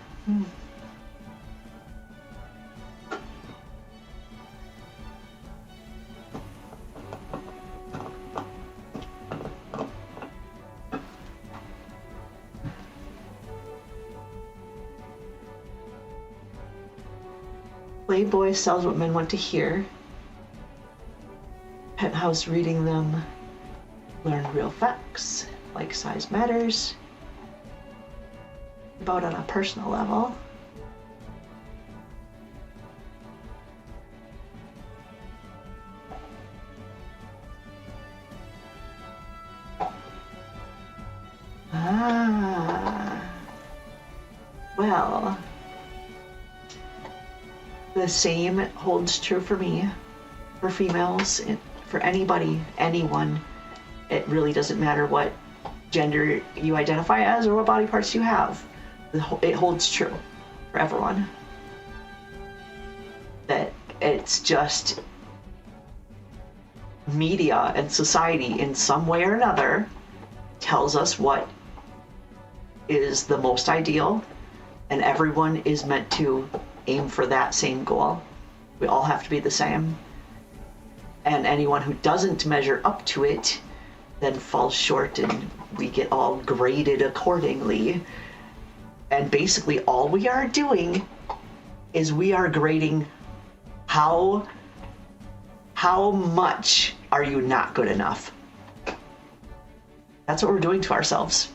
Playboy sells what men want to hear. Penthouse reading them. Learn real facts, like size matters. About on a personal level. Well, the same holds true for me, for females, for anybody, anyone. It really doesn't matter what gender you identify as or what body parts you have. It holds true for everyone. That it's just media and society in some way or another tells us what is the most ideal, and everyone is meant to aim for that same goal. We all have to be the same. And anyone who doesn't measure up to it then falls short, and we get all graded accordingly. And basically all we are doing is we are grading how much are you not good enough. That's what we're doing to ourselves.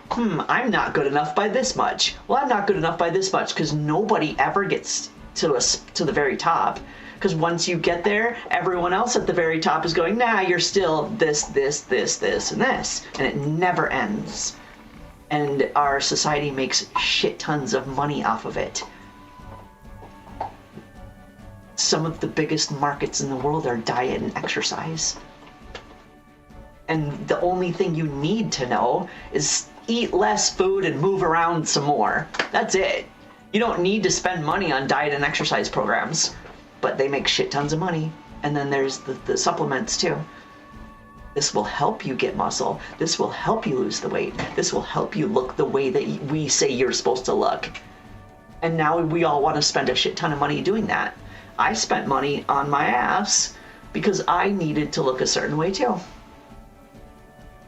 I'm not good enough by this much. Well, I'm not good enough by this much, because nobody ever gets to the very top. Because once you get there, everyone else at the very top is going, nah, you're still this, this, this, this, and this. And it never ends. And our society makes shit tons of money off of it. Some of the biggest markets in the world are diet and exercise. And the only thing you need to know is eat less food and move around some more. That's it. You don't need to spend money on diet and exercise programs, but they make shit tons of money. And then there's the supplements too. This will help you get muscle. This will help you lose the weight. This will help you look the way that we say you're supposed to look. And now we all want to spend a shit ton of money doing that. I spent money on my ass because I needed to look a certain way too.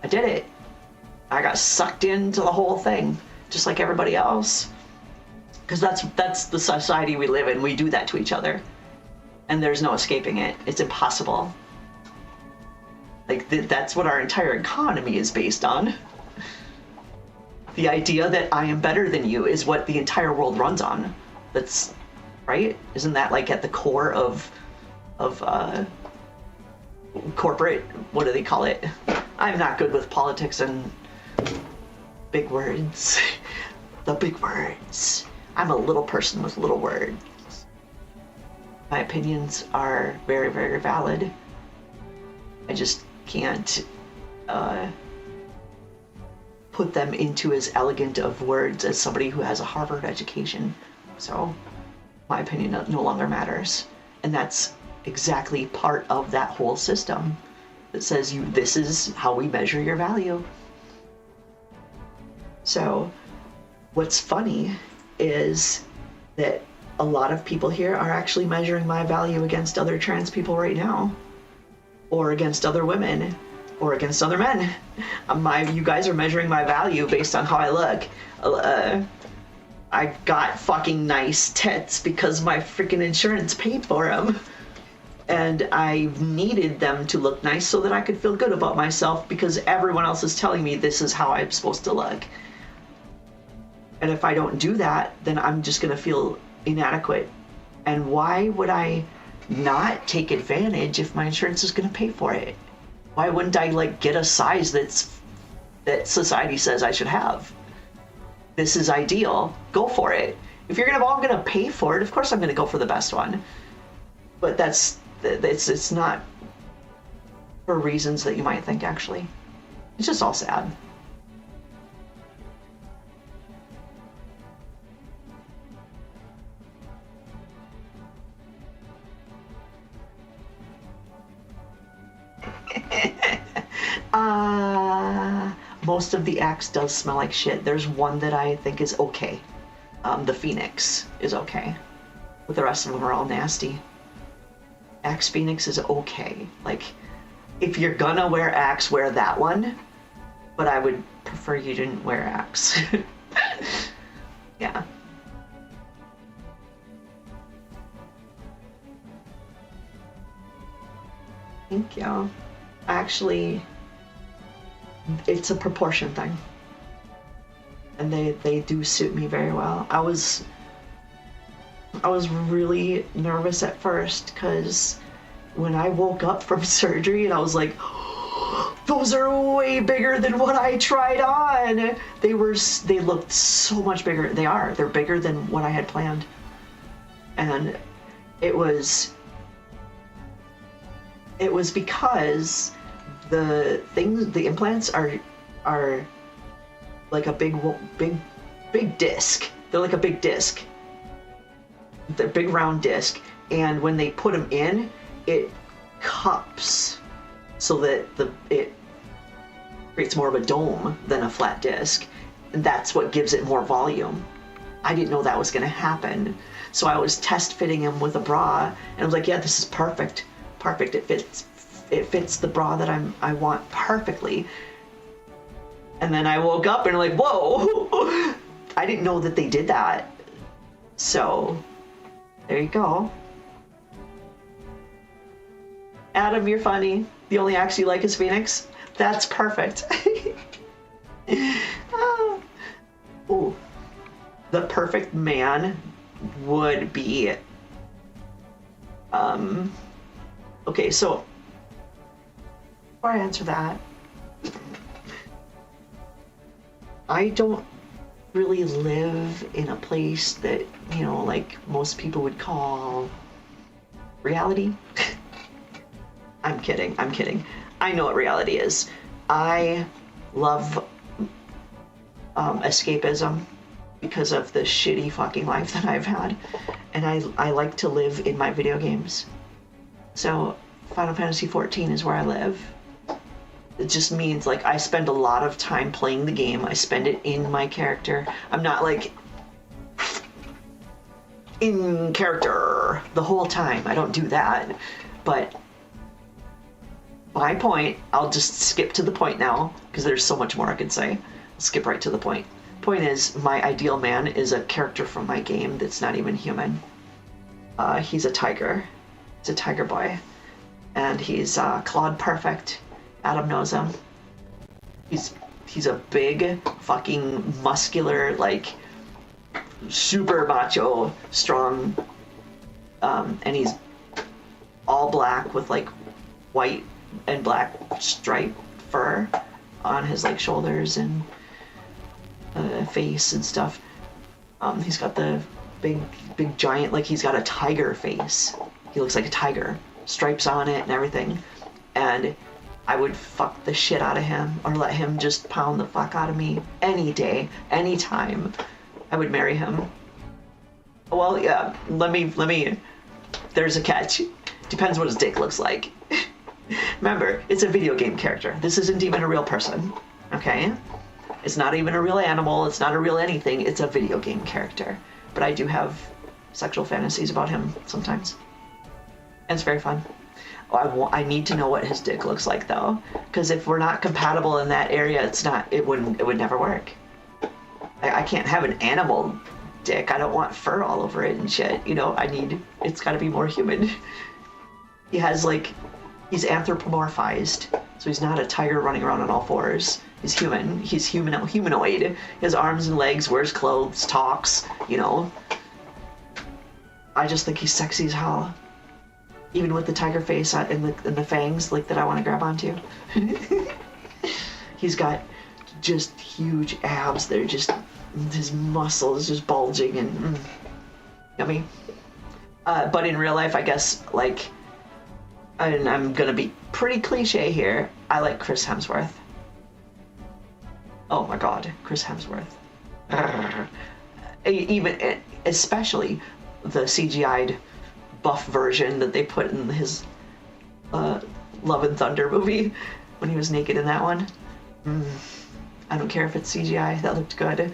I did it. I got sucked into the whole thing, just like everybody else. Because that's the society we live in. We do that to each other. And there's no escaping it. It's impossible. Like, that's what our entire economy is based on. The idea that I am better than you is what the entire world runs on. That's, right? Isn't that like at the core of corporate, what do they call it? I'm not good with politics and big words. The big words. I'm a little person with little words. My opinions are very, very valid. I just can't put them into as elegant of words as somebody who has a Harvard education. So my opinion no longer matters. And that's exactly part of that whole system that says this is how we measure your value. So what's funny is that a lot of people here are actually measuring my value against other trans people right now, or against other women, or against other men. You guys are measuring my value based on how I look. I got fucking nice tits because my freaking insurance paid for them. And I needed them to look nice so that I could feel good about myself, because everyone else is telling me this is how I'm supposed to look. And if I don't do that, then I'm just gonna feel inadequate. And why would I not take advantage if my insurance is gonna pay for it? Why wouldn't I get a size that society says I should have? This is ideal. Go for it. If you're all gonna pay for it, of course I'm gonna go for the best one. But it's not for reasons that you might think, actually. It's just all sad. Most of the Axe does smell like shit. There's one that I think is okay. The Phoenix is okay. But the rest of them are all nasty. Axe Phoenix is okay. If you're gonna wear Axe, wear that one. But I would prefer you didn't wear Axe. Yeah. Thank you. Actually, it's a proportion thing. And they do suit me very well. I was really nervous at first because when I woke up from surgery and I was like, those are way bigger than what I tried on. They looked so much bigger. They're bigger than what I had planned. And it was because the implants are like a big disc. They're like a big disc. They're a big round disc, and when they put them in, it cups so that it creates more of a dome than a flat disc, and that's what gives it more volume. I didn't know that was going to happen, so I was test fitting him with a bra, and I was like, yeah, this is perfect. It fits the bra that I want perfectly. And then I woke up and I'm like, whoa, I didn't know that they did that. So there you go. Adam, you're funny. The only axe you like is Phoenix. That's perfect. Oh, the perfect man would be, okay, so before I answer that, I don't really live in a place that, you know, like most people would call reality. I'm kidding. I know what reality is. I love escapism because of the shitty fucking life that I've had. And I like to live in my video games. So Final Fantasy XIV is where I live. It just means like I spend a lot of time playing the game. I spend it in my character. I'm not like in character the whole time. I don't do that. But my point, I'll just skip to the point now because there's so much more I could say. I'll skip right to the point. Point is, my ideal man is a character from my game that's not even human. He's a tiger. He's a tiger boy. And he's Claude Perfect. Adam knows him. He's a big, fucking muscular, like super macho, strong, and he's all black with like white and black striped fur on his like shoulders and face and stuff. He's got the big giant, like he's got a tiger face. He looks like a tiger, stripes on it and everything. And I would fuck the shit out of him or let him just pound the fuck out of me any day, any time. I would marry him. Well, yeah, let me, there's a catch. Depends what his dick looks like. Remember, it's a video game character. This isn't even a real person, okay? It's not even a real animal. It's not a real anything. It's a video game character. But I do have sexual fantasies about him sometimes. And it's very fun. I need to know what his dick looks like though, because if we're not compatible in that area, it would never work. I can't have an animal dick. I don't want fur all over it and shit. You know, it's got to be more human. He's anthropomorphized, so he's not a tiger running around on all fours. He's human. He's humanoid. He has arms and legs, wears clothes, talks. You know. I just think he's sexy as hell. Even with the tiger face and the fangs like that I want to grab onto. He's got just huge abs. They're just, his muscles just bulging and yummy. But in real life, I guess, like, and I'm gonna be pretty cliche here, I like Chris Hemsworth. Oh my god, Chris Hemsworth. Even, especially the CGI'd buff version that they put in his Love and Thunder movie when he was naked in that one. I don't care if it's CGI, that looked good.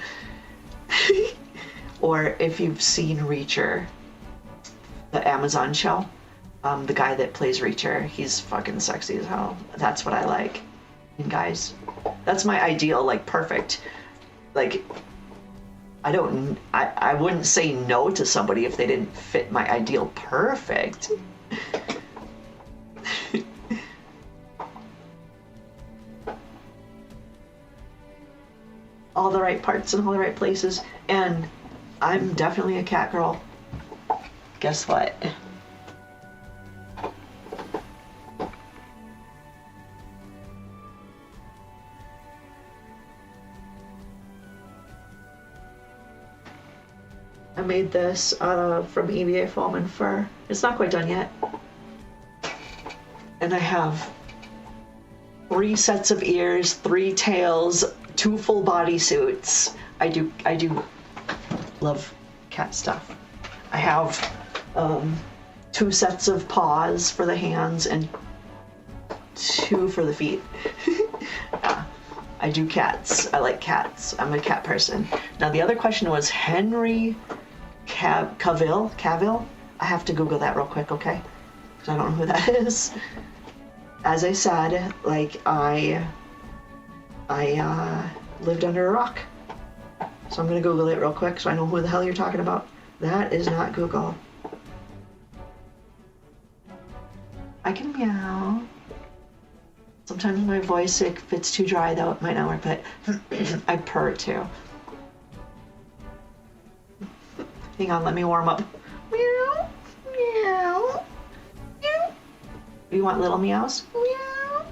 Or if you've seen Reacher, the Amazon show, the guy that plays Reacher, he's fucking sexy as hell. That's what I like in guys. That's my ideal, like, perfect. Like, I wouldn't say no to somebody if they didn't fit my ideal perfect. right parts in all the right places. And I'm definitely a cat girl. Guess what? I made this from EVA foam and fur. It's not quite done yet. And I have 3 sets of ears, 3 tails, 2 full body suits. I do love cat stuff. I have 2 sets of paws for the hands and 2 for the feet. I do cats. I like cats. I'm a cat person. Now the other question was Henry Cavill? I have to Google that real quick, okay? Because I don't know who that is. As I said, like, I lived under a rock. So I'm gonna Google it real quick so I know who the hell you're talking about. That is not Google. I can meow. Sometimes my voice, if it's too dry though, it might not work, but I purr too. Hang on, let me warm up. Meow, meow, meow. You want little meows? Meow,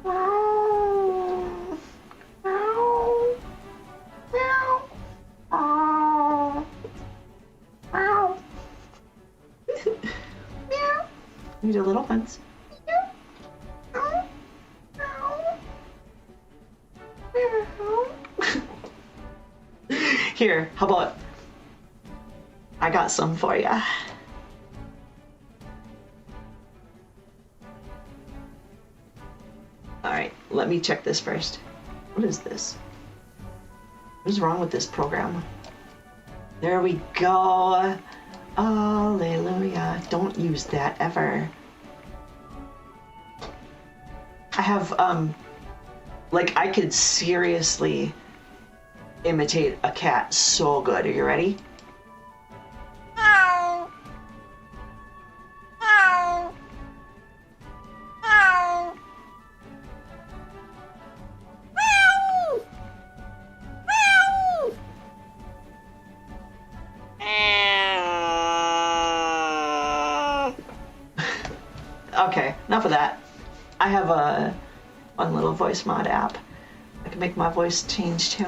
meow, meow, meow, meow, meow. Meow. You do little ones. Meow, meow, meow, meow. Here, how about I got some for ya. Alright, let me check this first. What is this? What is wrong with this program? There we go. Hallelujah. Don't use that ever. I have, like, I could seriously imitate a cat so good. Are you ready? Okay, enough of that. I have a one little voice mod app. I can make my voice change too.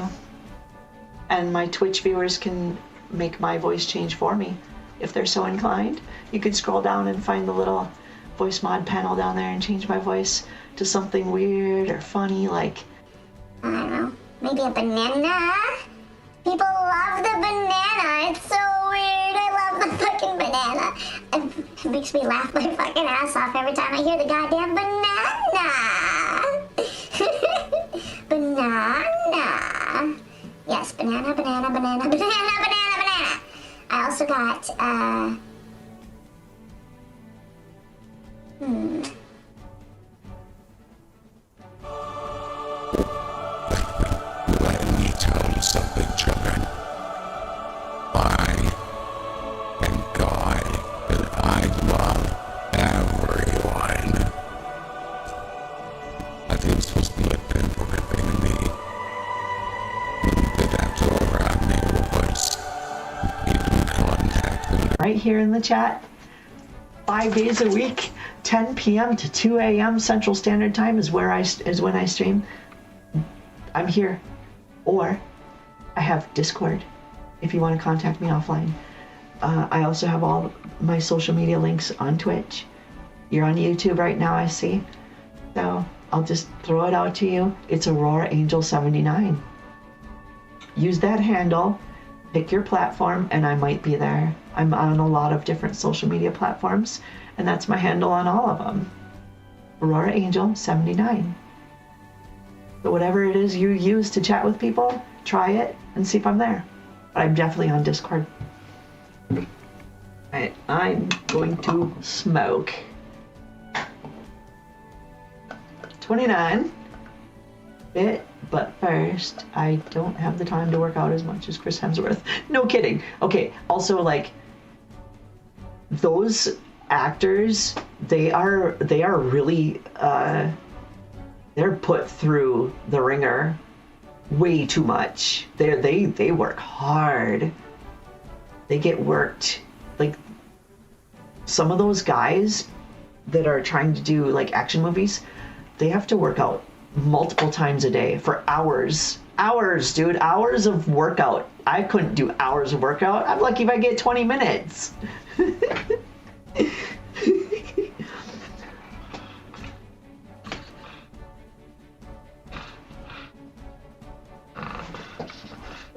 And my Twitch viewers can make my voice change for me if they're so inclined. You can scroll down and find the little voice mod panel down there and change my voice to something weird or funny, like, I don't know, maybe a banana? People love the banana. It's so weird. I love the fucking banana. It makes me laugh my fucking ass off every time I hear the goddamn banana. Banana. Yes, banana, banana, banana, banana, banana, banana. I also got, Let me tell you something, children. I am God, and I love everyone. I think it's supposed to be like Ben for everything in me. You did have to around me voice. You can contact me. right here in the chat. 5 days a week, 10 p.m. to 2 a.m. Central Standard Time is when I stream. I'm here. Or I have Discord if you want to contact me offline. I also have all my social media links on Twitch. You're on YouTube right now, I see. So I'll just throw it out to you. It's Aurora Angel 79. Use that handle, pick your platform, and I might be there. I'm on a lot of different social media platforms, and that's my handle on all of them. Aurora Angel 79. So whatever it is you use to chat with people, try it and see if I'm there. But I'm definitely on Discord. Alright, I'm going to smoke. 29 bit, but first, I don't have the time to work out as much as Chris Hemsworth. No kidding. Okay, also, like, those actors, they are really, they're put through the ringer way too much. They work hard. They get worked. Like, some of those guys that are trying to do like action movies, they have to work out multiple times a day for hours. Hours, dude, hours of workout. I couldn't do hours of workout. I'm lucky if I get 20 minutes.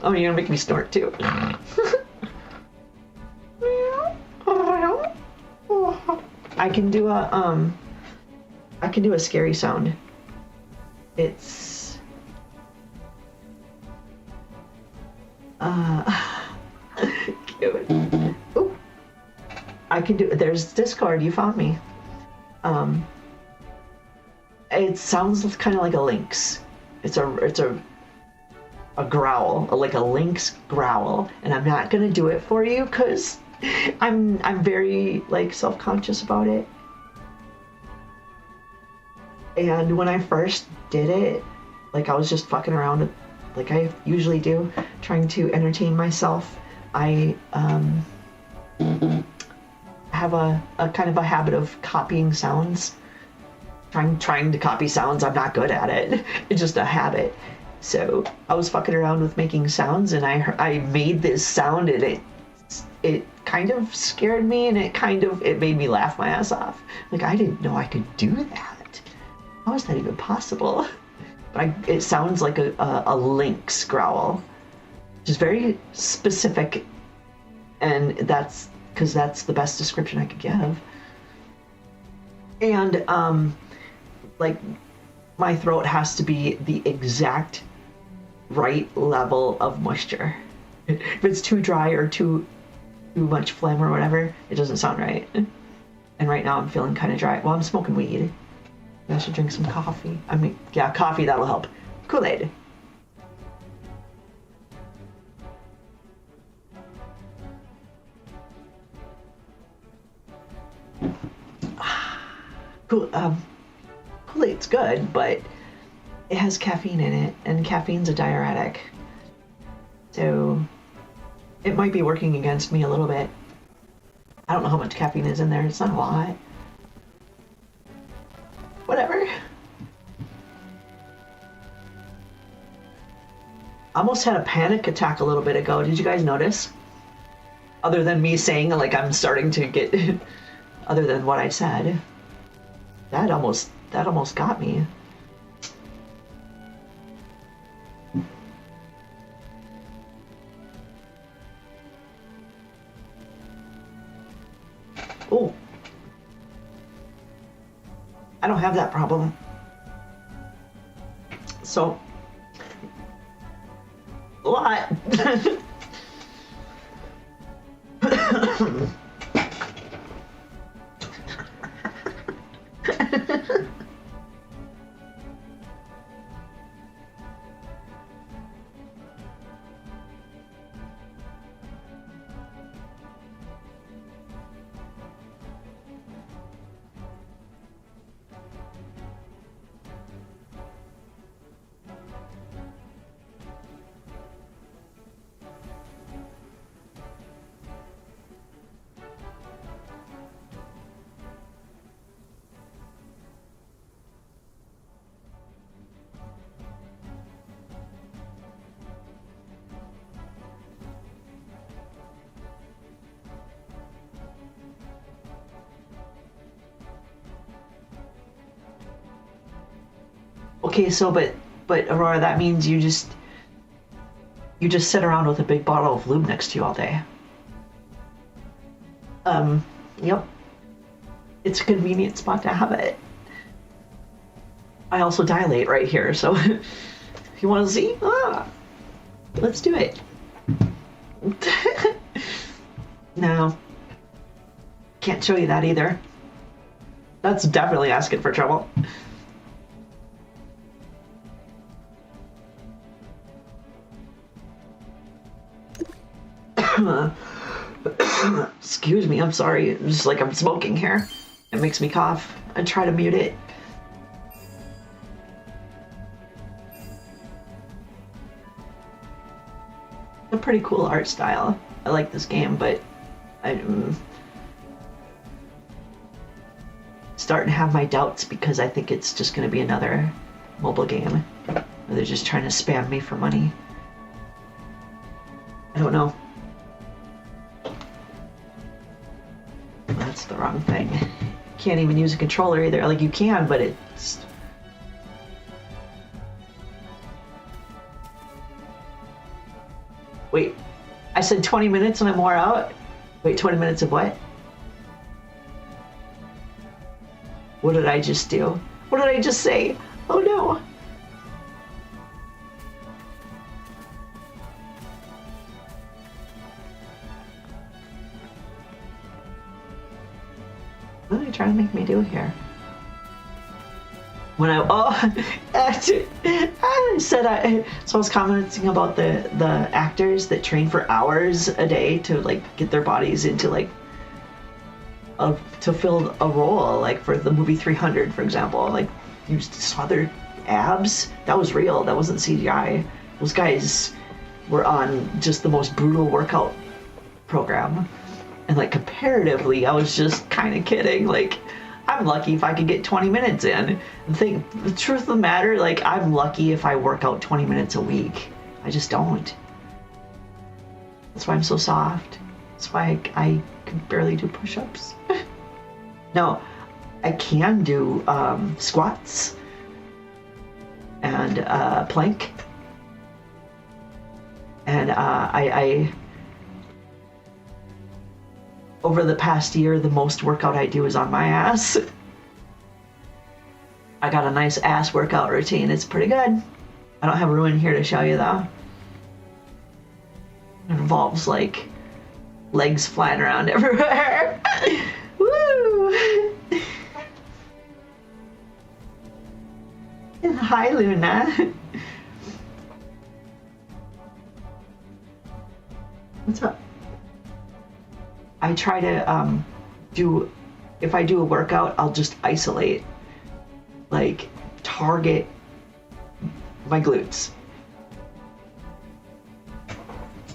Oh, you're gonna make me snort too. I can do a scary sound. It's cute. Ooh. I can do, there's Discord, you found me. It sounds kind of like a lynx. It's a growl, like a lynx growl, and I'm not gonna do it for you because I'm very like self-conscious about it. And when I first did it, like I was just fucking around like I usually do, trying to entertain myself. I have a kind of a habit of copying sounds. Trying to copy sounds, I'm not good at it. It's just a habit. So I was fucking around with making sounds, and I made this sound, and it kind of scared me, and it made me laugh my ass off. Like, I didn't know I could do that. How is that even possible? But it sounds like a lynx growl, which is very specific, and that's because that's the best description I could give. And like, my throat has to be the exact right level of moisture. If it's too dry or too much phlegm or whatever, it doesn't sound right. And right now I'm feeling kind of dry. Well, I'm smoking weed. I should drink some coffee. I mean, yeah, coffee, that'll help. Kool-Aid. Cool. Kool-Aid's good, but it has caffeine in it, and caffeine's a diuretic. So it might be working against me a little bit. I don't know how much caffeine is in there. It's not a lot. Whatever. I almost had a panic attack a little bit ago. Did you guys notice? Other than me saying like I'm starting to get other than what I said. That almost got me. Oh. I don't have that problem. So, a lot. Okay, so but Aurora, that means you just sit around with a big bottle of lube next to you all day. Yep. It's a convenient spot to have it. I also dilate right here, so if you want to see, let's do it. No. Can't show you that either. That's definitely asking for trouble. Excuse me, I'm sorry. It's just like I'm smoking here. It makes me cough. I try to mute it. pretty cool art style. I like this game, but I'm starting to have my doubts because I think it's just going to be another mobile game where they're just trying to spam me for money. I don't know. That's the wrong thing. Can't even use a controller either. Like, you can, but it's... Wait, I said 20 minutes and I'm wore out? Wait, 20 minutes of what? What did I just do? What did I just say? Oh no. What are they trying to make me do here? When I said so I was commenting about the actors that train for hours a day to like get their bodies into like to fill a role, like for the movie 300, for example. Like, you saw their abs. That was real. That wasn't CGI. Those guys were on just the most brutal workout program, and like comparatively, I was just kind of kidding. Like, I'm lucky if I could get 20 minutes in. The truth of the matter, like, I'm lucky if I work out 20 minutes a week. I just don't. That's why I'm so soft. That's why I can barely do push-ups. No, I can do squats and plank. And I over the past year, the most workout I do is on my ass. I got a nice ass workout routine. It's pretty good. I don't have a ruin here to show you though. It involves like legs flying around everywhere. Woo! Hi, Luna. What's up? I try to if I do a workout, I'll just isolate, like target my glutes.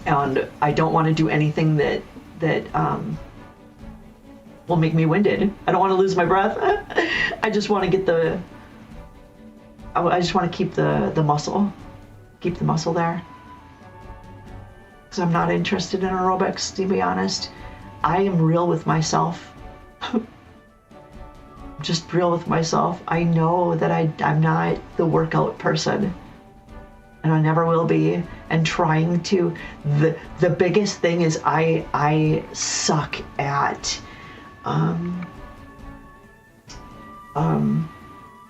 And I don't want to do anything that will make me winded. I don't want to lose my breath. I just want to get I just want to keep the muscle there. Because I'm not interested in aerobics, to be honest. I am real with myself. Just real with myself. I know that I'm not the workout person. And I never will be. And trying to... The biggest thing is I suck at...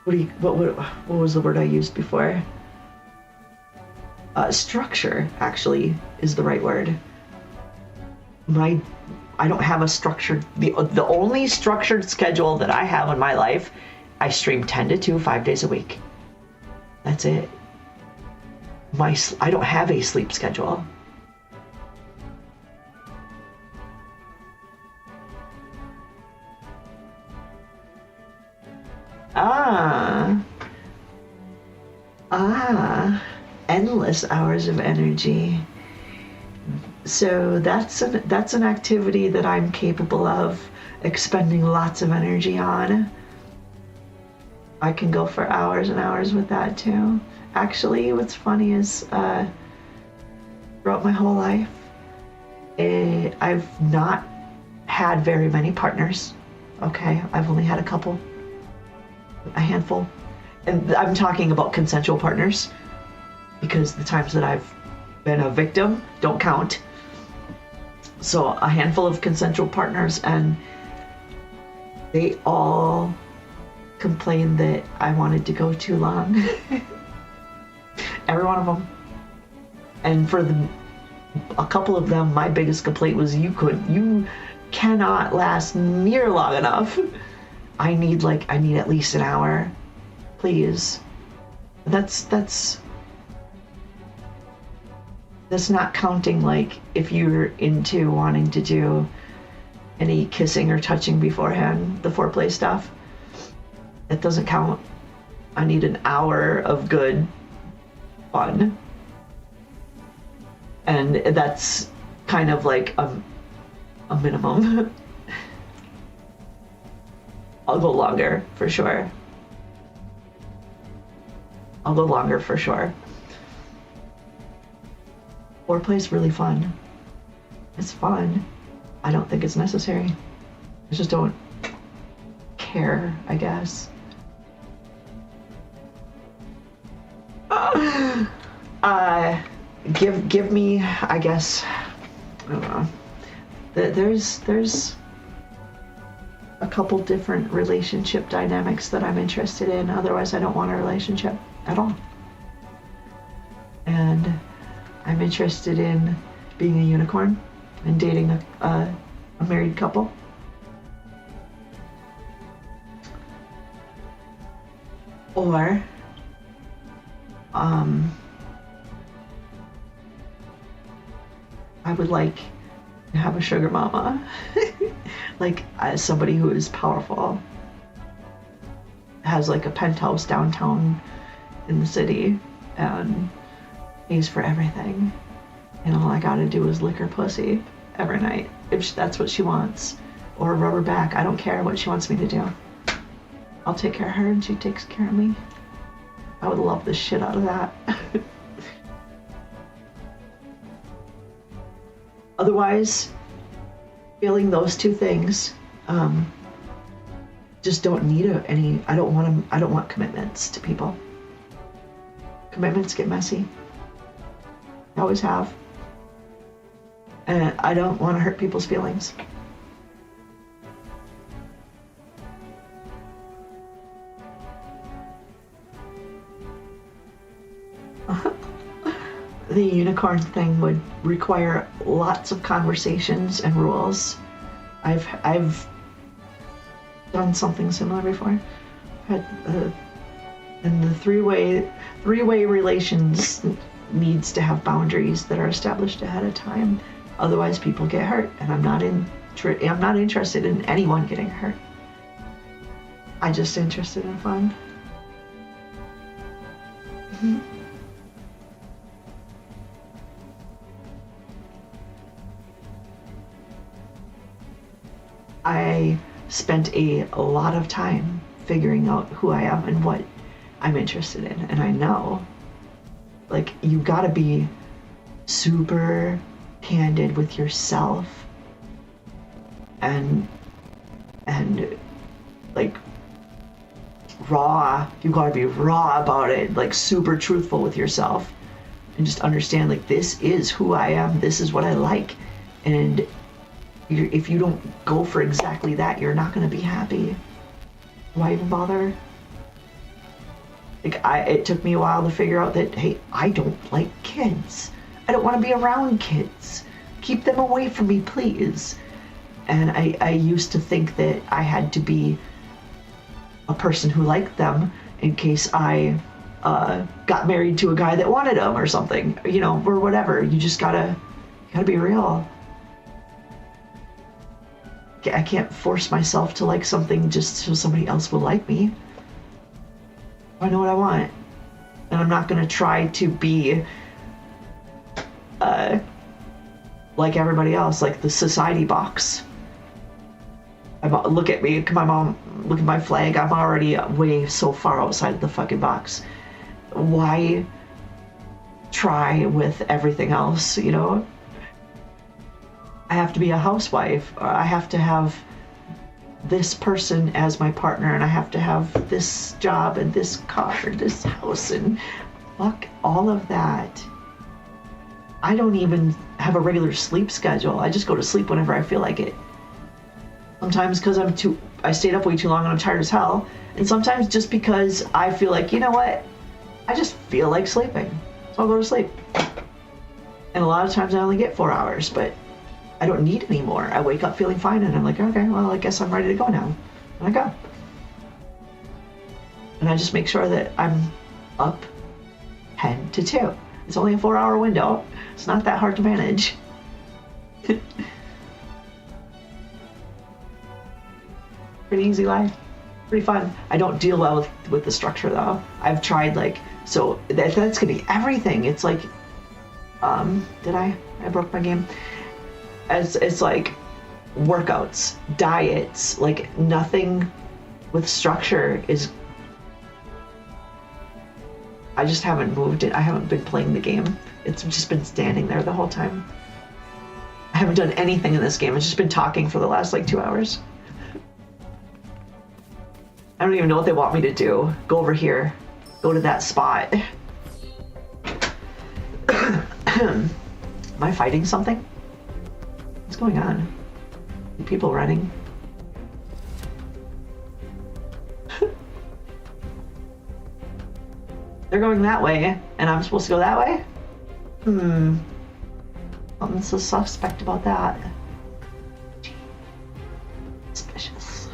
what was the word I used before? Structure, actually, is the right word. I don't have a structured... The only structured schedule that I have in my life, I stream 10 to 2, 5 days a week. That's it. I don't have a sleep schedule. Endless hours of energy. So that's an activity that I'm capable of expending lots of energy on. I can go for hours and hours with that too. Actually, what's funny is throughout my whole life, I've not had very many partners. Okay, I've only had a handful. And I'm talking about consensual partners, because the times that I've been a victim don't count. So a handful of consensual partners, and they all complained that I wanted to go too long. Every one of them. And for a couple of them, my biggest complaint was you cannot last near long enough. I need at least an hour, please. That's not counting like if you're into wanting to do any kissing or touching beforehand, the foreplay stuff. That doesn't count. I need an hour of good fun. And that's kind of like a minimum. I'll go longer for sure. I'll go longer for sure. Foreplay's really fun. It's fun. I don't think it's necessary. I just don't care, I guess. Give me, I guess, I don't know. There's a couple different relationship dynamics that I'm interested in. Otherwise, I don't want a relationship at all. And I'm interested in being a unicorn and dating a married couple. Or, I would like to have a sugar mama. Like somebody who is powerful, has like a penthouse downtown in the city, and pays for everything. And all I gotta do is lick her pussy every night, if that's what she wants. Or rub her back, I don't care what she wants me to do. I'll take care of her and she takes care of me. I would love the shit out of that. Otherwise, feeling those two things, just don't need any. I don't want commitments to people. Commitments get messy. I always have. And I don't want to hurt people's feelings. The unicorn thing would require lots of conversations and rules. I've done something similar before. And the three-way relations needs to have boundaries that are established ahead of time. Otherwise, people get hurt, and I'm not interested in anyone getting hurt. I'm just interested in fun. Mm-hmm. I spent a lot of time figuring out who I am and what I'm interested in. And I know, like, you gotta be super candid with yourself and like raw. You gotta be raw about it, like super truthful with yourself, and just understand, like, this is who I am, this is what I like. And if you don't go for exactly that, you're not going to be happy. Why even bother? Like, it took me a while to figure out that, hey, I don't like kids. I don't want to be around kids. Keep them away from me, please. And I used to think that I had to be a person who liked them in case I got married to a guy that wanted them or something, you know, or whatever. You just gotta be real. I can't force myself to like something just so somebody else will like me. I know what I want. And I'm not going to try to be like everybody else, like the society box. Look at me, my mom, look at my flag. I'm already way so far outside of the fucking box. Why try with everything else, you know? I have to be a housewife, or I have to have this person as my partner, and I have to have this job and this car and this house, and fuck all of that. I don't even have a regular sleep schedule. I just go to sleep whenever I feel like it. Sometimes because I stayed up way too long and I'm tired as hell, and sometimes just because I feel like, you know what, I just feel like sleeping, so I'll go to sleep. And a lot of times I only get 4 hours, but I don't need any more. I wake up feeling fine, and I'm like, okay, well, I guess I'm ready to go now. And I go. And I just make sure that I'm up 10 to 2. It's only a 4-hour window. It's not that hard to manage. Pretty easy life. Pretty fun. I don't deal well with the structure, though. I've tried, like, so that's gonna be everything. It's like, Did I broke my game. As it's like workouts, diets, like nothing with structure is. I just haven't moved it. I haven't been playing the game. It's just been standing there the whole time. I haven't done anything in this game. It's just been talking for the last like 2 hours. I don't even know what they want me to do. Go over here. Go to that spot. Am I fighting something? What's going on? People running. They're going that way, and I'm supposed to go that way? Something's so suspect about that. Suspicious.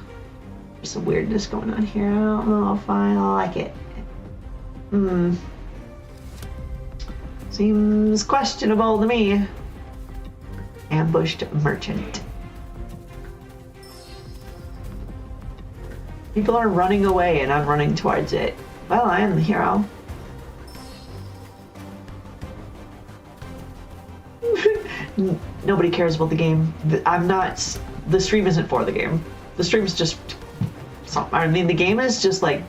There's some weirdness going on here. I don't know if I like it. Seems questionable to me. Ambushed merchant. People are running away and I'm running towards it. Well, I am the hero. Nobody cares about the game. I'm not. The stream isn't for the game. The stream's just. I mean, the game is just like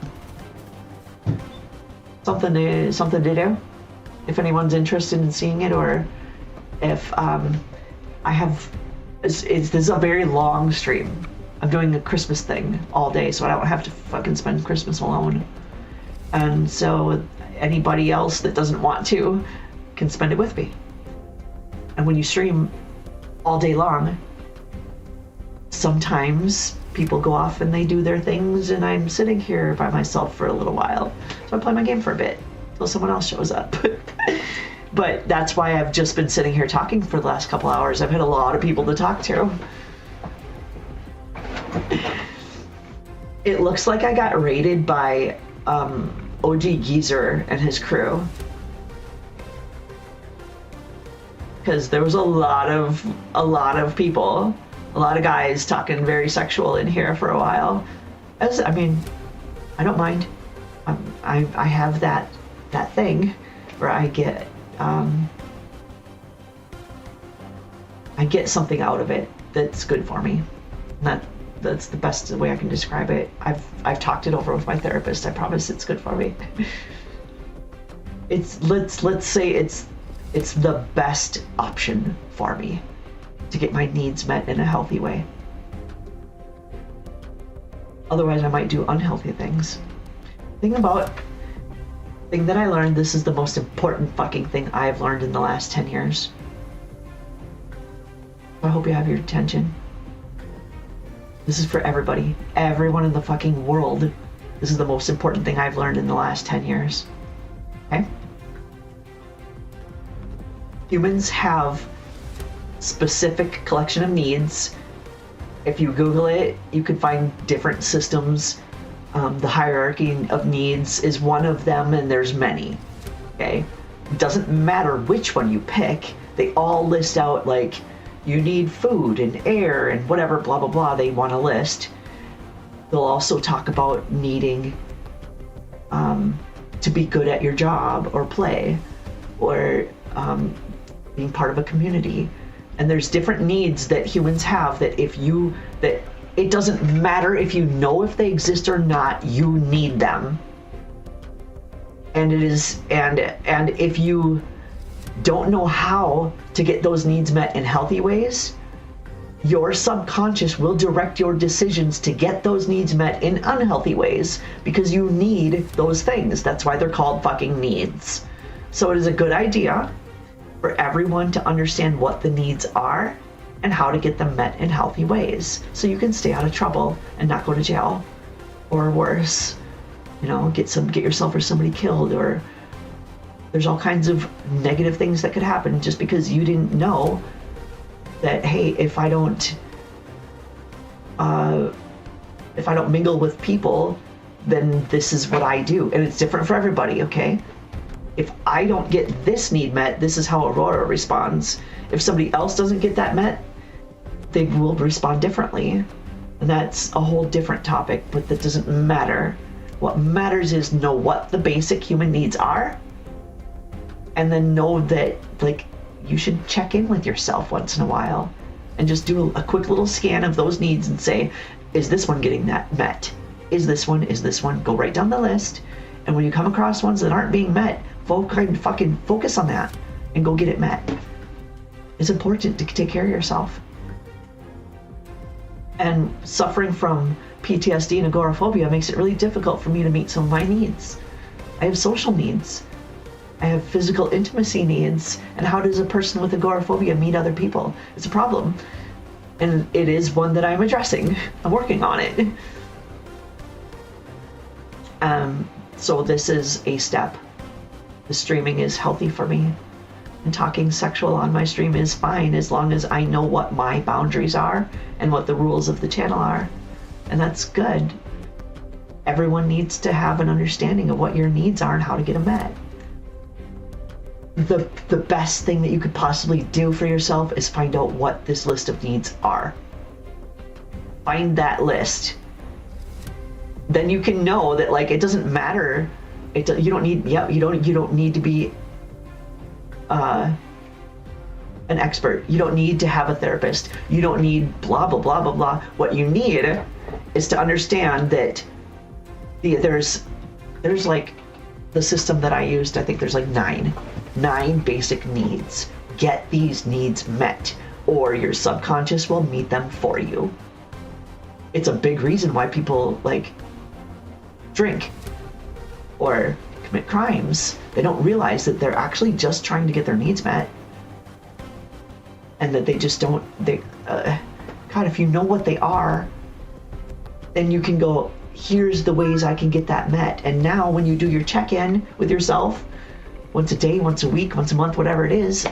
something to do. If anyone's interested in seeing it, or if I have. This is a very long stream. I'm doing a Christmas thing all day, so I don't have to fucking spend Christmas alone. And so anybody else that doesn't want to can spend it with me. And when you stream all day long, sometimes people go off and they do their things and I'm sitting here by myself for a little while. So I play my game for a bit until someone else shows up. But that's why I've just been sitting here talking for the last couple hours. I've had a lot of people to talk to. It looks like I got raided by OG Geezer and his crew. Because there was a lot of people, a lot of guys talking very sexual in here for a while. I mean, I don't mind. I have that thing where I get something out of it that's good for me. That's the best way I can describe it. I've talked it over with my therapist. I promise it's good for me. Let's say it's the best option for me to get my needs met in a healthy way. Otherwise, I might do unhealthy things. Thing that I learned, this is the most important fucking thing I've learned in the last 10 years. I hope you have your attention. This is for everybody. Everyone in the fucking world. This is the most important thing I've learned in the last 10 years. Okay? Humans have specific collection of needs. If you Google it, you can find different systems. The hierarchy of needs is one of them, and there's many. Okay? It doesn't matter which one you pick. They all list out, like, you need food and air and whatever, blah, blah, blah, they want to list. They'll also talk about needing to be good at your job or play, or being part of a community. And there's different needs that humans have that it doesn't matter if you know if they exist or not, you need them. And if you don't know how to get those needs met in healthy ways, your subconscious will direct your decisions to get those needs met in unhealthy ways because you need those things. That's why they're called fucking needs. So it is a good idea for everyone to understand what the needs are and how to get them met in healthy ways so you can stay out of trouble and not go to jail, or worse, get yourself or somebody killed, or there's all kinds of negative things that could happen just because you didn't know that, hey, if I don't mingle with people, then this is what I do. And it's different for everybody, okay? If I don't get this need met, this is how Aurora responds. If somebody else doesn't get that met, they will respond differently. And that's a whole different topic, but that doesn't matter. What matters is know what the basic human needs are And then know that, like, you should check in with yourself once in a while and just do a quick little scan of those needs and say, is this one getting that met? Is this one? Go right down the list. And when you come across ones that aren't being met, fucking focus on that and go get it met. It's important to take care of yourself. And suffering from PTSD and agoraphobia makes it really difficult for me to meet some of my needs. I have social needs. I have physical intimacy needs. And how does a person with agoraphobia meet other people? It's a problem. And it is one that I'm addressing. I'm working on it. So this is a step. The streaming is healthy for me. And talking sexual on my stream is fine as long as I know what my boundaries are and what the rules of the channel are. And that's good. Everyone needs to have an understanding of what your needs are and how to get them met. The best thing that you could possibly do for yourself is find out what this list of needs are. Find that list. Then you can know that, like, it doesn't matter. You don't need to be an expert. You don't need to have a therapist. You don't need blah blah blah blah blah. What you need is to understand that there's like the system that I used. I think there's like nine basic needs. Get these needs met, or your subconscious will meet them for you. It's a big reason why people like drink or commit crimes. They don't realize that they're actually just trying to get their needs met, and that they just don't. God, if you know what they are, then you can go, here's the ways I can get that met. And now when you do your check-in with yourself, once a day, once a week, once a month, whatever it is,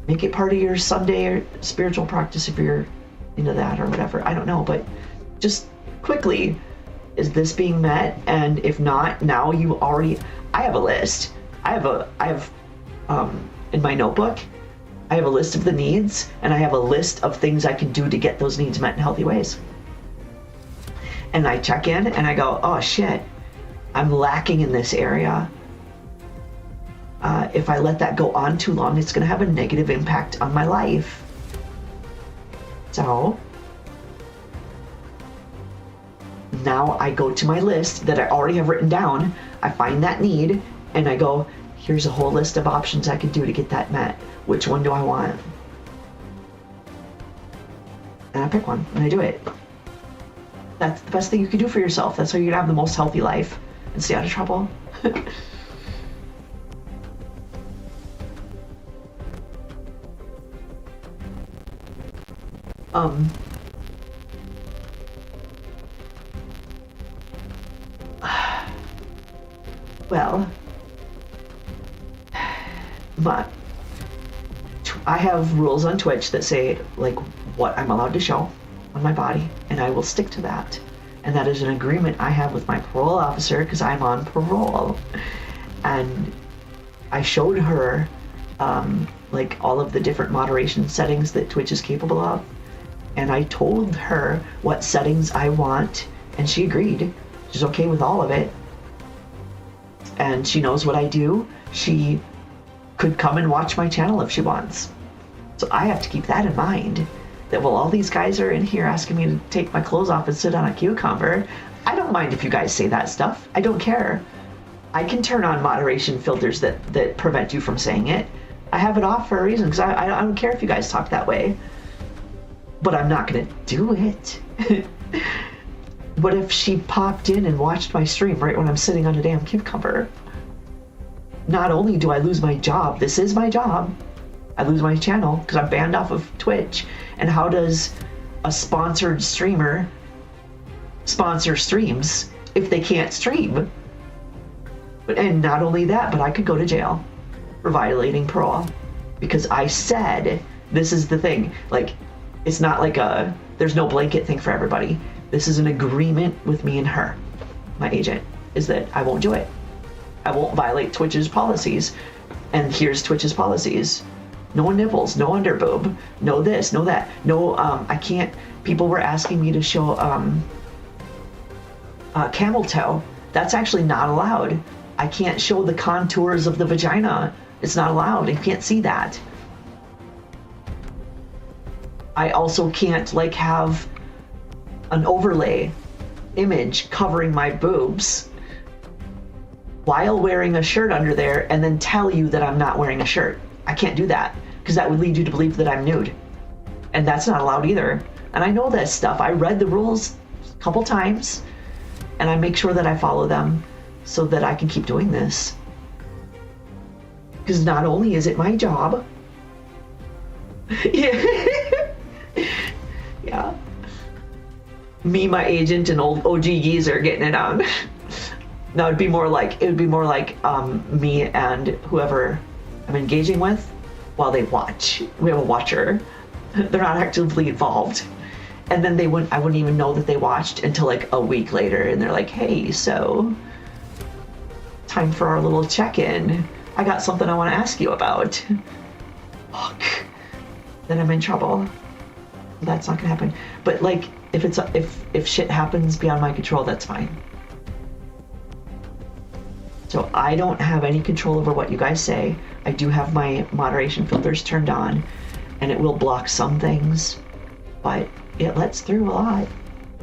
make it part of your Sunday or spiritual practice if you're into that or whatever. I don't know, but just quickly, is this being met? And if not, now I have a list. I have in my notebook, I have a list of the needs, and I have a list of things I can do to get those needs met in healthy ways. And I check in and I go, oh shit, I'm lacking in this area. If I let that go on too long, it's going to have a negative impact on my life. So now I go to my list that I already have written down. I find that need and I go, here's a whole list of options I can do to get that met. Which one do I want? And I pick one and I do it. That's the best thing you can do for yourself. That's how you can have the most healthy life and stay out of trouble. Well, I have rules on Twitch that say, like, what I'm allowed to show on my body, and I will stick to that. And that is an agreement I have with my parole officer because I'm on parole. And I showed her, like, all of the different moderation settings that Twitch is capable of. And I told her what settings I want, and she agreed. She's okay with all of it. And she knows what I do. She could come and watch my channel if she wants. So I have to keep that in mind. That while all these guys are in here asking me to take my clothes off and sit on a cucumber, I don't mind if you guys say that stuff. I don't care. I can turn on moderation filters that prevent you from saying it. I have it off for a reason, because I don't care if you guys talk that way. But I'm not going to do it. What if she popped in and watched my stream right when I'm sitting on a damn cucumber? Not only do I lose my job, this is my job, I lose my channel because I'm banned off of Twitch. And how does a sponsored streamer sponsor streams if they can't stream? And not only that, but I could go to jail for violating parole because I said, this is the thing, like, it's not like there's no blanket thing for everybody. This is an agreement with me and her, my agent, is that I won't do it. I won't violate Twitch's policies. And here's Twitch's policies. No nipples, no underboob, no this, no that. No, I can't. People were asking me to show camel toe. That's actually not allowed. I can't show the contours of the vagina. It's not allowed. You can't see that. I also can't like have an overlay image covering my boobs while wearing a shirt under there and then tell you that I'm not wearing a shirt. I can't do that because that would lead you to believe that I'm nude. And that's not allowed either. And I know that stuff. I read the rules a couple times and I make sure that I follow them so that I can keep doing this. Because not only is it my job, yeah, me, my agent, and old OG geezer getting it on. No, it would be more like me and whoever I'm engaging with while they watch. We have a watcher. They're not actively involved. And then I wouldn't even know that they watched until like a week later, and they're like, hey, so time for our little check-in. I got something I want to ask you about. Fuck. Then I'm in trouble. That's not gonna happen. But like, if shit happens beyond my control, that's fine. So I don't have any control over what you guys say. I do have my moderation filters turned on, and it will block some things, but it lets through a lot,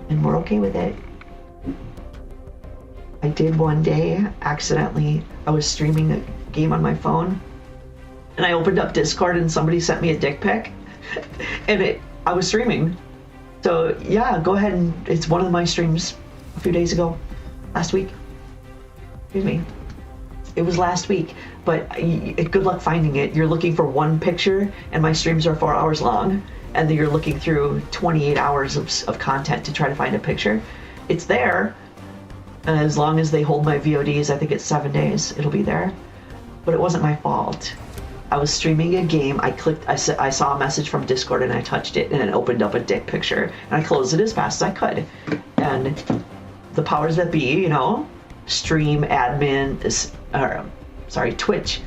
and we're okay with it. I did one day accidentally, I was streaming a game on my phone, and I opened up Discord and somebody sent me a dick pic, and I was streaming. So yeah, go ahead, and it's one of my streams a few days ago, last week. Excuse me. It was last week, but good luck finding it. You're looking for one picture, and my streams are 4 hours long, and then you're looking through 28 hours of content to try to find a picture. It's there, and as long as they hold my VODs, I think it's 7 days, it'll be there. But it wasn't my fault. I was streaming a game, I saw a message from Discord, and I touched it, and it opened up a dick picture, and I closed it as fast as I could. And the powers that be, you know, stream admin, Twitch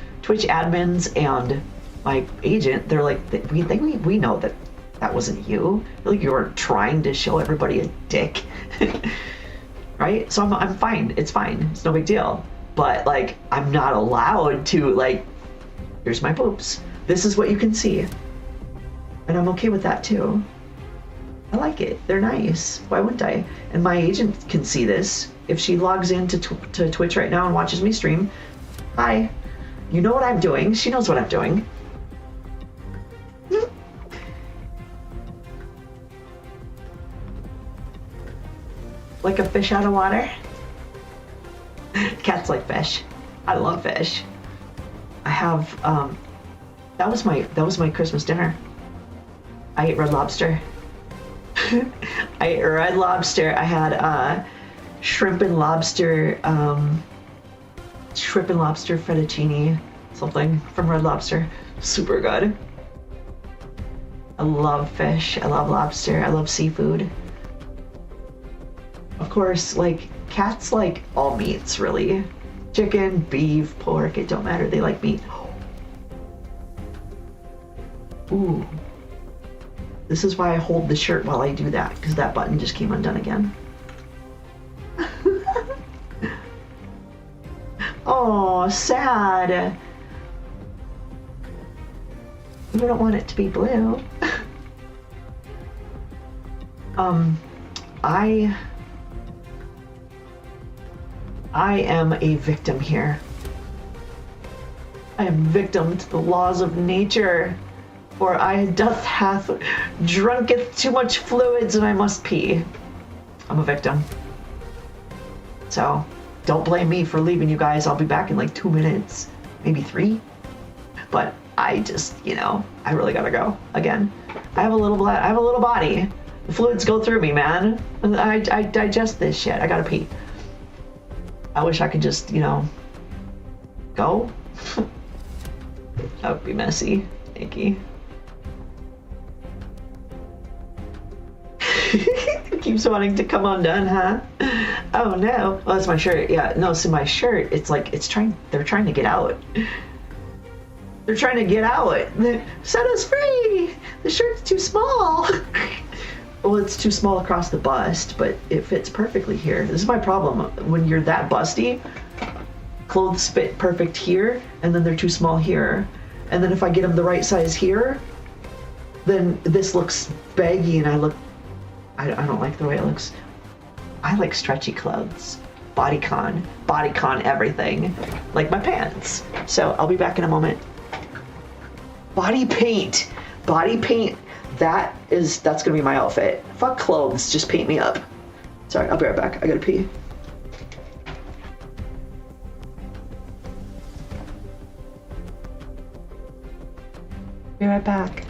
admins and my agent, they're like, we know that wasn't you. Like, you were trying to show everybody a dick. Right? So I'm fine. It's fine. It's no big deal. But like, I'm not allowed to, like, here's my boobs. This is what you can see. And I'm okay with that too. I like it. They're nice. Why wouldn't I? And my agent can see this. If she logs into to Twitch right now and watches me stream, hi. You know what I'm doing. She knows what I'm doing. Like a fish out of water. Cats like fish. I love fish. I have that was my Christmas dinner. I ate Red Lobster. I ate Red Lobster. I had shrimp and lobster fettuccine, something from Red Lobster. Super good. I love fish. I love lobster. I love seafood. Of course, like, cats like all meats, really. Chicken, beef, pork, it don't matter. They like meat. Ooh. This is why I hold the shirt while I do that, because that button just came undone again. Oh, sad. You don't want it to be blue. I am a victim here. I am victim to the laws of nature, for hath drunketh too much fluids and I must pee. I'm a victim. So, don't blame me for leaving you guys. I'll be back in like 2 minutes, maybe 3. But I just, you know, I really gotta go again. I have a little body. The fluids go through me, man. I digest this shit. I gotta pee. I wish I could just, you know, go. That would be messy, icky. Keeps wanting to come undone, huh? Oh no. Oh, that's my shirt. Yeah, no, so my shirt, it's like, they're trying to get out. They're trying to get out. Set us free! The shirt's too small. Well, it's too small across the bust, but it fits perfectly here. This is my problem. When you're that busty, clothes fit perfect here, and then they're too small here. And then if I get them the right size here, then this looks baggy and I don't like the way it looks. I like stretchy clothes. Bodycon everything. Like my pants. So I'll be back in a moment. Body paint, that's gonna be my outfit. Fuck clothes, just paint me up. Sorry, I'll be right back, I gotta pee. Be right back.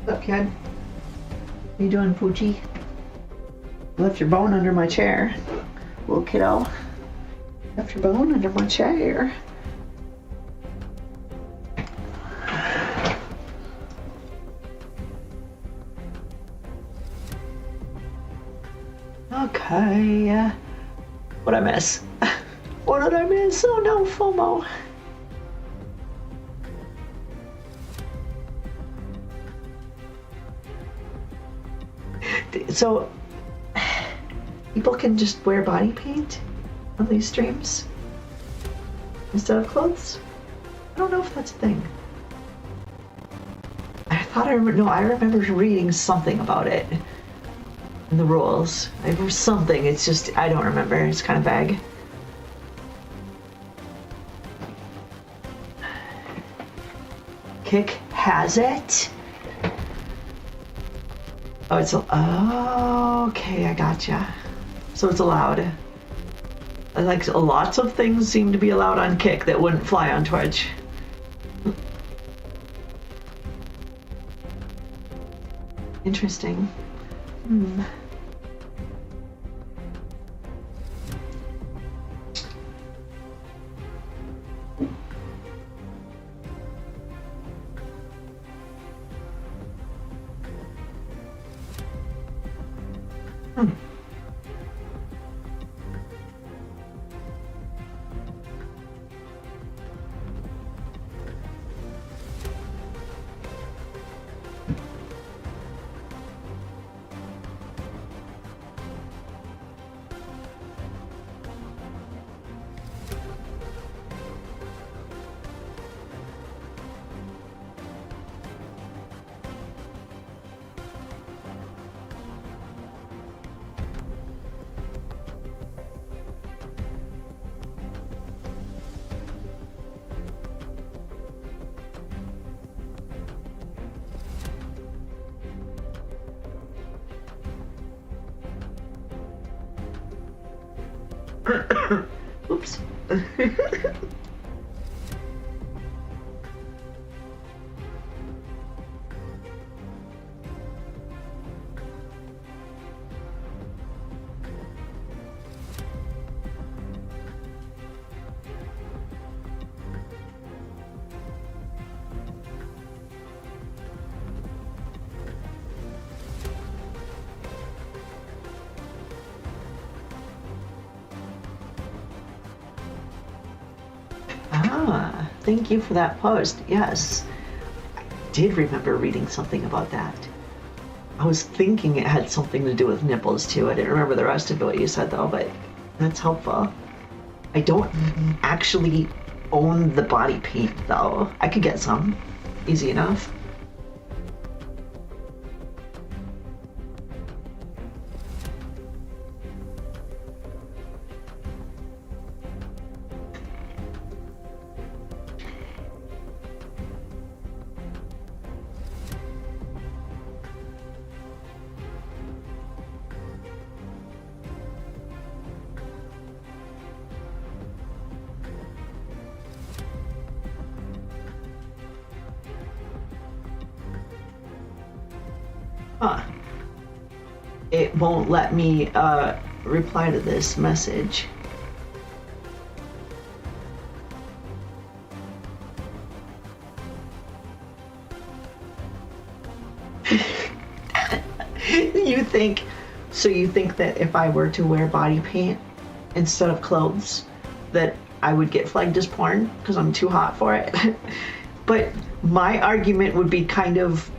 What's up, kid? How you doing, Poochie? You left your bone under my chair. Little kiddo. Left your bone under my chair. Okay. What'd I miss? What did I miss? Oh no, FOMO. So, people can just wear body paint on these streams instead of clothes? I don't know if that's a thing. I remember reading something about it in the rules. There was something, it's just, I don't remember, it's kind of vague. Kick has it? Oh, it's okay, I gotcha. So it's allowed. Like, lots of things seem to be allowed on Kick that wouldn't fly on Twitch. Interesting. Oops. Ah, thank you for that post. Yes, I did remember reading something about that. I was thinking it had something to do with nipples too. I didn't remember the rest of what you said though, but that's helpful. I don't actually own the body paint though. I could get some. Easy enough. Huh. It won't let me reply to this message. You think that if I were to wear body paint instead of clothes, that I would get flagged as porn because I'm too hot for it? But my argument would be kind of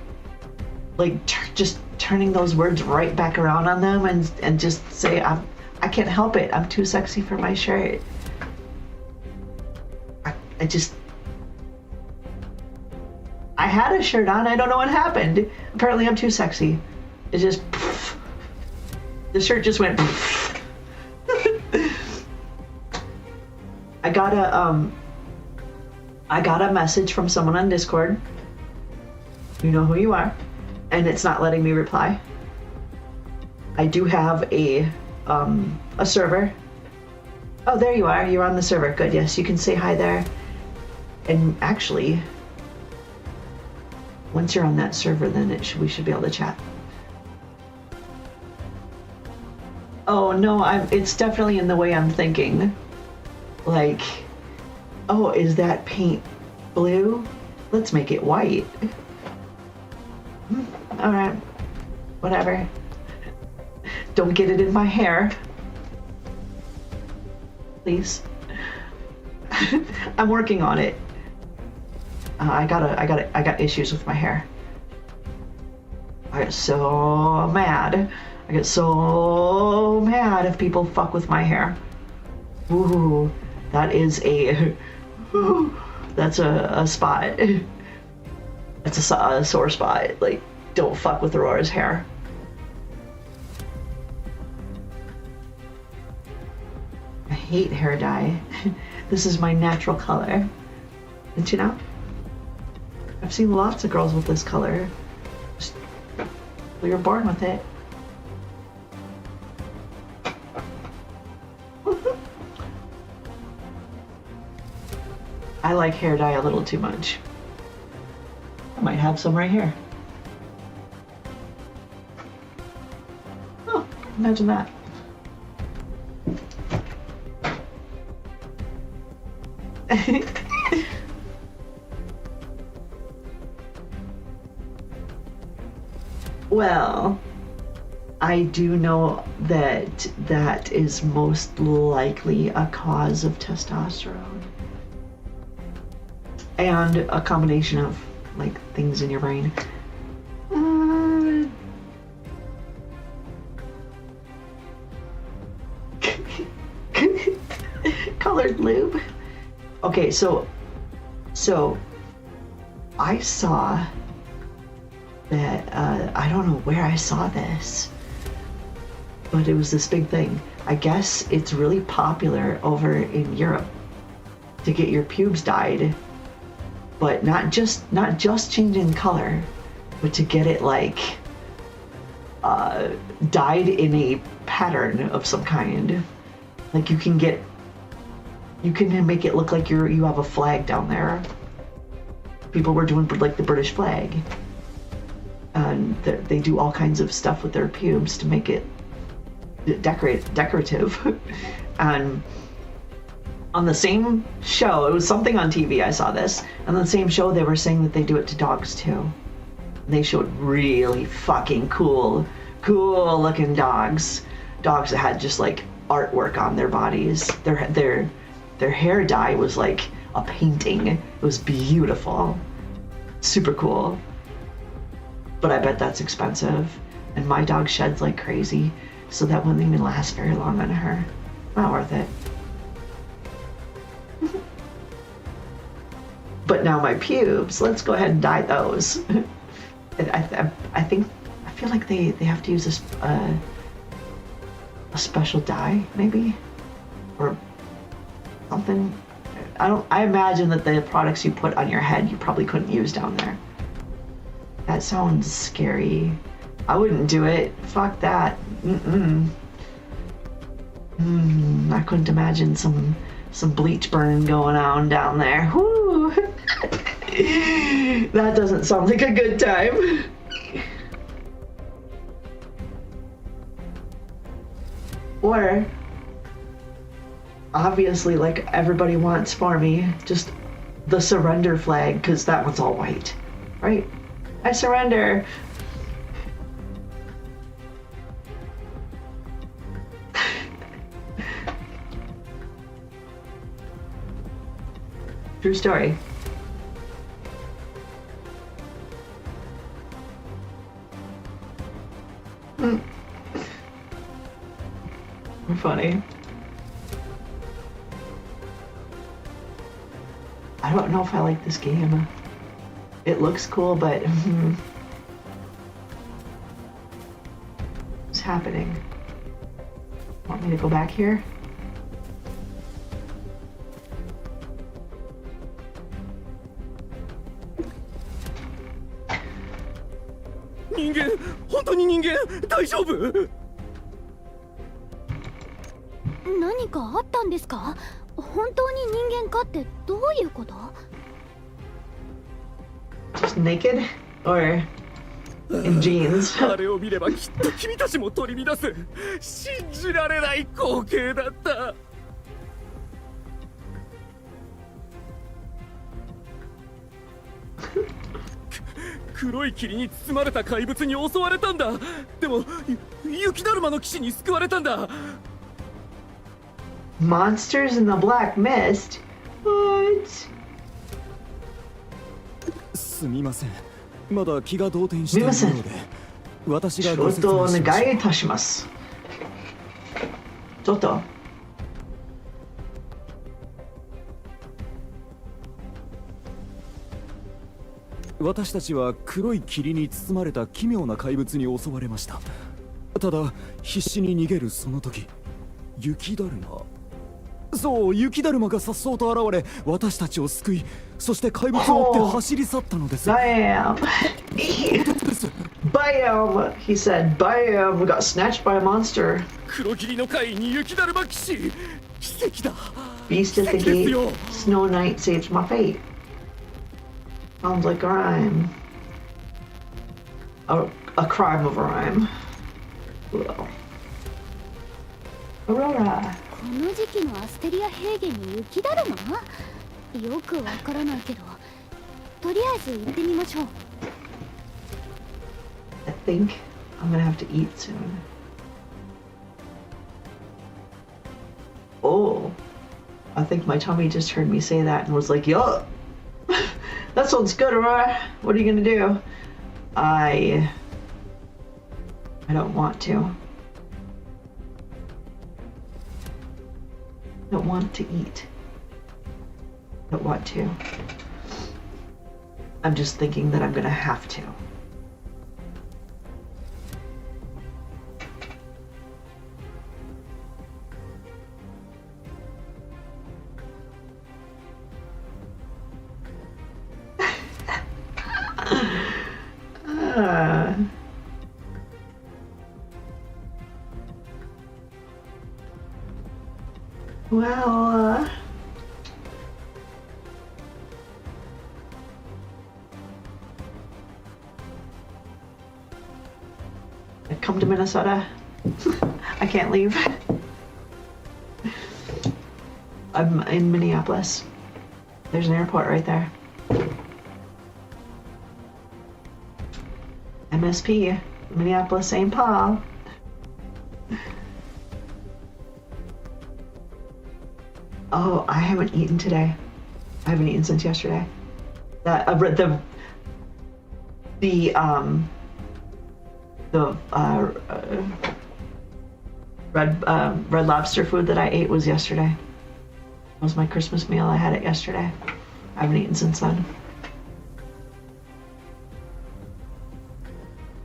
like just turning those words right back around on them and just say I can't help it. I'm too sexy for my shirt. I had a shirt on. I don't know what happened. Apparently I'm too sexy. It just the shirt just went I got a message from someone on Discord. You know who you are. And it's not letting me reply. I do have a server. Oh, there you are. You're on the server. Good. Yes, you can say hi there. And actually, once you're on that server, then we should be able to chat. Oh no, it's definitely in the way I'm thinking. Like, oh, is that paint blue? Let's make it white. All right, whatever. Don't get it in my hair, please. I'm working on it. I got issues with my hair. I get so mad. I get so mad if people fuck with my hair. Ooh, that is that's a spot. That's a sore spot. Like, don't fuck with Aurora's hair. I hate hair dye. This is my natural color. Didn't you know? I've seen lots of girls with this color. Just, well, you're born with it. I like hair dye a little too much. I might have some right here. Oh, imagine that. Well, I do know that that is most likely a cause of testosterone. And a combination of like things in your brain. Colored lube. Okay, so I saw that I don't know where I saw this, but it was this big thing. I guess it's really popular over in Europe to get your pubes dyed. But not just changing color, but to get it like dyed in a pattern of some kind. Like you can make it look like you have a flag down there. People were doing like the British flag, and they do all kinds of stuff with their pubes to make it decorative. And on the same show, it was something on TV, I saw this, and on the same show they were saying that they do it to dogs too. And they showed really fucking cool looking dogs that had just like artwork on their bodies. Their hair dye was like a painting. It was beautiful, super cool. But I bet that's expensive, and my dog sheds like crazy, so that wouldn't even last very long on her. Not worth it. But now my pubes, let's go ahead and dye those. I feel like they have to use a special dye, maybe, or something. I imagine that the products you put on your head you probably couldn't use down there. That sounds scary. I wouldn't do it. Fuck that. I couldn't imagine some bleach burn going on down there. Whoo! That doesn't sound like a good time. Or, obviously, like everybody wants for me, just the surrender flag, because that one's all white, right? I surrender. True story. Funny. I don't know if I like this game. It looks cool, but what's happening? Want me to go back here? "何かあったんですか？本当に人間かってどういうこと？" Just naked or in jeans? あれを見ればきっと君たちも取り乱す。信じられない光景だった。黒い霧に包まれた怪物に襲われたんだ。でも雪だるまの騎士に救われたんだ。Monsters in the Black Mist? What? すみません。まだ気が動転しているようで。私がご説明しましょう。ちょっとお願いいたします。ちょっと。私たちは黒い霧に包まれた奇妙な怪物に襲われました。ただ必死に逃げるその時、雪だるま、そう雪だるまが颯爽と現れ、私たちを救い、そして怪物を追って走り去ったのです。Bam! Bam! He said, Bam! Got snatched by a monster. 黒霧の会に雪だるま騎士、奇跡だ。 Beast at the gate, Snow Knight saves my fate. Sounds like a rhyme. A crime of a rhyme. Well. Aurora. この時期のアステリア平原に雪だるま？よくわからないけど、とりあえず行ってみましょう。I think I'm gonna have to eat soon. Oh, I think my tummy just heard me say that and was like, yo, that sounds good, Aurora. What are you gonna do? I don't want to. I don't want to eat. I don't want to. I'm just thinking that I'm gonna have to. Well, come to Minnesota. I can't leave. I'm in Minneapolis. There's an airport right there. MSP, Minneapolis, St. Paul. Oh, I haven't eaten today. I haven't eaten since yesterday. The red lobster food that I ate was yesterday. It was my Christmas meal. I had it yesterday. I haven't eaten since then.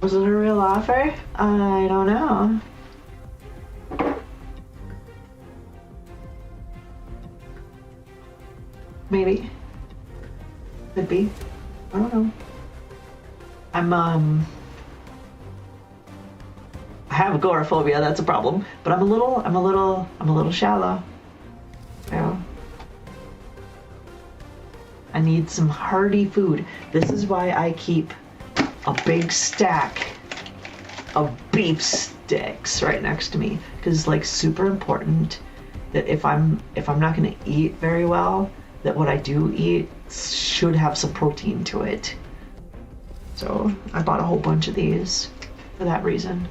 Was it a real offer? I don't know. Maybe. Could be. I don't know. I have agoraphobia, that's a problem. But I'm a little shallow. So I need some hearty food. This is why I keep a big stack of beef sticks right next to me, because it's like super important that if I'm not going to eat very well, that what I do eat should have some protein to it. So I bought a whole bunch of these for that reason.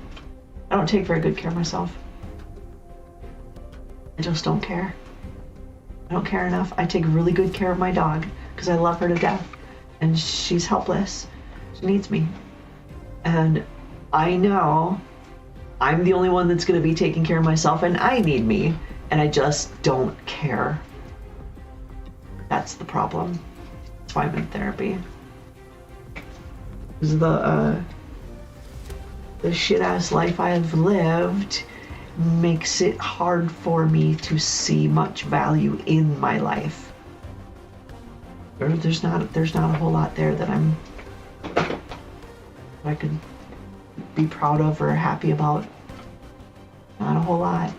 I don't take very good care of myself. I just don't care. I don't care enough. I take really good care of my dog because I love her to death, and she's helpless. She needs me. And I know I'm the only one that's going to be taking care of myself, and I need me, and I just don't care. That's the problem. That's why I'm in therapy. Because the shit-ass life I've lived makes it hard for me to see much value in my life. There's not a whole lot there that I could be proud of or happy about. Not a whole lot.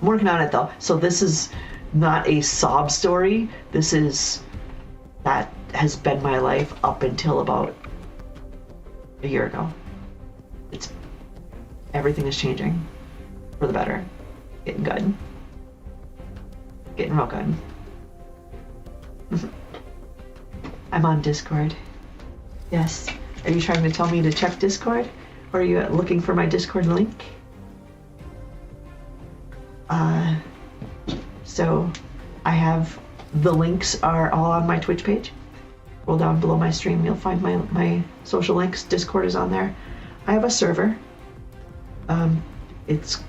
I'm working on it though. So this is not a sob story. That has been my life up until about a year ago. Everything is changing for the better. Getting good. Getting real good. I'm on Discord. Yes. Are you trying to tell me to check Discord? Or are you looking for my Discord link? So I have the links are all on my Twitch page. Scroll down below my stream, you'll find my social links. Discord is on there. I have a server. It's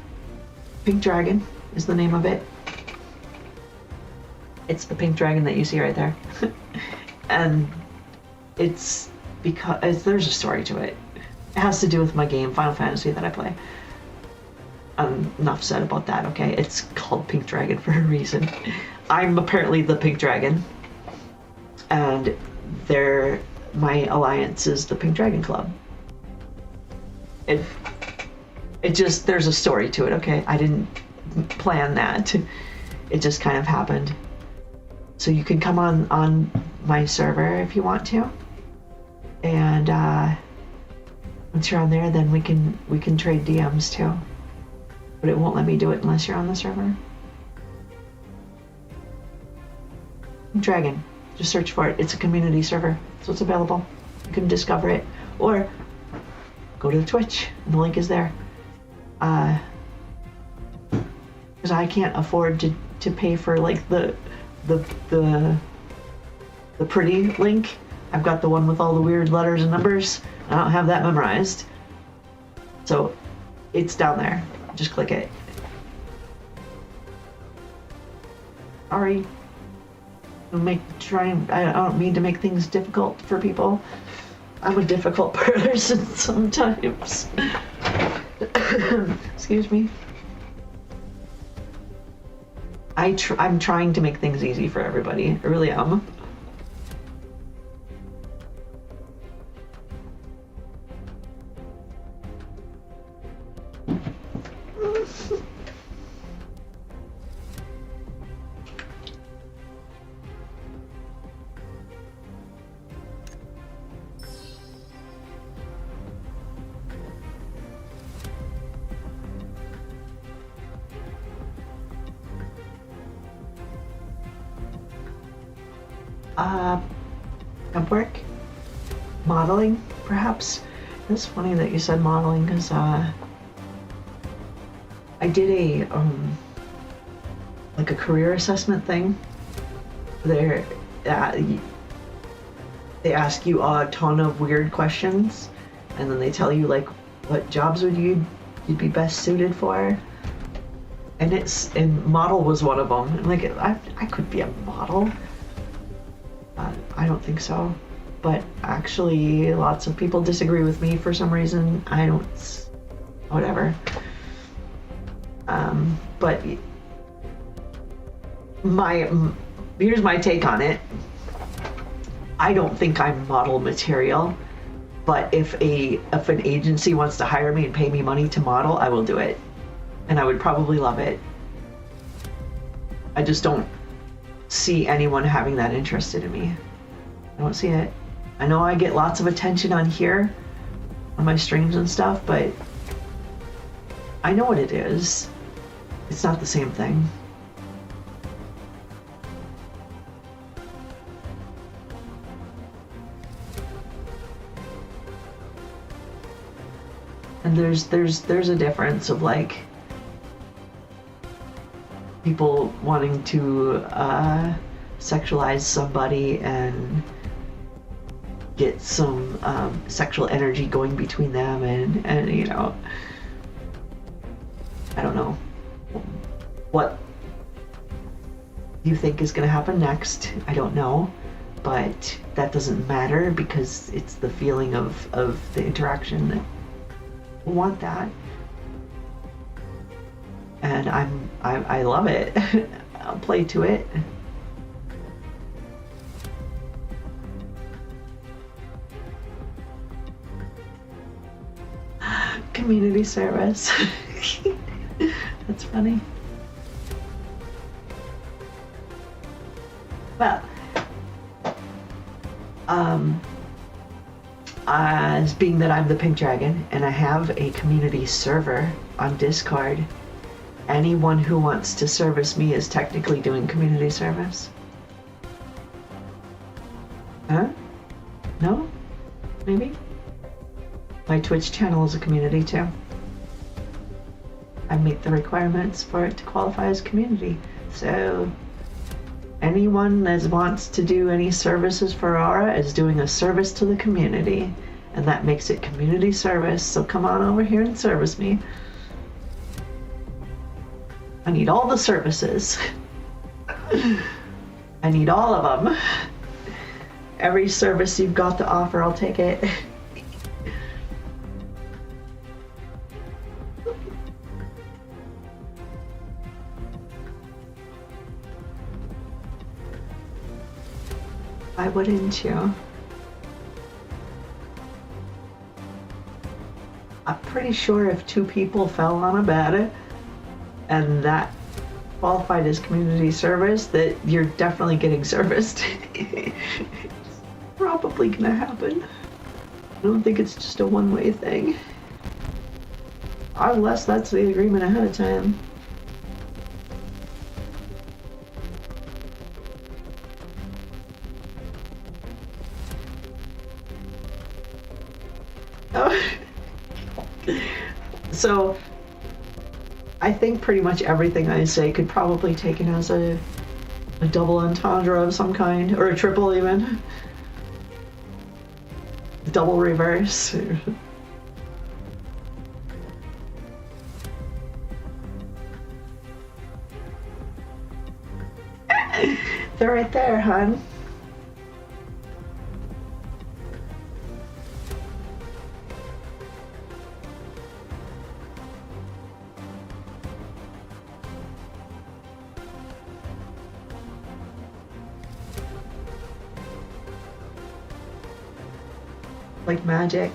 Pink Dragon is the name of it. It's the pink dragon that you see right there. And it's because there's a story to it. It has to do with my game, Final Fantasy, that I play. Enough said about that, okay? It's called Pink Dragon for a reason. I'm apparently the Pink Dragon. And my alliance is the Pink Dragon Club. It just, there's a story to it, okay? I didn't plan that. It just kind of happened. So you can come on my server if you want to. And once you're on there, then we can trade DMs too. But it won't let me do it unless you're on the server. Dragon. Just search for it. It's a community server, so it's available. You can discover it. Or go to the Twitch. The link is there. Because I can't afford to pay for like the pretty link. I've got the one with all the weird letters and numbers. I don't have that memorized. So it's down there. Just click it. Sorry. I don't mean to make things difficult for people. I'm a difficult person sometimes. Excuse me. I'm trying to make things easy for everybody. I really am. Temp work? Modeling, perhaps? It's funny that you said modeling, because, I did a, like a career assessment thing. There, they ask you a ton of weird questions, and then they tell you, like, what jobs would you'd be best suited for. And model was one of them. Like, I could be a model. I don't think so. But actually, lots of people disagree with me for some reason. I don't... Whatever. But... Here's my take on it. I don't think I'm model material. But if an agency wants to hire me and pay me money to model, I will do it. And I would probably love it. I just don't see anyone having that interested in me. I don't see it. I know I get lots of attention on here, on my streams and stuff, but I know what it is. It's not the same thing. And there's a difference of like people wanting to sexualize somebody and get some sexual energy going between them and you know, I don't know what you think is going to happen next. I don't know, but that doesn't matter because it's the feeling of the interaction that I want that. And I love it. I'll play to it. Community service. That's funny. Well, as being that I'm the Pink Dragon and I have a community server on Discord, anyone who wants to service me is technically doing community service. Huh? No? Maybe? My Twitch channel is a community too. I meet the requirements for it to qualify as community. So anyone that wants to do any services for Aura is doing a service to the community. And that makes it community service. So come on over here and service me. I need all the services. I need all of them. Every service you've got to offer, I'll take it. Why wouldn't you? I'm pretty sure if 2 people fell on a bed and that qualified as community service, that you're definitely getting serviced. It's probably gonna happen. I don't think it's just a one-way thing. Unless that's the agreement ahead of time. Oh. So, I think pretty much everything I say could probably be taken as a double entendre of some kind, or a triple even. Double reverse. They're right there, hon. Like magic.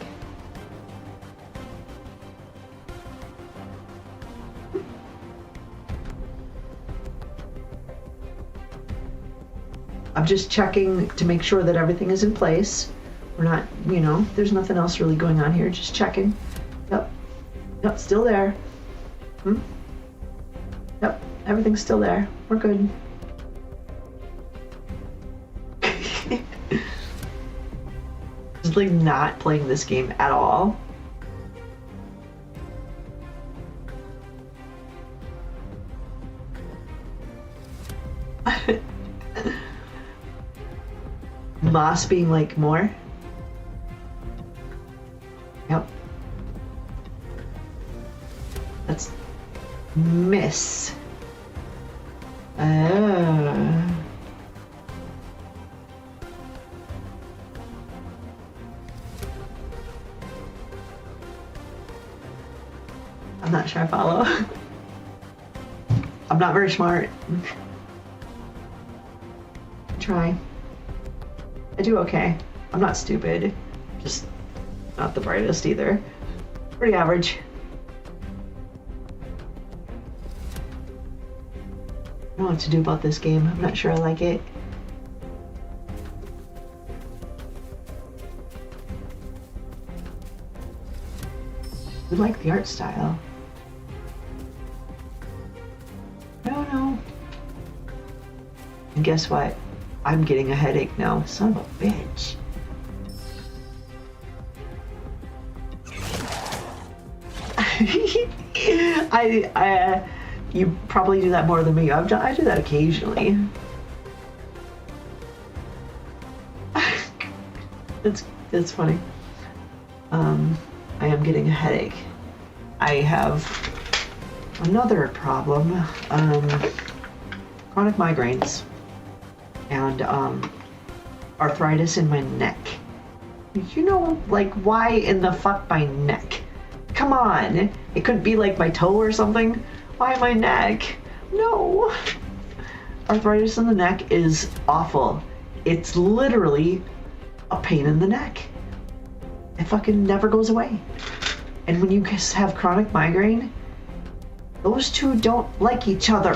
I'm just checking to make sure that everything is in place. We're not, you know, there's nothing else really going on here. Just checking. Yep. Yep, still there. Yep, everything's still there. We're good. simply not playing this game at all. Moss being like more. Yep. That's miss. I'm not sure I follow. I'm not very smart. Try. I do okay. I'm not stupid. Just not the brightest either. Pretty average. I don't know what to do about this game. I'm not sure I like it. I like the art style. I don't know. And guess what? I'm getting a headache now. Son of a bitch. You probably do that more than me. I do that occasionally. It's funny. I am getting a headache. I have another problem. Chronic migraines and arthritis in my neck. You know, like, why in the fuck my neck? Come on, it couldn't be like my toe or something. Why my neck? No. Arthritis in the neck is awful. It's literally a pain in the neck. It fucking never goes away. And when you guys have chronic migraine, those two don't like each other.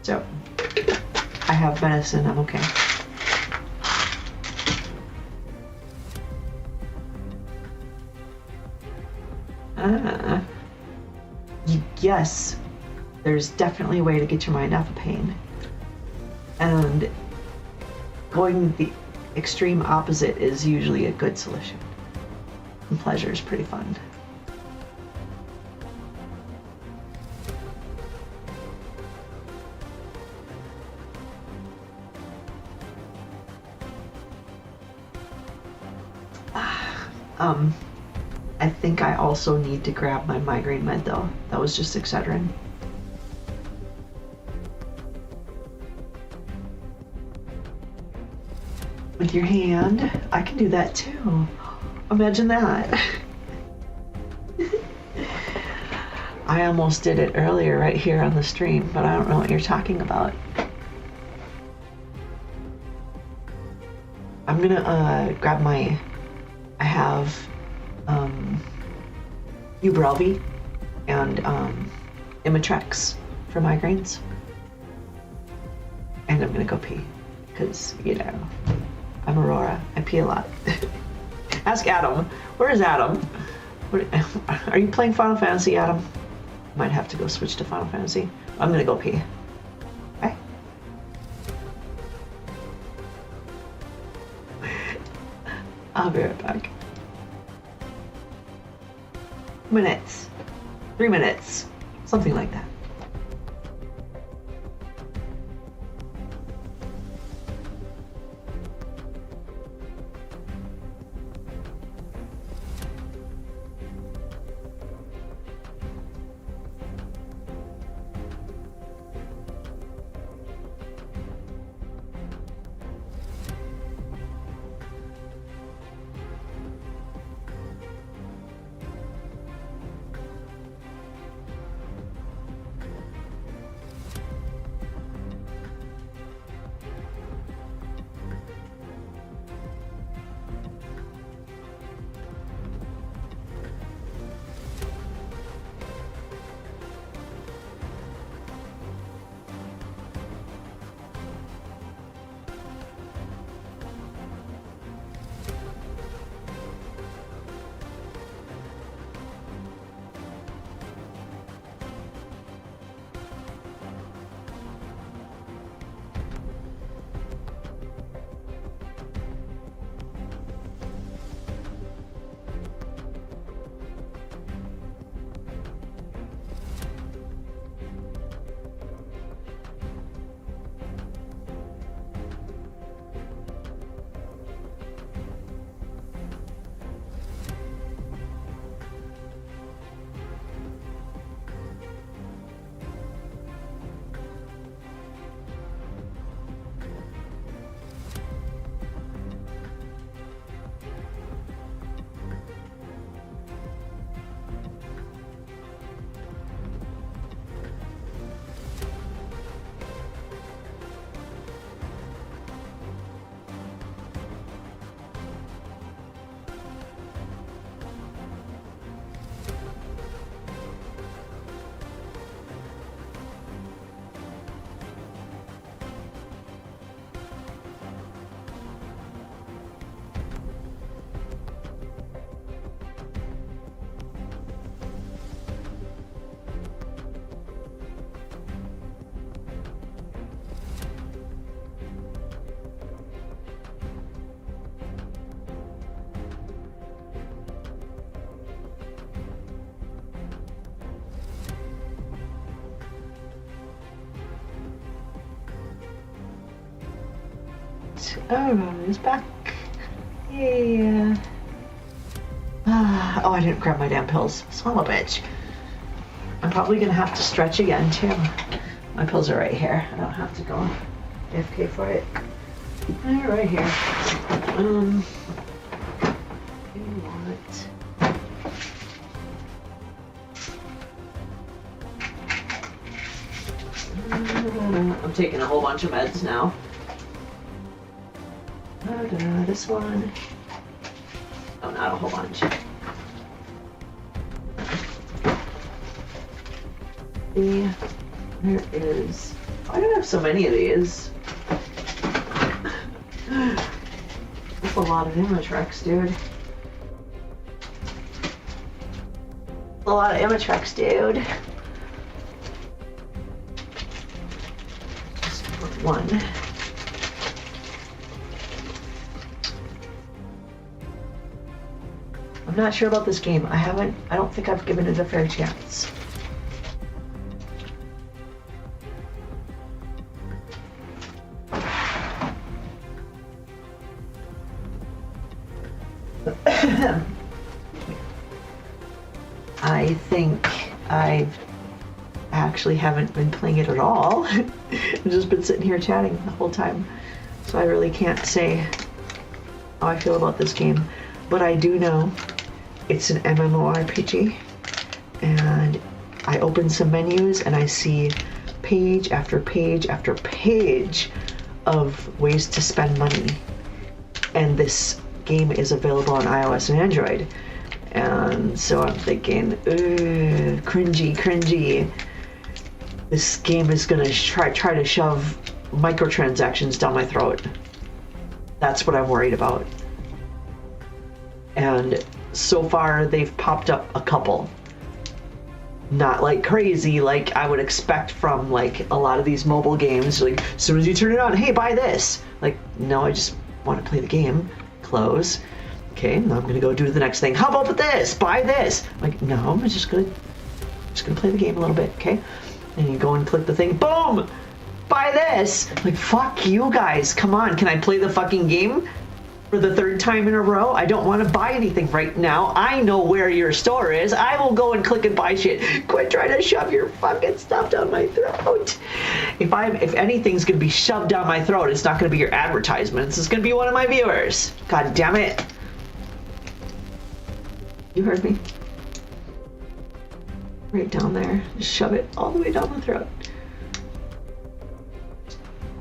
So, I have medicine, I'm okay. Yes, there's definitely a way to get your mind off of pain. And going the extreme opposite is usually a good solution. And pleasure is pretty fun. I think I also need to grab my migraine med though. That was just Excedrin. With your hand, I can do that too. Imagine that. I almost did it earlier right here on the stream, but I don't know what you're talking about. I'm gonna grab my, I have Ubrelvy and Imitrex for migraines. And I'm gonna go pee, because, you know, I'm Aurora. I pee a lot. Ask Adam. Where is Adam? Are you playing Final Fantasy, Adam? Might have to go switch to Final Fantasy. I'm gonna go pee. Okay? I'll be right back. Minutes. 3 minutes. Something like that. Everyone is back. Yeah. Oh, I didn't grab my damn pills. Son of a bitch. I'm probably gonna have to stretch again too. My pills are right here. I don't have to go AFK for it. They're right here. You want? I'm taking a whole bunch of meds now. This one. Oh, not a whole bunch. There is. I don't have so many of these. That's a lot of Imatrex, dude. A lot of Imatrex, dude. Just put one. I'm not sure about this game. I don't think I've given it a fair chance. I think I actually haven't been playing it at all. I've just been sitting here chatting the whole time. So I really can't say how I feel about this game. But I do know it's an MMORPG. And I open some menus and I see page after page after page of ways to spend money. And this game is available on iOS and Android. And so I'm thinking, cringy. This game is gonna try to shove microtransactions down my throat. That's what I'm worried about. And so far they've popped up a couple. Not like crazy, like I would expect from like a lot of these mobile games. Like, as soon as you turn it on, hey, buy this. Like, no, I just want to play the game. Close. Okay, now I'm gonna go do the next thing. How about this? Buy this. Like, no, I'm just gonna play the game a little bit, okay? And you go and click the thing. Boom! Buy this. Like, fuck you guys. Come on, can I play the fucking game for the third time in a row? I don't want to buy anything right now. I know where your store is. I will go and click and buy shit. Quit trying to shove your fucking stuff down my throat. If anything's gonna be shoved down my throat, it's not gonna be your advertisements. It's gonna be one of my viewers. God damn it. You heard me. Right down there. Just shove it all the way down the throat.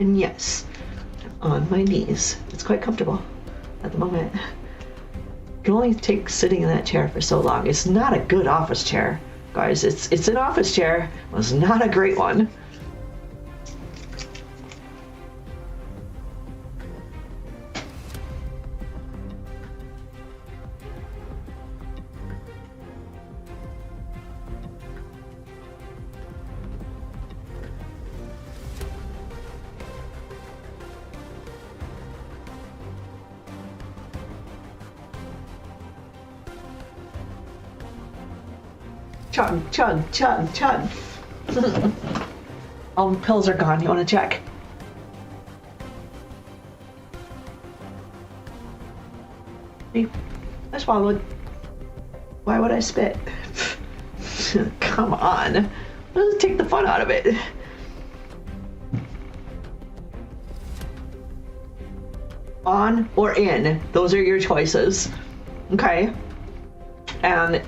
And yes, I'm on my knees. It's quite comfortable at the moment. You can only take sitting in that chair for so long. It's not a good office chair, guys. It's an office chair. It was not a great one. Chug, chug, chug, chug. All the pills are gone. You want to check? See? I swallowed. Why would I spit? Come on. Let's take the fun out of it. On or in. Those are your choices. Okay. And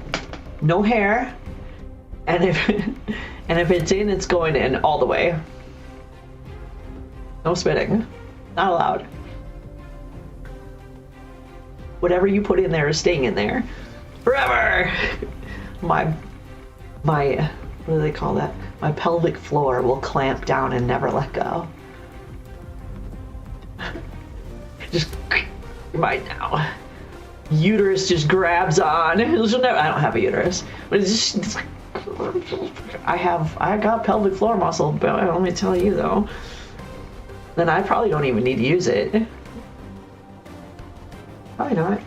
no hair. And if it's in, it's going in all the way. No spitting. Not allowed. Whatever you put in there is staying in there. Forever! My what do they call that? My pelvic floor will clamp down and never let go. Just, you're mine now. Uterus just grabs on. I don't have a uterus. But it's just I got pelvic floor muscle, but let me tell you though, then I probably don't even need to use it. Probably not.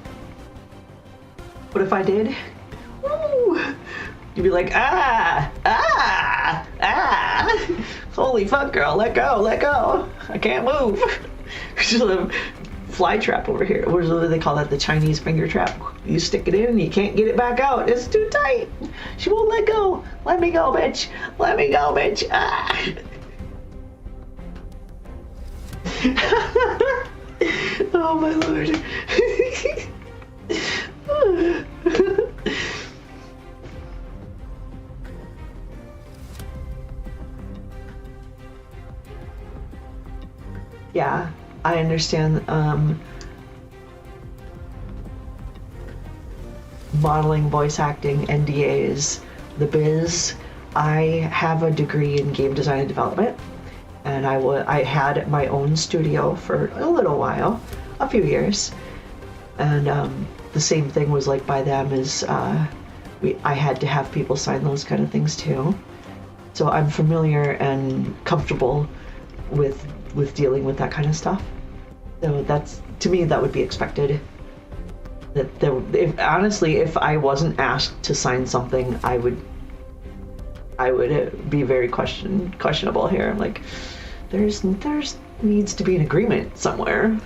But if I did, woo, you'd be like, holy fuck, girl, let go, I can't move. There's a fly trap over here. What do they call that? The Chinese finger trap. You stick it in and you can't get it back out. It's too tight. She won't let go. Let me go, bitch. Let me go, bitch. Ah. Oh my lord. Yeah, I understand. Modeling, voice acting, NDAs, the biz. I have a degree in game design and development, and I had my own studio for a little while, a few years, and the same thing was like by them is I had to have people sign those kind of things too. So I'm familiar and comfortable with dealing with that kind of stuff. So that's, to me, that would be expected. Honestly, if I wasn't asked to sign something, I would be very questionable here. I'm like, there's needs to be an agreement somewhere.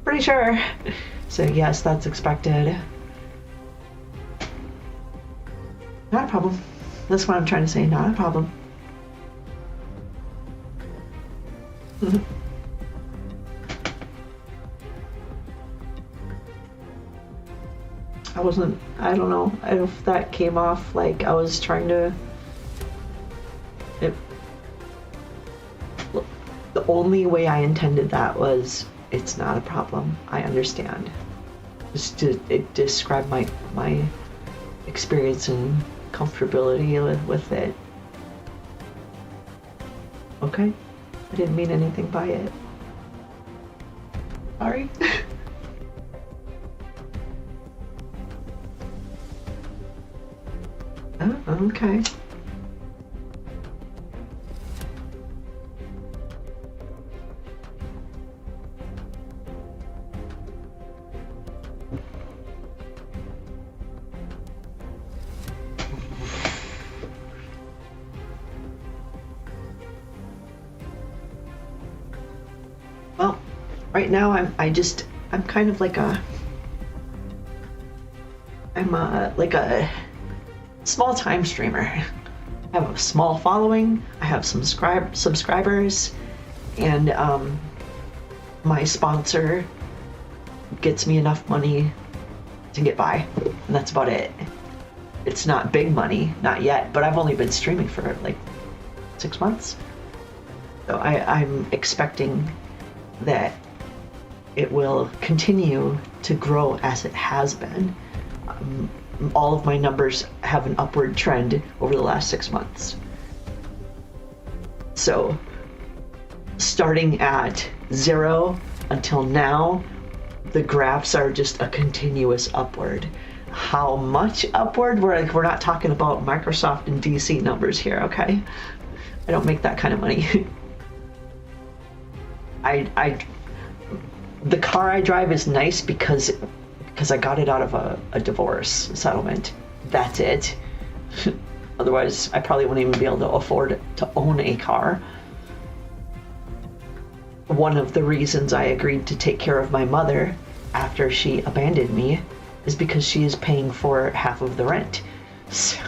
Pretty sure. So yes, that's expected. Not a problem. That's what I'm trying to say. Not a problem. I don't know if that came off like I was trying to. The only way I intended that was, it's not a problem. I understand. Just to describe my experience and comfortability with it. Okay? I didn't mean anything by it. Sorry. Oh, okay. Well, right now I'm kind of like a small time streamer. I have a small following. I have some subscribers, and my sponsor gets me enough money to get by, and that's about it. It's not big money, not yet, but I've only been streaming for like 6 months, so I'm expecting that it will continue to grow as it has been. All of my numbers have an upward trend over the last 6 months. So, starting at 0 until now, the graphs are just a continuous upward. How much upward? We're not talking about Microsoft and DC numbers here, okay? I don't make that kind of money. The car I drive is nice because I got it out of a divorce settlement. That's it. Otherwise, I probably wouldn't even be able to afford to own a car. One of the reasons I agreed to take care of my mother after she abandoned me is because she is paying for half of the rent. So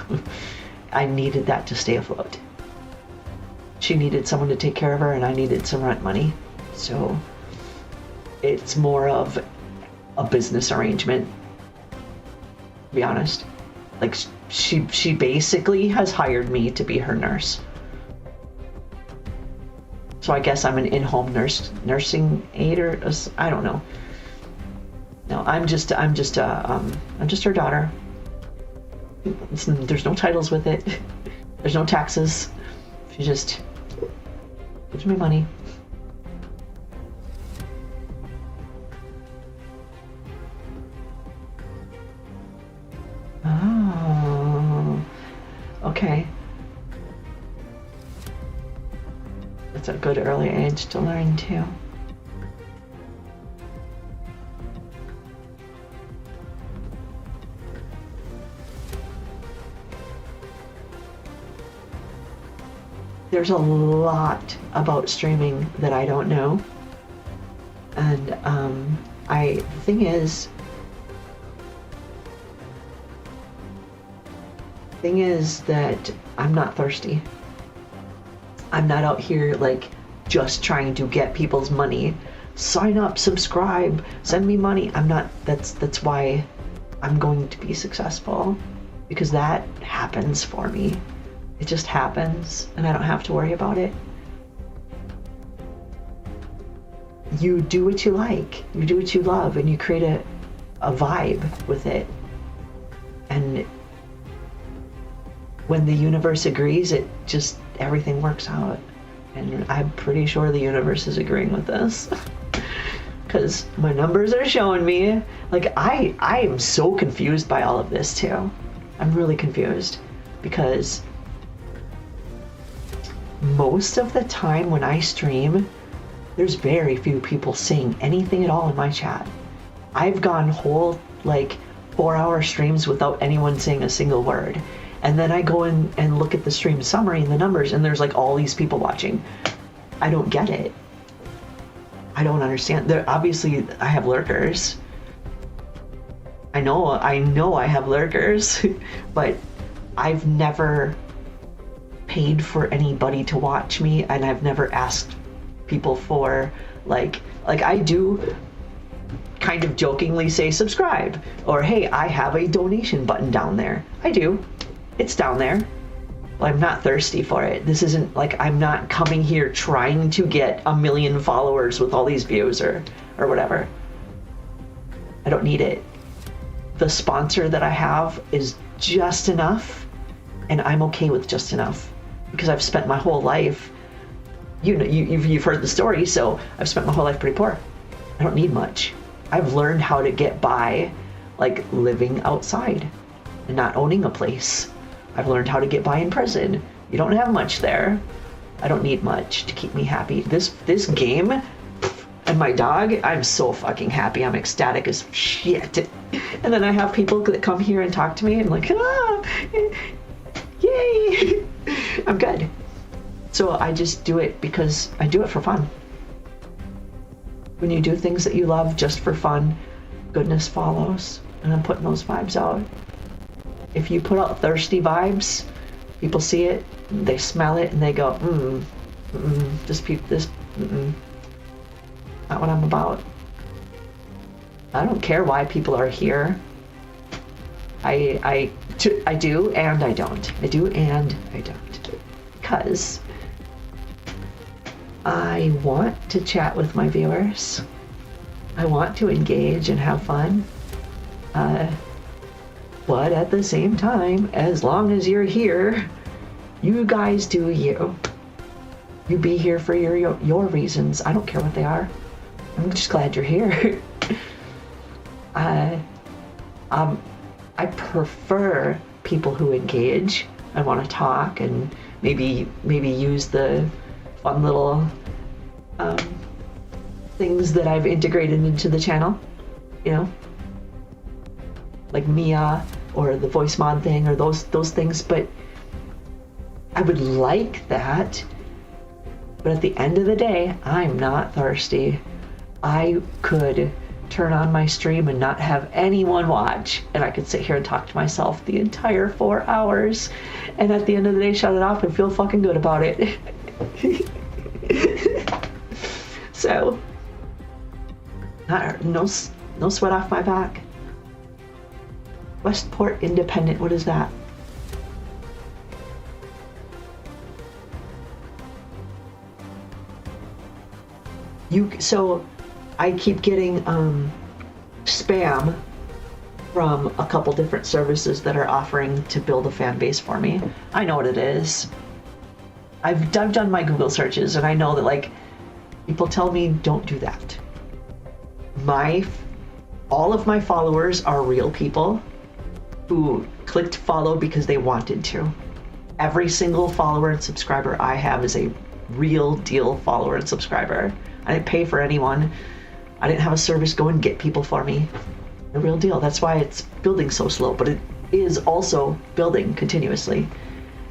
I needed that to stay afloat. She needed someone to take care of her, and I needed some rent money. So it's more of a business arrangement, to be honest. Like, she basically has hired me to be her nurse. So I guess I'm an in-home nursing aide, or I don't know. No, I'm just her daughter. There's no titles with it. There's no taxes. She just gives me money. Oh, okay. That's a good early age to learn too. There's a lot about streaming that I don't know. And the thing is that I'm not thirsty. I'm not out here like just trying to get people's money. Sign up, subscribe, send me money. I'm not. That's why I'm going to be successful, because that happens for me. It just happens, and I don't have to worry about it. You do what you like, you do what you love, and you create a vibe with it. And when the universe agrees, it just, everything works out. And I'm pretty sure the universe is agreeing with this. Because my numbers are showing me. Like, I am so confused by all of this too. I'm really confused. Because most of the time when I stream, there's very few people saying anything at all in my chat. I've gone whole, like, 4-hour streams without anyone saying a single word. And then I go in and look at the stream summary and the numbers, and there's like all these people watching. I don't get it. I don't understand. Obviously, I have lurkers. I know I have lurkers, but I've never paid for anybody to watch me, and I've never asked people for like I do kind of jokingly say subscribe, or hey, I have a donation button down there. I do. It's down there. Well, I'm not thirsty for it. This isn't like, I'm not coming here trying to get 1 million followers with all these views or whatever. I don't need it. The sponsor that I have is just enough, and I'm okay with just enough, because I've spent my whole life, you've heard the story, so I've spent my whole life pretty poor. I don't need much. I've learned how to get by, like, living outside and not owning a place. I've learned how to get by in prison. You don't have much there. I don't need much to keep me happy. This game and my dog, I'm so fucking happy. I'm ecstatic as shit. And then I have people that come here and talk to me, and I'm like, yay! I'm good. So I just do it because I do it for fun. When you do things that you love just for fun, goodness follows. And I'm putting those vibes out. If you put out thirsty vibes, people see it, they smell it, and they go, not what I'm about. I don't care why people are here. I do and I don't. I do and I don't. Because I want to chat with my viewers. I want to engage and have fun. But at the same time, as long as you're here, you guys do you. You be here for your reasons. I don't care what they are. I'm just glad you're here. I prefer people who engage and want to talk and maybe use the fun little things that I've integrated into the channel, like Mia or the voice mod thing or those things. But I would like that. But at the end of the day, I'm not thirsty. I could turn on my stream and not have anyone watch, and I could sit here and talk to myself the entire 4 hours, and at the end of the day shut it off and feel fucking good about it. So no sweat off my back. Westport Independent, what is that? So I keep getting spam from a couple different services that are offering to build a fan base for me. I know what it is. I've done my Google searches, and I know that, like, people tell me don't do that. All of my followers are real people who clicked follow because they wanted to. Every single follower and subscriber I have is a real deal follower and subscriber. I didn't pay for anyone. I didn't have a service go and get people for me. The real deal. That's why it's building so slow, but it is also building continuously.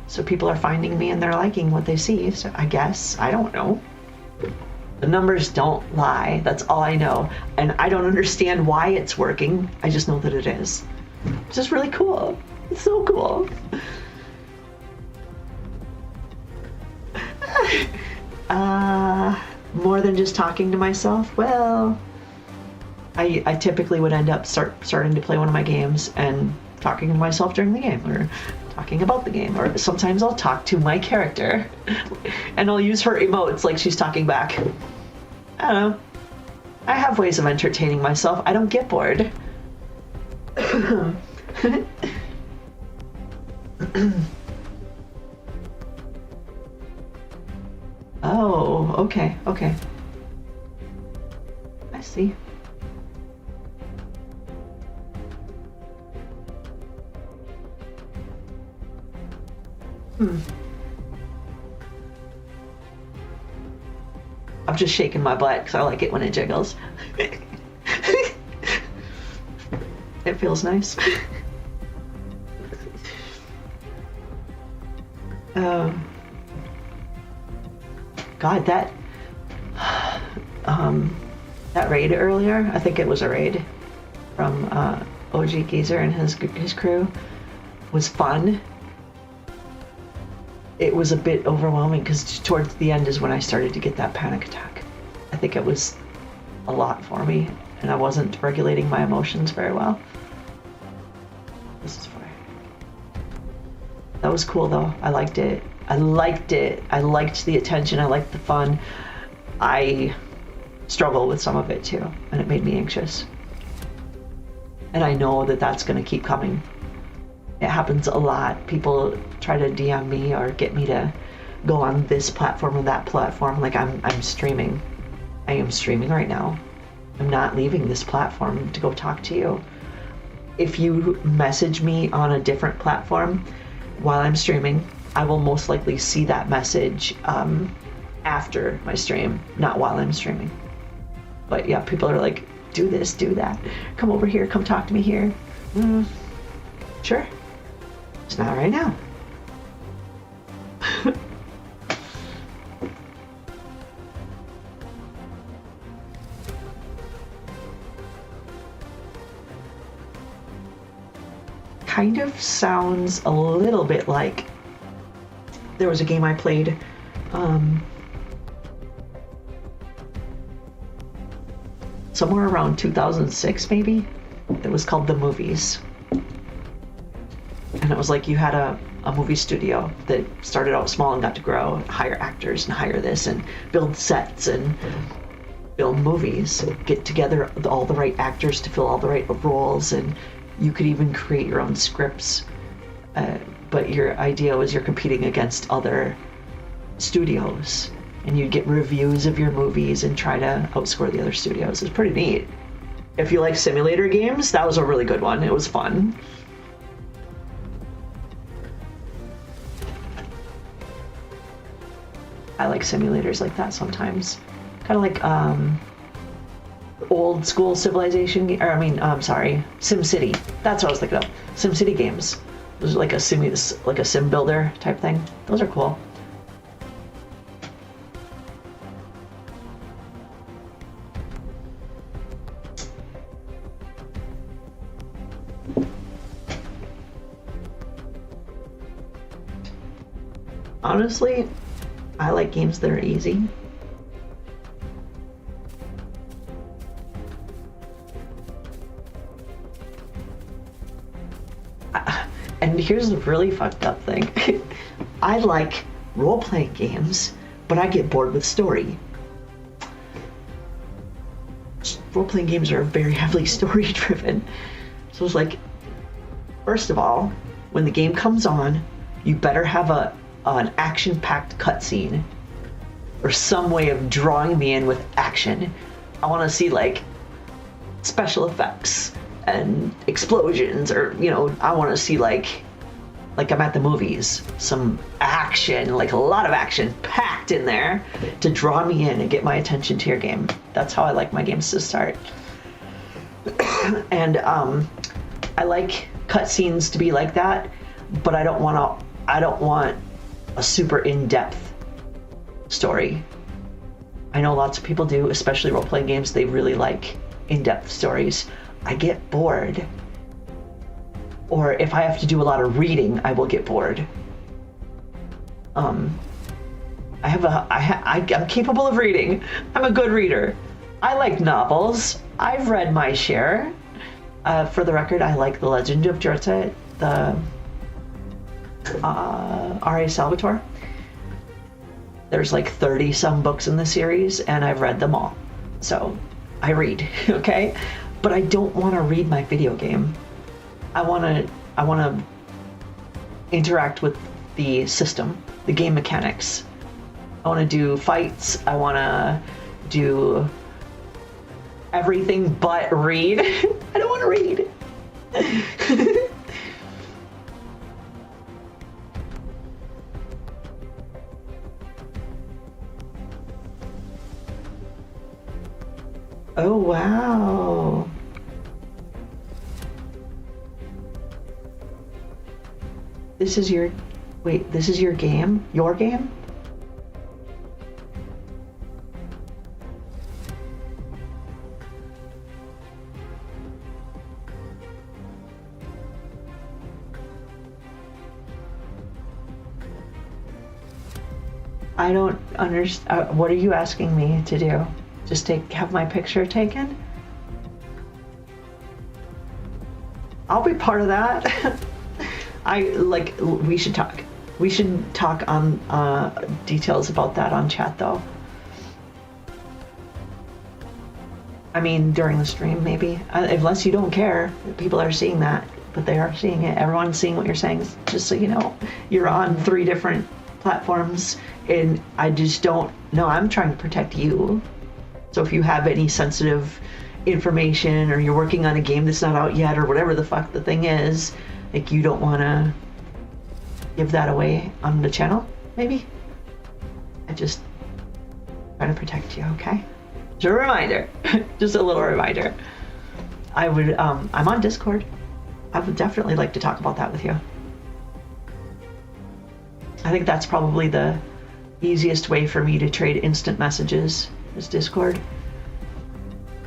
So people are finding me and they're liking what they see. So I guess, I don't know. The numbers don't lie. That's all I know. And I don't understand why it's working. I just know that it is. It's just really cool. It's so cool. More than just talking to myself? Well, I typically would end up starting to play one of my games and talking to myself during the game, or talking about the game, or sometimes I'll talk to my character and I'll use her emotes like she's talking back. I don't know. I have ways of entertaining myself. I don't get bored. Oh, okay. I see. I'm just shaking my butt because I like it when it jiggles. It feels nice. God, that raid earlier, I think it was a raid from OG Geezer and his crew, was fun. It was a bit overwhelming because towards the end is when I started to get that panic attack. I think it was a lot for me, and I wasn't regulating my emotions very well. This is fire. That was cool though. I liked it. I liked the attention. I liked the fun. I struggle with some of it too, and it made me anxious. And I know that that's going to keep coming. It happens a lot. People try to DM me or get me to go on this platform or that platform. Like I'm streaming. I am streaming right now. I'm not leaving this platform to go talk to you. If you message me on a different platform while I'm streaming, I will most likely see that message after my stream, not while I'm streaming. But yeah, people are like, do this, do that. Come over here, come talk to me here. Sure. It's not right now. Kind of sounds a little bit like there was a game I played somewhere around 2006 maybe. It was called The Movies. And it was like you had a movie studio that started out small and got to grow, hire actors and hire this and build sets and build movies, get together all the right actors to fill all the right roles, and you could even create your own scripts. But your idea was you're competing against other studios, and you'd get reviews of your movies and try to outscore the other studios. It's pretty neat. If you like simulator games, that was a really good one. It was fun. I like simulators like that sometimes. Kind of like old school Civilization, SimCity. That's what I was thinking of. SimCity games. It was like a sim builder type thing. Those are cool. Honestly, I like games that are easy. And here's the really fucked up thing. I like role-playing games, but I get bored with story. Role-playing games are very heavily story-driven. So it's like, first of all, when the game comes on, you better have an action-packed cutscene or some way of drawing me in with action. I want to see like special effects and explosions, or I want to see like I'm at the movies, some action, like a lot of action packed in there to draw me in and get my attention to your game. That's how I like my games to start. And I like cutscenes to be like that, but I don't want a super in-depth story. I know lots of people do, especially role-playing games. They really like in-depth stories. I get bored. Or if I have to do a lot of reading, I will get bored. I'm capable of reading. I'm a good reader. I like novels. I've read my share. For the record, I like The Legend of Jorta, the R.A. Salvatore. There's like 30 some books in the series, and I've read them all. So I read, okay? But I don't want to read my video game. I want to interact with the system, the game mechanics. I want to do fights. I want to do everything but read. I don't want to read. Oh, wow. This is your... Wait, this is your game? Your game? I don't understand. What are you asking me to do? Just have my picture taken? I'll be part of that. We should talk. We should talk on details about that on chat though. I mean, during the stream maybe. Unless you don't care. People are seeing that, but they are seeing it. Everyone's seeing what you're saying, just so you know. You're on 3 different platforms, and I just don't know. I'm trying to protect you. So if you have any sensitive information, or you're working on a game that's not out yet, or whatever the fuck the thing is, like you don't want to give that away on the channel, maybe? I just try to protect you, okay? Just a reminder. Just a little reminder. I'm on Discord. I would definitely like to talk about that with you. I think that's probably the easiest way for me to trade instant messages is Discord.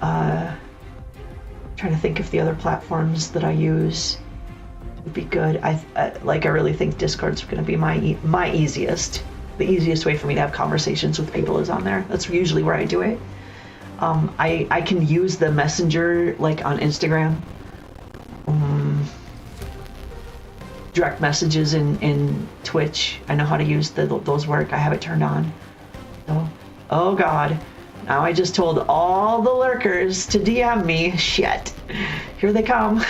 Trying to think if the other platforms that I use would be good. I really think Discord's going to be my easiest. The easiest way for me to have conversations with people is on there. That's usually where I do it. I can use the messenger like on Instagram. Direct messages in Twitch. I know how to use those work. I have it turned on. So, oh god. Now I just told all the lurkers to DM me. Shit. Here they come.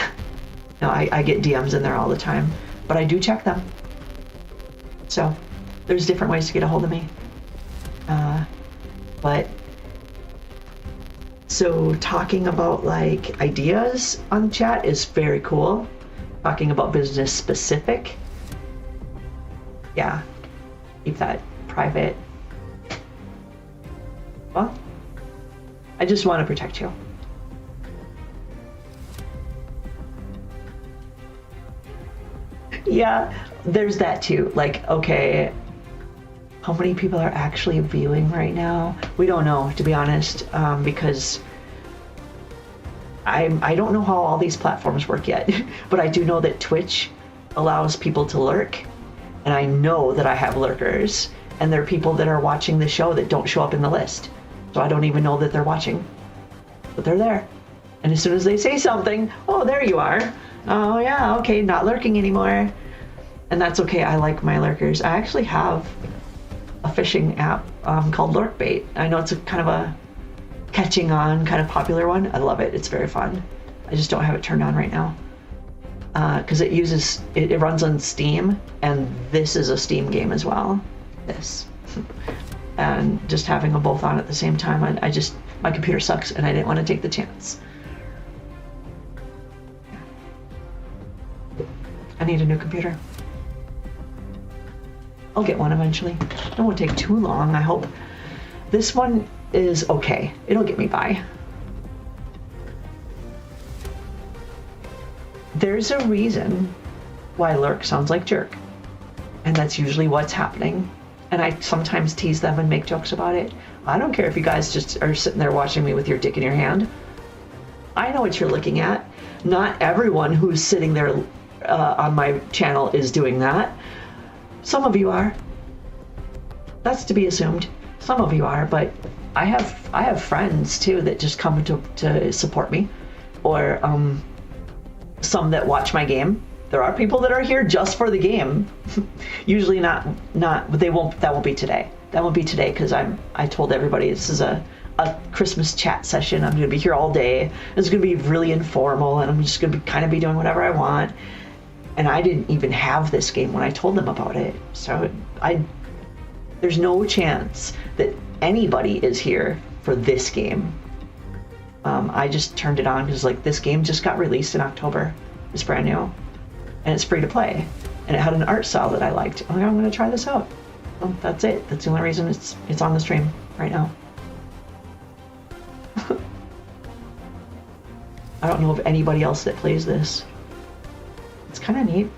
No, I get DMs in there all the time. But I do check them. So, there's different ways to get a hold of me. So talking about like ideas on chat is very cool. Talking about business specific. Yeah. Keep that private. Well, I just want to protect you. Yeah, there's that too. Like, okay, how many people are actually viewing right now? We don't know, to be honest, because I don't know how all these platforms work yet, but I do know that Twitch allows people to lurk, and I know that I have lurkers, and there are people that are watching the show that don't show up in the list, so I don't even know that they're watching, but they're there. And as soon as they say something, oh, there you are. Oh yeah, okay, not lurking anymore. And that's okay, I like my lurkers. I actually have a fishing app called Lurkbait. I know it's a kind of a catching on, kind of popular one. I love it, it's very fun. I just don't have it turned on right now. Because it runs on Steam, and this is a Steam game as well. This. And just having them both on at the same time, my computer sucks and I didn't want to take the chance. I need a new computer. I'll get one eventually. It won't take too long, I hope. This one is okay. It'll get me by. There's a reason why lurk sounds like jerk. And that's usually what's happening. And I sometimes tease them and make jokes about it. I don't care if you guys just are sitting there watching me with your dick in your hand. I know what you're looking at. Not everyone who's sitting there on my channel is doing that. Some of you are. That's to be assumed. Some of you are, but I have friends too that just come to support me, or some that watch my game. There are people that are here just for the game. Usually not. But that won't be today. That won't be today because I told everybody this is a Christmas chat session. I'm going to be here all day. It's going to be really informal, and I'm just going to kind of be doing whatever I want. And I didn't even have this game when I told them about it. So there's no chance that anybody is here for this game. I just turned it on because like this game just got released in October. It's brand new, and it's free to play, and it had an art style that I liked. I'm going to try this out. Well, that's it. That's the only reason it's on the stream right now. I don't know of anybody else that plays this. It's kind of neat.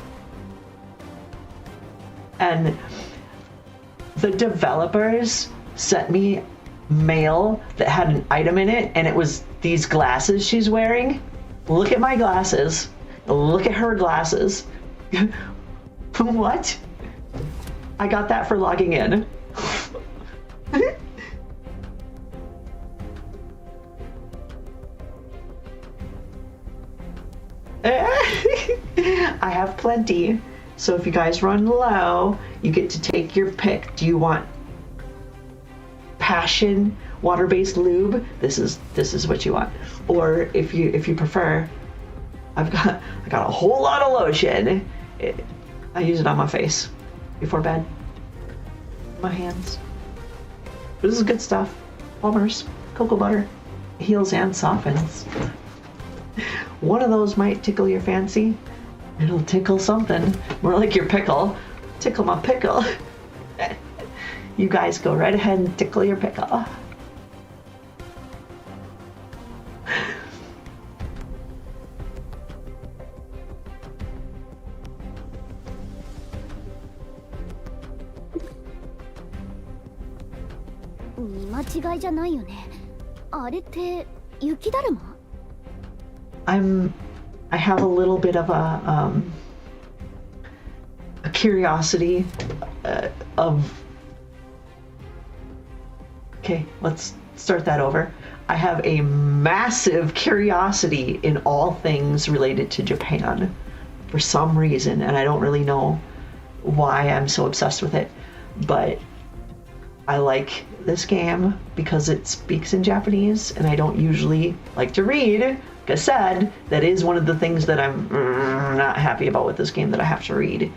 And the developers sent me mail that had an item in it, and it was these glasses she's wearing. Look at my glasses. Look at her glasses. What? I got that for logging in. I have plenty. So if you guys run low, you get to take your pick. Do you want Passion water-based lube? This is what you want. Or if you prefer, I got a whole lot of lotion. I use it on my face before bed. My hands. This is good stuff. Plumbers, cocoa butter, heals and softens. One of those might tickle your fancy. It'll tickle something. More like your pickle. Tickle my pickle. You guys go right ahead and tickle your pickle. I have a little bit of a curiosity of. Okay, let's start that over. I have a massive curiosity in all things related to Japan for some reason, and I don't really know why I'm so obsessed with it, but I like this game because it speaks in Japanese, and I don't usually like to read. Like I said, that is one of the things that I'm not happy about with this game, that I have to read.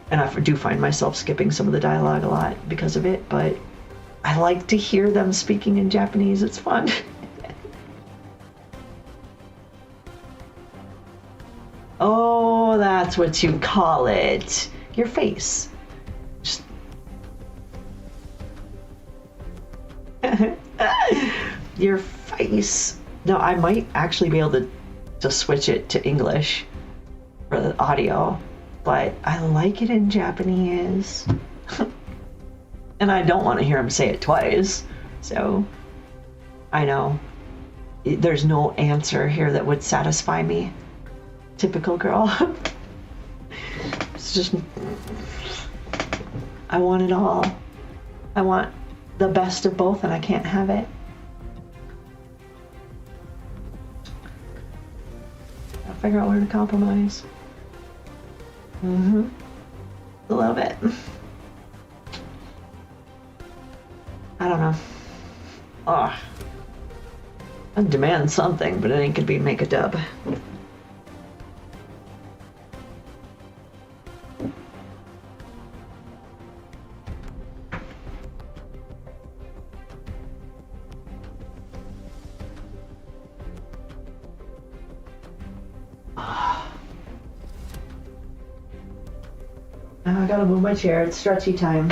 And I do find myself skipping some of the dialogue a lot because of it, but I like to hear them speaking in Japanese. It's fun. Oh, that's what you call it. Your face. Just... Your face. No, I might actually be able to switch it to English for the audio, but I like it in Japanese. And I don't want to hear him say it twice, so I know there's no answer here that would satisfy me. Typical girl. It's just, I want it all. I want the best of both, and I can't have it. I'll figure out where to compromise. I love it. I don't know. Oh. I demand something, but it ain't gonna be make a dub. Now I gotta move my chair. It's stretchy time.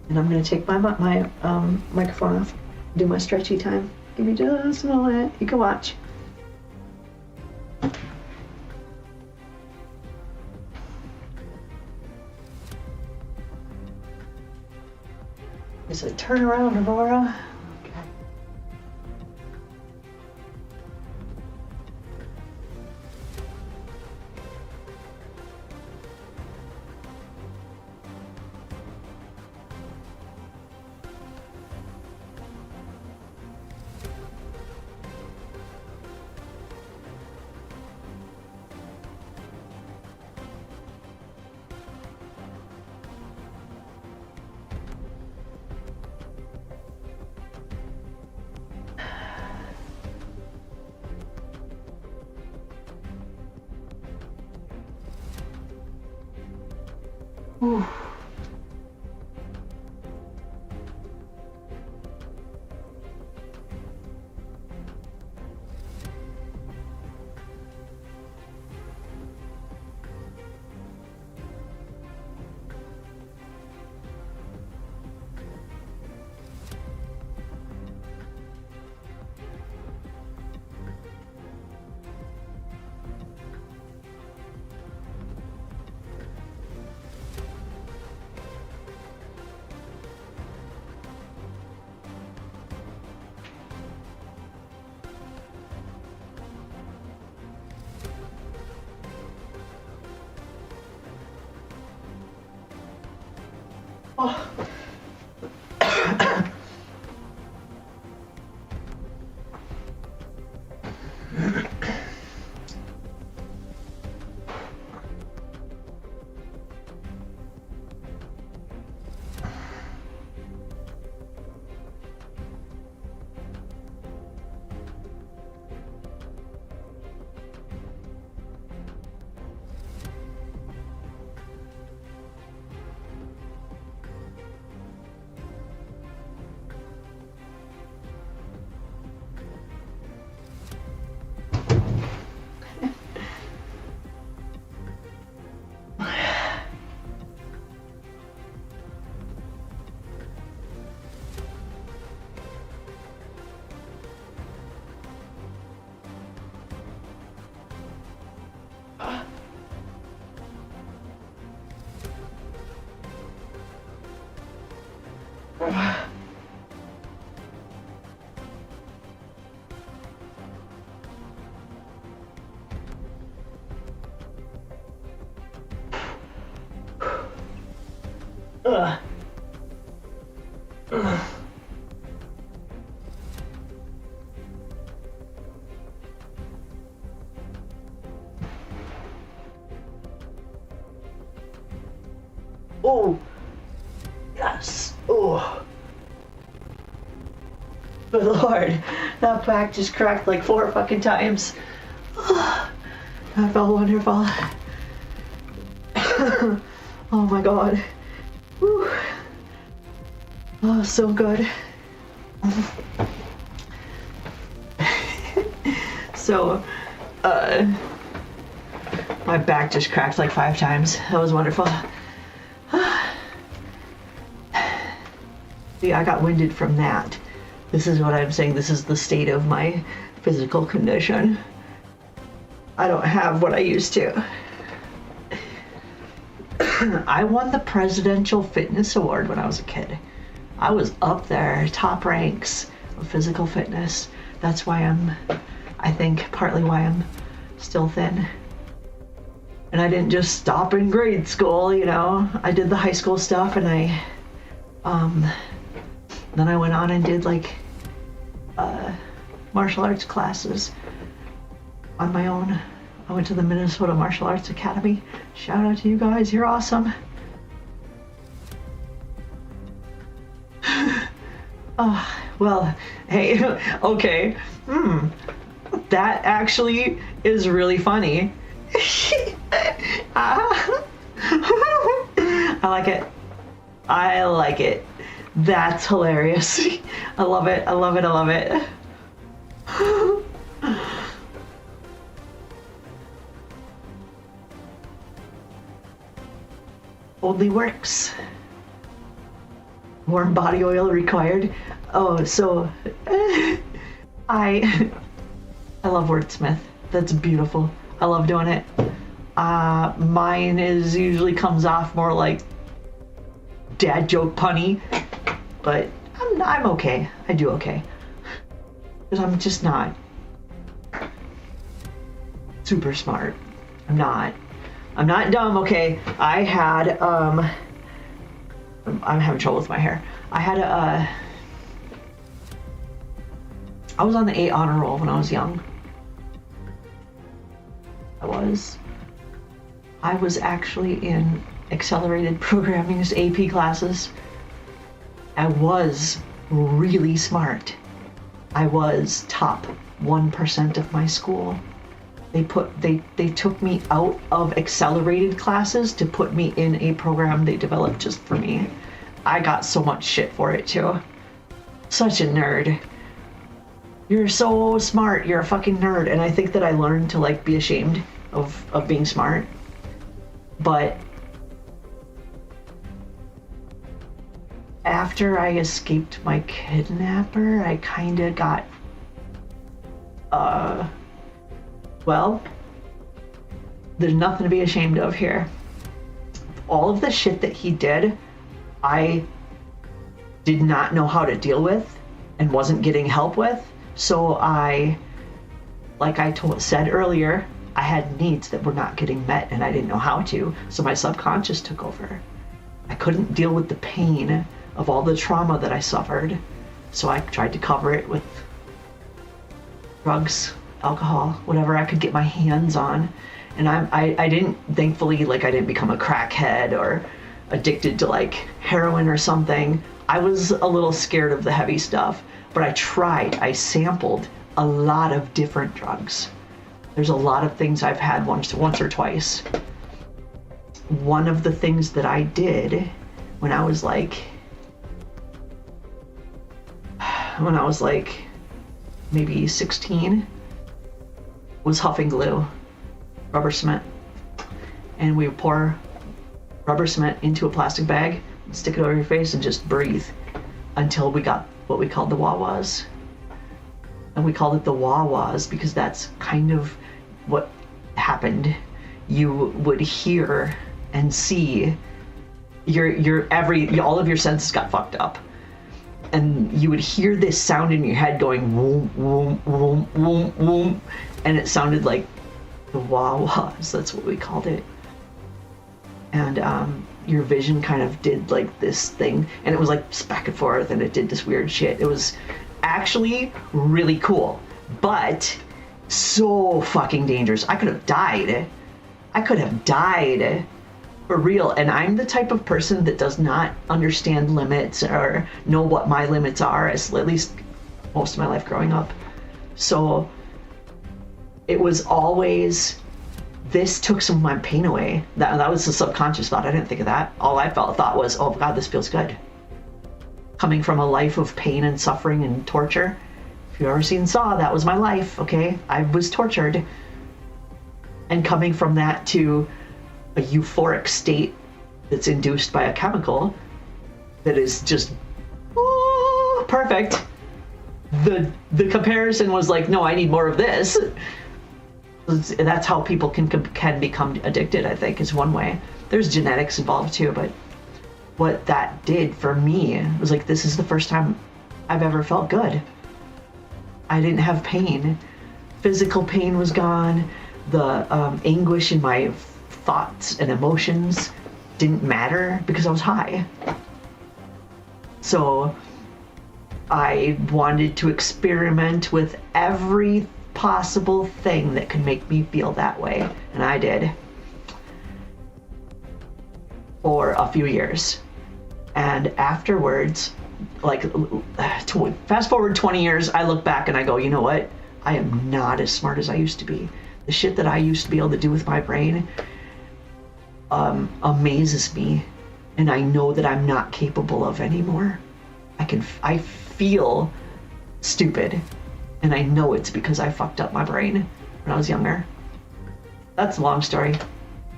And I'm gonna take my microphone off, do my stretchy time. Give me just a moment. You can watch. I said, turn around, Aurora. Okay. Ooh. Oh. Ugh. Ugh. Oh, yes. Oh, good Lord, that back just cracked like 4 fucking times. That felt wonderful. Oh my God. Whew. Oh, so good. So, my back just cracked like 5 times. That was wonderful. See, I got winded from that. This is what I'm saying. This is the state of my physical condition. I don't have what I used to. I won the Presidential Fitness Award when I was a kid. I was up there, top ranks of physical fitness. That's why I think partly why I'm still thin. And I didn't just stop in grade school, you know. I did the high school stuff, and then I went on and did like martial arts classes on my own. I went to the Minnesota Martial Arts Academy. Shout out to you guys, you're awesome. Well, hey, okay. That actually is really funny. I like it. I like it. That's hilarious. I love it. I love it. I love it. Only works. Warm body oil required. Oh, so I love wordsmith. That's beautiful. I love doing it. Mine is usually comes off more like dad joke punny. but I'm okay. I do okay. Because I'm just not super smart. I'm not dumb, okay? I had, I'm having trouble with my hair. I had I was on the 8 honor roll when I was young. I was actually in accelerated programming's AP classes. I was really smart. I was top 1% of my school. They took me out of accelerated classes to put me in a program they developed just for me. I got so much shit for it too. Such a nerd. You're so smart, you're a fucking nerd. And I think that I learned to like be ashamed of being smart. But after I escaped my kidnapper, I kinda got well, there's nothing to be ashamed of here. All of the shit that he did, I did not know how to deal with and wasn't getting help with. So I, like I said earlier, I had needs that were not getting met and I didn't know how to. So my subconscious took over. I couldn't deal with the pain of all the trauma that I suffered. So I tried to cover it with drugs, alcohol, whatever I could get my hands on. And I didn't, thankfully, like I didn't become a crackhead or addicted to like heroin or something. I was a little scared of the heavy stuff, but I sampled a lot of different drugs. There's a lot of things I've had once or twice. One of the things that I did when I was like maybe 16 was huffing glue, rubber cement. And we would pour rubber cement into a plastic bag, stick it over your face and just breathe until we got what we called the wah-wahs. And we called it the wah-wahs because that's kind of what happened. You would hear and see all of your senses got fucked up. And you would hear this sound in your head going woom, woom, woom, woom, woom. And it sounded like the wah-wahs, that's what we called it. And your vision kind of did like this thing, and it was like back and forth, and it did this weird shit. It was actually really cool, but so fucking dangerous. I could have died for real. And I'm the type of person that does not understand limits or know what my limits are, at least most of my life growing up. So it was always, this took some of my pain away. That was the subconscious thought. I didn't think of that. All I thought was, oh God, this feels good. Coming from a life of pain and suffering and torture. If you've ever seen Saw, that was my life, okay? I was tortured. And coming from that to a euphoric state that's induced by a chemical that is just perfect. The comparison was like, no, I need more of this. That's how people can become addicted, I think, is one way. There's genetics involved too, but what that did for me was like, this is the first time I've ever felt good. I didn't have pain. Physical pain was gone. The anguish in my thoughts and emotions didn't matter because I was high. So I wanted to experiment with every possible thing that could make me feel that way, and I did for a few years. And afterwards, like fast forward 20 years, I look back and I go, you know what? I am not as smart as I used to be. The shit that I used to be able to do with my brain amazes me, and I know that I'm not capable of anymore. I feel stupid, and I know it's because I fucked up my brain when I was younger. That's a long story.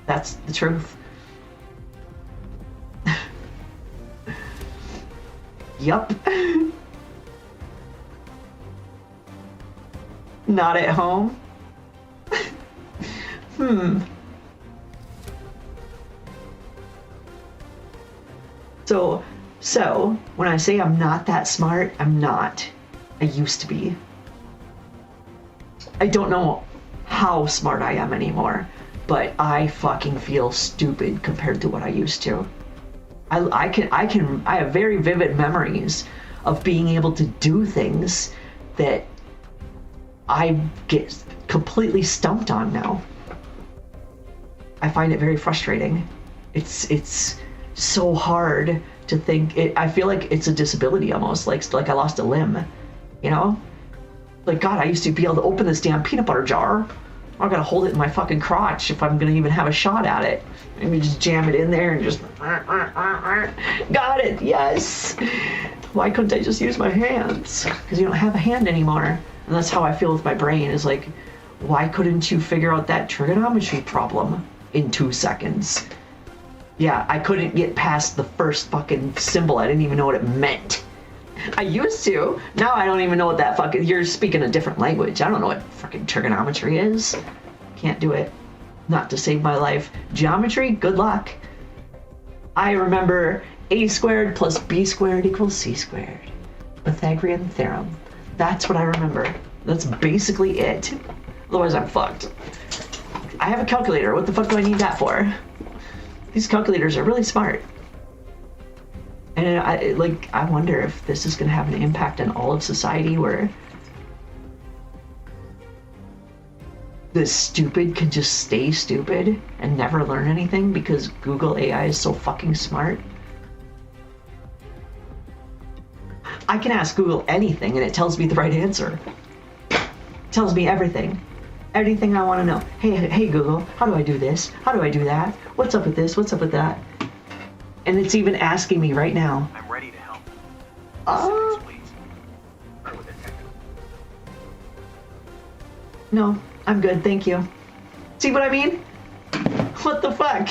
That's the truth. Yup. Not at home? So So, when I say I'm not that smart, I'm not. I used to be. I don't know how smart I am anymore, but I fucking feel stupid compared to what I used to. I have very vivid memories of being able to do things that I get completely stumped on now. I find it very frustrating. It's so hard to think. I feel like it's a disability almost, like I lost a limb, you know? Like, God, I used to be able to open this damn peanut butter jar. I gotta hold it in my fucking crotch if I'm gonna even have a shot at it. Maybe just jam it in there and just... Got it, yes! Why couldn't I just use my hands? Because you don't have a hand anymore. And that's how I feel with my brain, is like, why couldn't you figure out that trigonometry problem in 2 seconds? Yeah, I couldn't get past the first fucking symbol. I didn't even know what it meant. I used to. Now I don't even know what that fucking... You're speaking a different language. I don't know what fucking trigonometry is. Can't do it. Not to save my life. Geometry? Good luck. I remember a squared plus b squared equals c squared. Pythagorean theorem. That's what I remember. That's basically it. Otherwise I'm fucked. I have a calculator. What the fuck do I need that for? These calculators are really smart. And I wonder if this is going to have an impact on all of society, where the stupid can just stay stupid and never learn anything because Google AI is so fucking smart. I can ask Google anything and it tells me the right answer. It tells me everything. Everything I want to know. Hey Google, how do I do this? How do I do that? What's up with this? What's up with that? And it's even asking me right now. I'm ready to help. Please. Start with it. No, I'm good, thank you. See what I mean? What the fuck?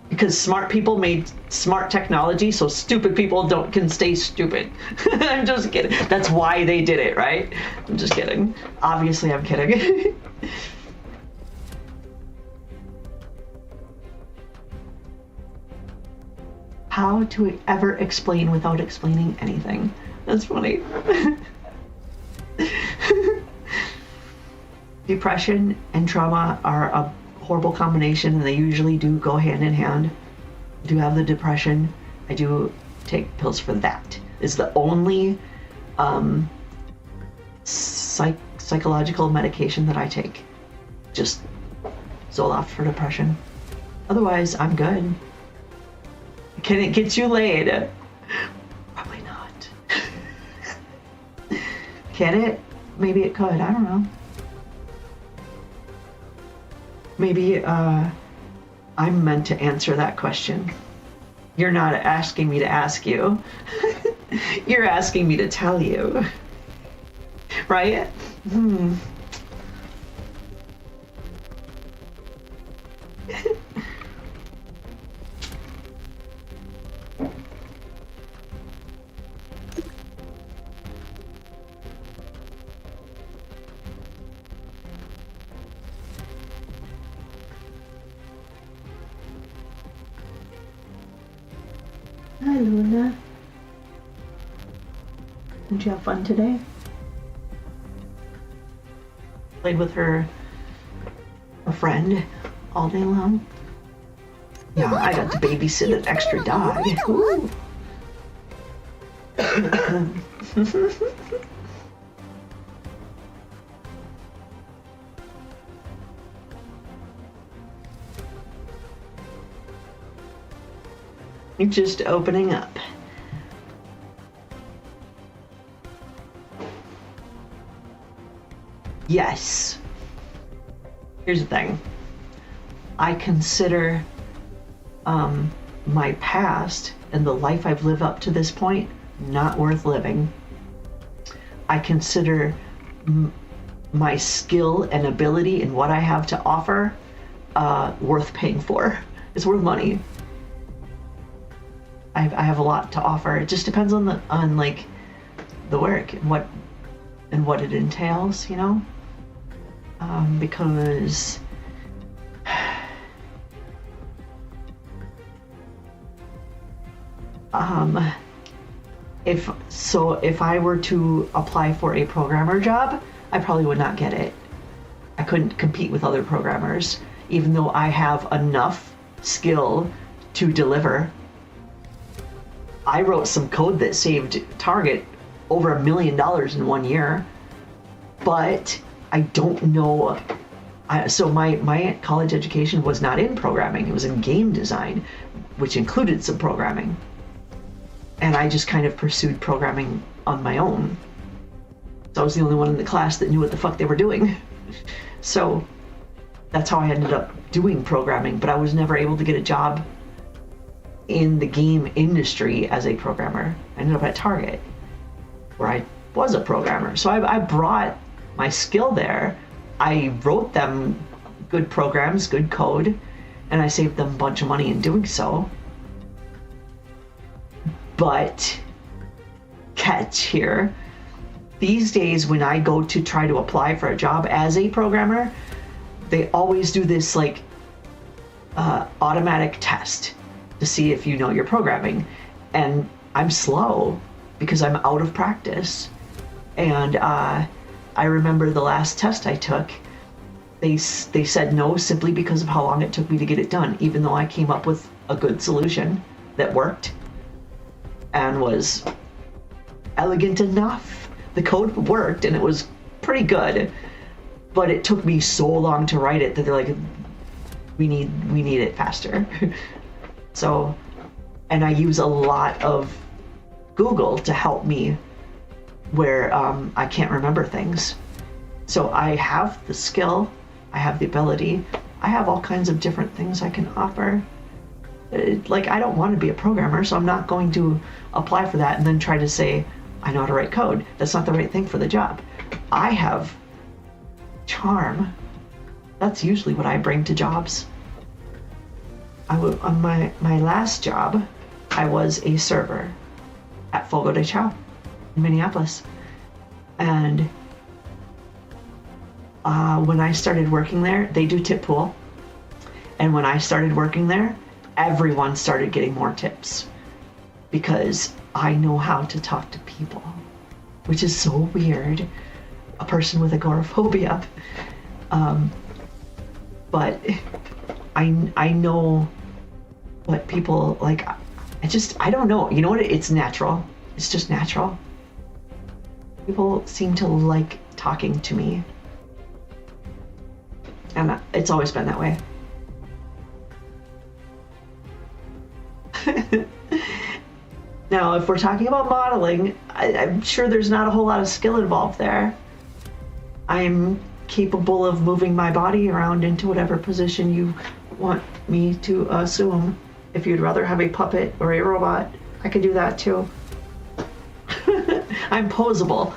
Because smart people made smart technology so stupid people can stay stupid. I'm just kidding. That's why they did it, right? I'm just kidding. Obviously, I'm kidding. How to ever explain without explaining anything. That's funny. Depression and trauma are a horrible combination, and they usually do go hand in hand. I do have the depression. I do take pills for that. It's the only psychological medication that I take. Just Zoloft for depression. Otherwise, I'm good. Can it get you laid? Probably not. Can it? Maybe it could. I don't know. Maybe I'm meant to answer that question. You're not asking me to ask you. You're asking me to tell you. Right? Hi, Luna. Did you have fun today? Played with a friend all day long. Yeah, I got to babysit an extra dog. Ooh. Just opening up. Yes. Here's the thing. I consider my past and the life I've lived up to this point not worth living. I consider my skill and ability and what I have to offer worth paying for. It's worth money. I have a lot to offer. It just depends on the work and what it entails, you know? Because if I were to apply for a programmer job, I probably would not get it. I couldn't compete with other programmers, even though I have enough skill to deliver. I wrote some code that saved Target over $1 million in 1 year, but I don't know. So my college education was not in programming. It was in game design, which included some programming. And I just kind of pursued programming on my own. So I was the only one in the class that knew what the fuck they were doing. So that's how I ended up doing programming, but I was never able to get a job in the game industry as a programmer. I ended up at Target, where I was a programmer. So I brought my skill there. I wrote them good programs, good code, and I saved them a bunch of money in doing so. But catch here, these days when I go to try to apply for a job as a programmer, they always do this like automatic test to see if you know your programming. And I'm slow because I'm out of practice. And I remember the last test I took, they said no simply because of how long it took me to get it done, even though I came up with a good solution that worked and was elegant enough. The code worked and it was pretty good, but it took me so long to write it that they're like, we need it faster. So, and I use a lot of Google to help me where I can't remember things. So I have the skill, I have the ability, I have all kinds of different things I can offer. Like, I don't want to be a programmer, so I'm not going to apply for that and then try to say I know how to write code. That's not the right thing for the job. I have charm. That's usually what I bring to jobs. On my last job, I was a server at Fogo de Chao in Minneapolis. And when I started working there, they do tip pool. And when I started working there, everyone started getting more tips because I know how to talk to people, which is so weird. A person with agoraphobia. But I know what people like. I don't know. You know what? It's natural. It's just natural. People seem to like talking to me. And it's always been that way. Now, if we're talking about modeling, I'm sure there's not a whole lot of skill involved there. I'm capable of moving my body around into whatever position you want me to assume. If you'd rather have a puppet or a robot, I could do that too. I'm posable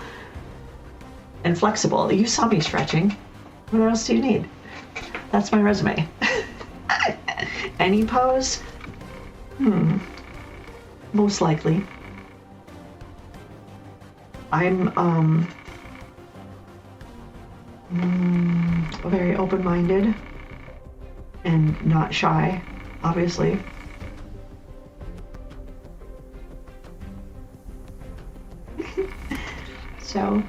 and flexible. You saw me stretching. What else do you need? That's my resume. Any pose? Most likely. I'm very open-minded and not shy, obviously. So,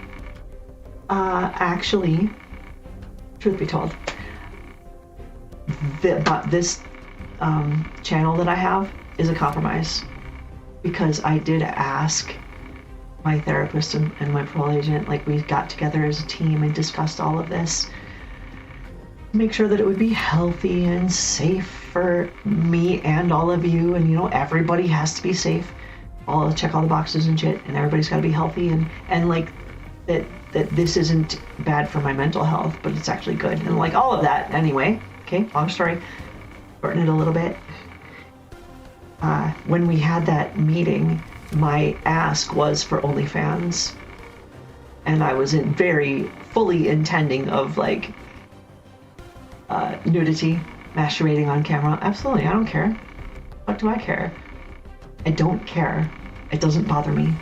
actually, truth be told, this channel that I have is a compromise because I did ask my therapist and my parole agent, like we got together as a team and discussed all of this, make sure that it would be healthy and safe for me and all of you, and you know, everybody has to be safe. I'll check all the boxes and shit, and everybody's got to be healthy, and like that this isn't bad for my mental health, but it's actually good, and like all of that. Anyway, okay, long story, shorten it a little bit. When we had that meeting, my ask was for OnlyFans, and I was very fully intending of like nudity, masturbating on camera. Absolutely, I don't care. What do I care? I don't care. It doesn't bother me.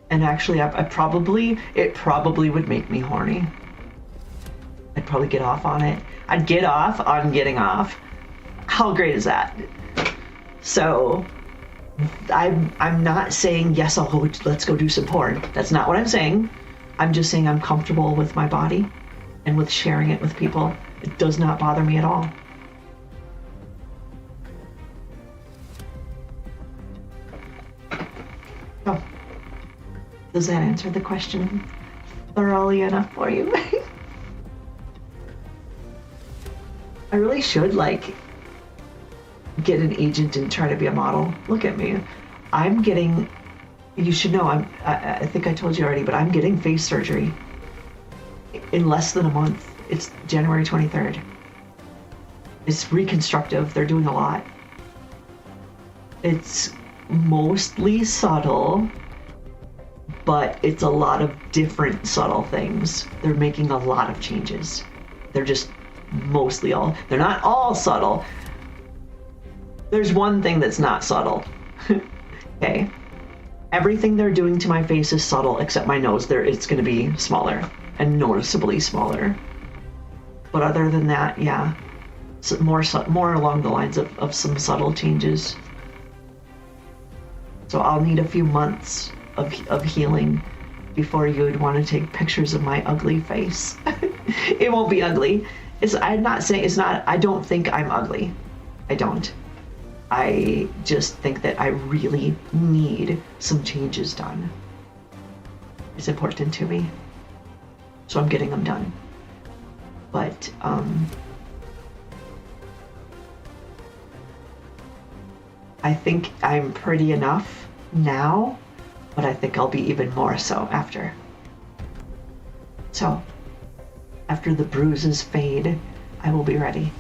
And actually, it probably would make me horny. I'd probably get off on it. I'd get off on getting off. How great is that? So, I'm not saying yes, let's go do some porn. That's not what I'm saying. I'm just saying I'm comfortable with my body and with sharing it with people. It does not bother me at all. Oh, does that answer the question thoroughly enough for you? I really should like get an agent and try to be a model. Look at me. I'm getting, you should know, I think I told you already, but I'm getting face surgery in less than a month. It's January 23rd. It's reconstructive. They're doing a lot. It's mostly subtle, but it's a lot of different subtle things. They're making a lot of changes. They're just mostly they're not all subtle. There's one thing that's not subtle. Okay. Everything they're doing to my face is subtle except my nose. It's going to be smaller and noticeably smaller. But other than that, yeah. So more along the lines of some subtle changes. So I'll need a few months of healing before you would want to take pictures of my ugly face. It won't be ugly. I'm not saying it's not, I don't think I'm ugly. I don't. I just think that I really need some changes done. It's important to me. So I'm getting them done. But, I think I'm pretty enough now, but I think I'll be even more so after. So, after the bruises fade, I will be ready.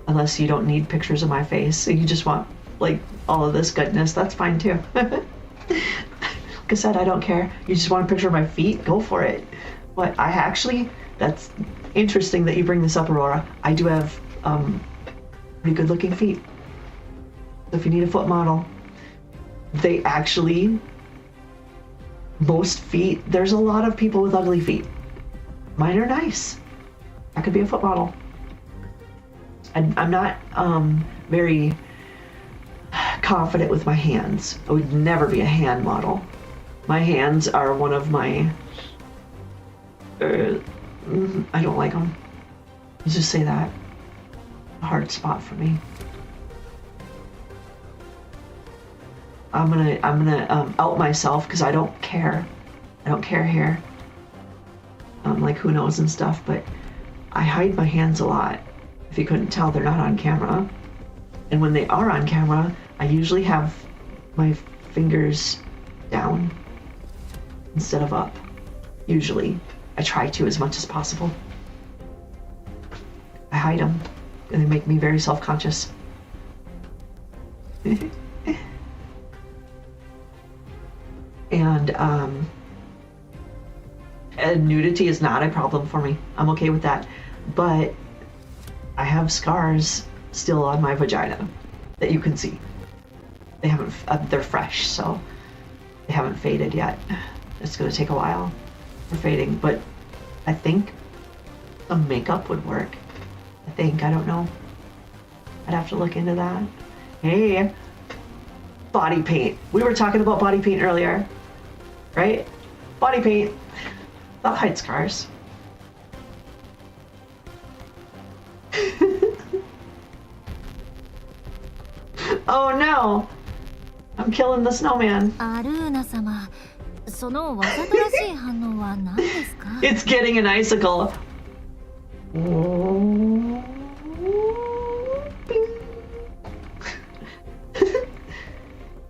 Unless you don't need pictures of my face, you just want like all of this goodness, that's fine too. Like I said, I don't care. You just want a picture of my feet? Go for it. But I actually, that's interesting that you bring this up, Aurora. I do have pretty good looking feet. So if you need a foot model, they actually, most feet, there's a lot of people with ugly feet. Mine are nice. I could be a foot model. I'm not very confident with my hands. I would never be a hand model. My hands are one of my, I don't like them. Let's just say that. A hard spot for me. I'm gonna out myself because I don't care. I don't care here. Like who knows and stuff, but I hide my hands a lot. If you couldn't tell, they're not on camera. And when they are on camera, I usually have my fingers down instead of up. Usually. I try to as much as possible. I hide them, and they make me very self-conscious. And nudity is not a problem for me. I'm okay with that. But I have scars still on my vagina that you can see. They haven't, they're fresh, so they haven't faded yet. It's gonna take a while for fading, but I think some makeup would work. I don't know. I'd have to look into that. Hey, body paint. We were talking about body paint earlier, right? Body paint. That hides scars. Oh no! I'm killing the snowman. It's getting an icicle.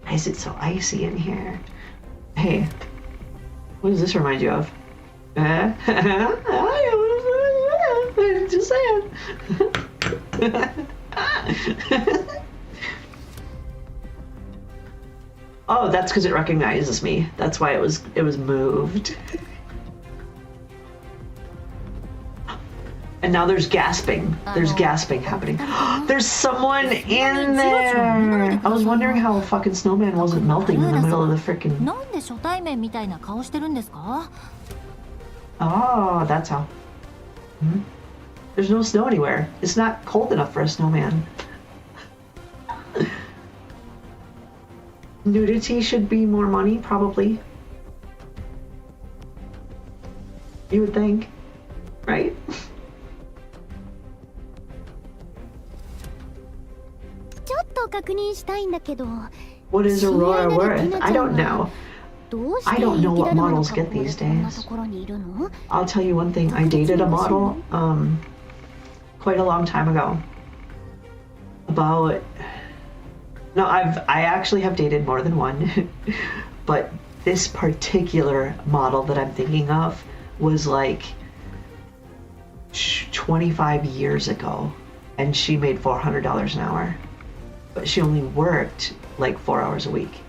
Why is it so icy in here? Hey, what does this remind you of? Just saying. Oh, that's because it recognizes me. That's why it was moved. And now there's gasping. There's gasping happening. There's someone in there. I was wondering how a fucking snowman wasn't melting in the middle of the frickin'. Oh, that's how. There's no snow anywhere. It's not cold enough for a snowman. Nudity should be more money, probably. You would think, right? ちょっと確認したいんだけど、 What is 知り合い Aurora なら worth? ティナ I ちゃん don't は know. どうし I て don't know 雪 what だるまの models 格 get 好で these こんな days. ところにいるの？ I'll tell you one thing. I dated a model quite a long time ago. About no, I actually have dated more than one, but this particular model that I'm thinking of was like 25 years ago, and she made $400 an hour, but she only worked like 4 hours a week.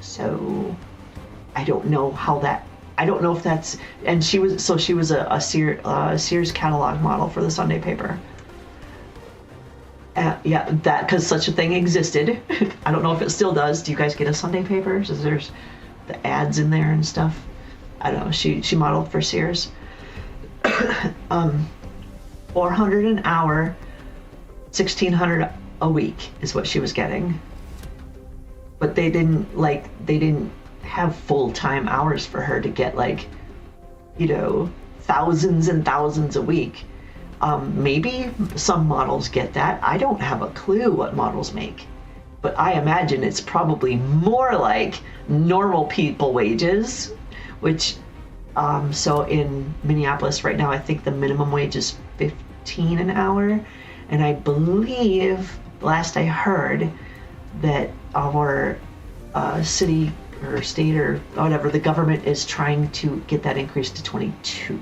So I don't know how that. I don't know if that's. And she was a Sears catalog model for the Sunday paper. Yeah, that because such a thing existed. I don't know if it still does. Do you guys get a Sunday paper? Is there's the ads in there and stuff? I don't know. She modeled for Sears. 400 an hour, 1,600 a week is what she was getting. But they didn't have full-time hours for her to get like, you know, thousands and thousands a week. Maybe some models get that. I don't have a clue what models make, but I imagine it's probably more like normal people wages, which so in Minneapolis right now, I think the minimum wage is $15 an hour, and I believe last I heard that our city or state or whatever, the government is trying to get that increased to 22.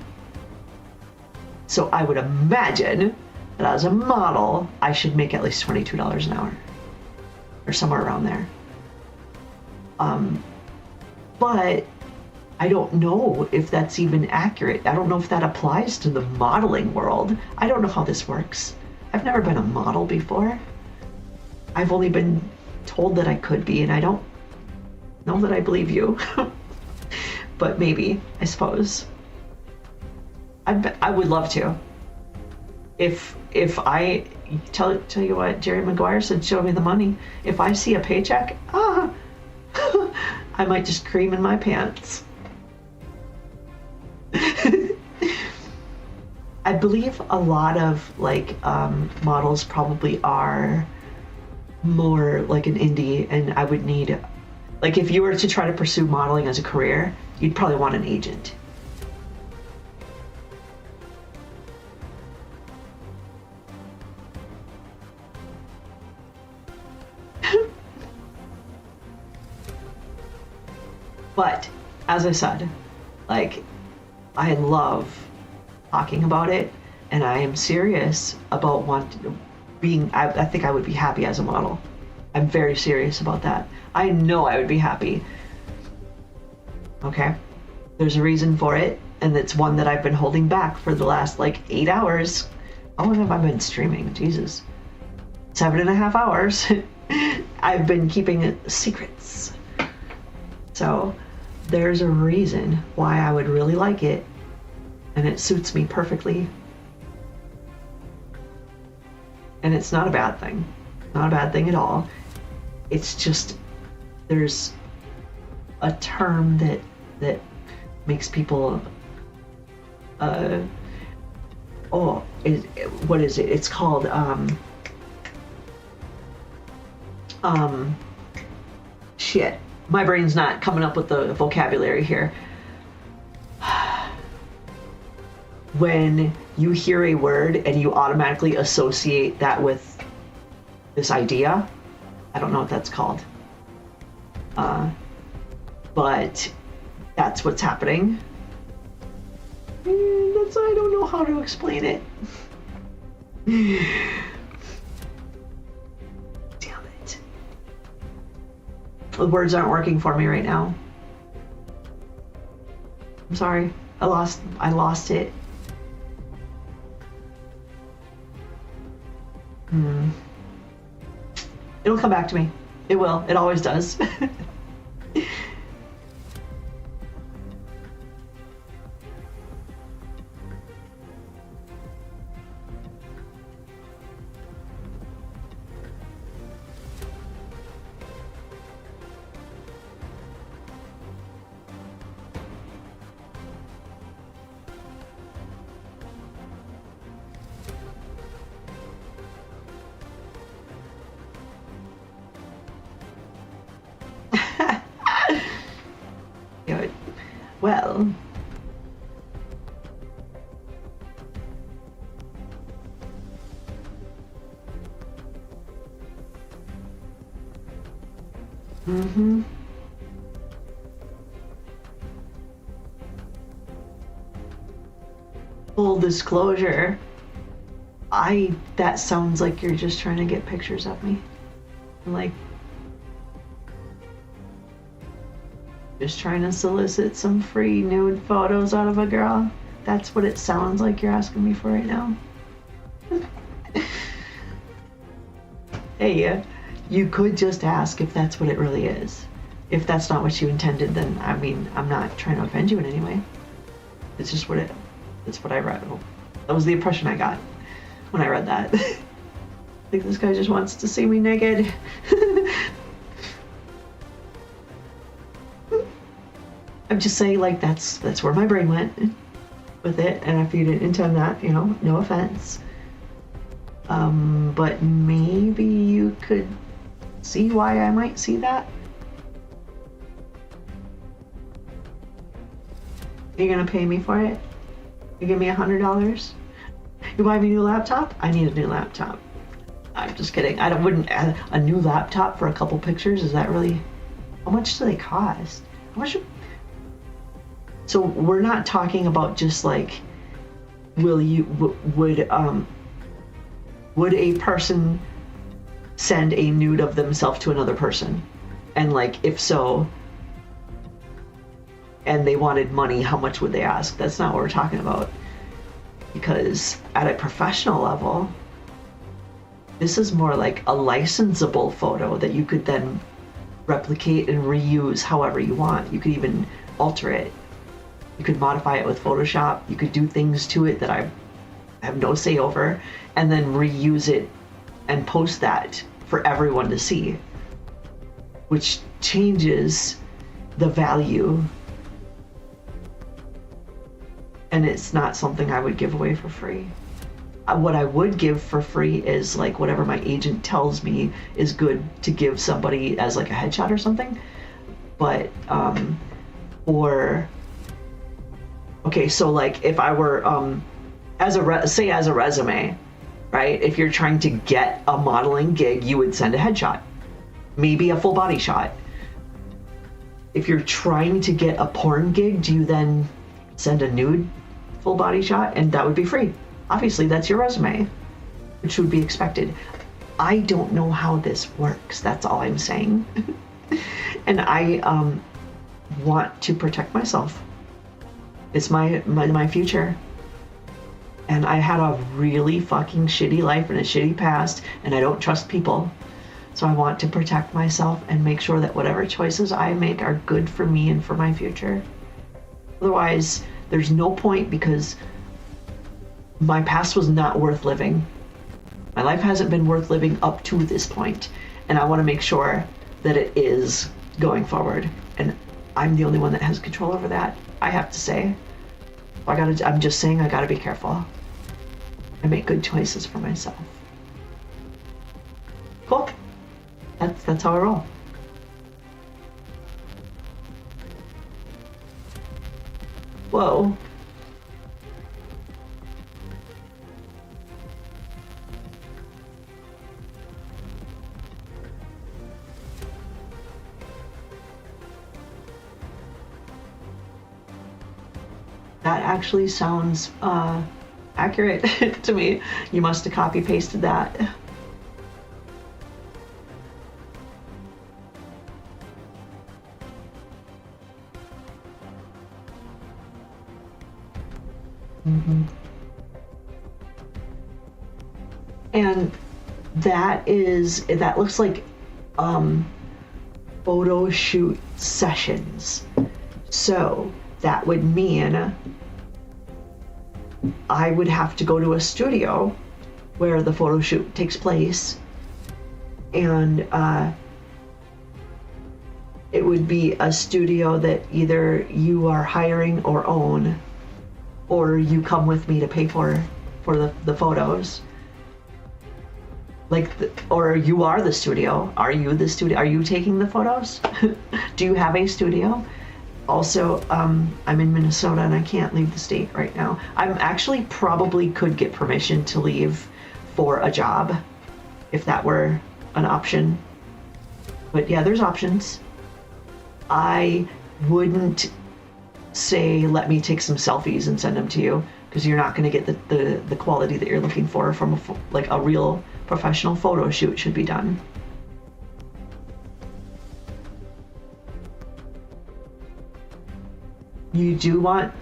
So I would imagine that as a model, I should make at least $22 an hour or somewhere around there. But I don't know if that's even accurate. I don't know if that applies to the modeling world. I don't know how this works. I've never been a model before. I've only been told that I could be, and I don't know that I believe you. But maybe, I suppose. I would love to. If I tell you what Jerry Maguire said, show me the money. If I see a paycheck, I might just cream in my pants. I believe a lot of like models probably are more like an indie, and I would need, like, if you were to try to pursue modeling as a career, you'd probably want an agent. But as I said, like, I love talking about it, and I am serious about being. I think I would be happy as a model. I'm very serious about that. I know I would be happy. Okay, there's a reason for it, and it's one that I've been holding back for the last like 8 hours. How long have I been streaming? Jesus, 7.5 hours. I've been keeping secrets. So there's a reason why I would really like it, and it suits me perfectly. And it's not a bad thing. Not a bad thing at all. It's just there's a term that makes people what is it? It's called shit. My brain's not coming up with the vocabulary here. When you hear a word and you automatically associate that with this idea, I don't know what that's called. But that's what's happening. I don't know how to explain it. Damn it. The words aren't working for me right now. I'm sorry. I lost it. It'll come back to me. It will. It always does. Well. Mm-hmm. Full disclosure, that sounds like you're just trying to get pictures of me. Like, just trying to solicit some free nude photos out of a girl. That's what it sounds like you're asking me for right now. Hey, you could just ask if that's what it really is. If that's not what you intended, then I mean, I'm not trying to offend you in any way. It's just it's what I read. That was the impression I got when I read that. I think this guy just wants to see me naked. I'm just saying, like, that's where my brain went with it, and if you didn't intend that, you know, no offense. But maybe you could see why I might see that. You're gonna pay me for it? You give me $100? You buy me a new laptop? I need a new laptop. I'm just kidding. I wouldn't add a new laptop for a couple pictures. Is that really? How much do they cost? How much? So we're not talking about just like, would a person send a nude of themselves to another person? And like, if so, and they wanted money, how much would they ask? That's not what we're talking about. Because at a professional level, this is more like a licensable photo that you could then replicate and reuse however you want. You could even alter it. You could modify it with Photoshop. You could do things to it that I have no say over, and then reuse it and post that for everyone to see, which changes the value. And it's not something I would give away for free. What I would give for free is like whatever my agent tells me is good to give somebody as like a headshot or something. But, okay, so like if I were, as a resume, right? If you're trying to get a modeling gig, you would send a headshot, maybe a full body shot. If you're trying to get a porn gig, do you then send a nude full body shot? And that would be free. Obviously, that's your resume, which would be expected. I don't know how this works. That's all I'm saying. And I want to protect myself. It's my future. And I had a really fucking shitty life and a shitty past, and I don't trust people. So I want to protect myself and make sure that whatever choices I make are good for me and for my future. Otherwise, there's no point, because my past was not worth living. My life hasn't been worth living up to this point, and I want to make sure that it is going forward. And I'm the only one that has control over that, I have to say. I'm just saying I gotta be careful. I make good choices for myself. Cool. That's how I roll. Whoa. That actually sounds accurate to me. You must have copy pasted that. Mm-hmm. And that looks like photo shoot sessions. So that would mean I would have to go to a studio where the photo shoot takes place, and it would be a studio that either you are hiring or own, or you come with me to pay for the photos. Or you are the studio. Are you the studio? Are you taking the photos? Do you have a studio? Also, I'm in Minnesota and I can't leave the state right now. I'm actually probably could get permission to leave for a job if that were an option. But yeah, there's options. I wouldn't say let me take some selfies and send them to you, because you're not going to get the quality that you're looking for from like a real professional photo shoot should be done. You do want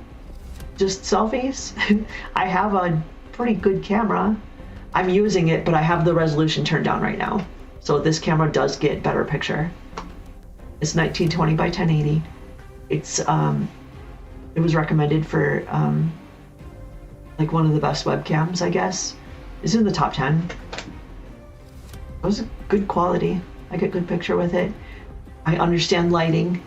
just selfies? I have a pretty good camera. I'm using it, but I have the resolution turned down right now. So this camera does get better picture. It's 1920 by 1080. It's it was recommended for like one of the best webcams, I guess. It's in the top 10. It was good quality. I get good picture with it. I understand lighting.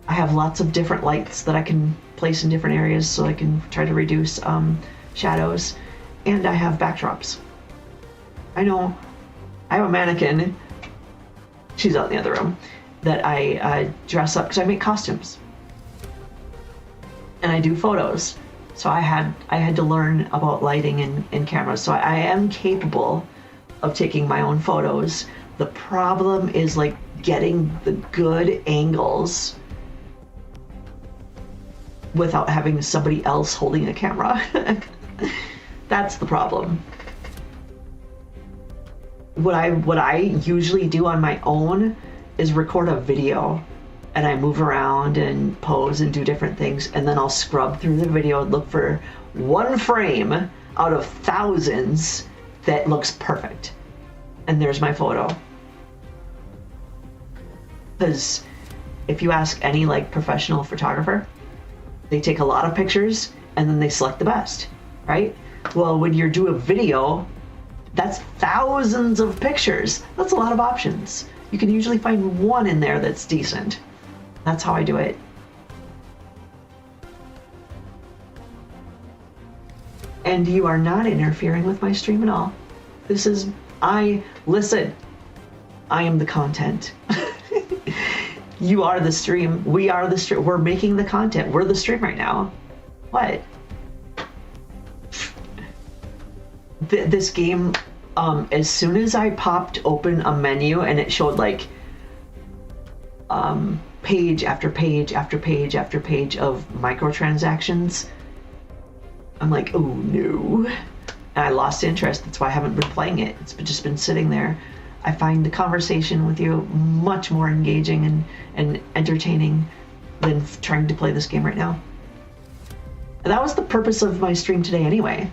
I have lots of different lights that I can place in different areas so I can try to reduce shadows. And I have backdrops. I know I have a mannequin, she's out in the other room, that I dress up because I make costumes. And I do photos. So I had to learn about lighting and cameras. So I am capable of taking my own photos. The problem is like getting the good angles without having somebody else holding a camera. That's the problem. What I usually do on my own is record a video, and I move around and pose and do different things, and then I'll scrub through the video and look for one frame out of thousands that looks perfect. And there's my photo. Because if you ask any like professional photographer, they take a lot of pictures and then they select the best, right? Well, when you do a video, that's thousands of pictures. That's a lot of options. You can usually find one in there that's decent. That's how I do it. And you are not interfering with my stream at all. This is, listen, I am the content. You are the stream. We are the stream. We're making the content. We're the stream right now. What? This game, as soon as I popped open a menu and it showed like page after page after page after page of microtransactions, I'm like, oh no. And I lost interest. That's why I haven't been playing it. It's just been sitting there. I find the conversation with you much more engaging and entertaining than trying to play this game right now. And that was the purpose of my stream today anyway.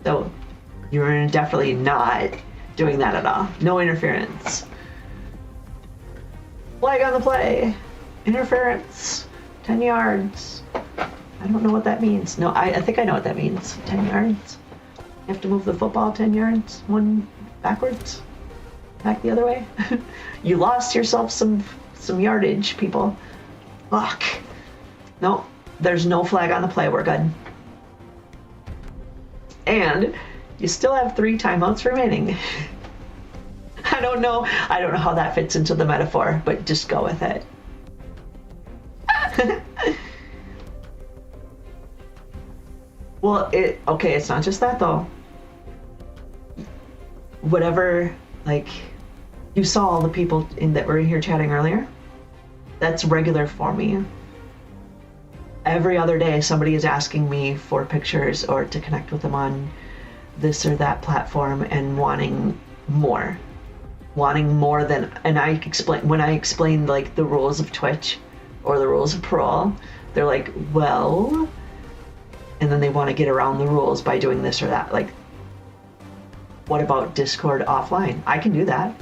So you're definitely not doing that at all. No interference. Flag on the play. Interference. 10 yards. I don't know what that means. No, I think I know what that means. 10 yards. You have to move the football 10 yards. One backwards. Back the other way. You lost yourself some yardage, people. Fuck. No, there's no flag on the play. We're good. And you still have 3 timeouts remaining. I don't know how that fits into the metaphor, but just go with it. Well, okay, it's not just that though. Whatever, like, you saw all the people that were in here chatting earlier. That's regular for me. Every other day, somebody is asking me for pictures or to connect with them on this or that platform and wanting more than. And when I explain like the rules of Twitch or the rules of Parole, they're like, well, and then they want to get around the rules by doing this or that. Like, what about Discord offline? I can do that.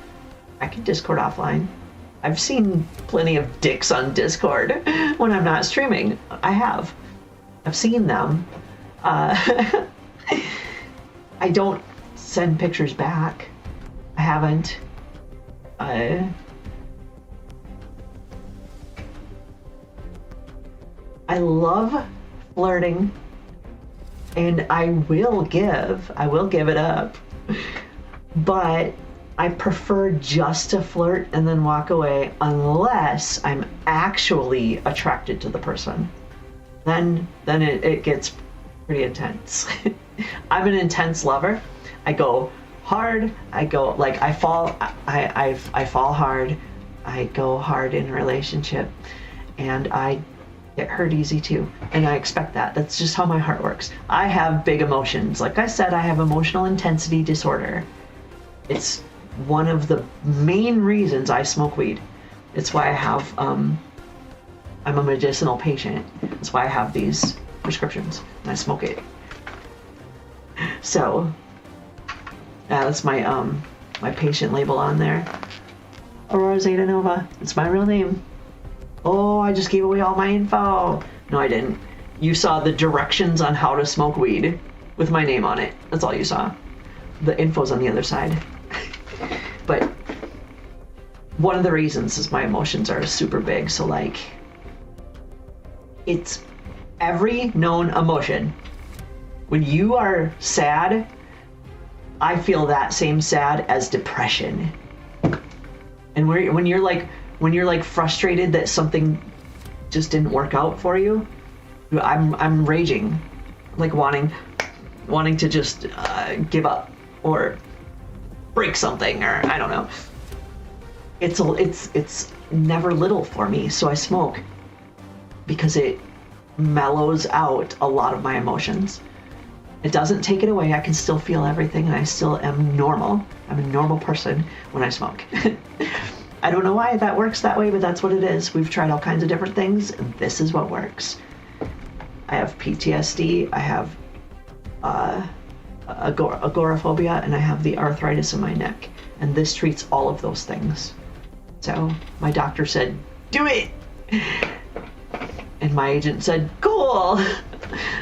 I can Discord offline. I've seen plenty of dicks on Discord when I'm not streaming. I have. I've seen them. I don't send pictures back. I haven't. I love flirting, and I will give it up. But I prefer just to flirt and then walk away unless I'm actually attracted to the person. Then it gets pretty intense. I'm an intense lover. I go hard. I go like I fall hard. I go hard in a relationship, and I get hurt easy too. And I expect that. That's just how my heart works. I have big emotions. Like I said, I have emotional intensity disorder. It's one of the main reasons I smoke weed. It's why I have, I'm a medicinal patient. That's why I have these prescriptions and I smoke it. So, yeah, that's my, my patient label on there. Aurora Zeta Nova. It's my real name. Oh, I just gave away all my info. No, I didn't. You saw the directions on how to smoke weed with my name on it. That's all you saw. The info's on the other side. But one of the reasons is my emotions are super big. So like, it's every known emotion. When you are sad, I feel that same sad as depression. And when you're like frustrated that something just didn't work out for you, I'm raging, like wanting to just give up or break something, or I don't know. It's never little for me, so I smoke because it mellows out a lot of my emotions. It doesn't take it away. I can still feel everything, and I still am normal. I'm a normal person when I smoke. I don't know why that works that way, but that's what it is. We've tried all kinds of different things, and this is what works. I have PTSD, I have agoraphobia, and I have the arthritis in my neck. And this treats all of those things. So my doctor said, do it! And my agent said, cool!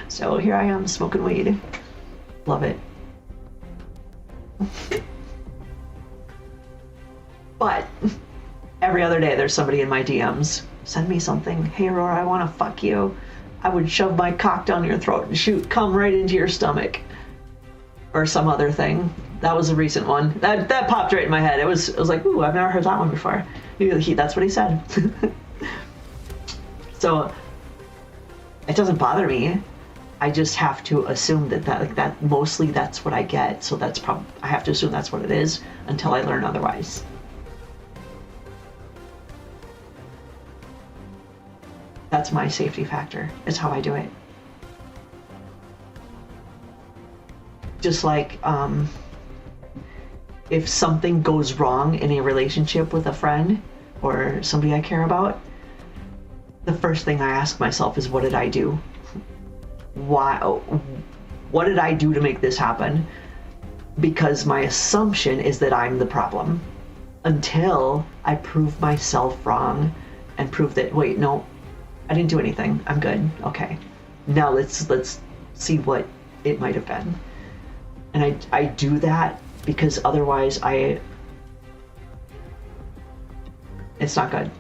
So here I am smoking weed. Love it. But every other day there's somebody in my DMs. Send me something. Hey Aurora, I want to fuck you. I would shove my cock down your throat and shoot cum right into your stomach. Or some other thing. That was a recent one. That popped right in my head. It was like, ooh, I've never heard that one before. That's what he said. So it doesn't bother me. I just have to assume that mostly that's what I get. So I have to assume that's what it is until I learn otherwise. That's my safety factor. It's how I do it. Just like if something goes wrong in a relationship with a friend or somebody I care about, the first thing I ask myself is, what did I do? Why? What did I do to make this happen? Because my assumption is that I'm the problem until I prove myself wrong and prove that, wait, no, I didn't do anything. I'm good. Okay. Now let's see what it might have been. And I do that because otherwise it's not good.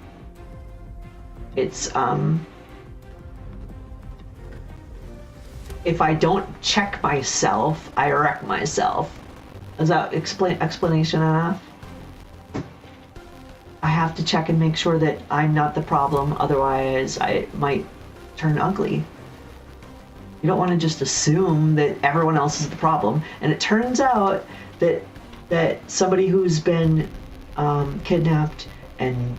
It's if I don't check myself, I wreck myself. Is that explanation enough? I have to check and make sure that I'm not the problem, otherwise I might turn ugly. You don't want to just assume that everyone else is the problem. And it turns out that somebody who's been kidnapped and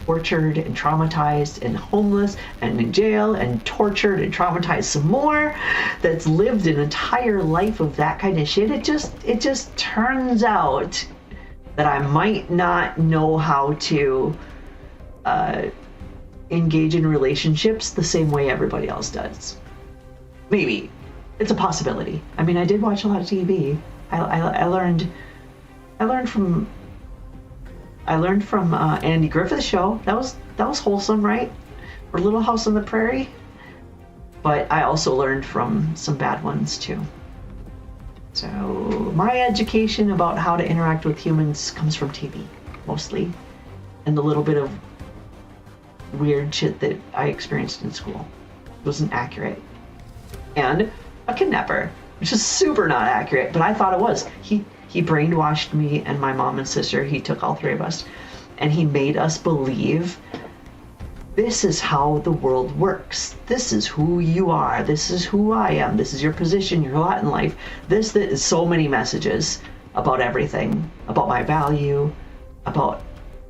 tortured and traumatized and homeless and in jail and tortured and traumatized some more, that's lived an entire life of that kind of shit, it just turns out that I might not know how to engage in relationships the same way everybody else does. Maybe. It's a possibility. I mean, I did watch a lot of TV. I learned from Andy Griffith's show. That was wholesome, right? Or Little House on the Prairie. But I also learned from some bad ones too. So my education about how to interact with humans comes from TV, mostly. And the little bit of weird shit that I experienced in school wasn't accurate. And a kidnapper, which is super not accurate, but I thought it was. He He brainwashed me and my mom and sister. He took all three of us, and he made us believe this is how the world works. This is who you are. This is who I am. This is your position, your lot in life. This is so many messages about everything, about my value, about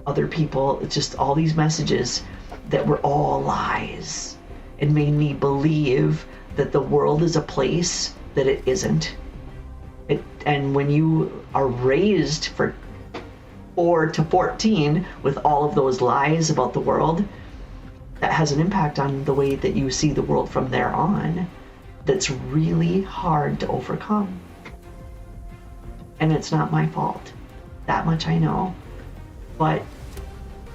other people. It's just all these messages that were all lies. It made me believe that the world is a place that it isn't. And when you are raised for 4 to 14 with all of those lies about the world, that has an impact on the way that you see the world from there on. That's really hard to overcome. And it's not my fault. That much I know. But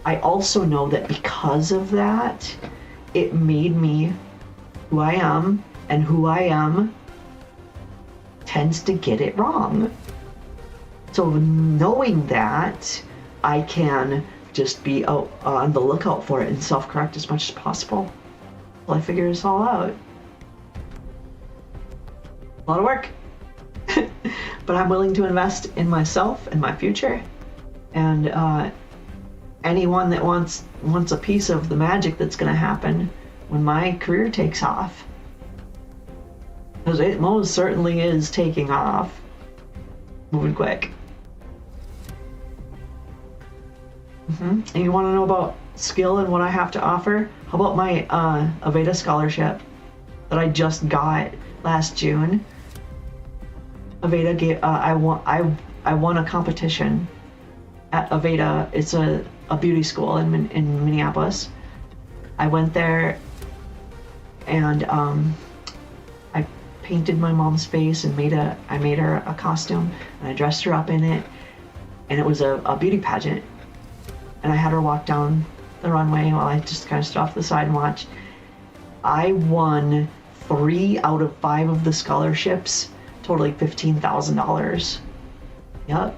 I also know that because of that, it made me who I am, and who I am tends to get it wrong. So knowing that, I can just be out on the lookout for it and self-correct as much as possible till I figure this all out. A lot of work. But I'm willing to invest in myself and my future. And anyone that wants a piece of the magic that's going to happen when my career takes off, because it most certainly is taking off, moving quick. And you want to know about skill and what I have to offer? How about my Aveda scholarship that I just got last June? Aveda gave, I won a competition at Aveda. It's a beauty school in Minneapolis. I went there and I painted my mom's face and I made her a costume, and I dressed her up in it, and it was a beauty pageant. And I had her walk down the runway while I just kind of stood off the side and watched. I won 3 out of 5 of the scholarships, totaling $15,000. Yep.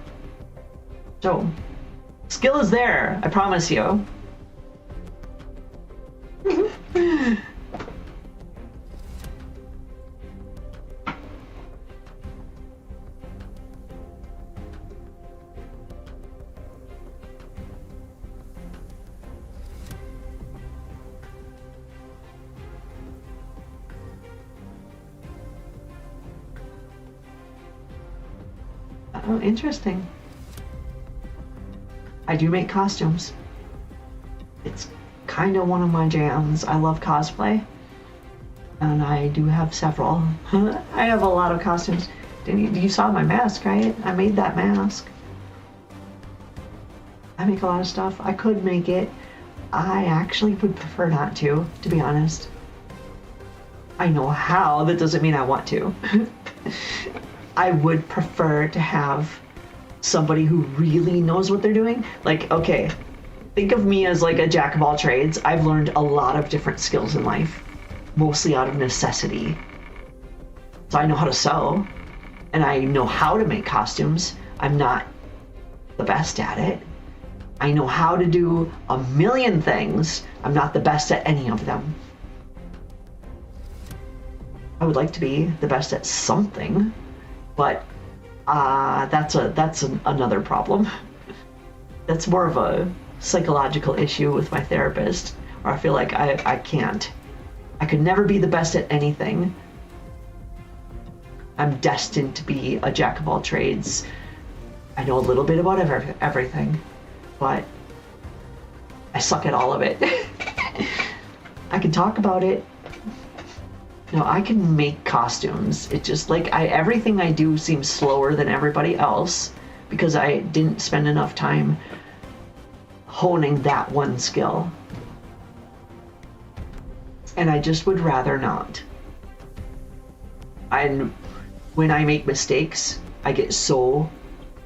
So, skill is there, I promise you. Oh, interesting. I do make costumes. It's kind of one of my jams. I love cosplay. And I do have several. I have a lot of costumes. You saw my mask, right? I made that mask. I make a lot of stuff. I could make it. I actually would prefer not to be honest. I know how. That doesn't mean I want to. I would prefer to have somebody who really knows what they're doing. Like, okay, think of me as like a jack of all trades. I've learned a lot of different skills in life, mostly out of necessity. So I know how to sew, and I know how to make costumes. I'm not the best at it. I know how to do a million things. I'm not the best at any of them. I would like to be the best at something. But that's another problem. That's more of a psychological issue with my therapist, where I feel like I can't. I could never be the best at anything. I'm destined to be a jack of all trades. I know a little bit about everything, but I suck at all of it. I can talk about it. No, I can make costumes. It just like everything I do seems slower than everybody else because I didn't spend enough time honing that one skill. And I just would rather not. And when I make mistakes, I get so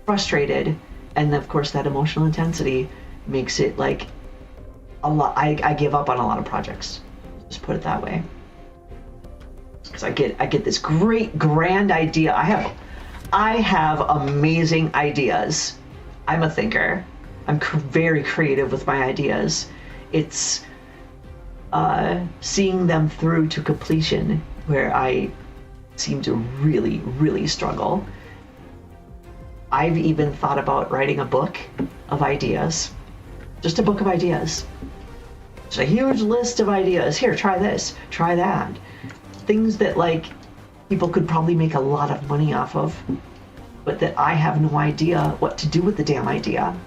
frustrated, and of course that emotional intensity makes it like a lot. I give up on a lot of projects. Just put it that way. Because I get this great grand idea. I have amazing ideas. I'm a thinker. I'm very creative with my ideas. It's seeing them through to completion where I seem to really, really struggle. I've even thought about writing a book of ideas. Just a book of ideas. Just a huge list of ideas. Here, try this, try that. Things that like people could probably make a lot of money off of, but that I have no idea what to do with the damn idea.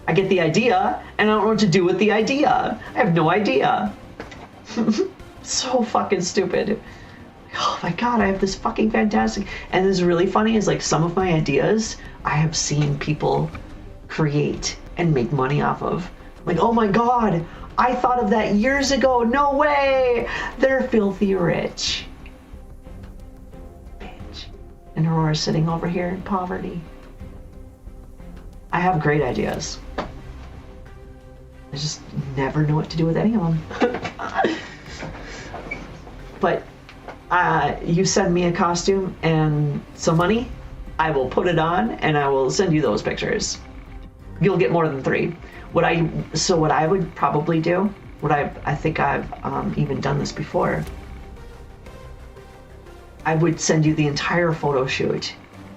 I get the idea, and I don't know what to do with the idea. I have no idea. So fucking stupid. Oh my god, I have this fucking fantastic... And this is really funny is like some of my ideas I have seen people create and make money off of. Like, oh my god, I thought of that years ago. No way! They're filthy rich. Bitch. And Aurora's sitting over here in poverty. I have great ideas. I just never know what to do with any of them. But you send me a costume and some money, I will put it on and I will send you those pictures. You'll get more than 3. What I would probably do, I think I've even done this before. I would send you the entire photo shoot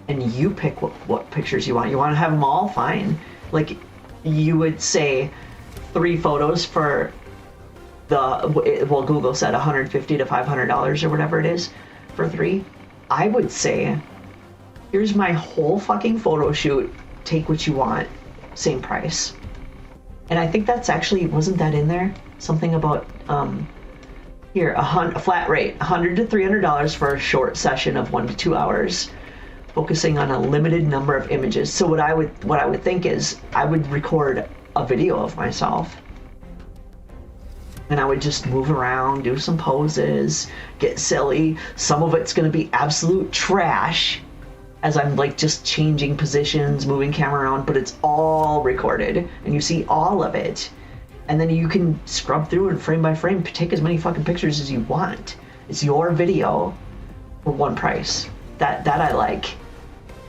and you pick what pictures you want. You want to have them all? Fine. Like, you would say 3 photos for Google said $150 to $500 or whatever it is for 3. I would say, here's my whole fucking photo shoot. Take what you want. Same price. And I think that's actually, wasn't that in there? Something about, here, a flat rate, $100 to $300 for a short session of 1 to 2 hours. Focusing on a limited number of images. So what I would think is I would record a video of myself and I would just move around, do some poses, get silly. Some of it's going to be absolute trash as I'm like just changing positions, moving camera around, but it's all recorded and you see all of it. And then you can scrub through and frame by frame, take as many fucking pictures as you want. It's your video for one price. That I like.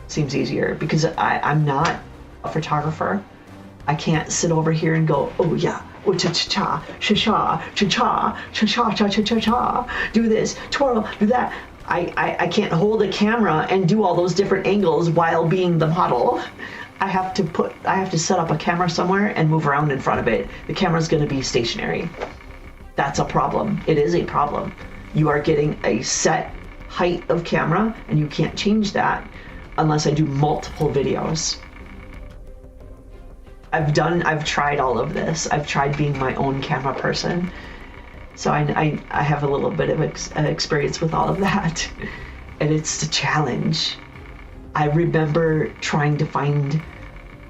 Seems easier because I'm not a photographer. I can't sit over here and go, oh yeah, oh cha cha cha cha cha cha cha cha cha cha cha cha, do this, twirl, do that. I can't hold a camera and do all those different angles while being the model. I have to set up a camera somewhere and move around in front of it. The camera's going to be stationary. That's a problem. It is a problem. You are getting a set height of camera and you can't change that unless I do multiple videos. I've tried all of this. I've tried being my own camera person. So I have a little bit of experience with all of that. And it's a challenge. I remember trying to find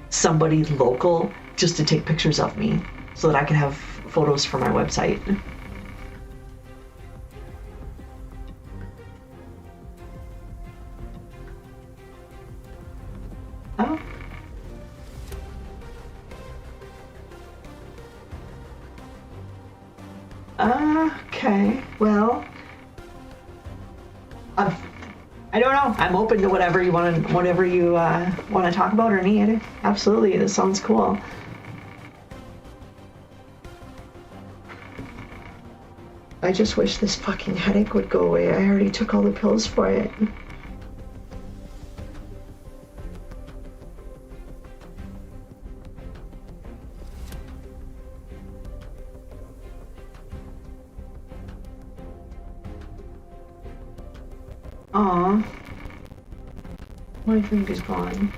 somebody local just to take pictures of me so that I could have photos for my website. Oh. Okay, well, I don't know. I'm open to whatever you want to talk about or need. Absolutely, this sounds cool. I just wish this fucking headache would go away. I already took all the pills for it. Aw, my drink is gone.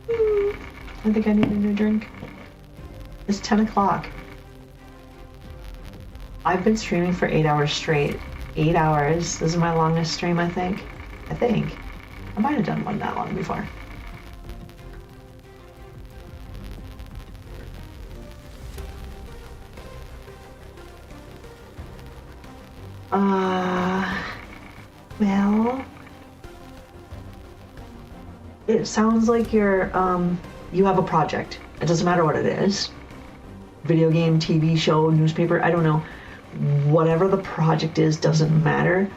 I think I need a new drink. It's 10 o'clock. I've been streaming for 8 hours straight. 8 hours. This is my longest stream, I think. I might have done one that long before. Well, it sounds like you have a project. It doesn't matter what it is. Video game, TV show, newspaper, I don't know. Whatever the project is doesn't matter.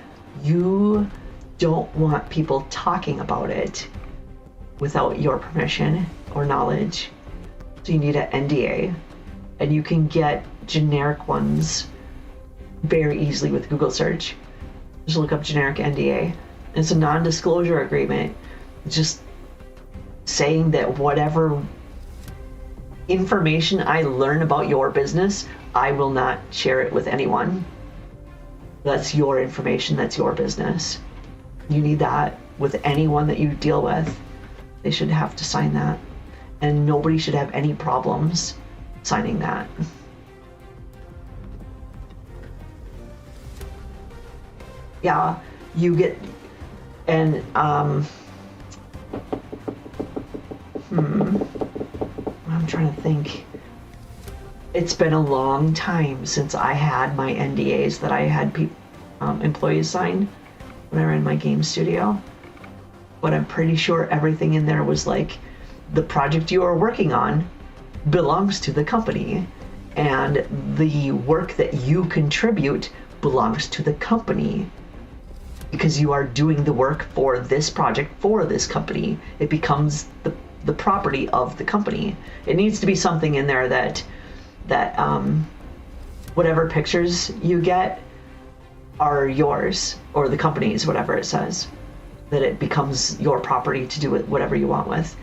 You don't want people talking about it without your permission or knowledge. So you need an NDA. And you can get generic ones very easily with Google search. Just look up generic NDA. It's a non-disclosure agreement. just saying that whatever information I learn about your business, I will not share it with anyone. That's your information, that's your business. You need that with anyone that you deal with. They should have to sign that. And nobody should have any problems signing that. Yeah, you get, and I'm trying to think. It's been a long time since I had my NDAs that I had employees sign when I ran my game studio. But I'm pretty sure everything in there was like, the project you are working on belongs to the company, and the work that you contribute belongs to the company. Because you are doing the work for this project for this company, it becomes the property of the company. It needs to be something in there that whatever pictures you get are yours, or the company's, whatever it says, that it becomes your property to do whatever you want with.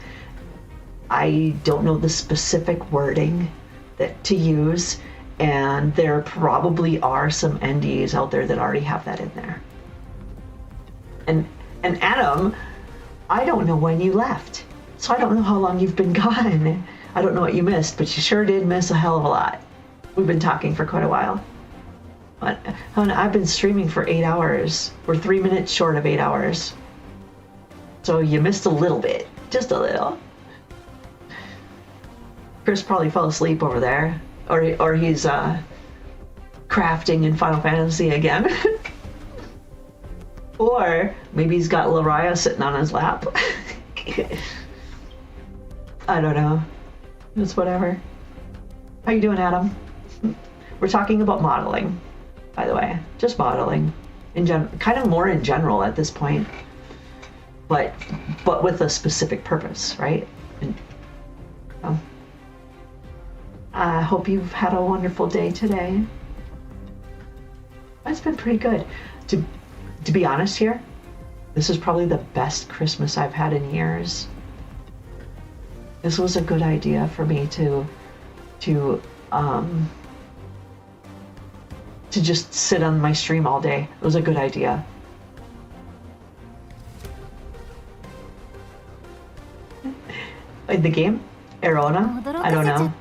I don't know the specific wording that to use, and there probably are some NDAs out there that already have that in there. And Adam, I don't know when you left, so I don't know how long you've been gone. I don't know what you missed, but you sure did miss a hell of a lot. We've been talking for quite a while. But I've been streaming for 8 hours. We're 3 minutes short of 8 hours. So you missed a little bit, just a little. Chris probably fell asleep over there, or he's crafting in Final Fantasy again. Or maybe he's got Lariah sitting on his lap. I don't know. It's whatever. How you doing, Adam? We're talking about modeling, by the way. Just modeling. Kind of more in general at this point. But with a specific purpose, right? I hope you've had a wonderful day today. It's been pretty good. To be honest here, this is probably the best Christmas I've had in years. This was a good idea for me to just sit on my stream all day. It was a good idea. In the game, Erona, I don't know.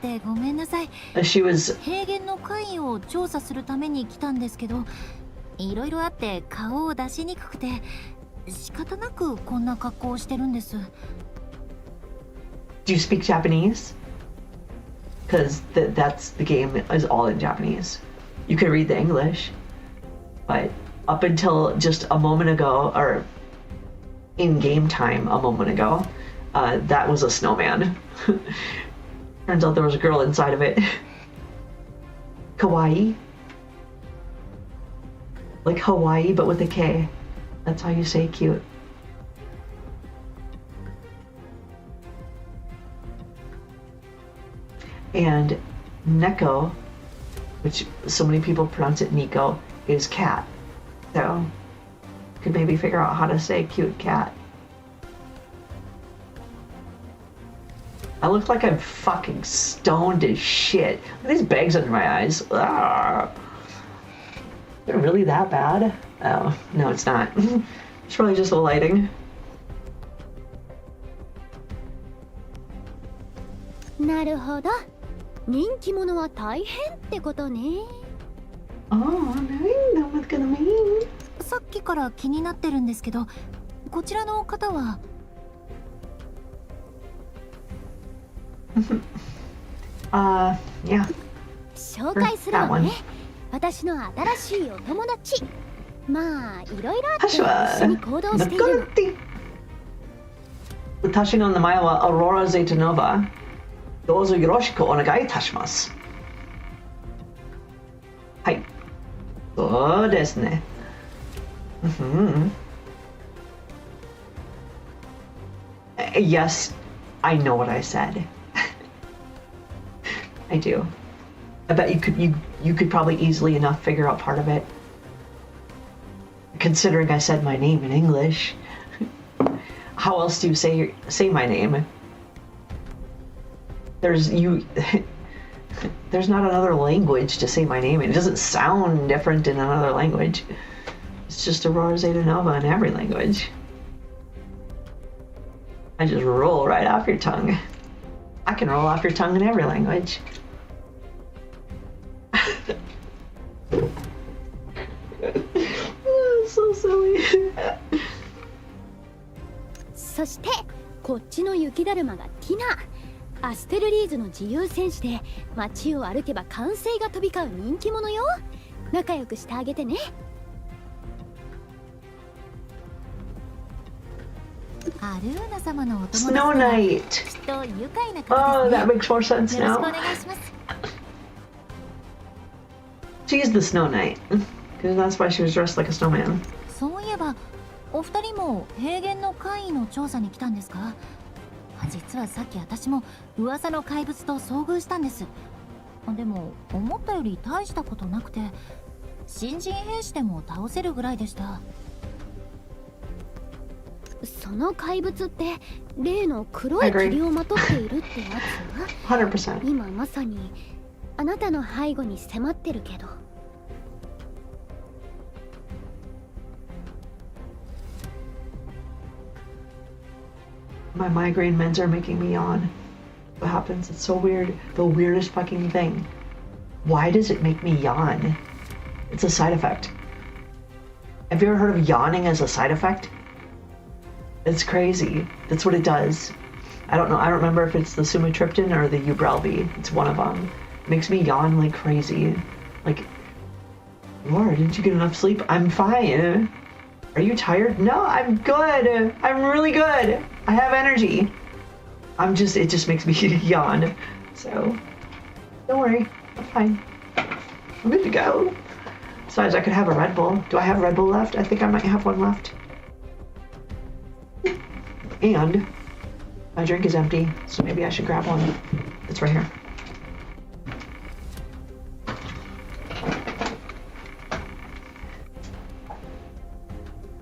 She was. 平原の怪異を調査するために来たんですけど、いろいろあって顔を出しにくくて仕方なくこんな格好をしてるんです。Do you speak Japanese? Because that's the game is all in Japanese. You can read the English, but up until just a moment ago, or in game time a moment ago, that was a snowman. Turns out there was a girl inside of it. Kawaii. Like Hawaii, but with a K. That's how you say cute. And Neko, which so many people pronounce it Nico, is cat. So, could maybe figure out how to say cute cat. I look like I'm fucking stoned as shit. Look at these bags under my eyes. Ah. Is it really that bad? Oh, no, it's not. It's probably just the lighting. なるほど。人気者は大変ってことね。Oh, I know what's gonna mean. さっきから気になってるんですけど、こちらの方は。Yeah. 紹介するわね。私の新しいお友達。まあ、いろいろあって一緒に行動しているの。私の名前はアローラ・ゼータノバ。どうぞよろしくお願いいたします。はい。そうですね。Yes, I know what I said. I do. I bet you could probably easily enough figure out part of it. Considering I said my name in English. how else do you say my name? There's not another language to say my name in. It doesn't sound different in another language. It's just Aurora Zeta Nova in every language. I just roll right off your tongue. I can roll off your tongue in every language. So silly. そしてこっちの雪だるまがティナ。アステルリーズの自由戦士で街を歩けば歓声が飛び交う人気者よ。仲良くしてあげてね。アルーナ様のお友達 Snow なら Knight. きっと愉快な Oh, 方です that ね。 makes more sense よろしくお now. 願いします。 She's the Snow Knight. Because that's why she was dressed like a snowman. そういえばお二人も平原の怪異の調査に来たんですか？実はさっき私も噂の怪物と遭遇したんです。でも思ったより大したことなくて、新人兵士でも倒せるぐらいでした。その怪物って例の黒い霧をまとっているってやつ？ 100%. 今まさにあなたの背後に迫ってるけど。My migraine meds are making me yawn. What happens? It's so weird. The weirdest fucking thing. Why does it make me yawn? It's a side effect. Have you ever heard of yawning as a side effect? It's crazy. That's what it does. I don't know. I don't remember if it's the sumatriptan or the Ubrelvy. It's one of them. It makes me yawn like crazy. Like, Laura, didn't you get enough sleep? I'm fine. Are you tired? No, I'm good. I'm really good. I have energy. It just makes me yawn. So, don't worry. I'm fine. I'm good to go. Besides, I could have a Red Bull. Do I have a Red Bull left? I think I might have one left. And my drink is empty, so maybe I should grab one. It's right here.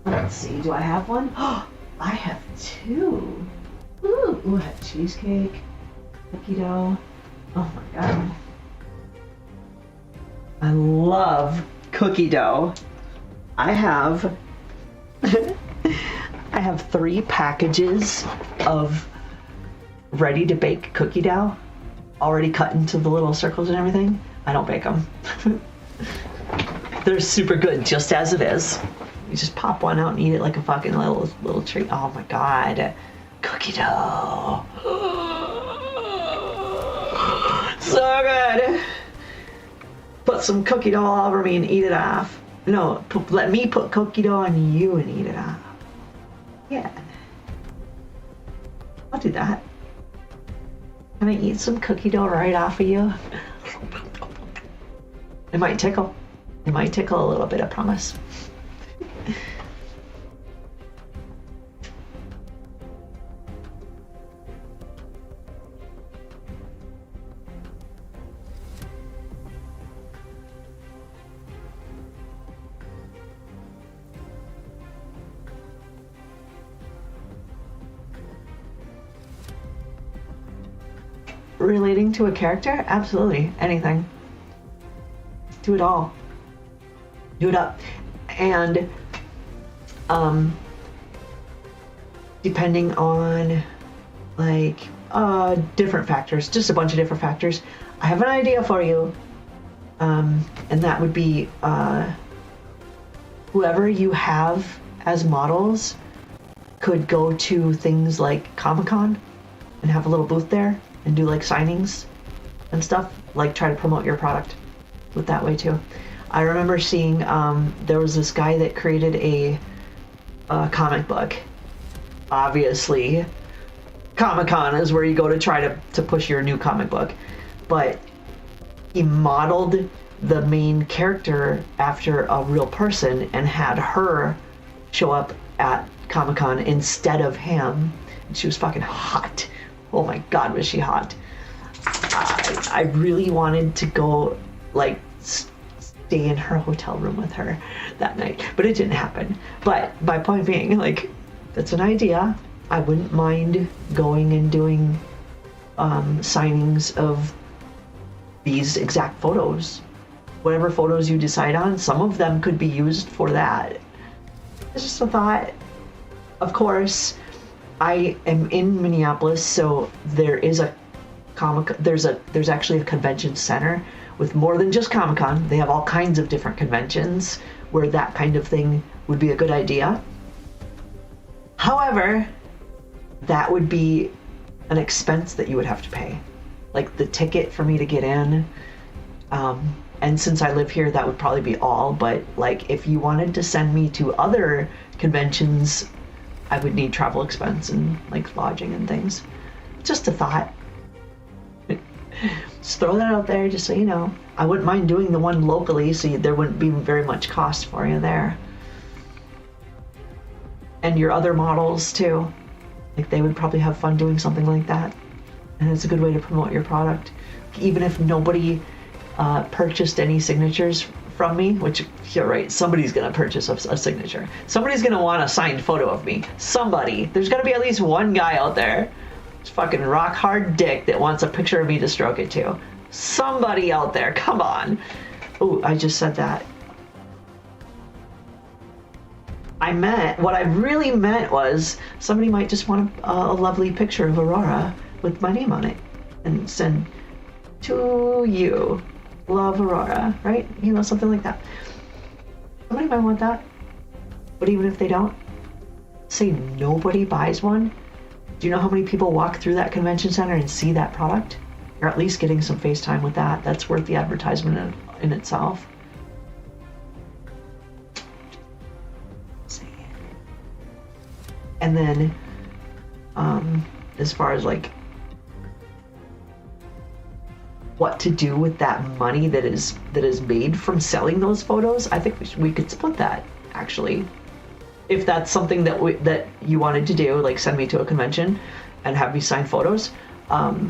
Let's see, do I have one? Oh, I have two. Ooh, I have cheesecake, cookie dough. Oh my god. I love cookie dough. I have 3 packages of ready to bake cookie dough, already cut into the little circles and everything. I don't bake them. They're super good just as it is. You just pop one out and eat it like a fucking little treat. Oh my god. Cookie dough. So good. Put some cookie dough all over me and eat it off. No, let me put cookie dough on you and eat it off. Yeah. I'll do that. Can I eat some cookie dough right off of you? It might tickle. It might tickle a little bit, I promise. Relating to a character? Absolutely. Anything. Do it all. Do it up. And depending on like different factors, just a bunch of different factors, I have an idea for you. And that would be whoever you have as models could go to things like Comic-Con and have a little booth there and do like signings and stuff, like try to promote your product with that way too. I remember seeing there was this guy that created a comic book. Obviously, Comic-Con is where you go to try to push your new comic book, but he modeled the main character after a real person and had her show up at Comic-Con instead of him. And she was fucking hot. Oh my god, was she hot. I really wanted to go, like, stay in her hotel room with her that night, but it didn't happen. But my point being, like, that's an idea. I wouldn't mind going and doing signings of these exact photos. Whatever photos you decide on, some of them could be used for that. It's just a thought. Of course, I am in Minneapolis, so there is a there's actually a convention center with more than just Comic-Con. They have all kinds of different conventions where that kind of thing would be a good idea. However, that would be an expense that you would have to pay. Like the ticket for me to get in. And since I live here, that would probably be all. But like if you wanted to send me to other conventions, I would need travel expense and like lodging and things. Just a thought. Just throw that out there just so you know. I wouldn't mind doing the one locally, so there wouldn't be very much cost for you there. And your other models too. Like they would probably have fun doing something like that. And it's a good way to promote your product. Even if nobody purchased any signatures from me, which you're right, somebody's gonna purchase a signature. Somebody's gonna want a signed photo of me. Somebody. There's gonna be at least one guy out there, fucking rock hard dick, that wants a picture of me to stroke it to. Somebody out there, come on. Oh, I just said that. What I really meant was somebody might just want a lovely picture of Aurora with my name on it and send to you. Love, Aurora, right? You know, something like that. Somebody might want that. But even if they don't, say nobody buys one, do you know how many people walk through that convention center and see that product? You're at least getting some face time with that. That's worth the advertisement in itself. And then, as far as like what to do with that money that is made from selling those photos, I think we could split that actually. If that's something that you wanted to do, like send me to a convention and have me sign photos, I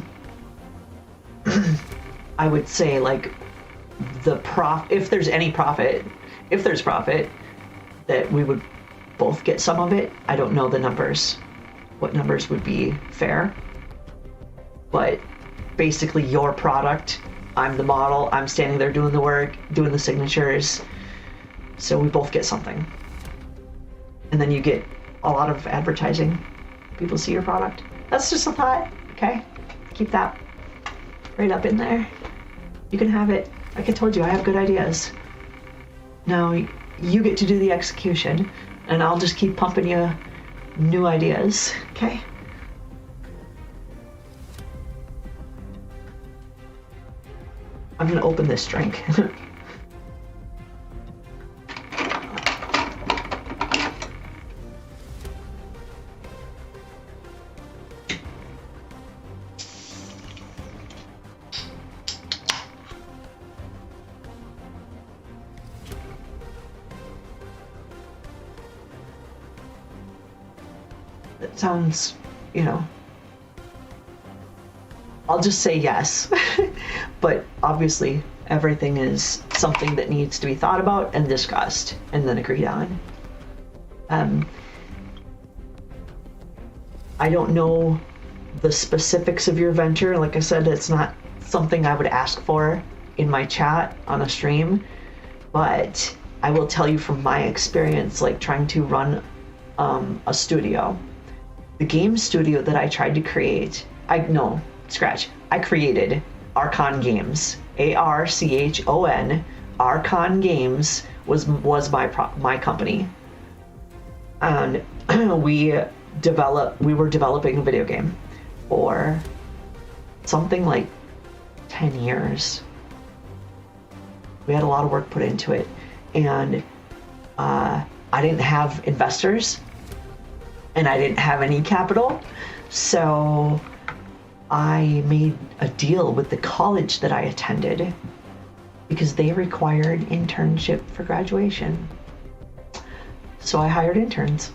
would say like if there's any profit, if there's profit, that we would both get some of it. I don't know the numbers, what numbers would be fair, but basically your product, I'm the model, I'm standing there doing the work, doing the signatures, so we both get something. And then you get a lot of advertising. People see your product. That's just a thought, okay? Keep that right up in there. You can have it. Like I told you, I have good ideas. Now you get to do the execution, and I'll just keep pumping you new ideas, okay? I'm gonna open this drink. It sounds, you know, I'll just say yes. But obviously everything is something that needs to be thought about and discussed and then agreed on. I don't know the specifics of your venture. Like I said, it's not something I would ask for in my chat on a stream, but I will tell you from my experience, like trying to run a studio. The game studio that I tried to create, I created Archon Games. Archon, Archon Games was my company. And we were developing a video game for something like 10 years. We had a lot of work put into it, and I didn't have investors and I didn't have any capital, so I made a deal with the college that I attended because they required internship for graduation. So I hired interns.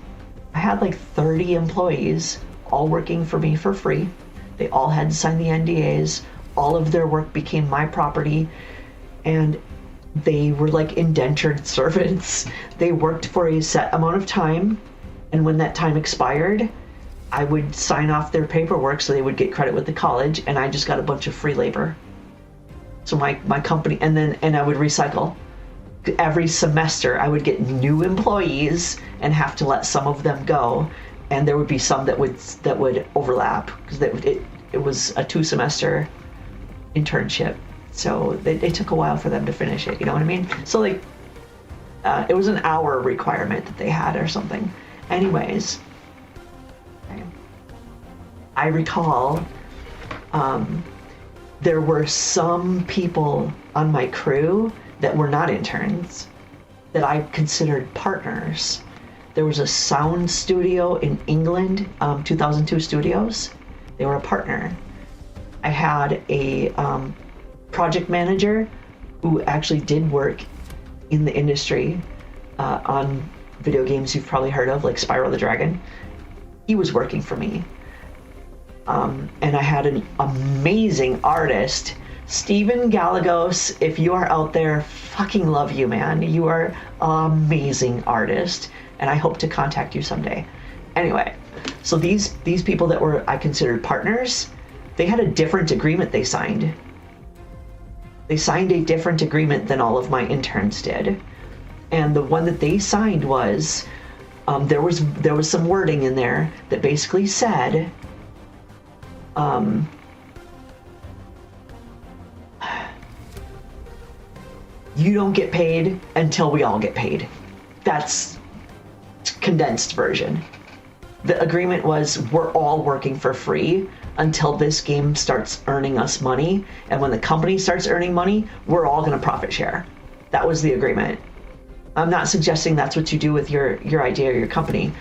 I had like 30 employees all working for me for free. They all had to sign the NDAs. All of their work became my property, and they were like indentured servants. They worked for a set amount of time, and when that time expired, I would sign off their paperwork so they would get credit with the college, and I just got a bunch of free labor. So my company, and I would recycle. Every semester I would get new employees and have to let some of them go, and there would be some that would overlap because it was a 2-semester internship, so it took a while for them to finish it, you know what I mean? So like it was an hour requirement that they had or something. Anyways, I recall there were some people on my crew that were not interns that I considered partners. There was a sound studio in England, 2002 Studios. They were a partner. I had a project manager who actually did work in the industry on video games you've probably heard of, like Spyro the Dragon. He was working for me. And I had an amazing artist, Steven Gallegos. If you are out there, fucking love you, man. You are an amazing artist, and I hope to contact you someday. Anyway, so these people that I considered partners, they had a different agreement they signed. They signed a different agreement than all of my interns did. And the one that they signed was, there was some wording in there that basically said, you don't get paid until we all get paid. That's condensed version. The agreement was we're all working for free until this game starts earning us money, and when the company starts earning money, we're all gonna profit share. That was the agreement. I'm not suggesting that's what you do with your idea or your company.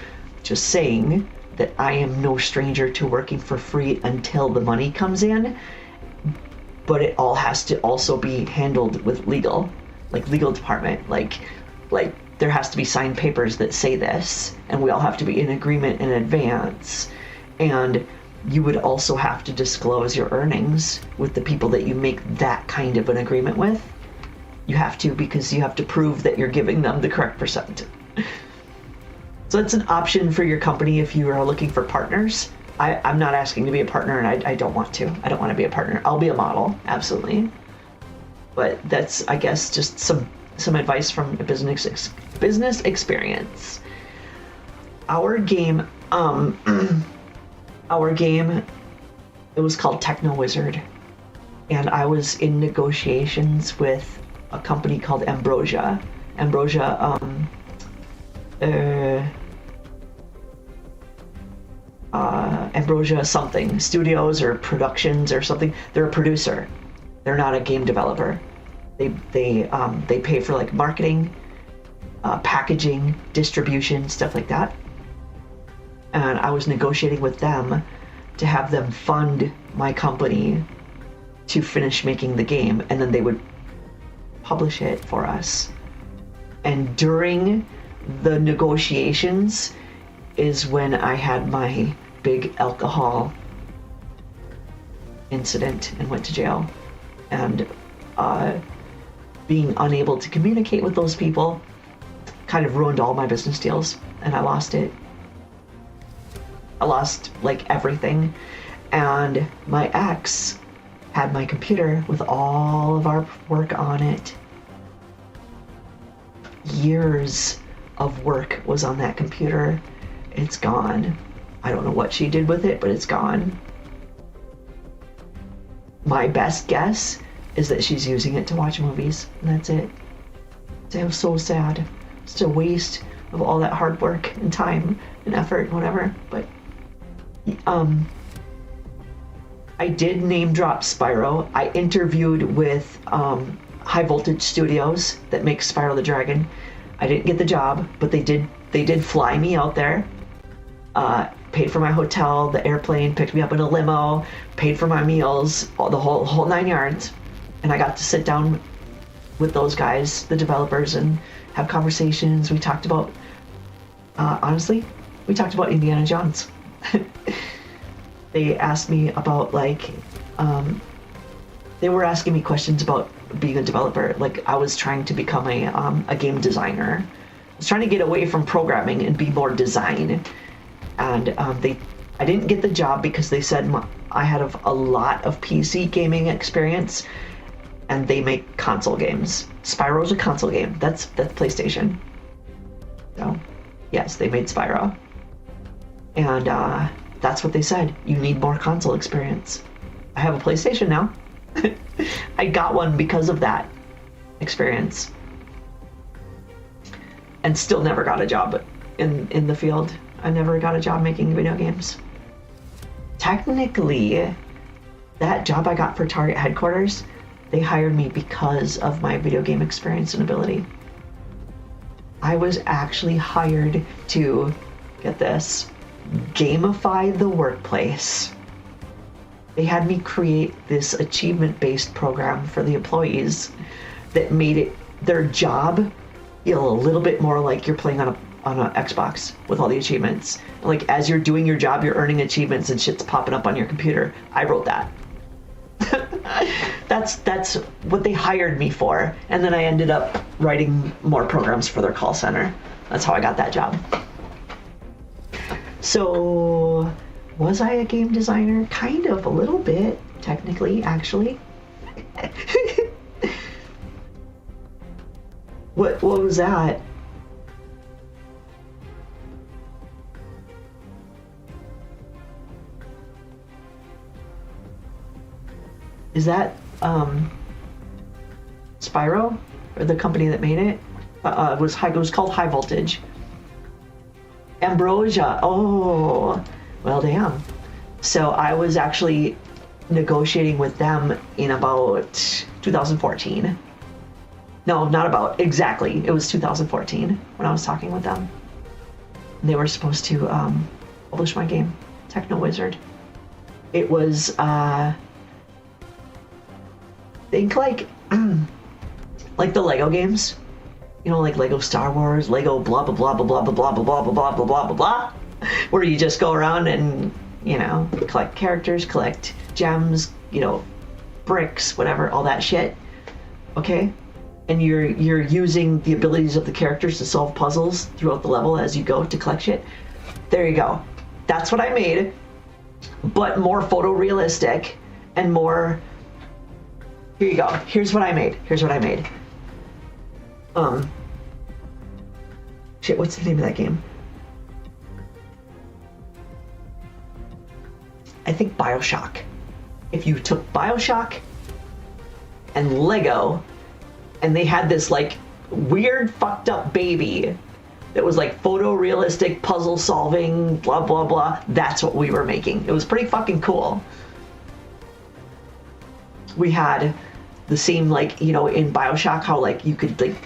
Just saying that I am no stranger to working for free until the money comes in, but it all has to also be handled with legal department. Like there has to be signed papers that say this, and we all have to be in agreement in advance. And you would also have to disclose your earnings with the people that you make that kind of an agreement with. You have to, because you have to prove that you're giving them the correct percent. So that's an option for your company if you are looking for partners. I'm not asking to be a partner, and I don't want to. I don't want to be a partner. I'll be a model, absolutely. But that's, I guess, just some advice from a business experience. Our game, it was called Techno Wizard, and I was in negotiations with a company called Ambrosia. Ambrosia something studios or productions or something. They're a producer. They're not a game developer. They pay for like marketing, packaging, distribution, stuff like that. And I was negotiating with them to have them fund my company to finish making the game, and then they would publish it for us. And during the negotiations is when I had my big alcohol incident and went to jail. And being unable to communicate with those people kind of ruined all my business deals, and I lost it. I lost like everything. And my ex had my computer with all of our work on it. Years of work was on that computer. It's gone. I don't know what she did with it, but it's gone. My best guess is that she's using it to watch movies, and that's it. It was so sad. It's a waste of all that hard work and time and effort, whatever. But I did name drop Spyro. I interviewed with High Voltage Studios that makes Spyro the Dragon. I didn't get the job, but they did fly me out there. Paid for my hotel, the airplane, picked me up in a limo, paid for my meals, the whole 9 yards. And I got to sit down with those guys, the developers, and have conversations. We talked about, honestly, we talked about Indiana Jones. They asked me about they were asking me questions about being a developer. Like I was trying to become a game designer. I was trying to get away from programming and be more design. And I didn't get the job because they said I had a lot of PC gaming experience, and they make console games. Spyro's a console game. That's PlayStation. So, yes, they made Spyro. And that's what they said. You need more console experience. I have a PlayStation now. I got one because of that experience. And still never got a job in the field. I never got a job making video games. Technically, that job I got for Target headquarters, they hired me because of my video game experience and ability. I was actually hired to, get this, gamify the workplace. They had me create this achievement-based program for the employees that made it their job feel a little bit more like you're playing on an Xbox with all the achievements. Like as you're doing your job, you're earning achievements and shit's popping up on your computer. I wrote that. That's what they hired me for. And then I ended up writing more programs for their call center. That's how I got that job. So, was I a game designer? Kind of, a little bit, technically, actually. What was that? Is that Spyro, or the company that made it? It was called High Voltage. Ambrosia. Oh, well, damn. So I was actually negotiating with them in about 2014. No, not about, exactly. It was 2014 when I was talking with them. They were supposed to publish my game, Techno Wizard. It was, think like the Lego games. You know, like Lego Star Wars, Lego blah blah blah blah blah blah blah blah blah blah blah blah blah blah, where you just go around and, you know, collect characters, collect gems, you know, bricks, whatever, all that shit. Okay? And you're using the abilities of the characters to solve puzzles throughout the level as you go to collect shit. There you go. That's what I made, but more photorealistic and more. Here you go. Here's what I made. Shit, what's the name of that game? I think BioShock. If you took BioShock and Lego, and they had this like weird fucked up baby that was like photorealistic puzzle solving, blah blah blah, that's what we were making. It was pretty fucking cool. We had the same, like, you know, in BioShock, how like you could like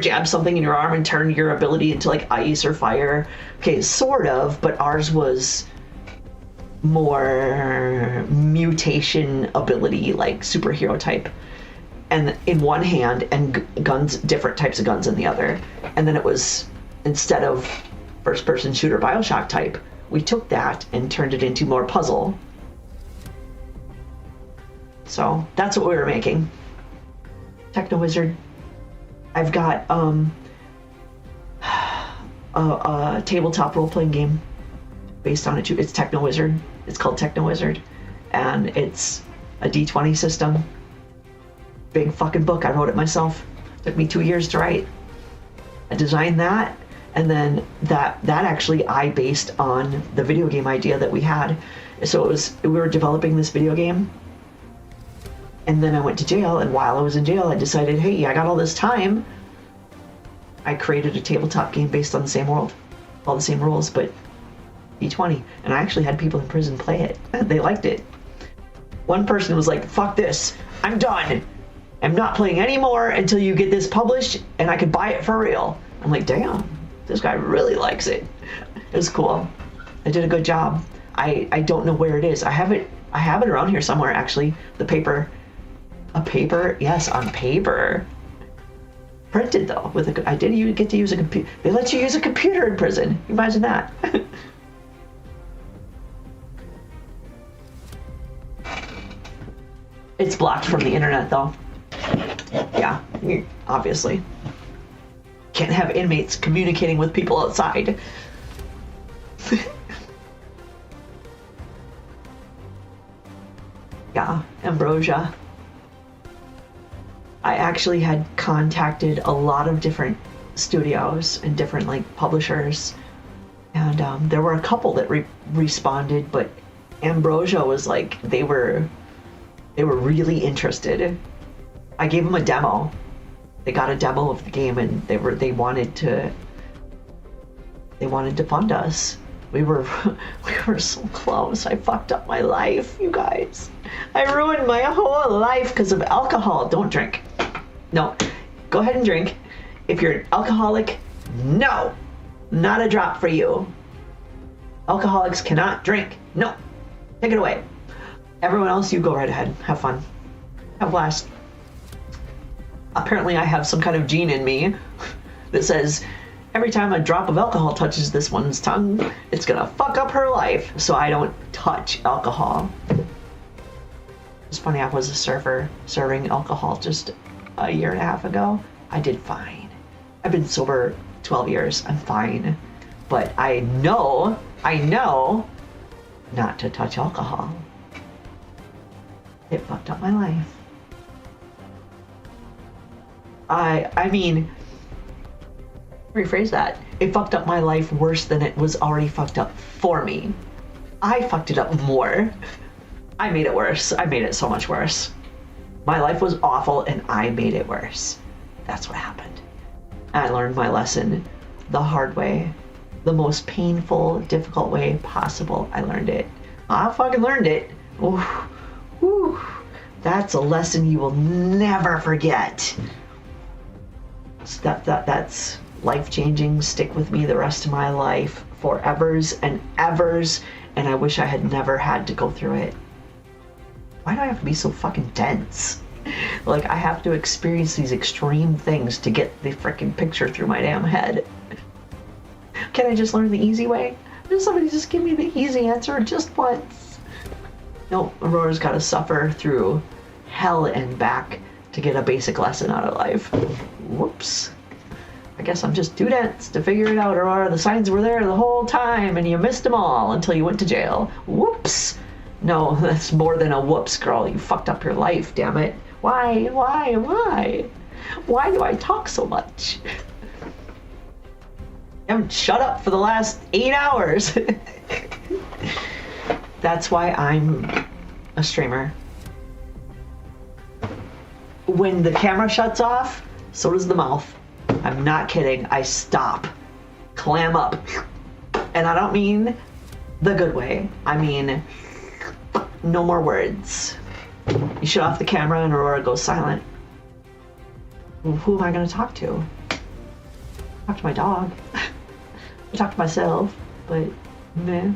jab something in your arm and turn your ability into like ice or fire. Okay, sort of, but ours was more mutation ability, like superhero type, and in one hand, and guns, different types of guns in the other. And then it was, instead of first person shooter BioShock type, we took that and turned it into more puzzle. So that's what we were making. Techno Wizard. I've got a tabletop role-playing game based on it too. It's Techno Wizard. It's called Techno Wizard, and it's a D20 system. Big fucking book. I wrote it myself. Took me 2 years to write. I designed that, and then that actually I based on the video game idea that we had. So we were developing this video game. And then I went to jail, and while I was in jail, I decided, hey, I got all this time. I created a tabletop game based on the same world, all the same rules, but D20. And I actually had people in prison play it. They liked it. One person was like, fuck this, I'm done. I'm not playing anymore until you get this published, and I could buy it for real. I'm like, damn, this guy really likes it. It was cool. I did a good job. I don't know where it is. I have it around here somewhere, actually, the paper. A paper? Yes, on paper. Printed though, I did get to use a computer. They let you use a computer in prison. Imagine that. It's blocked from the internet though. Yeah, obviously. Can't have inmates communicating with people outside. Yeah, Ambrosia. I actually had contacted a lot of different studios and different like publishers, and there were a couple that responded, but Ambrosia was like they were really interested. I gave them a demo. They got a demo of the game, and they wanted to fund us. We were so close. I fucked up my life, you guys. I ruined my whole life because of alcohol. Don't drink. No, go ahead and drink. If you're an alcoholic, no, not a drop for you. Alcoholics cannot drink. No, take it away. Everyone else, you go right ahead. Have fun. Have a blast. Apparently I have some kind of gene in me that says every time a drop of alcohol touches this one's tongue, it's gonna fuck up her life. So I don't touch alcohol. It's funny, I was a server serving alcohol just a year and a half ago. I did fine. I've been sober 12 years. I'm fine. But I know not to touch alcohol. It fucked up my life. I mean, rephrase that. It fucked up my life worse than it was already fucked up for me. I fucked it up more. I made it worse. I made it so much worse. My life was awful and I made it worse. That's what happened. I learned my lesson the hard way. The most painful, difficult way possible. I learned it. I fucking learned it. Ooh. Whew. That's a lesson you will never forget. That's life-changing. Stick with me the rest of my life. Forevers and evers. And I wish I had never had to go through it. Why do I have to be so fucking dense? Like, I have to experience these extreme things to get the freaking picture through my damn head. Can I just learn the easy way? Does somebody just give me the easy answer just once? No, Aurora's got to suffer through hell and back to get a basic lesson out of life. Whoops. I guess I'm just too dense to figure it out, Aurora. The signs were there the whole time and you missed them all until you went to jail. Whoops. No, that's more than a whoops, girl. You fucked up your life, damn it. Why? Why do I talk so much? I haven't shut up for the last 8 hours. That's why I'm a streamer. When the camera shuts off, so does the mouth. I'm not kidding. I stop. Clam up. And I don't mean the good way. I mean, no more words. You shut off the camera and Aurora goes silent. Who am I going to talk to? Talk to my dog. I talk to myself, but meh.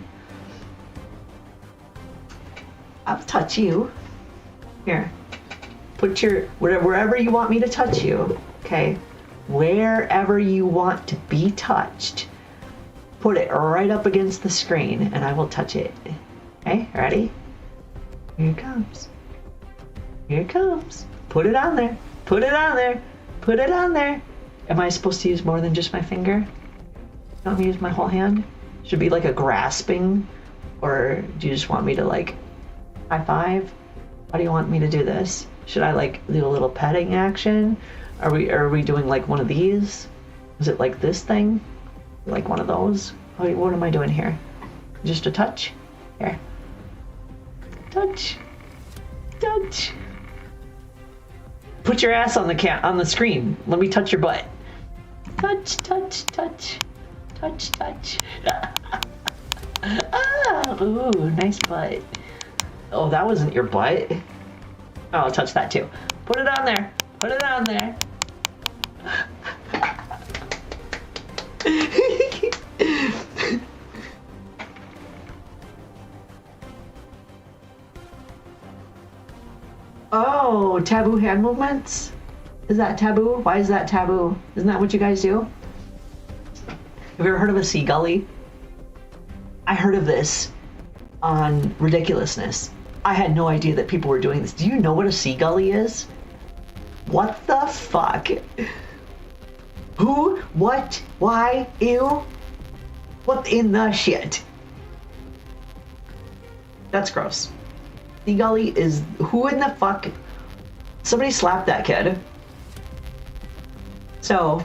I'll touch you. Here. Put your, wherever you want me to touch you, okay? Wherever you want to be touched, put it right up against the screen and I will touch it. Okay, ready? Here it comes. Here it comes. Put it on there. Put it on there. Put it on there. Am I supposed to use more than just my finger? You want me to use my whole hand? Should it be like a grasping? Or do you just want me to like high five? How do you want me to do this? Should I like do a little petting action? Are we doing like one of these? Is it like this thing? Like one of those? What am I doing here? Just a touch? Here. Touch. Touch. Put your ass on the screen. Let me touch your butt. Touch, touch, touch. Touch, touch. Ah, ooh, nice butt. Oh, that wasn't your butt. Oh, I'll touch that too. Put it on there. Put it on there. Oh, taboo hand movements? Is that taboo? Why is that taboo? Isn't that what you guys do? Have you ever heard of a sea gully? I heard of this on Ridiculousness. I had no idea that people were doing this. Do you know what a sea gully is? What the fuck? Who? What? Why? Ew? What in the shit? That's gross. Seagully is... Who in the fuck... Somebody slapped that kid. So,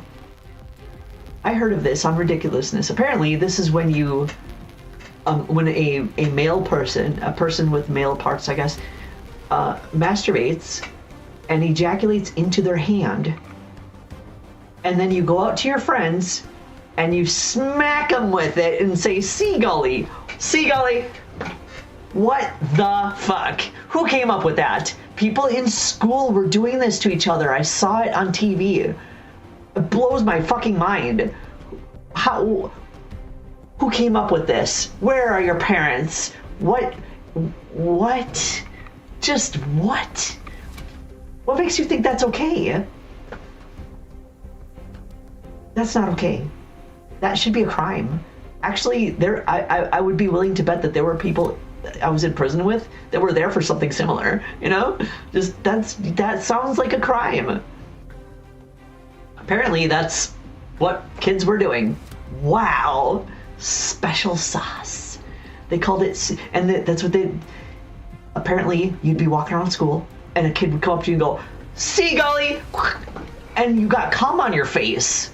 I heard of this on Ridiculousness. Apparently, this is when you... when a male person, a person with male parts, I guess, masturbates and ejaculates into their hand. And then you go out to your friends and you smack them with it and say, Seagully, Seagully. What the fuck? Who came up with that? People in school were doing this to each other. I saw it on TV. It blows my fucking mind. How? Who came up with this? Where are your parents? What? Just what? What makes you think that's okay? That's not okay. That should be a crime. Actually, I would be willing to bet that there were people I was in prison with that were there for something similar, you know? Just that sounds like a crime. Apparently that's what kids were doing. Wow. Special sauce. They called it, and that's what they, apparently you'd be walking around school and a kid would come up to you and go, Seagully, and you got cum on your face.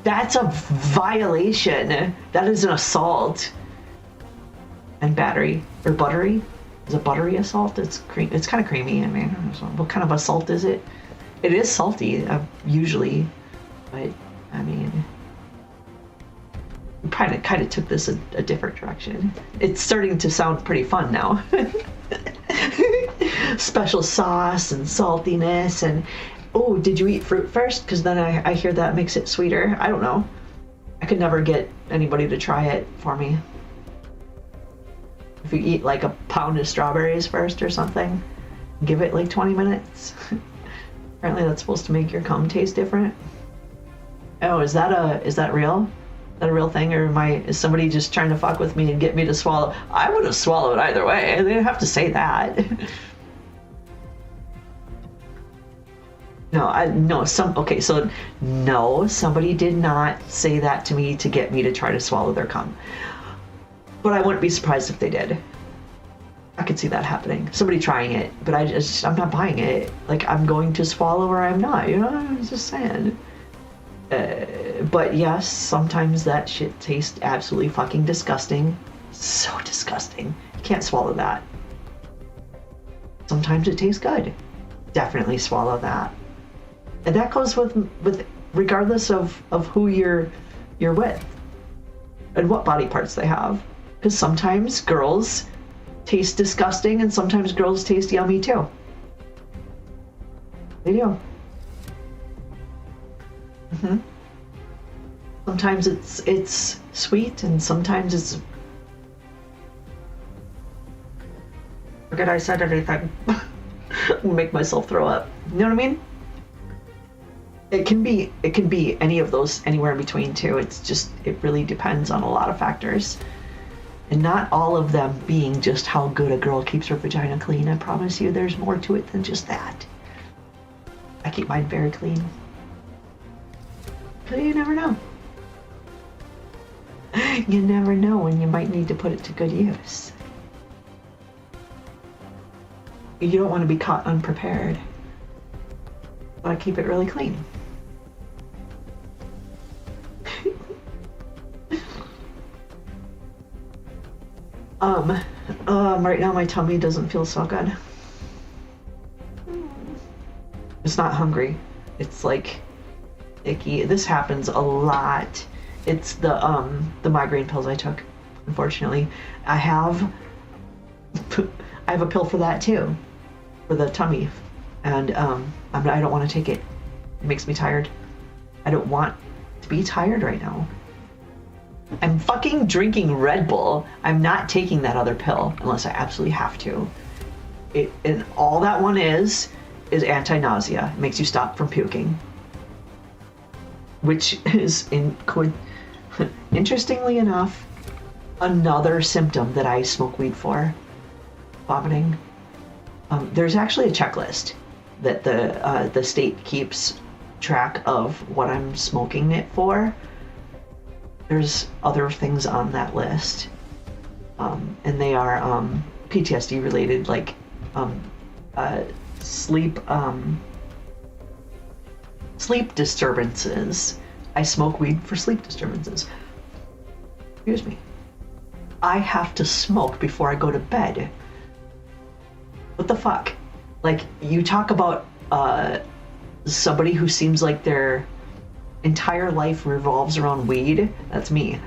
That's a violation. That is an assault. And battery, or buttery. Is it buttery assault? It's kind of creamy. I mean, what kind of assault is it? It is salty, usually, but I mean, we kind of took this a different direction. It's starting to sound pretty fun now. Special sauce and saltiness and, oh, did you eat fruit first? Because then I hear that makes it sweeter. I don't know. I could never get anybody to try it for me. If you eat like a pound of strawberries first or something, give it like 20 minutes. Apparently that's supposed to make your cum taste different. Oh, is that real? Is that a real thing, or is somebody just trying to fuck with me and get me to swallow? I would have swallowed either way. They didn't have to say that. No, somebody did not say that to me to get me to try to swallow their cum. But I wouldn't be surprised if they did. I could see that happening. Somebody trying it, but I'm not buying it. Like, I'm going to swallow or I'm not, you know? I'm just saying. But yes, sometimes that shit tastes absolutely fucking disgusting. So disgusting. You can't swallow that. Sometimes it tastes good. Definitely swallow that. And that goes with regardless of who you're with and what body parts they have. Because sometimes girls taste disgusting and sometimes girls taste yummy too. They do. Mm-hmm. Sometimes it's sweet and sometimes it's... Forget I said anything. I'll make myself throw up. You know what I mean? It can be any of those, anywhere in between too. It really depends on a lot of factors. And not all of them being just how good a girl keeps her vagina clean. I promise you there's more to it than just that. I keep mine very clean. But you never know. You never know when you might need to put it to good use. You don't want to be caught unprepared. But I keep it really clean. Right now my tummy doesn't feel so good. It's not hungry. It's like icky. This happens a lot. It's the migraine pills I took. Unfortunately, I have a pill for that too, for the tummy, and I don't want to take it. It makes me tired. I don't want to be tired right now. I'm fucking drinking Red Bull. I'm not taking that other pill unless I absolutely have to. And all that one is anti-nausea. It makes you stop from puking. Which is, interestingly enough, another symptom that I smoke weed for. Vomiting. There's actually a checklist that the state keeps track of what I'm smoking it for. There's other things on that list, and they are PTSD related, like sleep disturbances. I smoke weed for sleep disturbances. Excuse me. I have to smoke before I go to bed. What the fuck? Like, you talk about somebody who seems like their entire life revolves around weed. That's me.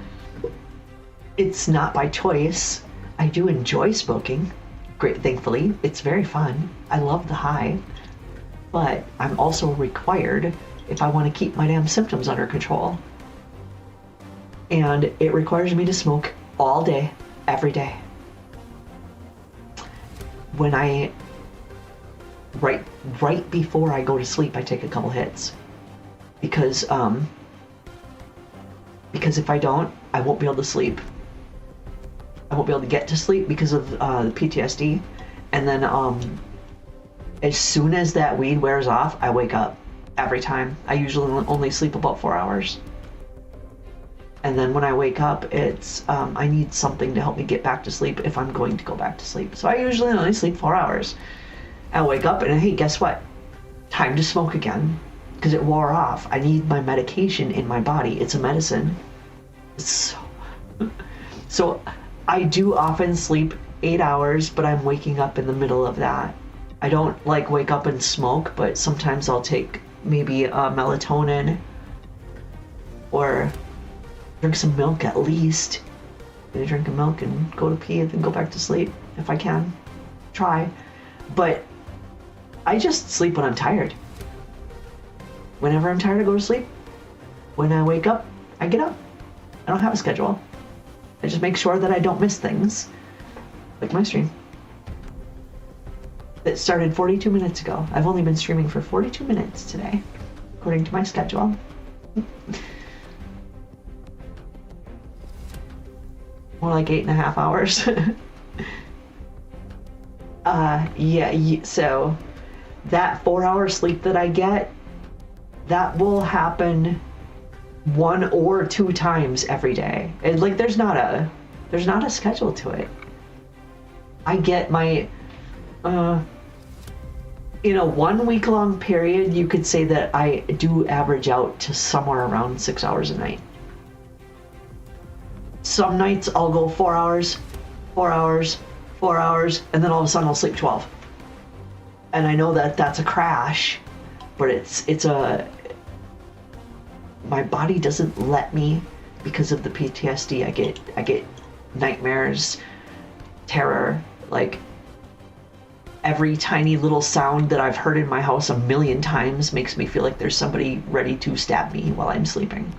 It's not by choice. I do enjoy smoking. Great, thankfully. It's very fun. I love the high. But I'm also required if I want to keep my damn symptoms under control. And it requires me to smoke all day, every day. When right before I go to sleep, I take a couple hits. Because if I don't, I won't be able to sleep. I won't be able to get to sleep because of the PTSD. And then as soon as that weed wears off, I wake up every time. I usually only sleep about 4 hours. And then when I wake up, it's I need something to help me get back to sleep if I'm going to go back to sleep. So I usually only sleep 4 hours. I wake up and hey, guess what? Time to smoke again because it wore off. I need my medication in my body. It's a medicine. So I do often sleep 8 hours, but I'm waking up in the middle of that. I don't like wake up and smoke, but sometimes I'll take maybe melatonin or drink some milk at least. I'm gonna drink a milk and go to pee and then go back to sleep if I can. Try. But I just sleep when I'm tired. Whenever I'm tired, I go to sleep. When I wake up, I get up. I don't have a schedule. I just make sure that I don't miss things. Like my stream. It started 42 minutes ago. I've only been streaming for 42 minutes today, according to my schedule. More like 8.5 hours. So that 4 hour sleep that I get, that will happen 1 or 2 times every day. And like there's not a schedule to it. I get my in a 1 week long period, you could say that I do average out to somewhere around 6 hours a night. Some nights I'll go 4 hours, 4 hours, 4 hours, and then all of a sudden I'll sleep 12. And I know that that's a crash, but my body doesn't let me because of the PTSD. I get nightmares, terror, like every tiny little sound that I've heard in my house 1,000,000 times makes me feel like there's somebody ready to stab me while I'm sleeping.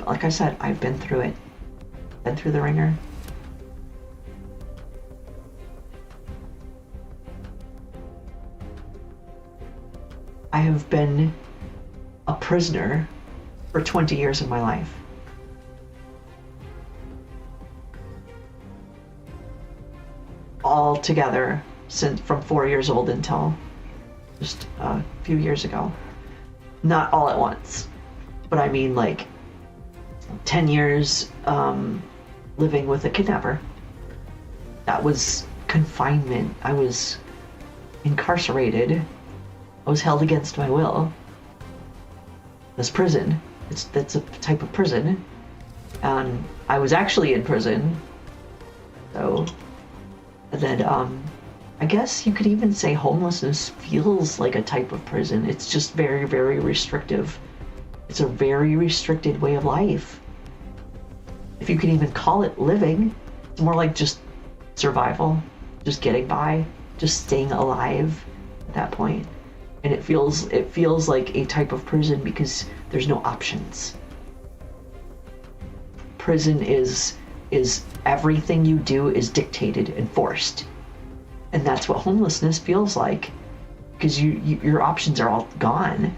Like I said, I've been through it. Been through the ringer. I have been a prisoner for 20 years of my life. All together since from 4 years old until just a few years ago. Not all at once, but I mean like 10 years living with a kidnapper. That was confinement. I was incarcerated. I was held against my will. That's prison. That's a type of prison. And I was actually in prison. So, and then I guess you could even say homelessness feels like a type of prison. It's just very, very restrictive. It's a very restricted way of life. If you can even call it living, it's more like just survival, just getting by, just staying alive at that point. And it feels like a type of prison because there's no options. Prison is everything you do is dictated and forced. And that's what homelessness feels like, because your options are all gone.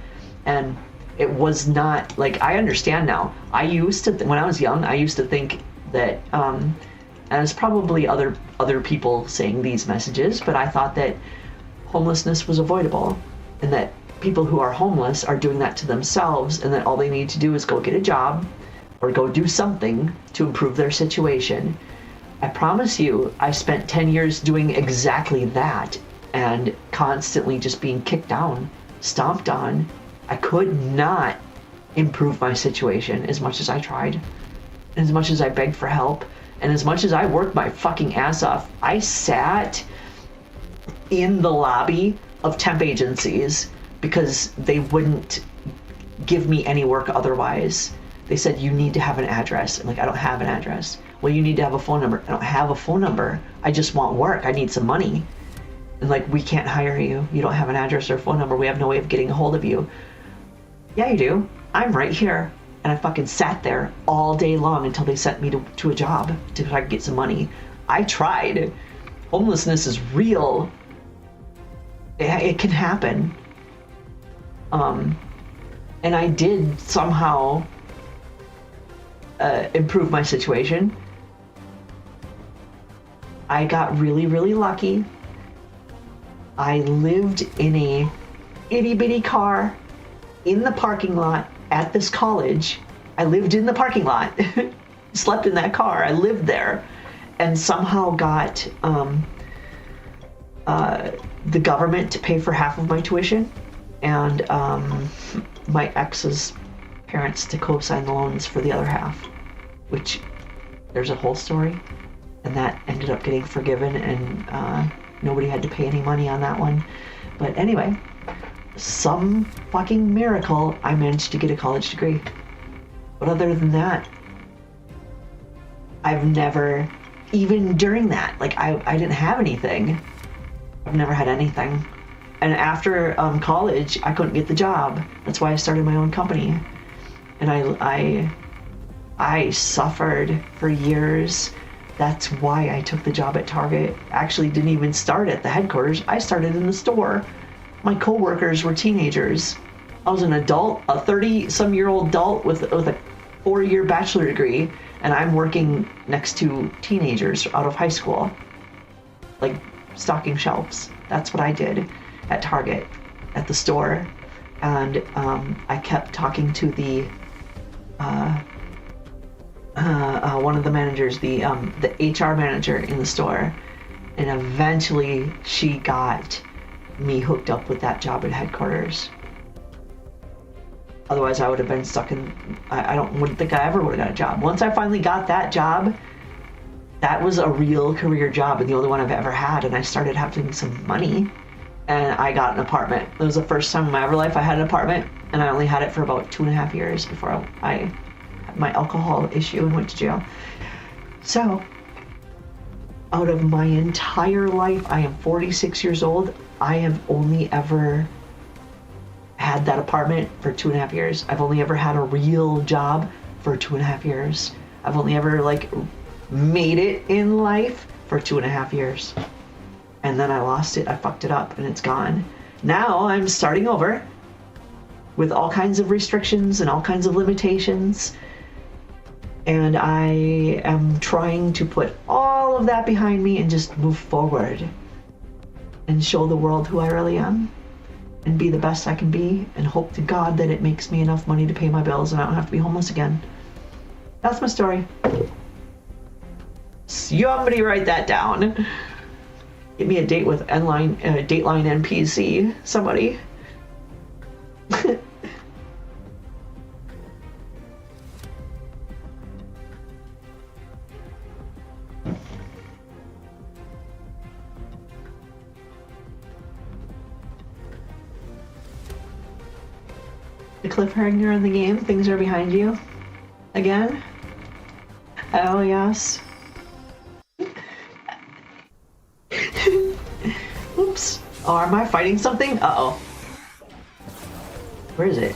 And it was not like, I understand now. I used to, when I was young, I used to think that, and it's probably other people saying these messages, but I thought that homelessness was avoidable, and that people who are homeless are doing that to themselves, and that all they need to do is go get a job, or go do something to improve their situation. I promise you, I spent 10 years doing exactly that and constantly just being kicked down, stomped on. I could not improve my situation as much as I tried, as much as I begged for help, and as much as I worked my fucking ass off. I sat in the lobby of temp agencies because they wouldn't give me any work otherwise. They said, you need to have an address. I'm like, I don't have an address. Well, you need to have a phone number. I don't have a phone number. I just want work. I need some money. And like, we can't hire you. You don't have an address or a phone number. We have no way of getting a hold of you. Yeah, you do. I'm right here. And I fucking sat there all day long until they sent me to a job to try to get some money. I tried. Homelessness is real. It can happen. And I did somehow improve my situation. I got really, really lucky. I lived in a itty bitty car in the parking lot at this college. I lived in the parking lot, slept in that car. I lived there, and somehow got the government to pay for half of my tuition, and my ex's parents to co-sign the loans for the other half, which there's a whole story, and that ended up getting forgiven, and nobody had to pay any money on that one. But anyway, some fucking miracle, I managed to get a college degree. But other than that, I've never, even during that, like I didn't have anything. I've never had anything. And after college, I couldn't get the job. That's why I started my own company. And I suffered for years. That's why I took the job at Target. Actually didn't even start at the headquarters. I started in the store. My coworkers were teenagers. I was an adult, a 30-some-year-old adult with a 4-year bachelor degree, and I'm working next to teenagers out of high school, like stocking shelves. That's what I did at Target, at the store. And I kept talking to the one of the managers, the HR manager in the store, and eventually she got me hooked up with that job at headquarters. Otherwise, I would have been stuck in. Wouldn't think I ever would have got a job. Once I finally got that job, that was a real career job and the only one I've ever had. And I started having some money, and I got an apartment. It was the first time in my ever life I had an apartment, and I only had it for about 2.5 years before I had my alcohol issue and went to jail. So, out of my entire life, I am 46 years old. I have only ever had that apartment for 2.5 years. I've only ever had a real job for 2.5 years. I've only ever made it in life for 2.5 years. And then I lost it. I fucked it up and it's gone. Now I'm starting over with all kinds of restrictions and all kinds of limitations. And I am trying to put all of that behind me and just move forward and show the world who I really am and be the best I can be, and hope to God that it makes me enough money to pay my bills and I don't have to be homeless again. That's my story. Somebody write that down. Get me a date with Dateline NPC. Somebody. The cliffhanger in the game, things are behind you. Again? Oh, yes. Oops. Oh, am I fighting something? Uh-oh. Where is it?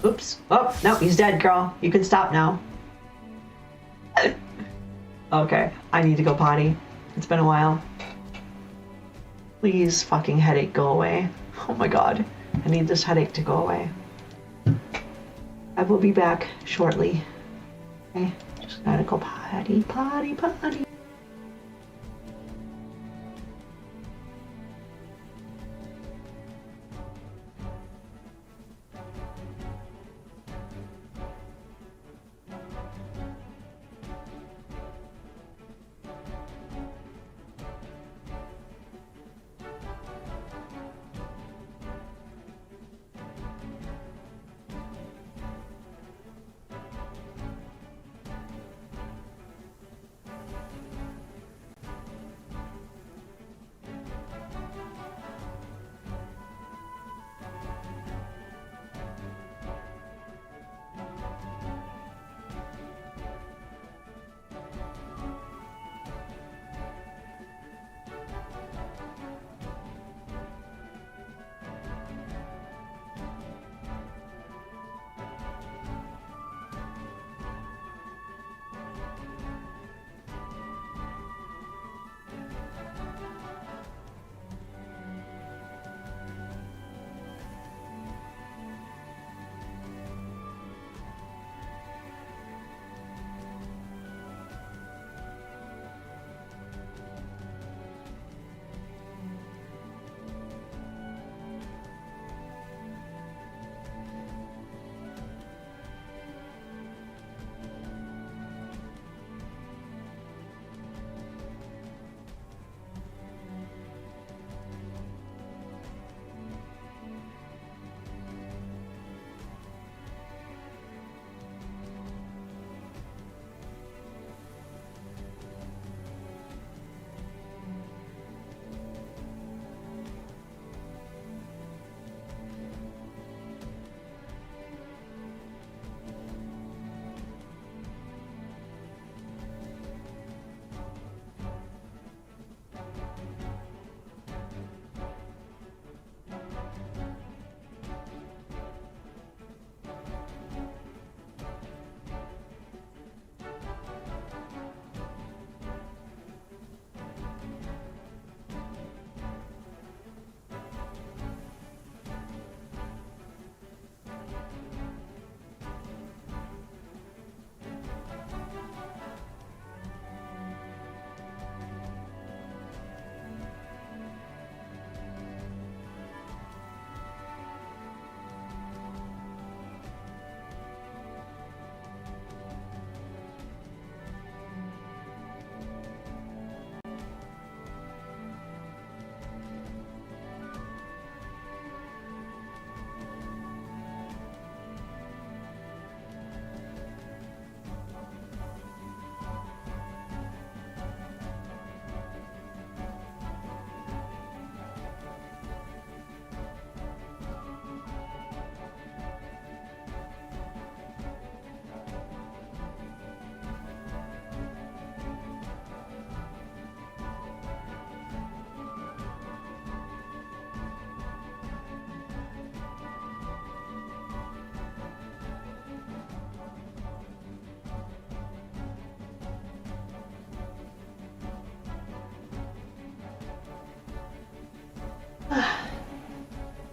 Oops. Oh, no, he's dead, girl. You can stop now. Okay, I need to go potty. It's been a while. Please, fucking headache, go away. Oh my god. I need this headache to go away. I will be back shortly. Okay, just gotta go potty, potty, potty.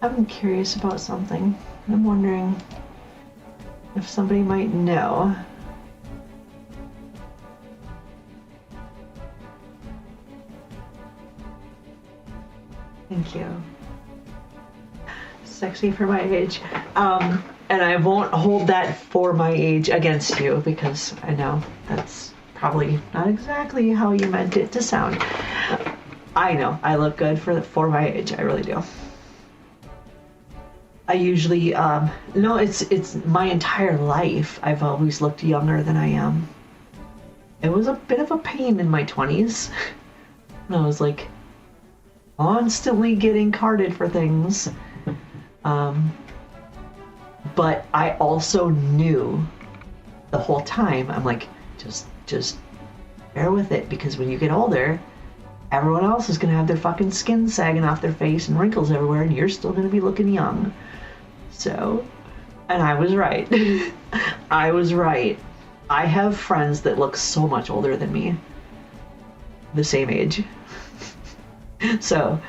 I'm curious about something. I'm wondering if somebody might know. Thank you. Sexy for my age. And I won't hold that for my age against you because I know that's probably not exactly how you meant it to sound. I know I look good for my age. I really do. I usually, no, it's my entire life. I've always looked younger than I am. It was a bit of a pain in my 20s. I was like constantly getting carded for things. But I also knew the whole time, I'm like, just bear with it, because when you get older, everyone else is gonna have their fucking skin sagging off their face and wrinkles everywhere, and you're still gonna be looking young. So, and I was right. I was right. I have friends that look so much older than me, the same age. So,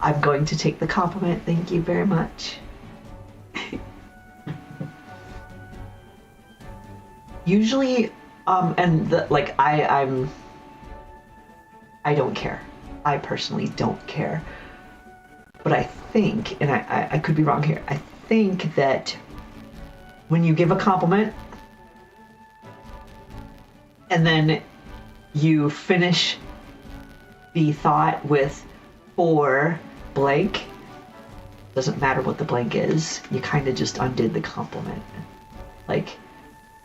I'm going to take the compliment. Thank you very much. Usually, and I don't care. I personally don't care. But I think, and I could be wrong here, I think that when you give a compliment and then you finish the thought with for blank, doesn't matter what the blank is, you kind of just undid the compliment. Like,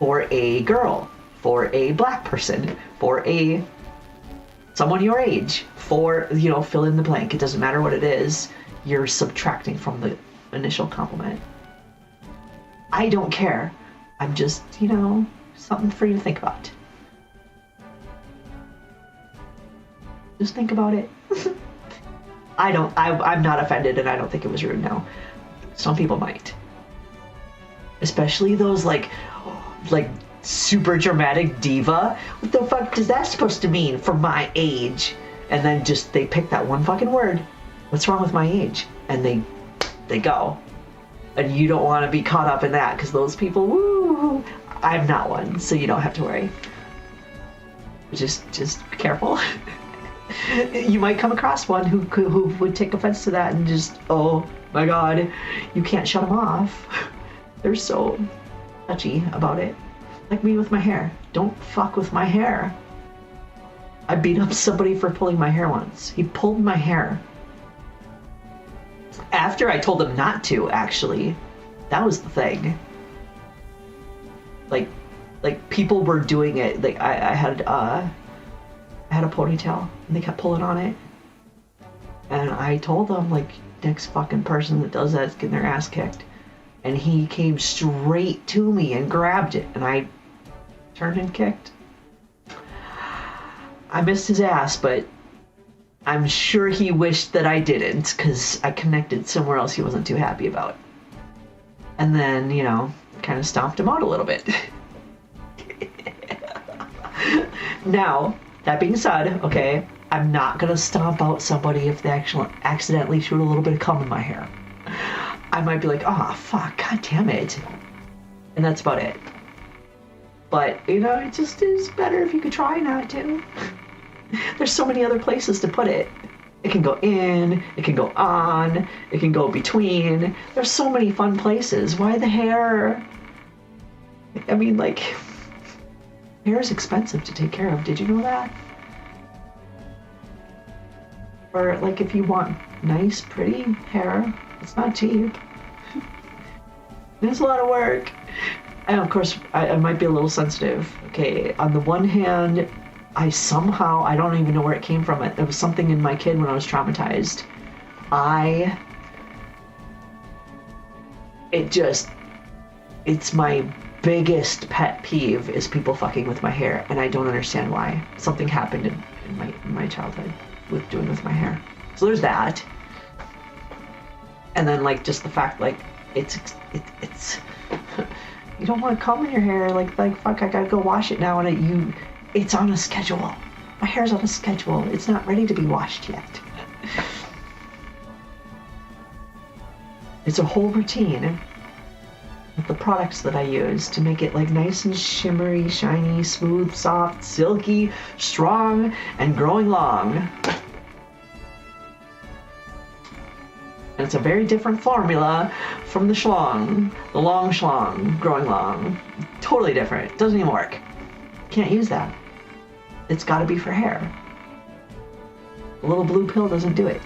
for a girl, for a black person, for a someone your age, for, fill in the blank. It doesn't matter what it is, you're subtracting from the initial compliment. I don't care. I'm just, something for you to think about. Just think about it. I'm not offended, and I don't think it was rude, no. Some people might. Especially those, like super dramatic diva. What the fuck is that supposed to mean for my age? And then just, they pick that one fucking word. What's wrong with my age? And they go. And you don't want to be caught up in that, because those people, woo, I'm not one, so you don't have to worry. Just be careful. You might come across one who would take offense to that and just, oh my god, you can't shut them off. They're so touchy about it. Like me with my hair. Don't fuck with my hair. I beat up somebody for pulling my hair once. He pulled my hair. After I told him not to, actually. That was the thing. Like people were doing it. Like I had a ponytail and they kept pulling on it. And I told them, like, next fucking person that does that is getting their ass kicked. And he came straight to me and grabbed it, and I turned and kicked. I missed his ass, but I'm sure he wished that I didn't, because I connected somewhere else he wasn't too happy about. And then, kind of stomped him out a little bit. Now, that being said, okay, I'm not gonna stomp out somebody if they accidentally shoot a little bit of cum in my hair. I might be like, oh, fuck, god damn it. And that's about it. But, it just is better if you could try not to. There's so many other places to put it. It can go in, it can go on, it can go between. There's so many fun places. Why the hair? I mean, hair is expensive to take care of. Did you know that? Or, if you want nice, pretty hair, it's not cheap. It's a lot of work. And of course, I might be a little sensitive. Okay, on the one hand, I don't even know where it came from. It was something in my kid when I was traumatized. It's my biggest pet peeve is people fucking with my hair, and I don't understand why. Something happened in my childhood with my hair. So there's that. And then just the fact it's you don't want cum in your hair, fuck, I gotta go wash it now, and it's on a schedule. My hair's on a schedule. It's not ready to be washed yet. It's a whole routine with the products that I use to make it nice and shimmery, shiny, smooth, soft, silky, strong, and growing long. And it's a very different formula from the schlong, the long schlong, growing long. Totally different. Doesn't even work. Can't use that. It's gotta be for hair. The little blue pill doesn't do it.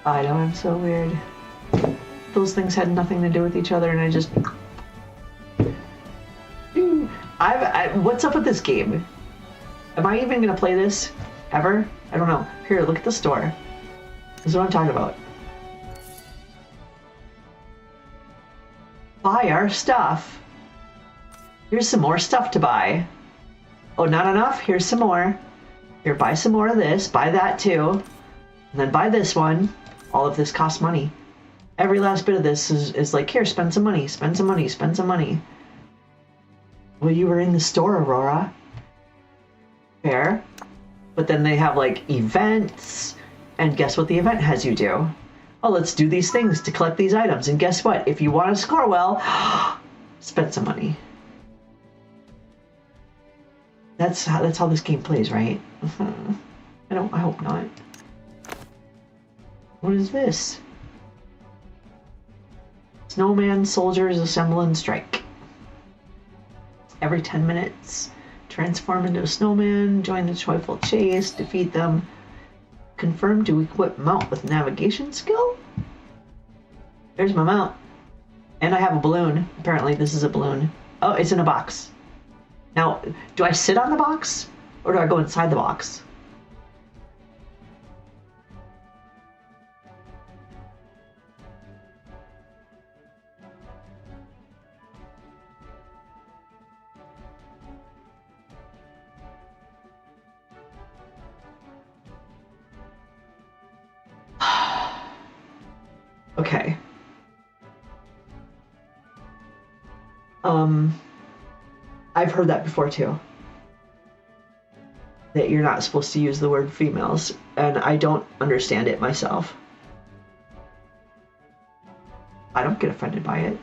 I know, I'm so weird. Those things had nothing to do with each other, and I just... what's up with this game? Am I even gonna play this? Ever? I don't know. Here, look at the store. This is what I'm talking about. Buy our stuff. Here's some more stuff to buy. Oh, not enough? Here's some more. Here, buy some more of this. Buy that too. And then buy this one. All of this costs money. Every last bit of this is here, spend some money, spend some money, spend some money. Well, you were in the store, Aurora. Fair. But then they have events, And guess what the event has you do? Oh, let's do these things to collect these items. And guess what? If you want to score well, spend some money. That's how this game plays, right? I hope not. What is this? Snowman soldiers assemble and strike. Every 10 minutes, transform into a snowman, join the joyful chase, defeat them. Confirm to equip mount with navigation skill? There's my mount. And I have a balloon. Apparently this is a balloon. Oh, it's in a box. Now, do I sit on the box? Or do I go inside the box? Okay. I've heard that before too. That you're not supposed to use the word females, and I don't understand it myself. I don't get offended by it.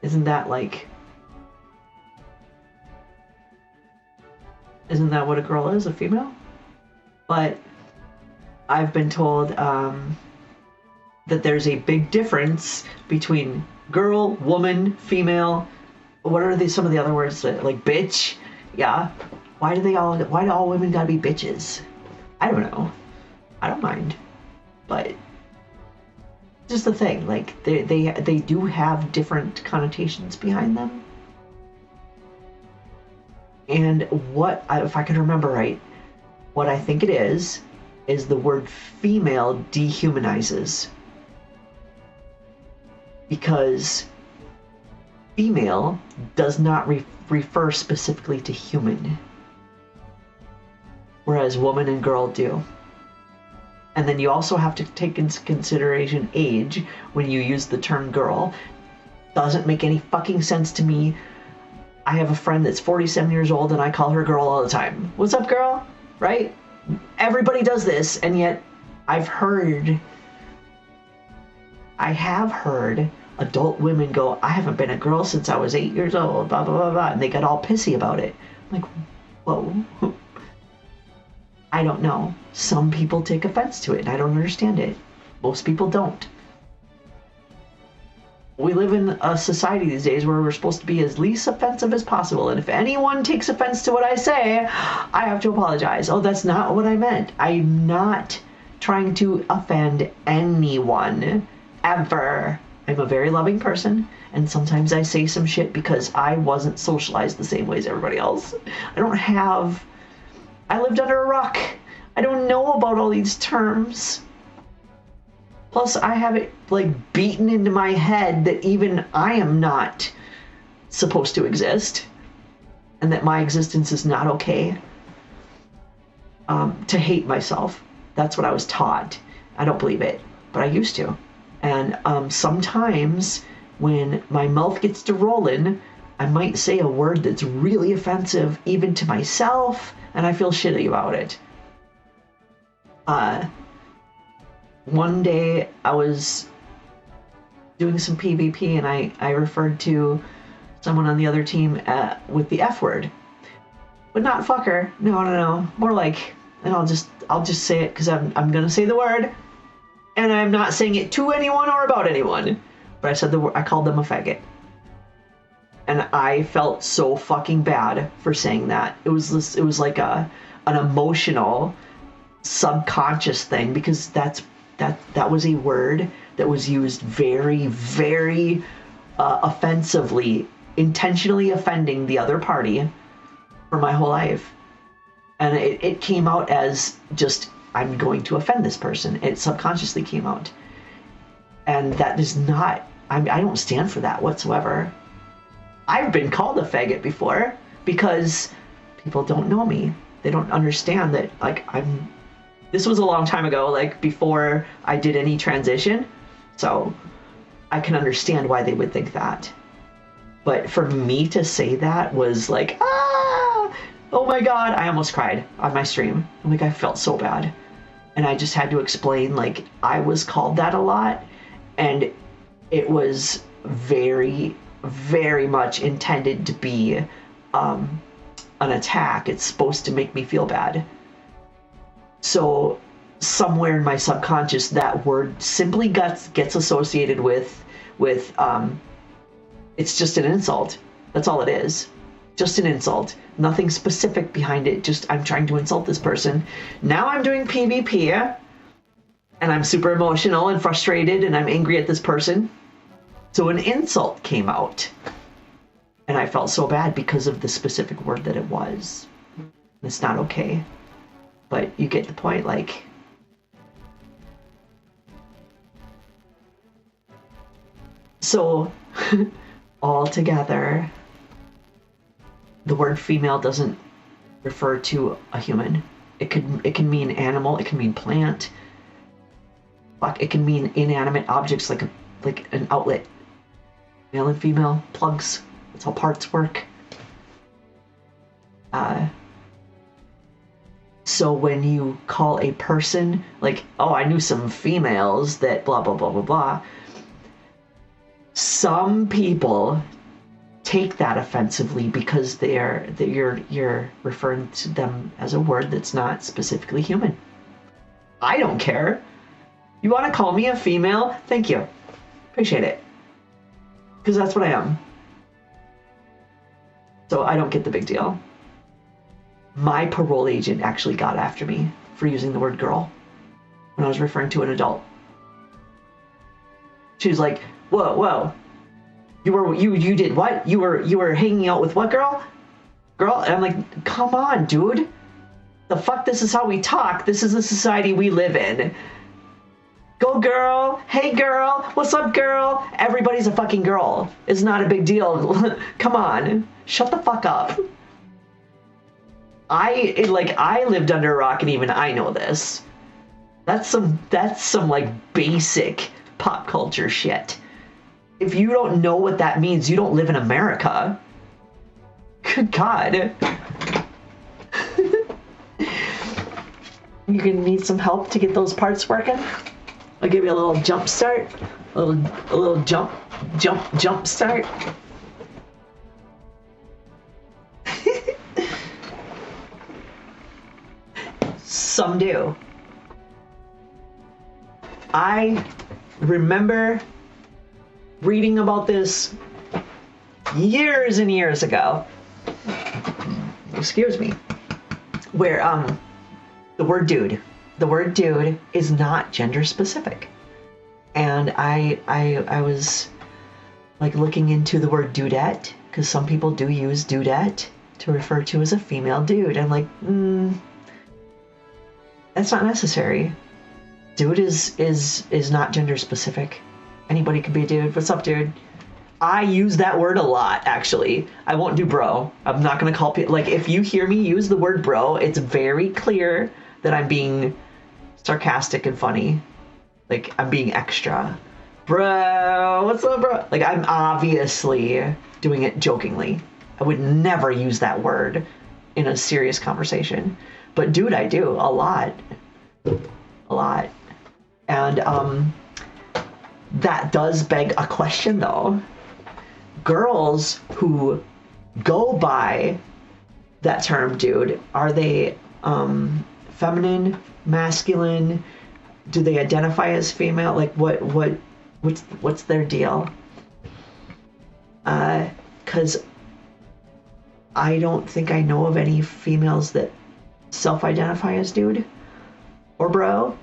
Isn't that like... Isn't that what a girl is, a female? But I've been told that there's a big difference between girl, woman, female. What are some of the other words that, like bitch? Yeah. Why do all women gotta be bitches? I don't know. I don't mind. But just the thing, like they do have different connotations behind them. And if I can remember right, what I think it is the word female dehumanizes. Because female does not refer specifically to human, whereas woman and girl do. And then you also have to take into consideration age when you use the term girl. Doesn't make any fucking sense to me. I have a friend that's 47 years old and I call her girl all the time. What's up, girl? Right? Everybody does this, and yet I have heard adult women go, I haven't been a girl since I was 8 years old, blah, blah, blah, blah, and they got all pissy about it. I'm like, whoa. I don't know. Some people take offense to it, and I don't understand it. Most people don't. We live in a society these days where we're supposed to be as least offensive as possible, and if anyone takes offense to what I say, I have to apologize. Oh, that's not what I meant. I'm not trying to offend anyone, ever. I'm a very loving person, and sometimes I say some shit because I wasn't socialized the same way as everybody else. I lived under a rock. I don't know about all these terms. Plus, I have it, like, beaten into my head that even I am not supposed to exist, and that my existence is not okay. To hate myself. That's what I was taught. I don't believe it, but I used to. And sometimes when my mouth gets to rolling, I might say a word that's really offensive even to myself, and I feel shitty about it. One day I was doing some PvP and I referred to someone on the other team with the F word. But not fucker. No. More like, and I'll just say it because I'm gonna say the word. And I'm not saying it to anyone or about anyone. But I said the word, I called them a faggot. And I felt so fucking bad for saying that. It was like an emotional, subconscious thing, because that was a word that was used very, very offensively, intentionally offending the other party for my whole life. And it came out as just, I'm going to offend this person. It subconsciously came out. And that is not, I don't stand for that whatsoever. I've been called a faggot before because people don't know me. They don't understand that, like, this was a long time ago, like before I did any transition. So I can understand why they would think that. But for me to say that was like, oh my God, I almost cried on my stream. Like, I felt so bad. and I just had to explain, like, I was called that a lot, and it was very, very much intended to be an attack. It's supposed to make me feel bad. So somewhere in my subconscious, that word simply gets associated with it's just an insult. That's all it is. Just an insult. Nothing specific behind it. Just, I'm trying to insult this person. Now I'm doing PvP, and I'm super emotional and frustrated, and I'm angry at this person. So an insult came out. And I felt so bad because of the specific word that it was. It's not okay. But you get the point, like... So, all together, the word female doesn't refer to a human. It can mean animal, it can mean plant. It can mean inanimate objects like an outlet. Male and female plugs. That's how parts work. So when you call a person, like, oh, I knew some females that blah, blah, blah, blah, blah. Some people take that offensively because you're referring to them as a word that's not specifically human. I don't care. You want to call me a female? Thank you. Appreciate it. Because that's what I am. So I don't get the big deal. My parole agent actually got after me for using the word girl when I was referring to an adult. She was like, whoa. You did what? You were hanging out with what girl? Girl? And I'm like, come on, dude. The fuck, this is how we talk. This is the society we live in. Go girl. Hey girl. What's up girl? Everybody's a fucking girl. It's not a big deal. Come on. Shut the fuck up. I lived under a rock and even I know this. That's some like basic pop culture shit. If you don't know what that means, you don't live in America. Good God. You gonna need some help to get those parts working? I'll give you a little jump start. A little jump start. Some do. I remember reading about this years and years ago. Excuse me. Where the word dude is not gender specific. And I was like looking into the word dudette, because some people do use dudette to refer to as a female dude. I'm like, that's not necessary. Dude is not gender specific. Anybody could be a dude. What's up, dude? I use that word a lot, actually. I won't do bro. I'm not gonna call people, like, if you hear me use the word bro, it's very clear that I'm being sarcastic and funny. Like, I'm being extra. Bro, what's up, bro? Like, I'm obviously doing it jokingly. I would never use that word in a serious conversation. But dude, I do a lot. A lot. And that does beg a question, though. Girls who go by that term, dude, are they feminine, masculine? Do they identify as female? Like, what's their deal? 'Cause I don't think I know of any females that self-identify as dude or bro,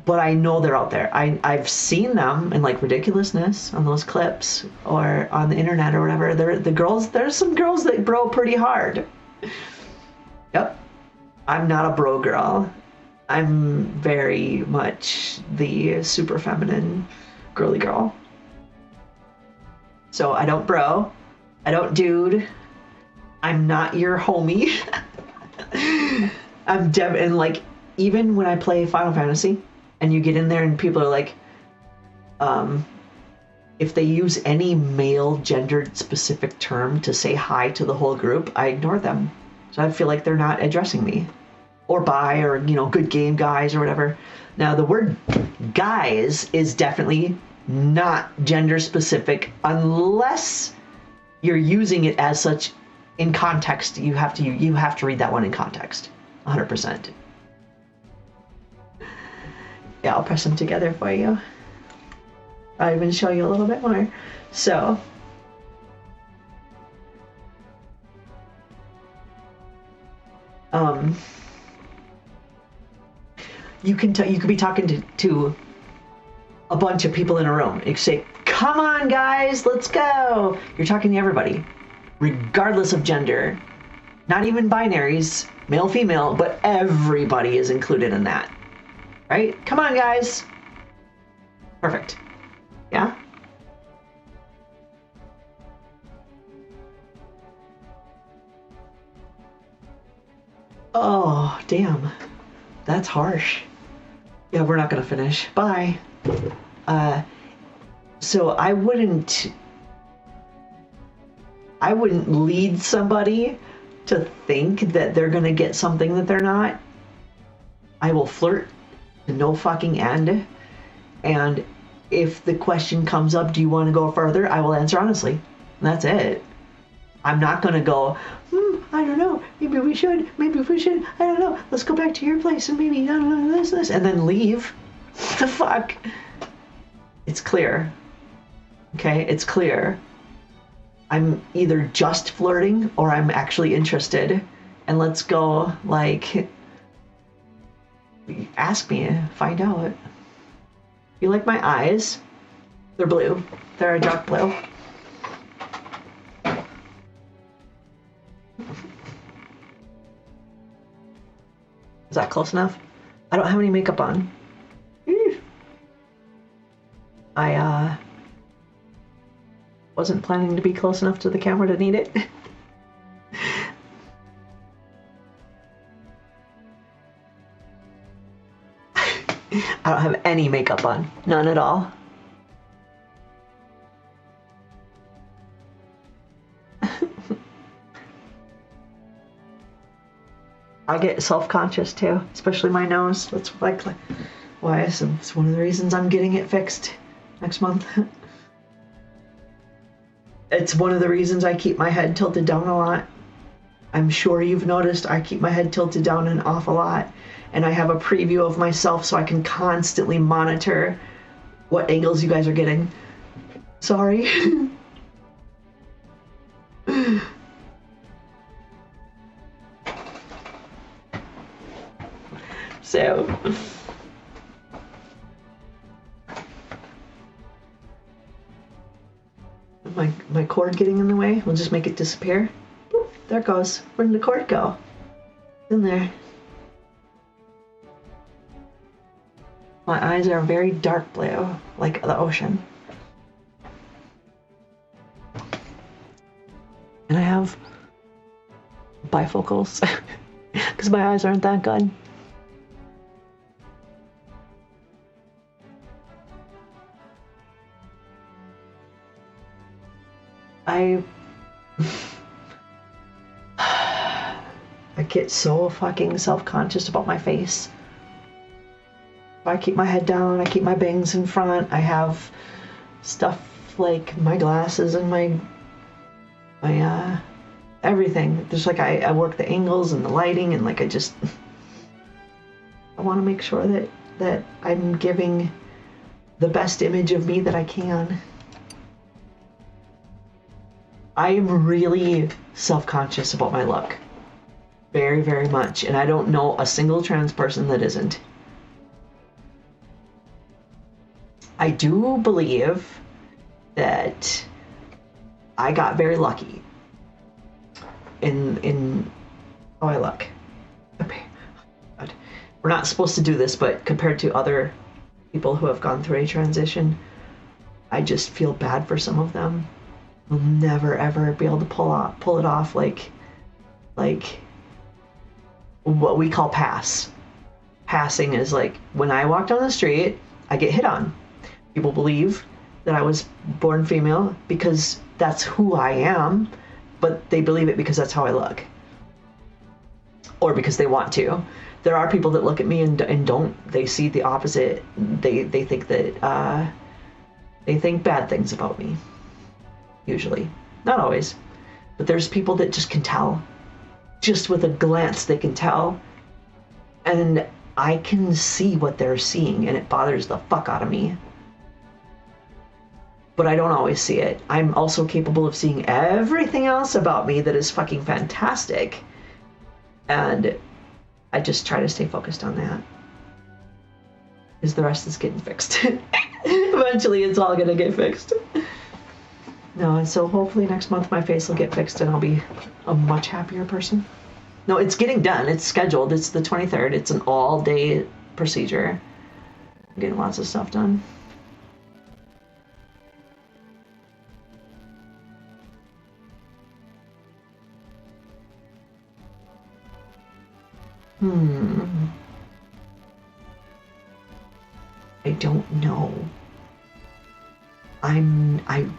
but I know they're out there. I've seen them in like Ridiculousness on those clips or on the internet or whatever. There's some girls that bro pretty hard. Yep. I'm not a bro girl. I'm very much the super feminine girly girl. So I don't bro. I don't dude. I'm not your homie. And like, even when I play Final Fantasy and you get in there and people are like, if they use any male gendered specific term to say hi to the whole group, I ignore them. So I feel like they're not addressing me. or bi, or, you know, good game guys or whatever. Now, the word guys is definitely not gender specific unless you're using it as such in context. You have to read that one in context, 100%. Yeah, I'll press them together for you. I'll even show you a little bit more. So, you could be talking to a bunch of people in a room. You say, "Come on, guys, let's go." You're talking to everybody, regardless of gender. Not even binaries, male, female, but everybody is included in that. Right? Come on, guys. Perfect. Yeah? Oh, damn. That's harsh. Yeah, we're not gonna finish. Bye. So I wouldn't lead somebody to think that they're gonna get something that they're not. I will flirt to no fucking end. And if the question comes up, do you want to go further? I will answer honestly. And that's it. I'm not gonna go, I don't know, maybe we should, I don't know, let's go back to your place and maybe, I don't know, this, and then leave. What the fuck? It's clear. Okay, it's clear. I'm either just flirting or I'm actually interested. And let's go, like, ask me, find out. You like my eyes? They're blue. They're a dark blue. Is that close enough? I don't have any makeup on. I wasn't planning to be close enough to the camera to need it. I don't have any makeup on. None at all. I get self-conscious too, especially my nose. That's like why it's one of the reasons I'm getting it fixed next month. It's one of the reasons I keep my head tilted down a lot. I'm sure you've noticed I keep my head tilted down an awful lot. And I have a preview of myself so I can constantly monitor what angles you guys are getting. Sorry. So, my cord getting in the way. We'll just make it disappear. Boop, there it goes. Where did the cord go? In there. My eyes are very dark blue, like the ocean. And I have bifocals because my eyes aren't that good. I get so fucking self-conscious about my face. I keep my head down, I keep my bangs in front, I have stuff like my glasses and my everything. Just like I work the angles and the lighting, and like I want to make sure that I'm giving the best image of me that I can. I am really self-conscious about my look. Very, very much. And I don't know a single trans person that isn't. I do believe that I got very lucky in how I look. Okay. We're not supposed to do this, but compared to other people who have gone through a transition, I just feel bad for some of them. Will never ever be able to pull it off like what we call pass. Passing is like when I walk down the street, I get hit on. People believe that I was born female because that's who I am, but they believe it because that's how I look. Or because they want to. there are people that look at me and don't. They see the opposite. They think that they think bad things about me. Usually, not always, but there's people that just can tell. Just with a glance, they can tell, and I can see what they're seeing, and it bothers the fuck out of me. But I don't always see it. I'm also capable of seeing everything else about me that is fucking fantastic. And I just try to stay focused on that. Because the rest is getting fixed. Eventually it's all gonna get fixed. No, and so hopefully next month my face will get fixed and I'll be a much happier person. No, it's getting done. It's scheduled. It's the 23rd. It's an all-day procedure. I'm getting lots of stuff done. I don't know. I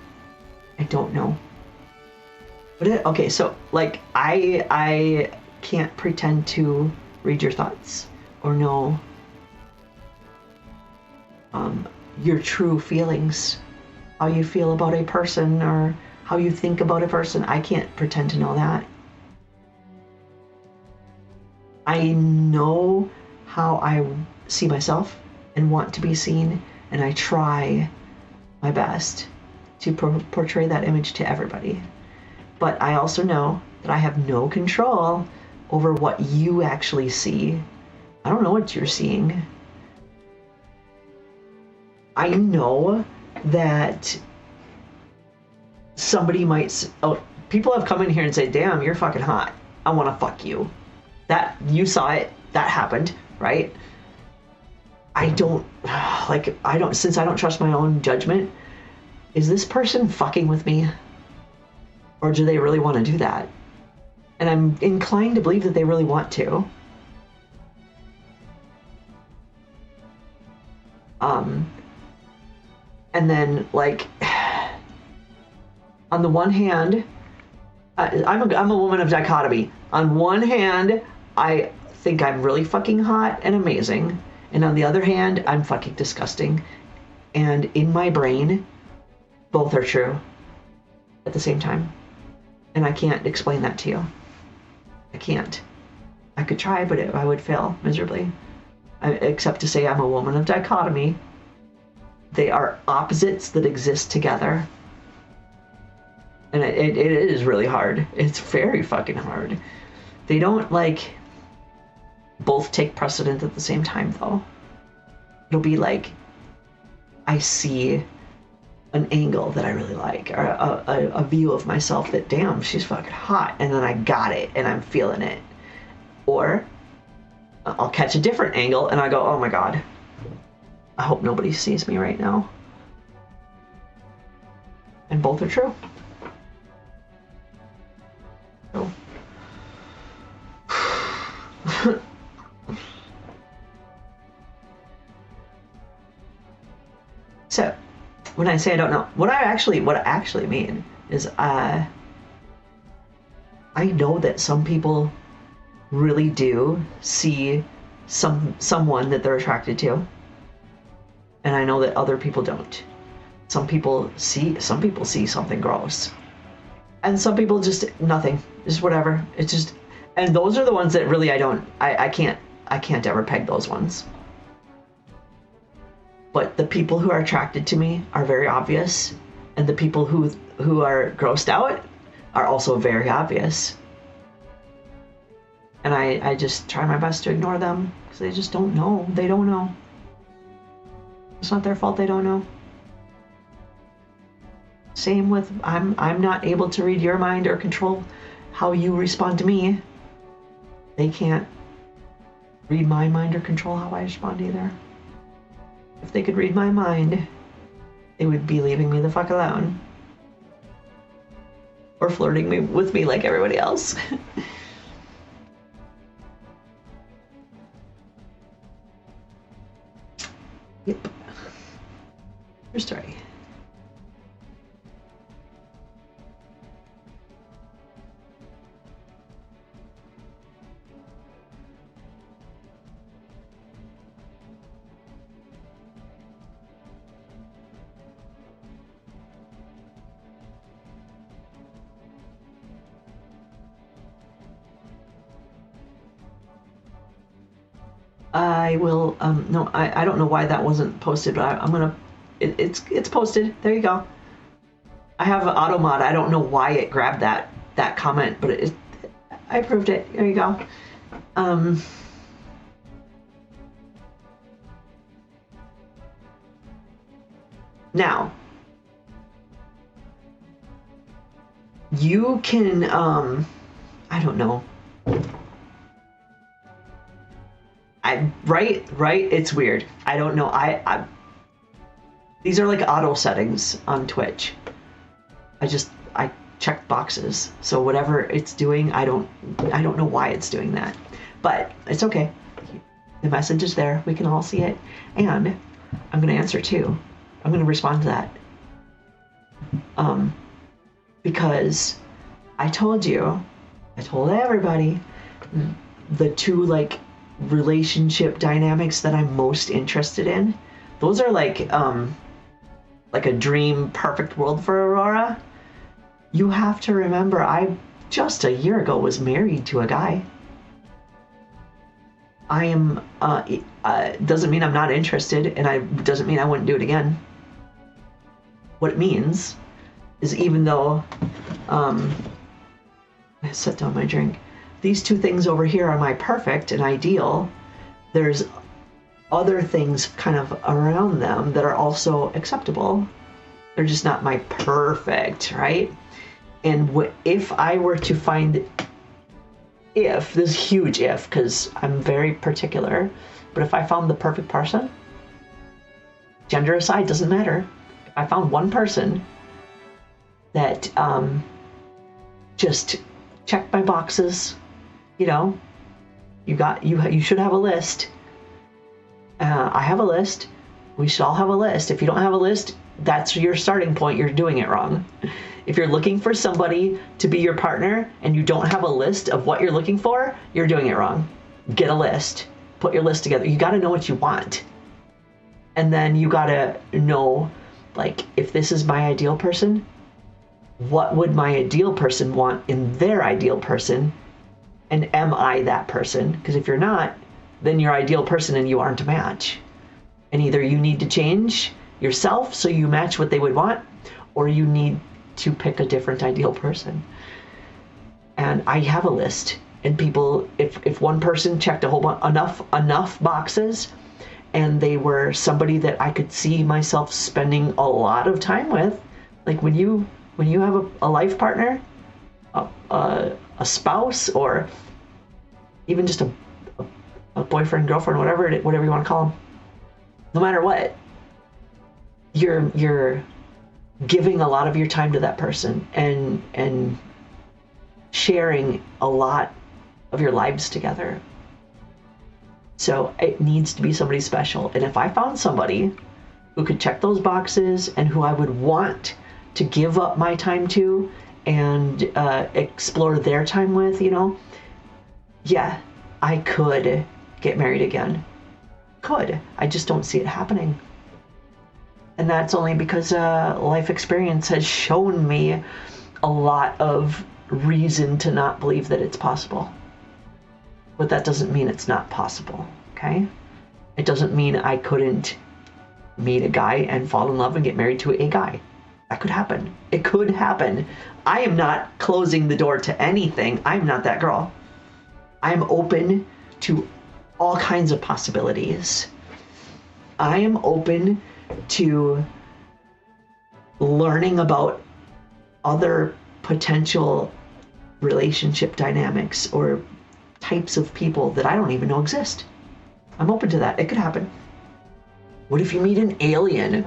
don't know. But okay, so like I can't pretend to read your thoughts or know your true feelings, how you feel about a person or how you think about a person. I can't pretend to know that. I know how I see myself and want to be seen, and I try my best to portray that image to everybody. But I also know that I have no control over what you actually see. I don't know what you're seeing. I know that somebody might... Oh, people have come in here and say, damn, you're fucking hot. I want to fuck you. That, you saw it. That happened, right? Since I don't trust my own judgment, is this person fucking with me? Or do they really want to do that? And I'm inclined to believe that they really want to. And then, like, on the one hand, I'm a woman of dichotomy. On one hand, I think I'm really fucking hot and amazing. And on the other hand, I'm fucking disgusting. And in my brain, both are true at the same time. And I can't explain that to you. I can't. I could try, but I would fail miserably. Except to say I'm a woman of dichotomy. They are opposites that exist together. And it is really hard. It's very fucking hard. They don't, like, both take precedent at the same time, though. It'll be like, I see an angle that I really like, or a view of myself that, damn, she's fucking hot, and then I got it, and I'm feeling it. Or I'll catch a different angle, and I go, oh my god, I hope nobody sees me right now. And both are true. So. So, when I say I don't know, what I actually mean is I know that some people really do see someone that they're attracted to, and I know that other people don't. Some people see something gross, and some people just nothing, just whatever. It's just, and those are the ones that really I can't ever peg those ones. But the people who are attracted to me are very obvious, and the people who are grossed out are also very obvious. And I just try my best to ignore them because they just don't know. They don't know. It's not their fault they don't know. Same with I'm not able to read your mind or control how you respond to me. They can't read my mind or control how I respond either. If they could read my mind, they would be leaving me the fuck alone. Or flirting with me like everybody else. Yep. True story. I will, no, I don't know why that wasn't posted, but I'm gonna, it's posted. There you go. I have an auto mod. I don't know why it grabbed that comment, but I approved it. There you go. Now, you can, I don't know. Right? It's weird. I don't know. These are like auto settings on Twitch. I check boxes. So whatever it's doing, I don't know why it's doing that. But it's okay. The message is there. We can all see it. And I'm going to answer too. I'm going to respond to that. Because I told everybody the two like relationship dynamics that I'm most interested in. Those are like a dream perfect world for Aurora. You have to remember, I just a year ago was married to a guy. I am, doesn't mean I'm not interested, and doesn't mean I wouldn't do it again. What it means is even though, I set down my drink, these two things over here are my perfect and ideal, there's other things kind of around them that are also acceptable. They're just not my perfect, right? And if I were to find, this is huge if, because I'm very particular, but if I found the perfect person, gender aside, doesn't matter. If I found one person that just checked my boxes, you know, you should have a list. I have a list. We should all have a list. If you don't have a list, that's your starting point. You're doing it wrong. If you're looking for somebody to be your partner and you don't have a list of what you're looking for, you're doing it wrong. Get a list. Put your list together. You got to know what you want. And then you got to know, like, if this is my ideal person, what would my ideal person want in their ideal person? And am I that person? Because if you're not, then your ideal person and you aren't a match. And either you need to change yourself so you match what they would want, or you need to pick a different ideal person. And I have a list, and people, if one person checked a whole bunch, enough boxes, and they were somebody that I could see myself spending a lot of time with, like when you have a life partner, a spouse, or even just a boyfriend, girlfriend, whatever you want to call them, no matter what, you're giving a lot of your time to that person and sharing a lot of your lives together. So it needs to be somebody special. And if I found somebody who could check those boxes and who I would want to give up my time to and explore their time with, you know, yeah, I could get married again. Could. I just don't see it happening. And that's only because life experience has shown me a lot of reason to not believe that it's possible. But that doesn't mean it's not possible, okay? It doesn't mean I couldn't meet a guy and fall in love and get married to a guy. That could happen. It could happen. I am not closing the door to anything. I'm not that girl. I'm open to all kinds of possibilities. I am open to learning about other potential relationship dynamics or types of people that I don't even know exist. I'm open to that. It could happen. What if you meet an alien?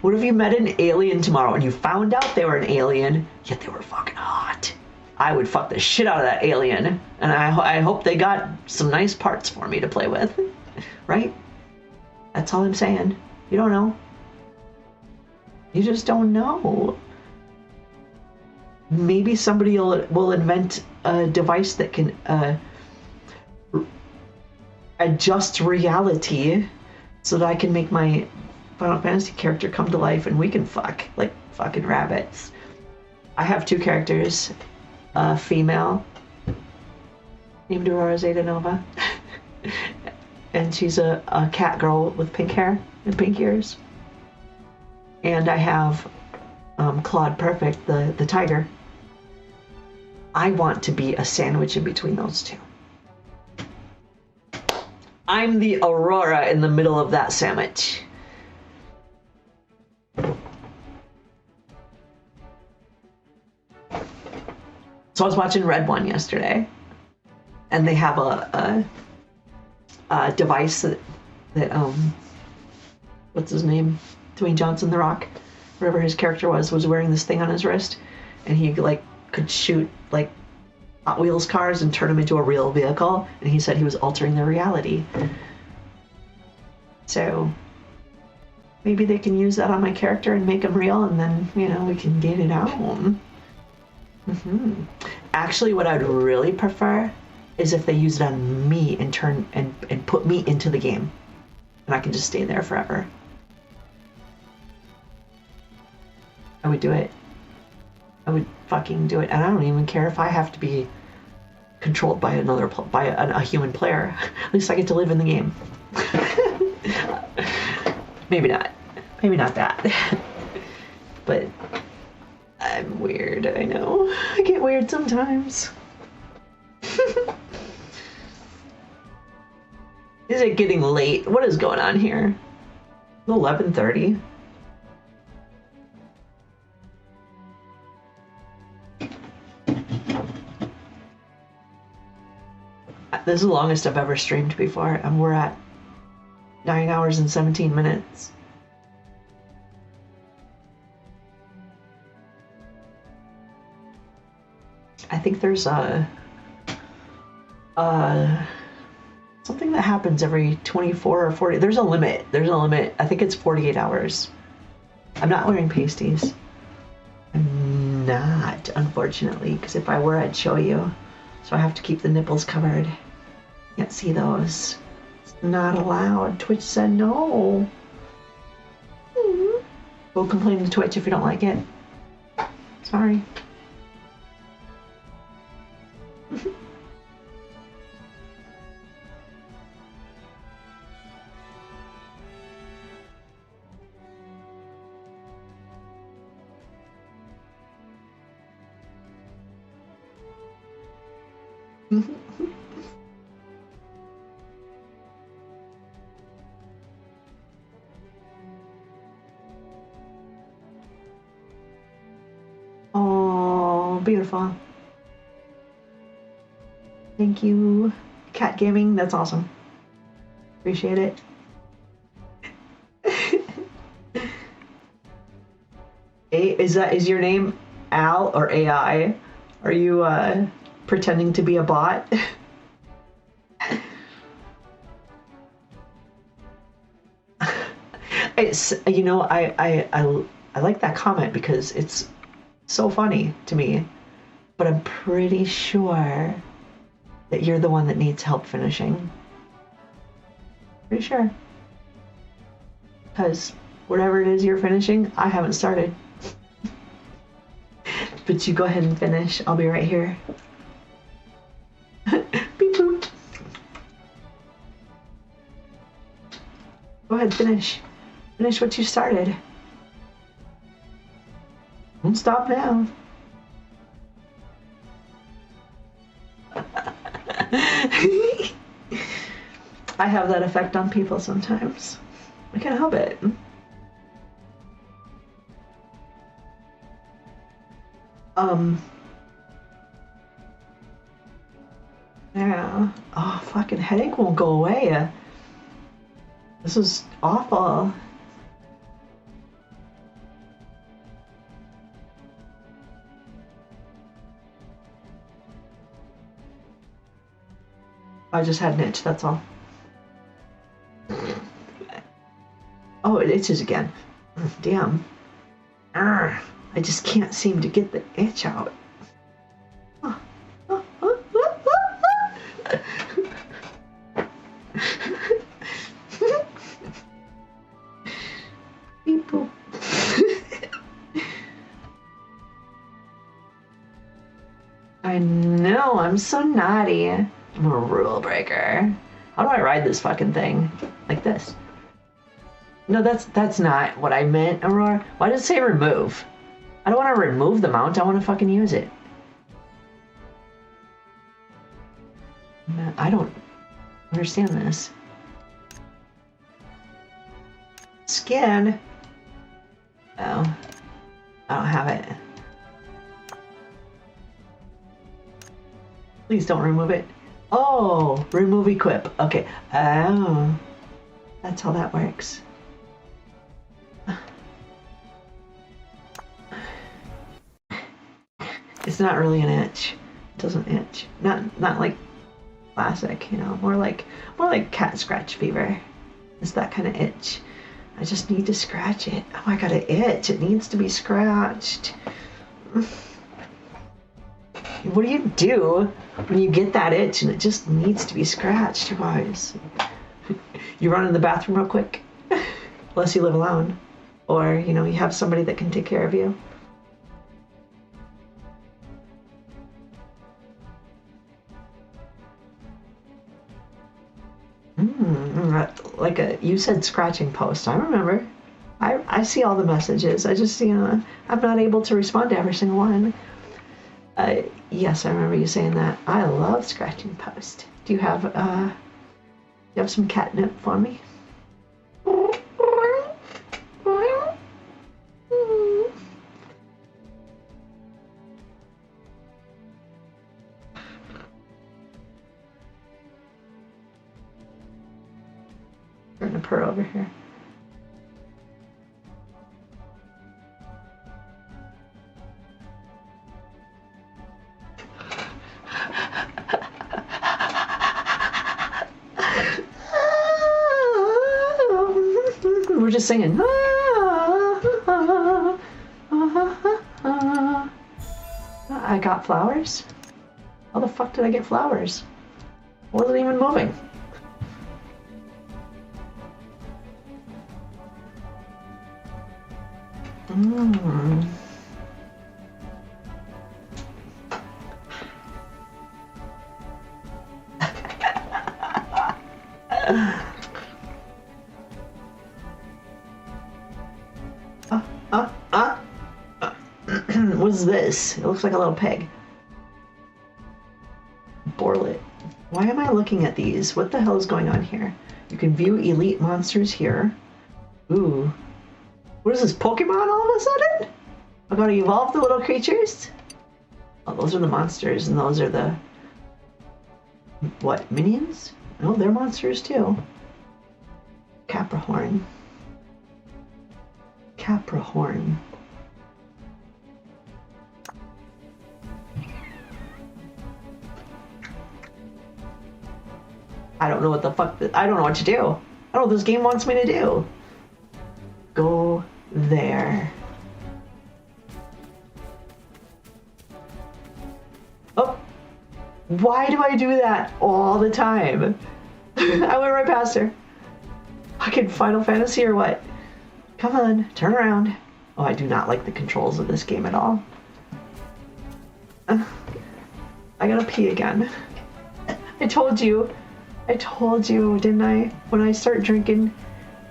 What if you met an alien tomorrow and you found out they were an alien, yet they were fucking hot? I would fuck the shit out of that alien, and I hope they got some nice parts for me to play with, right? That's all I'm saying. You don't know. You just don't know. Maybe somebody will invent a device that can adjust reality so that I can make my Final Fantasy character come to life and we can fuck like fucking rabbits. I have two characters, female named Aurora Zeta Nova and she's a cat girl with pink hair and pink ears. And I have Claude Perfect, the tiger. I want to be a sandwich in between those two. I'm the Aurora in the middle of that sandwich. So I was watching Red One yesterday, and they have a device that what's his name? Dwayne Johnson, The Rock, whatever his character was wearing this thing on his wrist, and he like could shoot like Hot Wheels cars and turn them into a real vehicle, and he said he was altering their reality. So maybe they can use that on my character and make him real, and then, you know, we can get it out. Actually, what I'd really prefer is if they use it on me and turn and put me into the game, and I can just stay there forever. I would do it. I would fucking do it, and I don't even care if I have to be controlled by a human player. At least I get to live in the game. Maybe not that. But I'm weird, I know. I get weird sometimes. Is it getting late? What is going on here? 11:30. This is the longest I've ever streamed before, and we're at 9 hours and 17 minutes. I think there's something that happens every 24 or 40. There's a limit. I think it's 48 hours. I'm not wearing pasties. I'm not, unfortunately, because if I were, I'd show you. So I have to keep the nipples covered. Can't see those. It's not allowed. Twitch said no. Go complain to Twitch if you don't like it. Sorry. Oh, beautiful. Thank you, Cat Gaming. That's awesome. Appreciate it. Is your name Al or AI? Are you pretending to be a bot? It's, you know, I like that comment because it's so funny to me, but I'm pretty sure that you're the one that needs help finishing. Pretty sure. Because whatever it is you're finishing, I haven't started. But you go ahead and finish. I'll be right here. Beep boop. Go ahead, finish. Finish what you started. Don't stop now. I have that effect on people sometimes. I can't help it. Yeah. Oh, fucking headache won't go away. This is awful. I just had an itch, that's all. Oh, it itches again. Damn. I just can't seem to get the itch out. People. I know, I'm so naughty. I'm a rule breaker. How do I ride this fucking thing? Like this. No, that's not what I meant, Aurora. Why does it say remove? I don't want to remove the mount, I want to fucking use it. I don't understand this. Skin? Oh. I don't have it. Please don't remove it. Oh, remove equip. Okay. Oh. That's how that works. It's not really an itch. It doesn't itch. Not like classic, you know, more like cat scratch fever. It's that kind of itch. I just need to scratch it. Oh, I got an itch. It needs to be scratched. What do you do when you get that itch and it just needs to be scratched, you guys? You run in the bathroom real quick, unless you live alone, or, you know, you have somebody that can take care of you. Like you said scratching post. I remember. I see all the messages. I just, you know, I'm not able to respond to every single one. Yes, I remember you saying that. I love scratching post. Do you have some catnip for me? Starting to purr over here. We're just singing. I got flowers? How the fuck did I get flowers? I wasn't even moving. What is this? It looks like a little pig. Borlet. Why am I looking at these? What the hell is going on here? You can view elite monsters here. Ooh. What is this, Pokemon all of a sudden? I'm gonna evolve the little creatures? Oh, those are the monsters, and those are the... what, minions? No, they're monsters too. Caprahorn. Caprahorn. I don't know what the fuck... I don't know what to do. I don't know what this game wants me to do. Go there. Oh! Why do I do that all the time? I went right past her. Fucking Final Fantasy or what? Come on, turn around. Oh, I do not like the controls of this game at all. I gotta pee again. I told you, didn't I? When I start drinking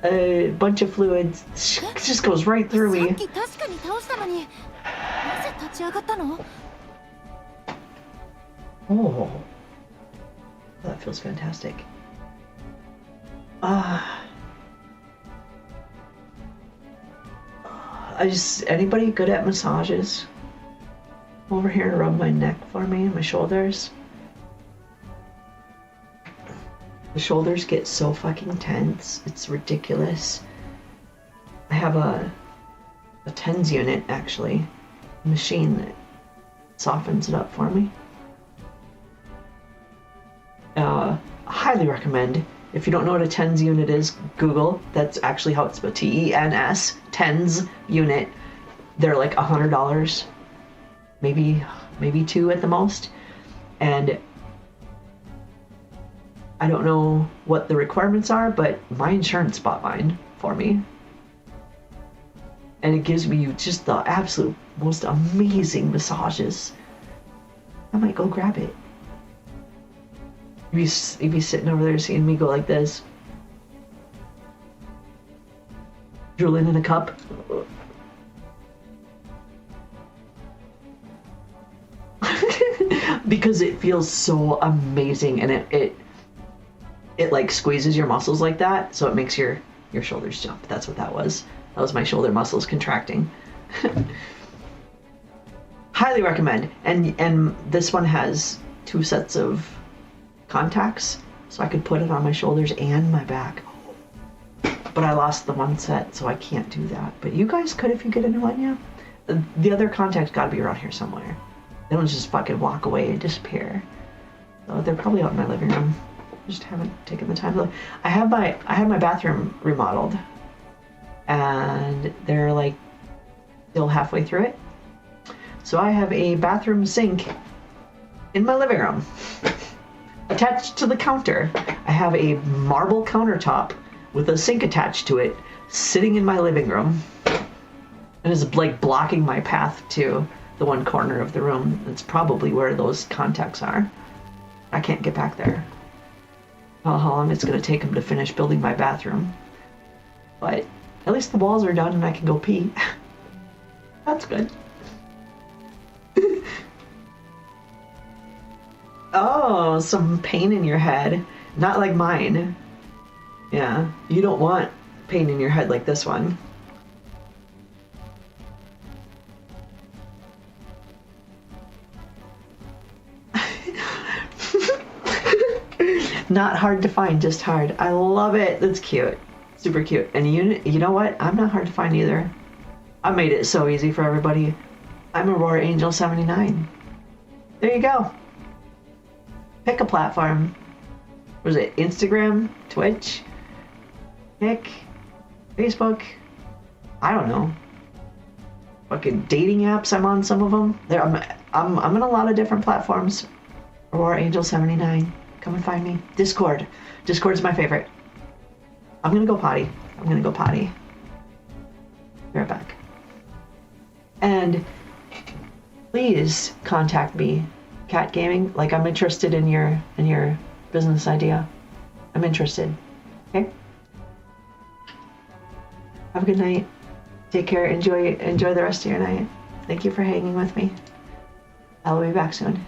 a bunch of fluids, it just goes right through me. Oh, that feels fantastic. Anybody good at massages? Over here to rub my neck for me and my shoulders. The shoulders get so fucking tense. It's ridiculous. I have a TENS unit, actually. A machine that softens it up for me. Highly recommend. If you don't know what a TENS unit is, Google. That's actually how it's spelled. TENS. TENS unit. They're like $100. Maybe $2 at the most. And I don't know what the requirements are, but my insurance bought mine for me. And it gives me just the absolute most amazing massages. I might go grab it. You'd be sitting over there seeing me go like this. Drooling in a cup. Because it feels so amazing, and it like squeezes your muscles like that, so it makes your shoulders jump. That's what that was. That was my shoulder muscles contracting. Highly recommend. And this one has 2 sets of contacts, so I could put it on my shoulders and my back. But I lost the 1 set, so I can't do that. But you guys could if you get a new one, yeah. The other contacts gotta be around here somewhere. They don't just fucking walk away and disappear. So they're probably out in my living room. Just haven't taken the time to look. I had my bathroom remodeled, and they're like still halfway through it. So I have a bathroom sink in my living room. Attached to the counter, I have a marble countertop with a sink attached to it, sitting in my living room, and is like blocking my path to the one corner of the room. That's probably where those contacts are. I can't get back there. I don't know how long it's going to take them to finish building my bathroom. But at least the walls are done and I can go pee. That's good. Oh, some pain in your head. Not like mine. Yeah, you don't want pain in your head like this one. Not hard to find, just hard. I love it. That's cute. Super cute. And you know what? I'm not hard to find either. I made it so easy for everybody. I'm Aurora Angel 79. There you go. Pick a platform. Was it Instagram, Twitch, Nick, Facebook? I don't know. Fucking dating apps. I'm on some of them. I'm on a lot of different platforms. Aurora Angel 79. Come and find me. Discord. Discord's my favorite. I'm gonna go potty. Be right back. And please contact me, Cat Gaming. Like, I'm interested in your business idea. I'm interested. Okay? Have a good night. Take care. Enjoy the rest of your night. Thank you for hanging with me. I'll be back soon.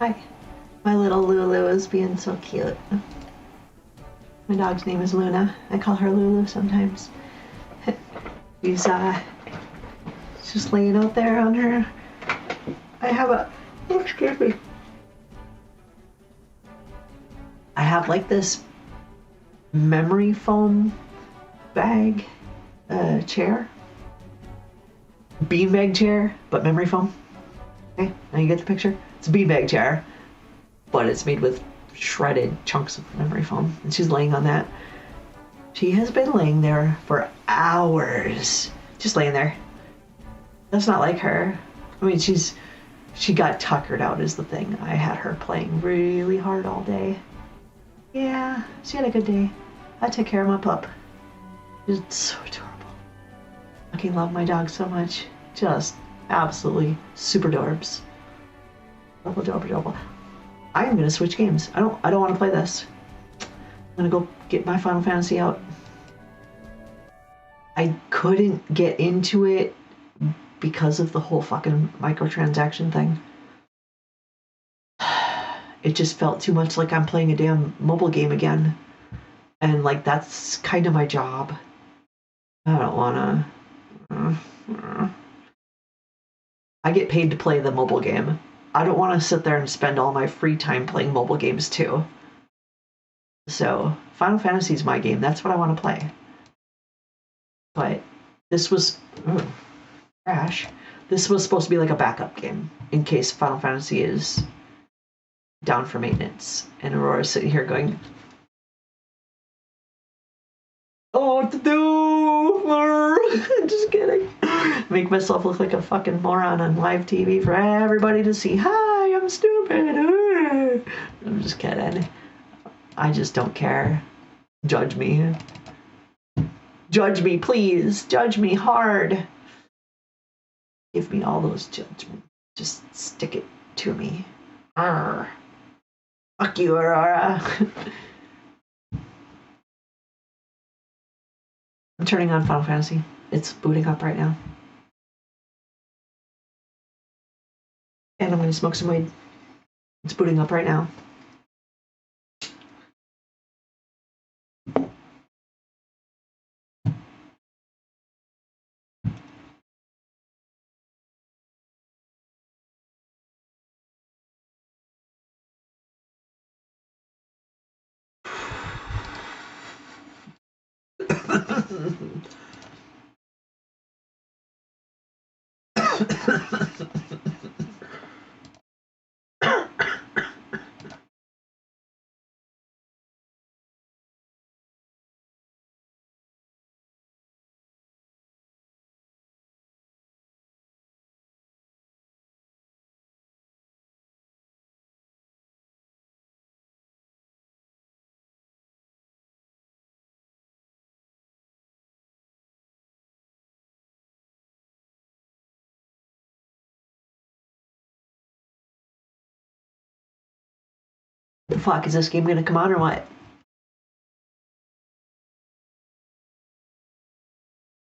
Hi. My little Lulu is being so cute. My dog's name is Luna. I call her Lulu sometimes. She's just laying out there on her. I have a, oh, excuse me. I have like this memory foam bag, chair. Beanbag chair, but memory foam. Okay, now you get the picture. It's a beanbag chair, but it's made with shredded chunks of memory foam, and she's laying on that. She has been laying there for hours, just laying there. That's not like her. I mean, she got tuckered out is the thing. I had her playing really hard all day. Yeah, she had a good day. I took care of my pup. She's so adorable. I fucking love my dog so much. Just absolutely super adorbs. Adorable. I am gonna switch games. I don't want to play this. I'm gonna go get my Final Fantasy out. I couldn't get into it because of the whole fucking microtransaction thing. It just felt too much like I'm playing a damn mobile game again. And like that's kind of my job. I don't wanna. I get paid to play the mobile game. I don't want to sit there and spend all my free time playing mobile games too. So, Final Fantasy is my game. That's what I want to play. But this was crash. This was supposed to be like a backup game in case Final Fantasy is down for maintenance. And Aurora's sitting here going, "Oh, what to do?" Just kidding. Make myself look like a fucking moron on live TV for everybody to see. Hi, I'm stupid. I'm just kidding. I just don't care. Judge me. Judge me, please. Judge me hard. Give me all those judgments. Just stick it to me. Arr. Fuck you, Aurora. I'm turning on Final Fantasy. It's booting up right now. And I'm going to smoke some weed. It's booting up right now. The fuck, is this game gonna come on or what?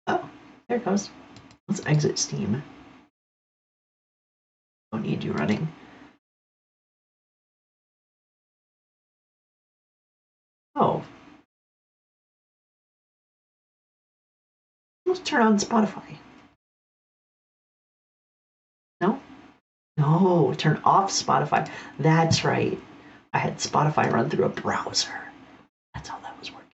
Oh, there it goes. Let's exit Steam. Don't need you running. Oh. Let's turn on Spotify. No? No, turn off Spotify. That's right. I had Spotify run through a browser. That's how that was working.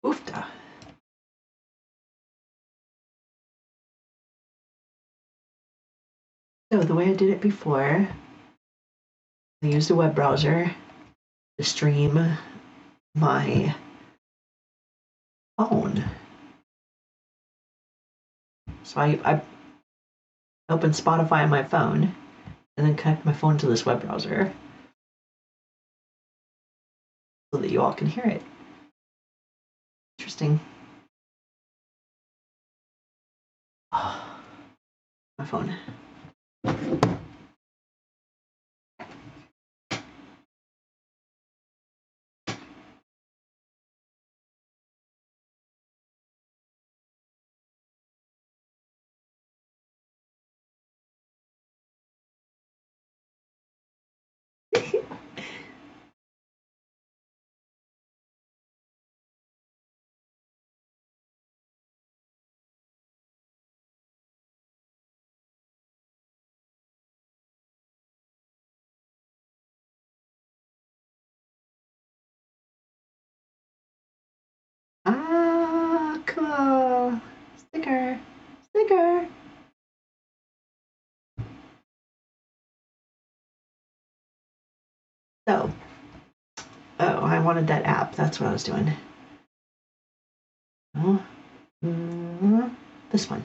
Oofta. So the way I did it before, I used a web browser to stream my phone. So I opened Spotify on my phone and then connect my phone to this web browser so that you all can hear it. casting. Oh, my phone. Ah, cool. Sticker. Sticker. So, oh, I wanted that app. That's what I was doing. Oh, this one.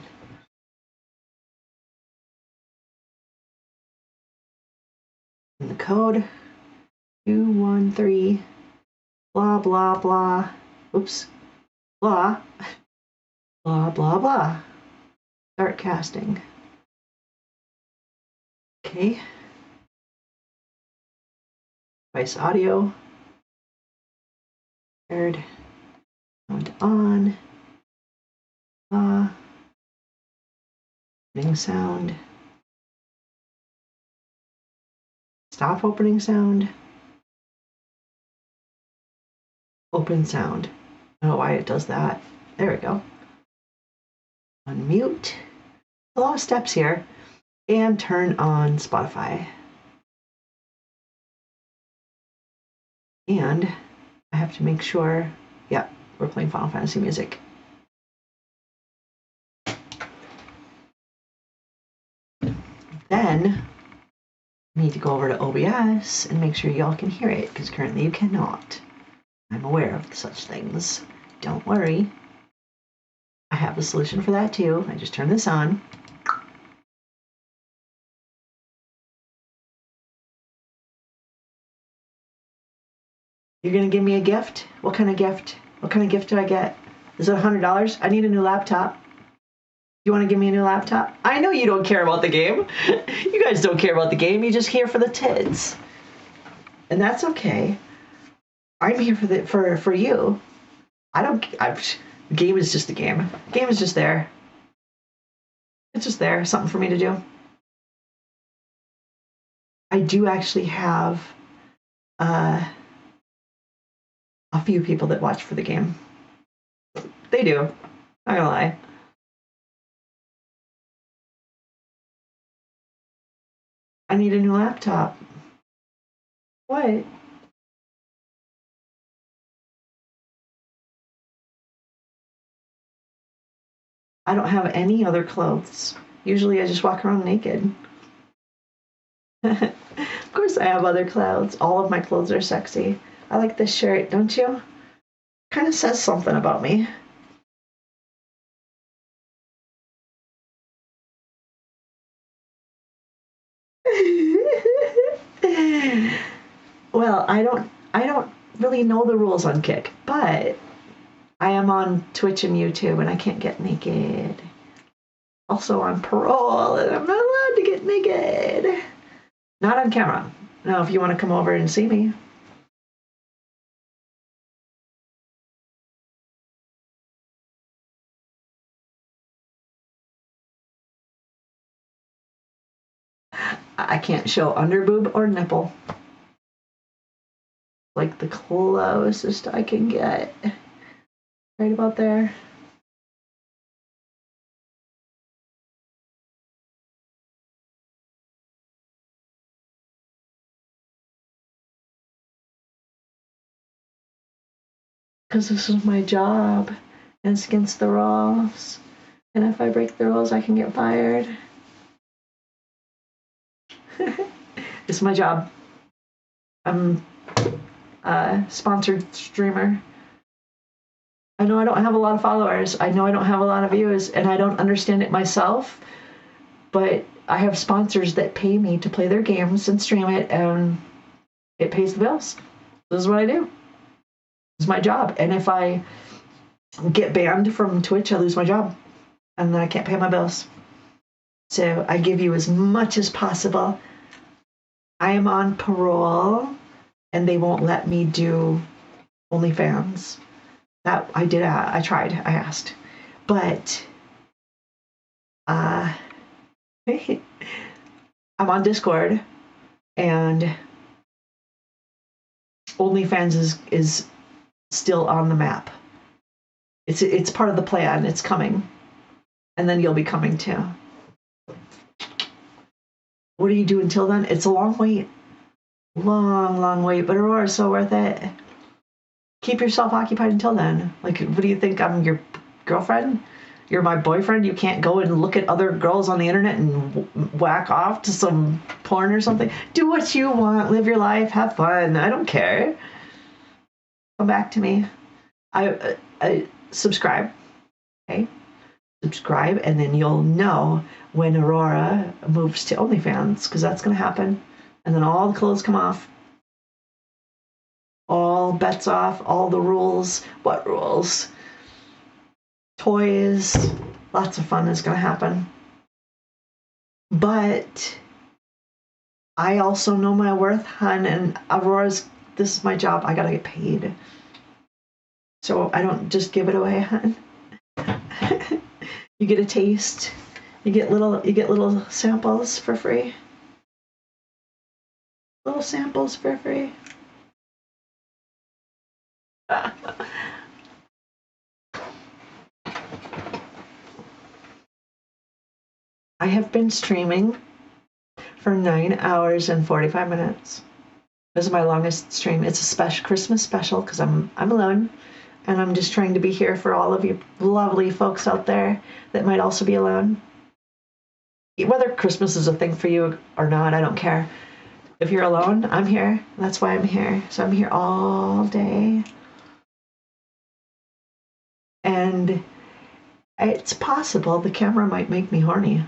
And the code 213 blah blah blah. Oops. Blah blah blah blah. Start casting. Okay. Device audio. Paired. Sound on. Opening sound. Stop opening sound. Open sound. I don't know why it does that. There we go. Unmute. A lot of steps here. And turn on Spotify. And I have to make sure, yeah, we're playing Final Fantasy music. Then I need to go over to OBS and make sure y'all can hear it, because currently you cannot. I'm aware of such things. Don't worry. I have a solution for that too. I just turn this on. You're gonna give me a gift? What kind of gift? What kind of gift do I get? Is it $100? I need a new laptop. You want to give me a new laptop? I know you don't care about the game. You guys don't care about the game. You just here for the tits. And that's okay. I'm here for you. Game is just a game. Game is just there. It's just there. Something for me to do. I do actually have a few people that watch for the game. They do. Not gonna lie. I need a new laptop. What? I don't have any other clothes. Usually I just walk around naked. Of course I have other clothes. All of my clothes are sexy. I like this shirt, don't you? Kind of says something about me. Well, I don't really know the rules on Kick, but I am on Twitch and YouTube and I can't get naked. Also on parole and I'm not allowed to get naked. Not on camera. Now, if you want to come over and see me. I can't show underboob or nipple. Like the closest I can get. Right about there. Because this is my job. And it's against the rules. And if I break the rules, I can get fired. It's my job. I'm a sponsored streamer. I know I don't have a lot of followers. I know I don't have a lot of views, and I don't understand it myself. But I have sponsors that pay me to play their games and stream it, and it pays the bills. This is what I do. It's my job. And if I get banned from Twitch, I lose my job. And then I can't pay my bills. So I give you as much as possible. I am on parole, and they won't let me do OnlyFans. That I did. I tried. I asked, but I'm on Discord, and OnlyFans is still on the map. It's part of the plan. It's coming, and then you'll be coming too. What do you do until then? It's a long wait. Long wait, but Aurora's so worth it. Keep yourself occupied until then. Like, what do you think? I'm your girlfriend? You're my boyfriend? You can't go and look at other girls on the internet and whack off to some porn or something? Do what you want. Live your life. Have fun. I don't care. Come back to me. I subscribe. Okay? Subscribe, and then you'll know when Aurora moves to OnlyFans, because that's going to happen. And then all the clothes come off. All bets off. All the rules. What rules? Toys. Lots of fun is going to happen. But I also know my worth, hun, and Aurora's, this is my job. I got to get paid. So I don't just give it away, hun. You get a taste. You get little samples for free. Little samples for free. I have been streaming for 9 hours and 45 minutes. This is my longest stream. It's a special Christmas special because I'm alone, and I'm just trying to be here for all of you lovely folks out there that might also be alone. Whether Christmas is a thing for you or not, I don't care. If you're alone, I'm here. That's why I'm here. So I'm here all day. And it's possible the camera might make me horny.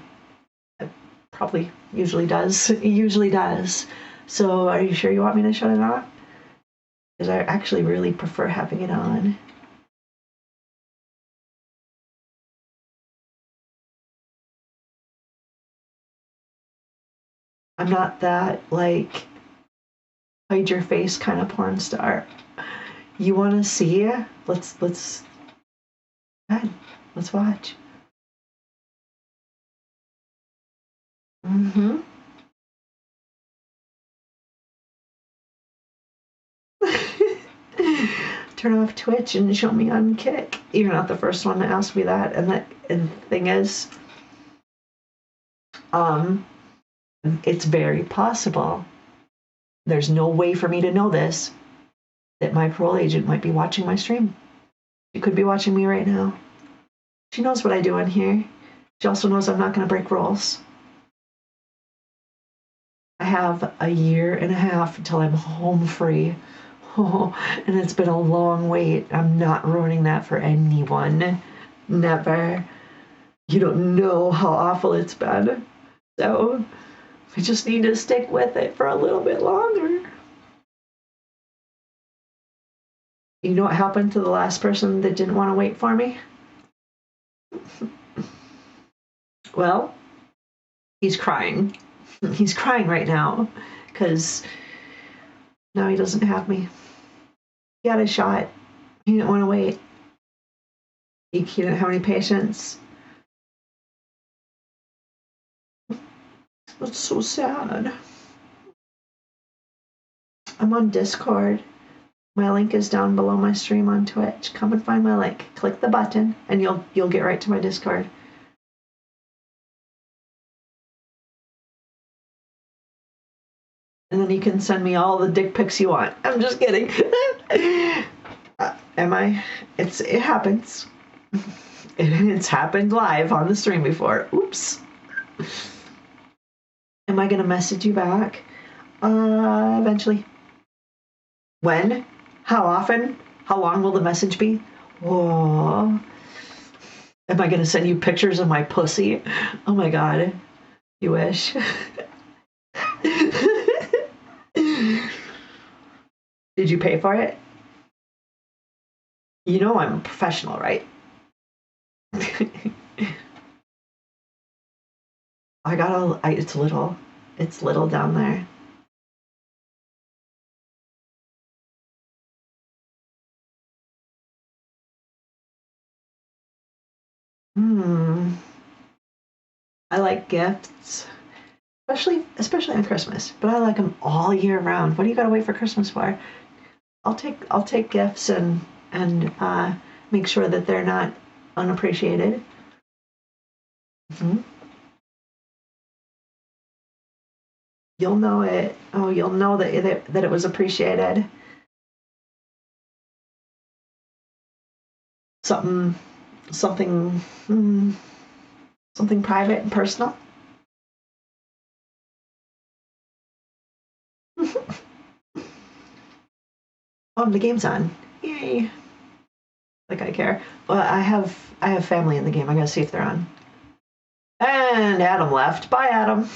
It probably usually does. It usually does. So are you sure you want me to shut it on? Because I actually really prefer having it on. I'm not that, like, hide your face kind of porn star. You want to see? Let's go ahead. Let's watch. Turn off Twitch and show me on Kick. You're not the first one to ask me that. And the thing is, it's very possible. There's no way for me to know this, that my parole agent might be watching my stream. She could be watching me right now. She knows what I do in here. She also knows I'm not going to break rules. I have 1.5 years until I'm home free. Oh, and it's been a long wait. I'm not ruining that for anyone. Never. You don't know how awful it's been. So we just need to stick with it for a little bit longer. You know what happened to the last person that didn't want to wait for me? Well, he's crying. He's crying right now because now he doesn't have me. He had a shot. He didn't want to wait. He didn't have any patience. That's so sad. I'm on Discord. My link is down below my stream on Twitch. Come and find my link. Click the button and you'll get right to my Discord. And then you can send me all the dick pics you want. I'm just kidding. Am I? It happens. It's happened live on the stream before. Oops. Am I gonna message you back? Eventually. When? How often? How long will the message be? Whoa. Am I gonna send you pictures of my pussy? Oh my god. You wish. Did you pay for it? You know I'm a professional, right? It's little. It's little down there. I like gifts, especially on Christmas. But I like them all year round. What do you gotta wait for Christmas for? I'll take gifts and make sure that they're not unappreciated. Mm-hmm. You'll know it. Oh, you'll know that it was appreciated. Something private and personal. Oh, the game's on. Yay. Like I care. Well, I have family in the game. I gotta see if they're on. And Adam left. Bye, Adam.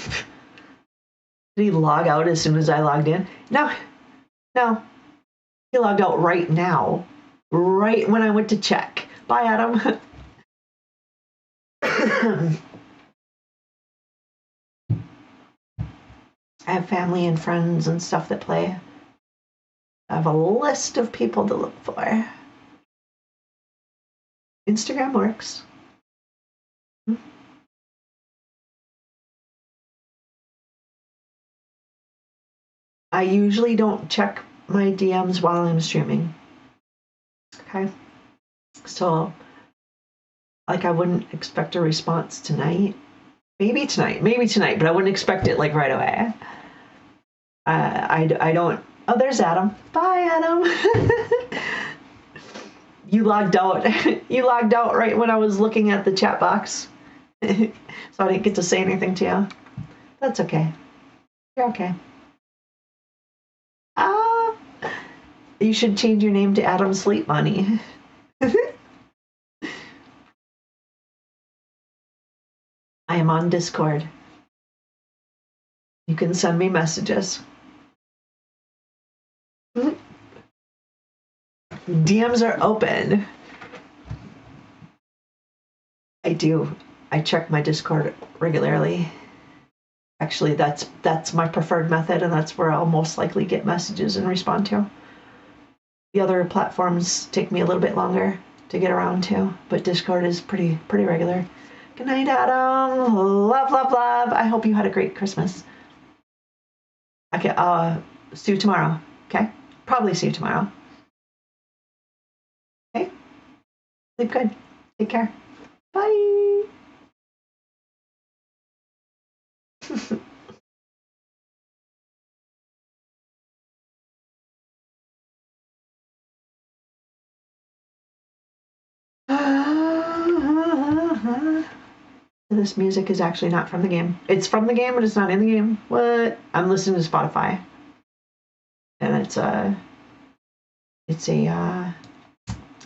Did he log out as soon as I logged in? No. He logged out right now. Right when I went to check. Bye, Adam. I have family and friends and stuff that play. I have a list of people to look for. Instagram works. I usually don't check my DMs while I'm streaming. Okay. So, like, I wouldn't expect a response tonight. Maybe tonight, but I wouldn't expect it like right away. I don't. Oh, there's Adam. Bye, Adam. You logged out. You logged out right when I was looking at the chat box, so I didn't get to say anything to you. That's okay. You're okay. You should change your name to Adam Sleep Money. I am on Discord. You can send me messages. DMs are open. I do. I check my Discord regularly. Actually, that's my preferred method, and that's where I'll most likely get messages and respond to. The other platforms take me a little bit longer to get around to, but Discord is pretty regular. Good night, Adam. Love. I hope you had a great Christmas. Okay, see you tomorrow. Okay? Probably see you tomorrow. Okay? Sleep good. Take care. Bye. This music is actually not from the game. It's from the game, but it's not in the game. What? I'm listening to Spotify, and it's a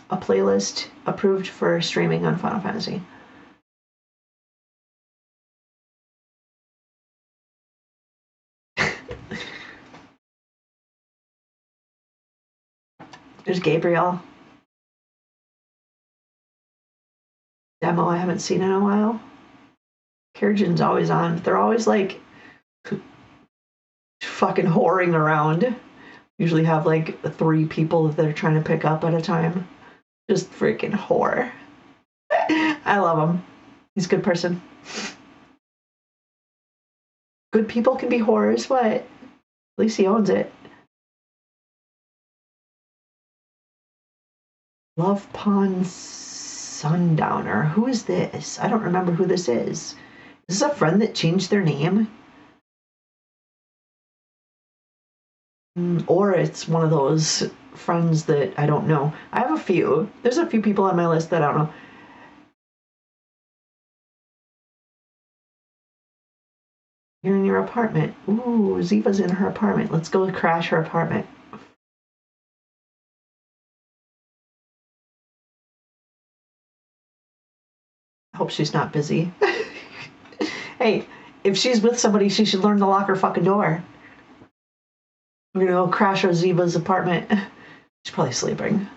playlist approved for streaming on Final Fantasy. There's Gabriel. Demo I haven't seen in a while. Kyrgyz's always on, but they're always like fucking whoring around. Usually have like 3 people that they're trying to pick up at a time. Just freaking whore. I love him. He's a good person. Good people can be whores, what? At least he owns it. Love Pawn Sundowner. Who is this? I don't remember who this is. Is this a friend that changed their name? Or it's one of those friends that I don't know. I have a few. There's a few people on my list that I don't know. You're in your apartment. Ooh, Ziva's in her apartment. Let's go crash her apartment. I hope she's not busy. Hey, if she's with somebody, she should learn to lock her fucking door. We're gonna go crash Ziva's apartment. She's probably sleeping.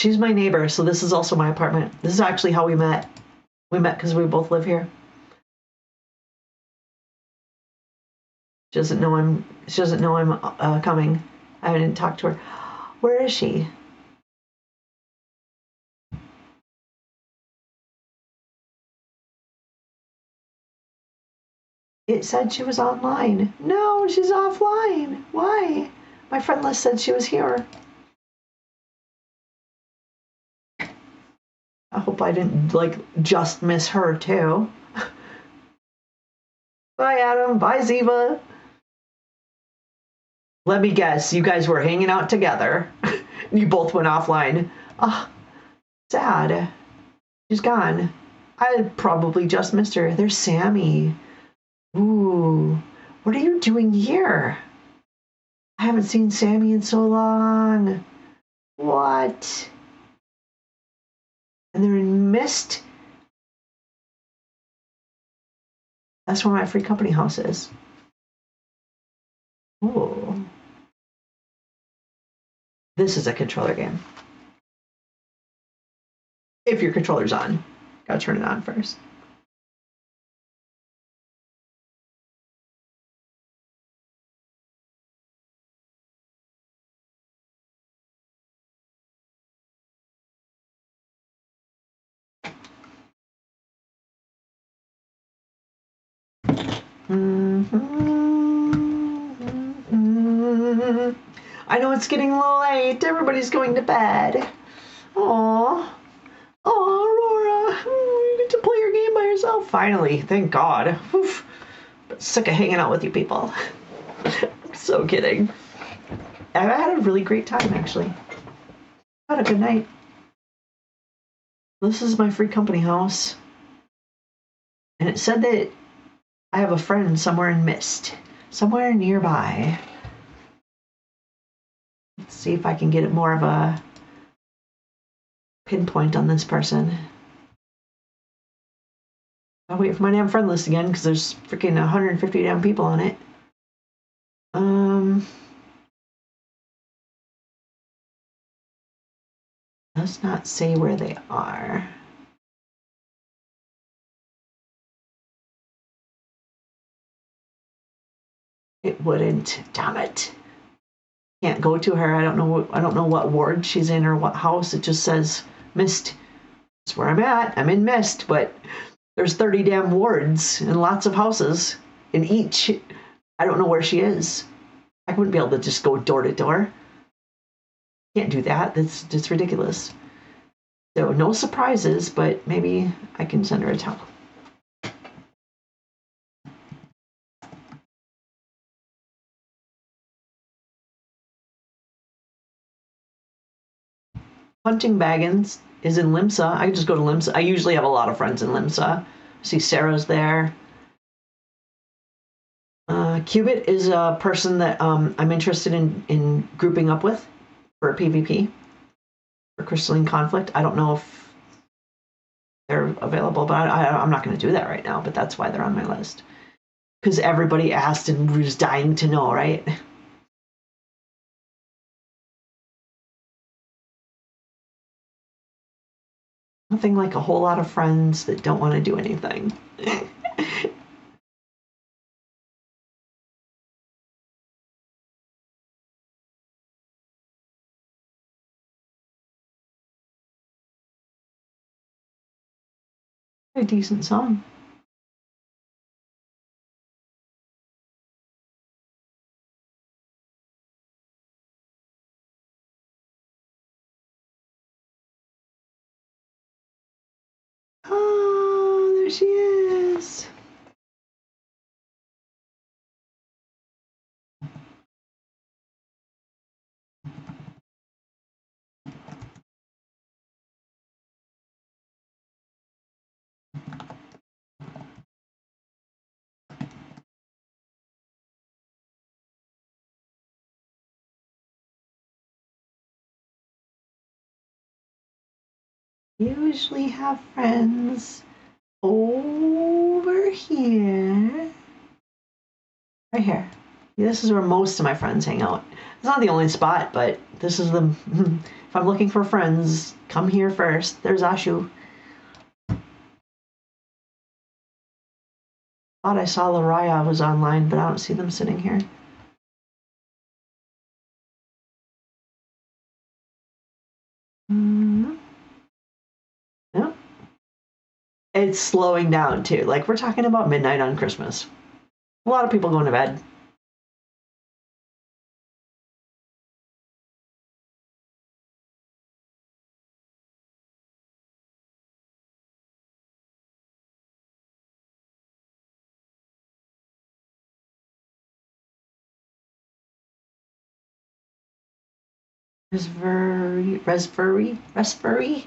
She's my neighbor, so this is also my apartment. This is actually how we met. We met because we both live here. She doesn't know I'm coming. I didn't talk to her. Where is she? It said she was online. No, she's offline. Why? My friend list said she was here. I hope I didn't just miss her too. Bye, Adam. Bye, Ziva. Let me guess, you guys were hanging out together. You both went offline. Ah, oh, sad. She's gone. I probably just missed her. There's Sammy. Ooh, what are you doing here? I haven't seen Sammy in so long. What? And they're in Mist. That's where my free company house is. Ooh. This is a controller game. If your controller's on. Gotta turn it on first. I know it's getting a little late. Everybody's going to bed. Aww. Aww, Aurora. You get to play your game by yourself. Finally. Thank God. Oof. But sick of hanging out with you people. So kidding. I had a really great time, actually. Had a good night. This is my free company house. And it said that I have a friend somewhere in Mist. Somewhere nearby. Let's see if I can get it more of a pinpoint on this person. I'll wait for my damn friend list again because there's freaking 150 damn people on it. Does not say where they are. It wouldn't. Damn it. Can't go to her. I don't know what ward she's in or what house. It just says Mist. That's where I'm at. I'm in Mist, but there's 30 damn wards and lots of houses in each. I don't know where she is. I wouldn't be able to just go door to door. Can't do that. That's just ridiculous. So no surprises, but maybe I can send her a towel. Hunting Baggins is in Limsa. I just go to Limsa. I usually have a lot of friends in Limsa. See Sarah's there. Cubit is a person that I'm interested in grouping up with for a PvP, for Crystalline Conflict. I don't know if they're available, but I'm not going to do that right now, but that's why they're on my list. Because everybody asked and was dying to know, right? Nothing like a whole lot of friends that don't want to do anything. A decent song. Oh, there she is. Usually have friends over here. Right here. This is where most of my friends hang out. It's not the only spot, but this is the... If I'm looking for friends, come here first. There's Ashu. Thought I saw Laraya was online, but I don't see them sitting here. No. It's slowing down too. Like, we're talking about midnight on Christmas. A lot of people going to bed. Raspberry.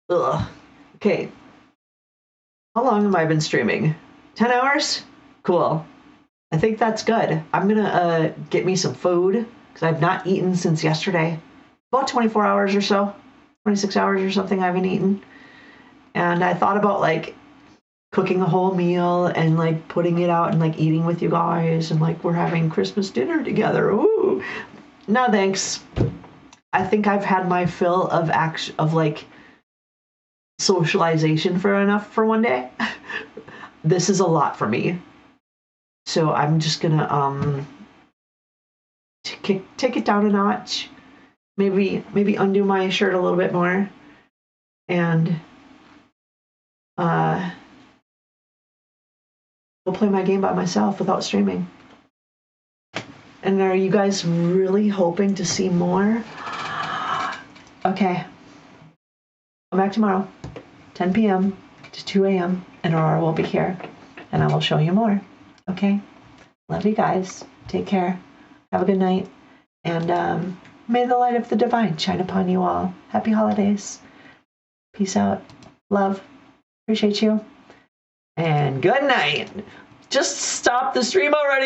Ugh. Okay. How long have I been streaming? 10 hours? Cool. I think that's good. I'm gonna get me some food because I've not eaten since yesterday. About 24 hours or so. 26 hours or something I haven't eaten. And I thought about like cooking a whole meal and like putting it out and like eating with you guys and like we're having Christmas dinner together. Ooh. No thanks. I think I've had my fill of like socialization for enough for one day. This is a lot for me. So I'm just gonna take it down a notch. Maybe undo my shirt a little bit more. And go play my game by myself without streaming. And are you guys really hoping to see more? Okay. Come back tomorrow, 10 p.m. to 2 a.m. and Aurora will be here. And I will show you more. Okay? Love you guys. Take care. Have a good night. And may the light of the divine shine upon you all. Happy holidays. Peace out. Love. Appreciate you. And good night. Just stop the stream already.